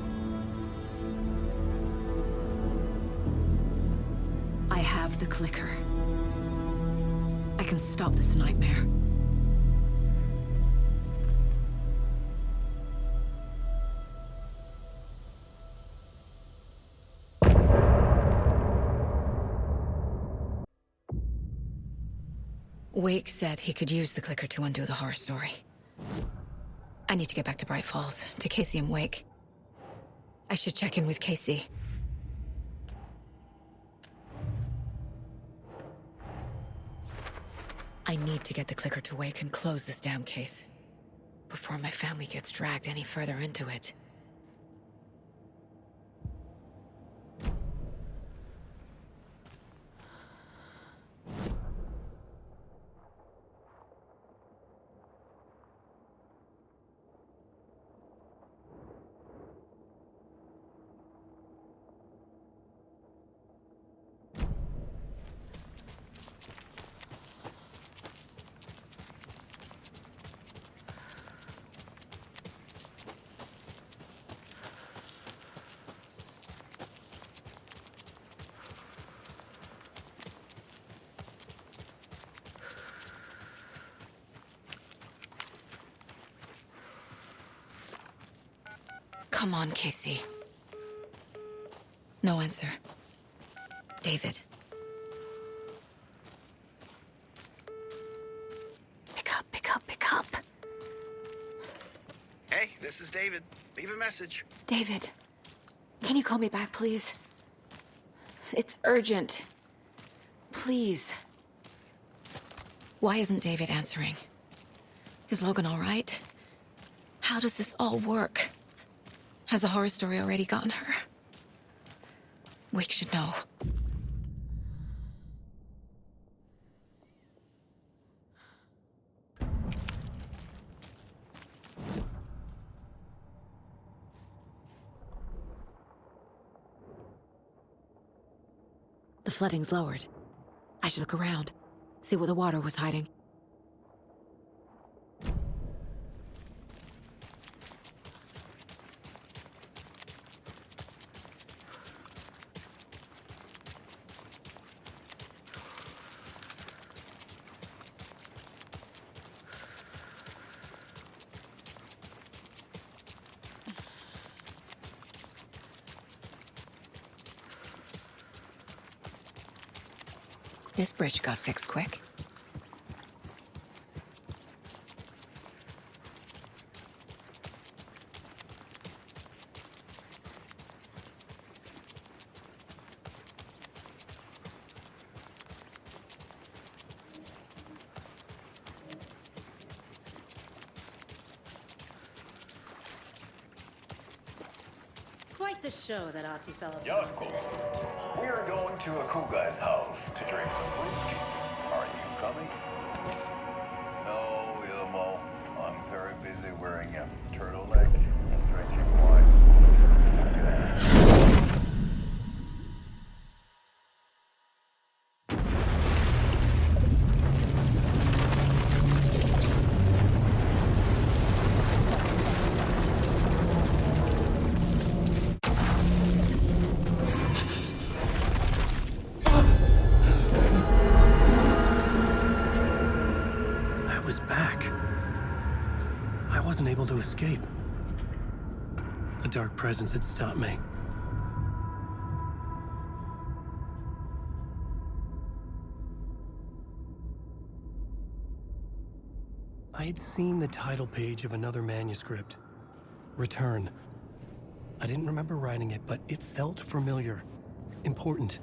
I have the clicker. I can stop this nightmare. Wake said he could use the clicker to undo the horror story. I need to get back to Bright Falls, to Casey and Wake. I should check in with Casey. I need to get the clicker to Wake and close this damn case before my family gets dragged any further into it. Come on, Casey. No answer. David. Pick up, pick up, pick up. Hey, this is David. Leave a message. David, can you call me back, please? It's urgent. Please. Why isn't David answering? Is Logan all right? How does this all work? Has the horror story already gotten her? Wake should know. The flooding's lowered. I should look around, see where the water was hiding. This bridge got fixed quick. Quite the show, that artsy fellow. Yeah, of course. We are going to a cool guy's house to drink some whiskey. Are you coming? No, Ilmo. I'm very busy wearing a turtleneck and drinking wine. Able to escape. A dark presence had stopped me. I had seen the title page of another manuscript. Return. I didn't remember writing it, but it felt familiar. Important.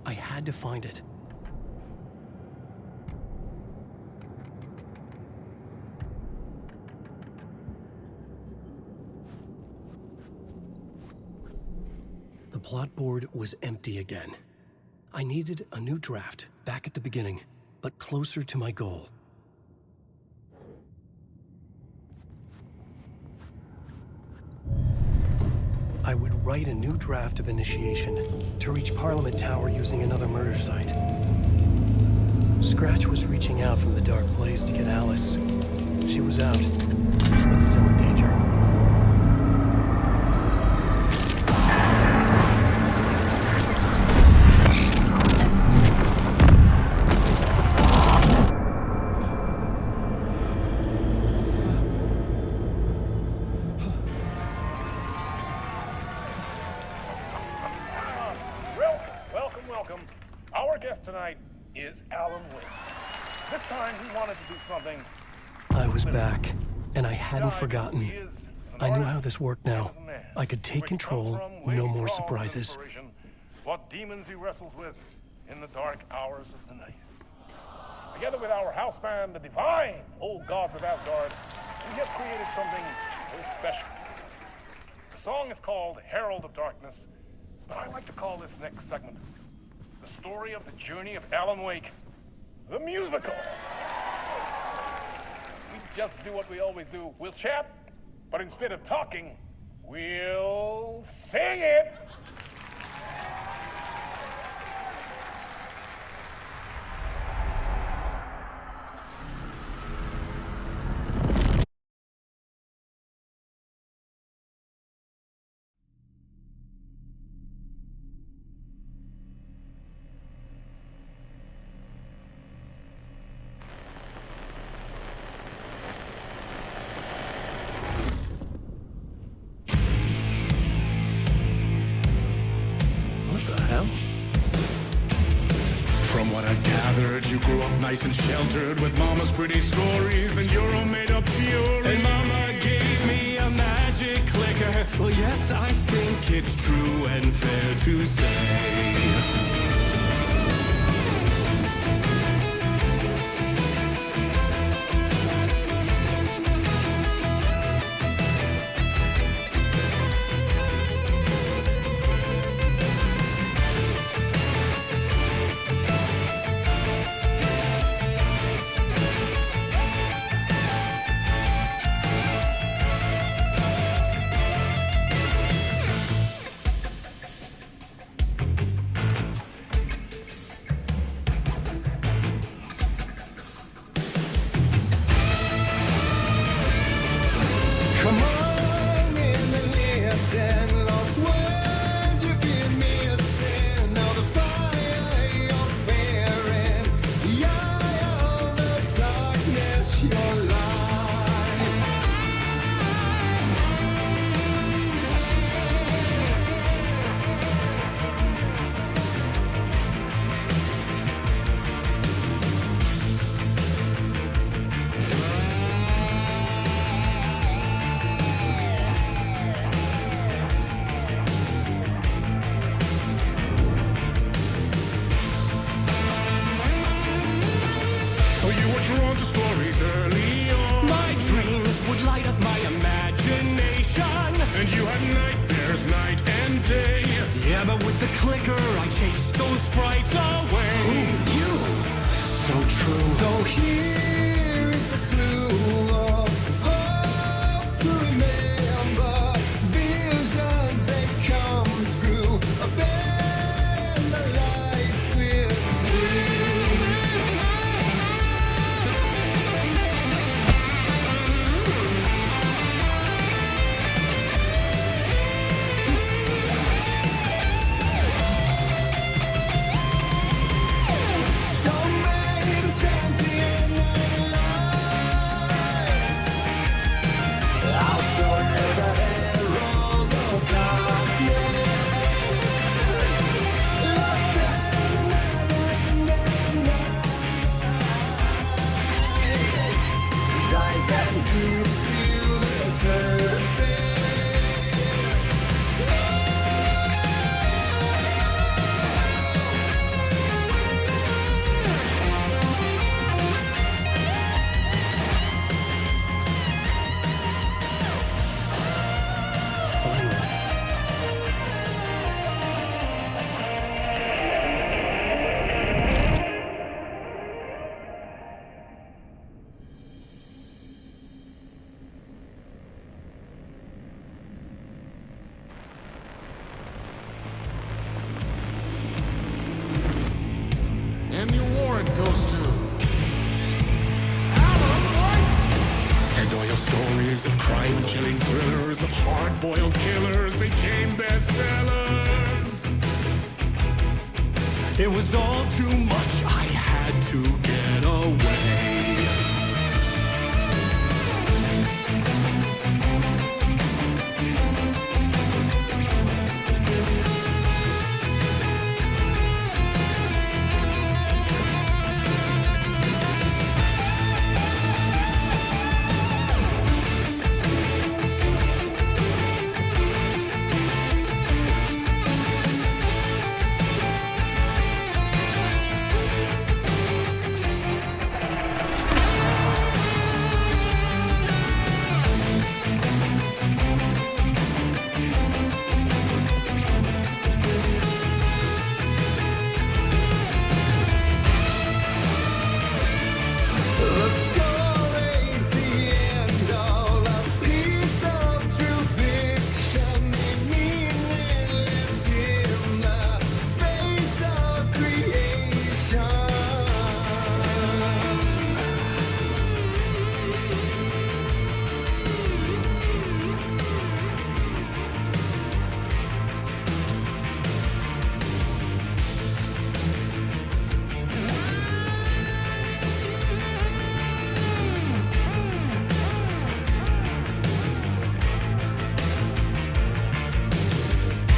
I had to find it. The plot board was empty again. I needed a new draft, back at the beginning, but closer to my goal. I would write a new draft of initiation to reach Parliament Tower using another murder site. Scratch was reaching out from the dark place to get Alice. She was out, but still in danger. Welcome. Our guest tonight is Alan Wake. This time he wanted to do something. I was back, and I hadn't forgotten. I knew how this worked now. I could take control, no more surprises. What demons he wrestles with in the dark hours of the night. Together with our house band, the divine old gods of Asgard, we have created something very special. The song is called Herald of Darkness, but I like to call this next segment the story of the journey of Alan Wake, the musical. We just do what we always do. We'll chat, but instead of talking, we'll sing it. From what I've gathered, you grew up nice and sheltered with mama's pretty stories and your own made-up fury. And mama gave me a magic clicker. Well, yes, I think it's true and fair to say. Come on in and listen, lost words you've been missing. Now the fire you're bearing, the eye of the darkness, your light. So you were drawn to stories early on. My dreams would light up my imagination. And you had nightmares night and day. Yeah, but with the clicker, I chased those frights away. Who you? So true. So here is a clue of hope to remember. Visions, they come true. Bend the lights with steel. Stories of crime and chilling thrillers, of hard-boiled killers became bestsellers. It was all too much, I had to get away.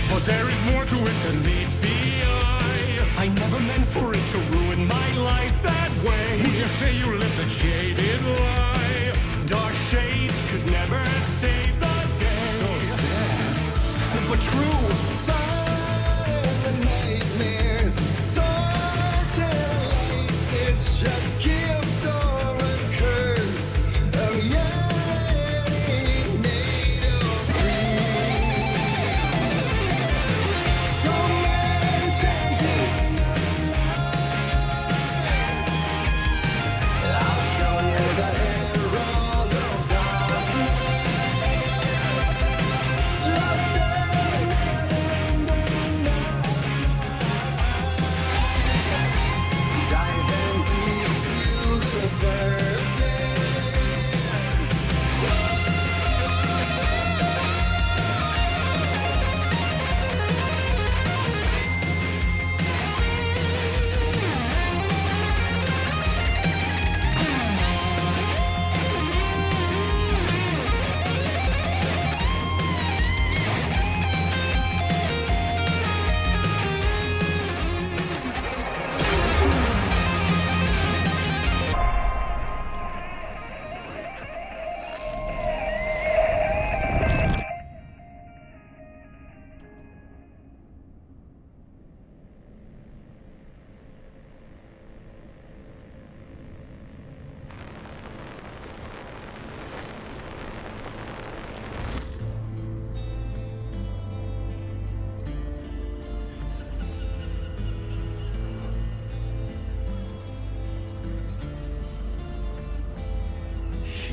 But there is more to it than meets the eye. I never meant for it to ruin my life that way. Would you say you lived a jaded lie? Dark shades could never save the day. So sad, but true. Fighting the nightmares, torture life, it's a gift or a curse. Oh yeah.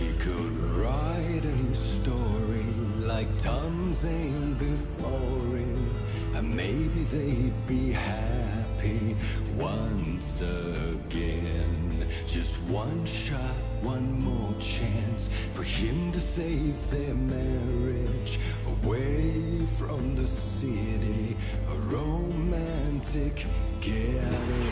He could write a new story like Tom Zane before him, and maybe they'd be happy once again. Just one shot, one more chance for him to save their marriage, away from the city, a romantic getaway.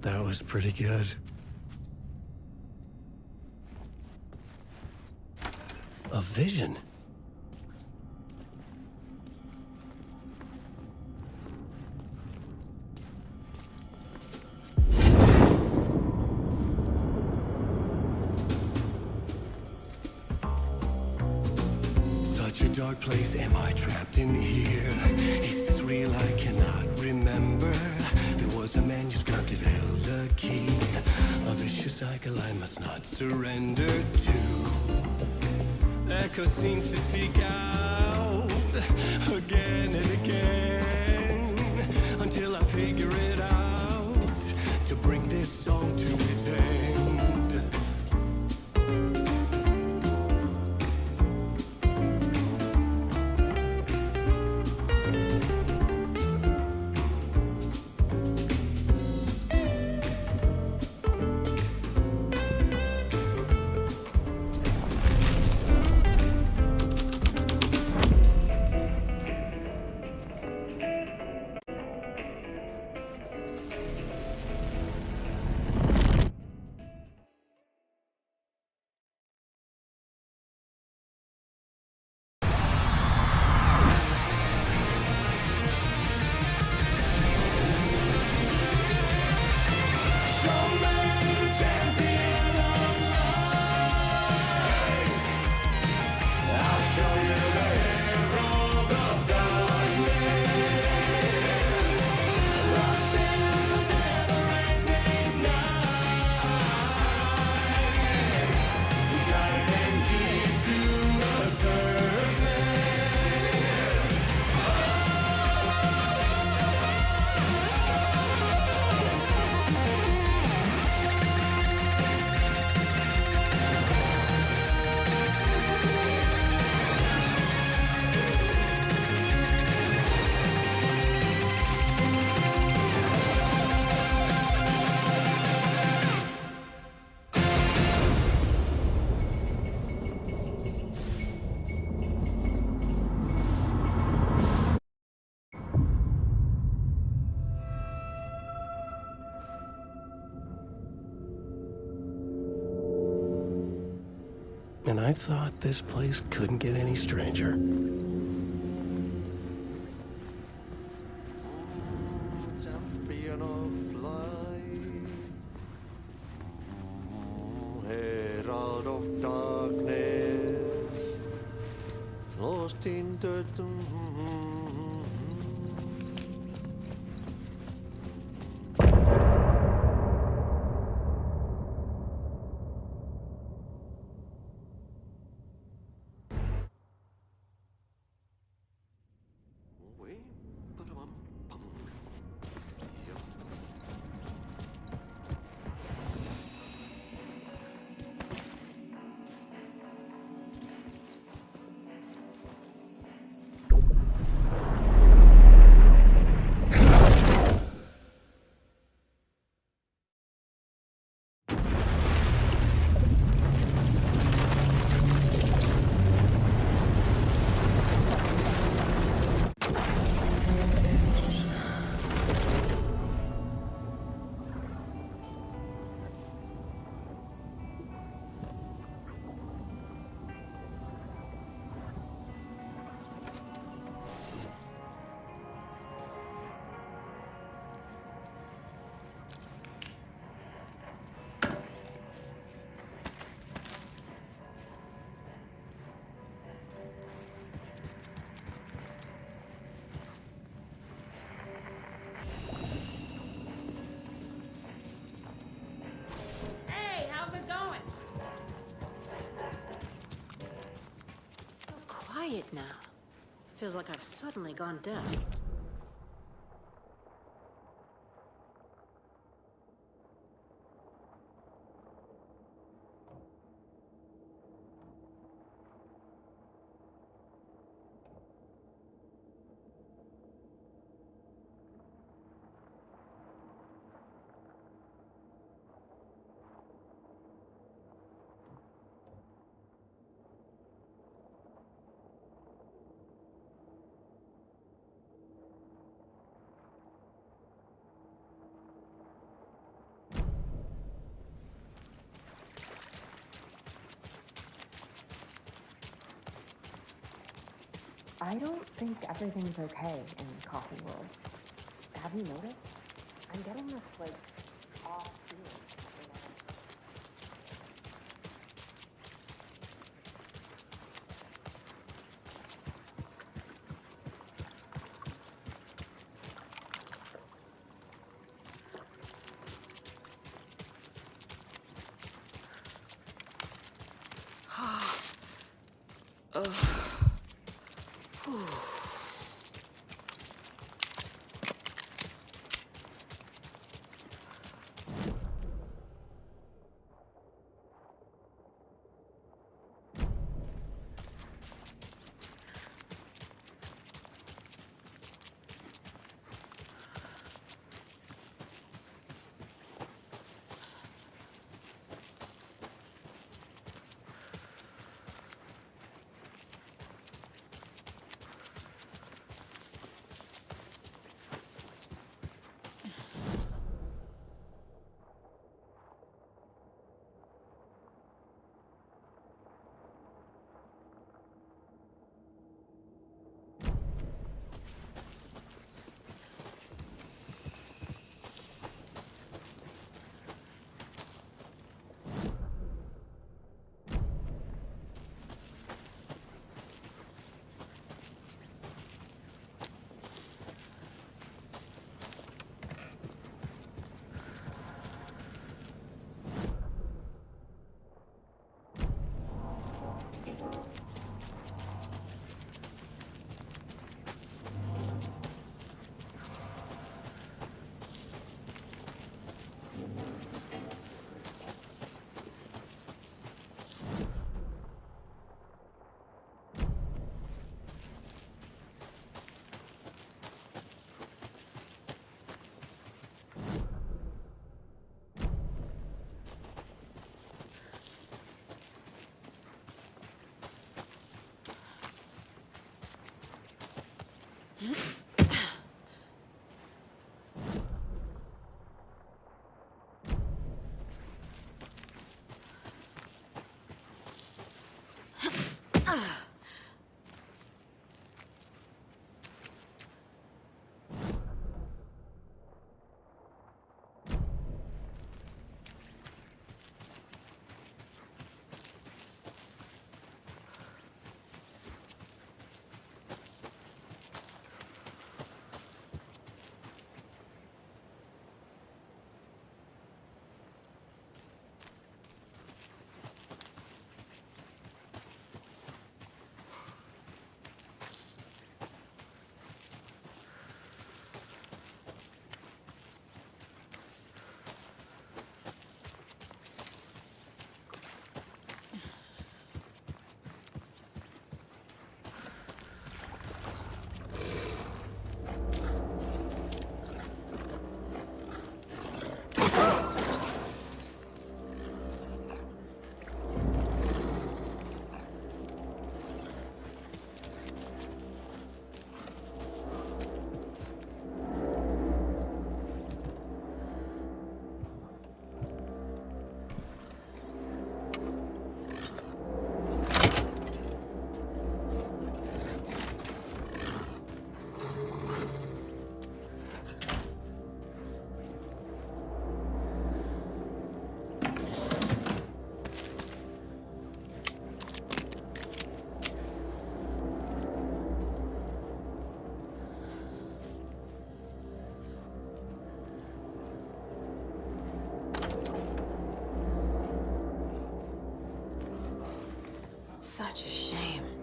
That was pretty good. A vision. Such a dark place, am I trapped in here? Is this real? I cannot remember. There was a manuscript, it held a key. A vicious cycle I must not surrender to. Echo seems to speak out again and again until I figure it out to bring this song to its end. And I thought this place couldn't get any stranger. Champion of light, herald of darkness, lost in the Quiet now. Feels like I've suddenly gone deaf. I don't think everything's okay in the coffee world. Have you noticed? I'm getting this, like, off feeling. Such a shame.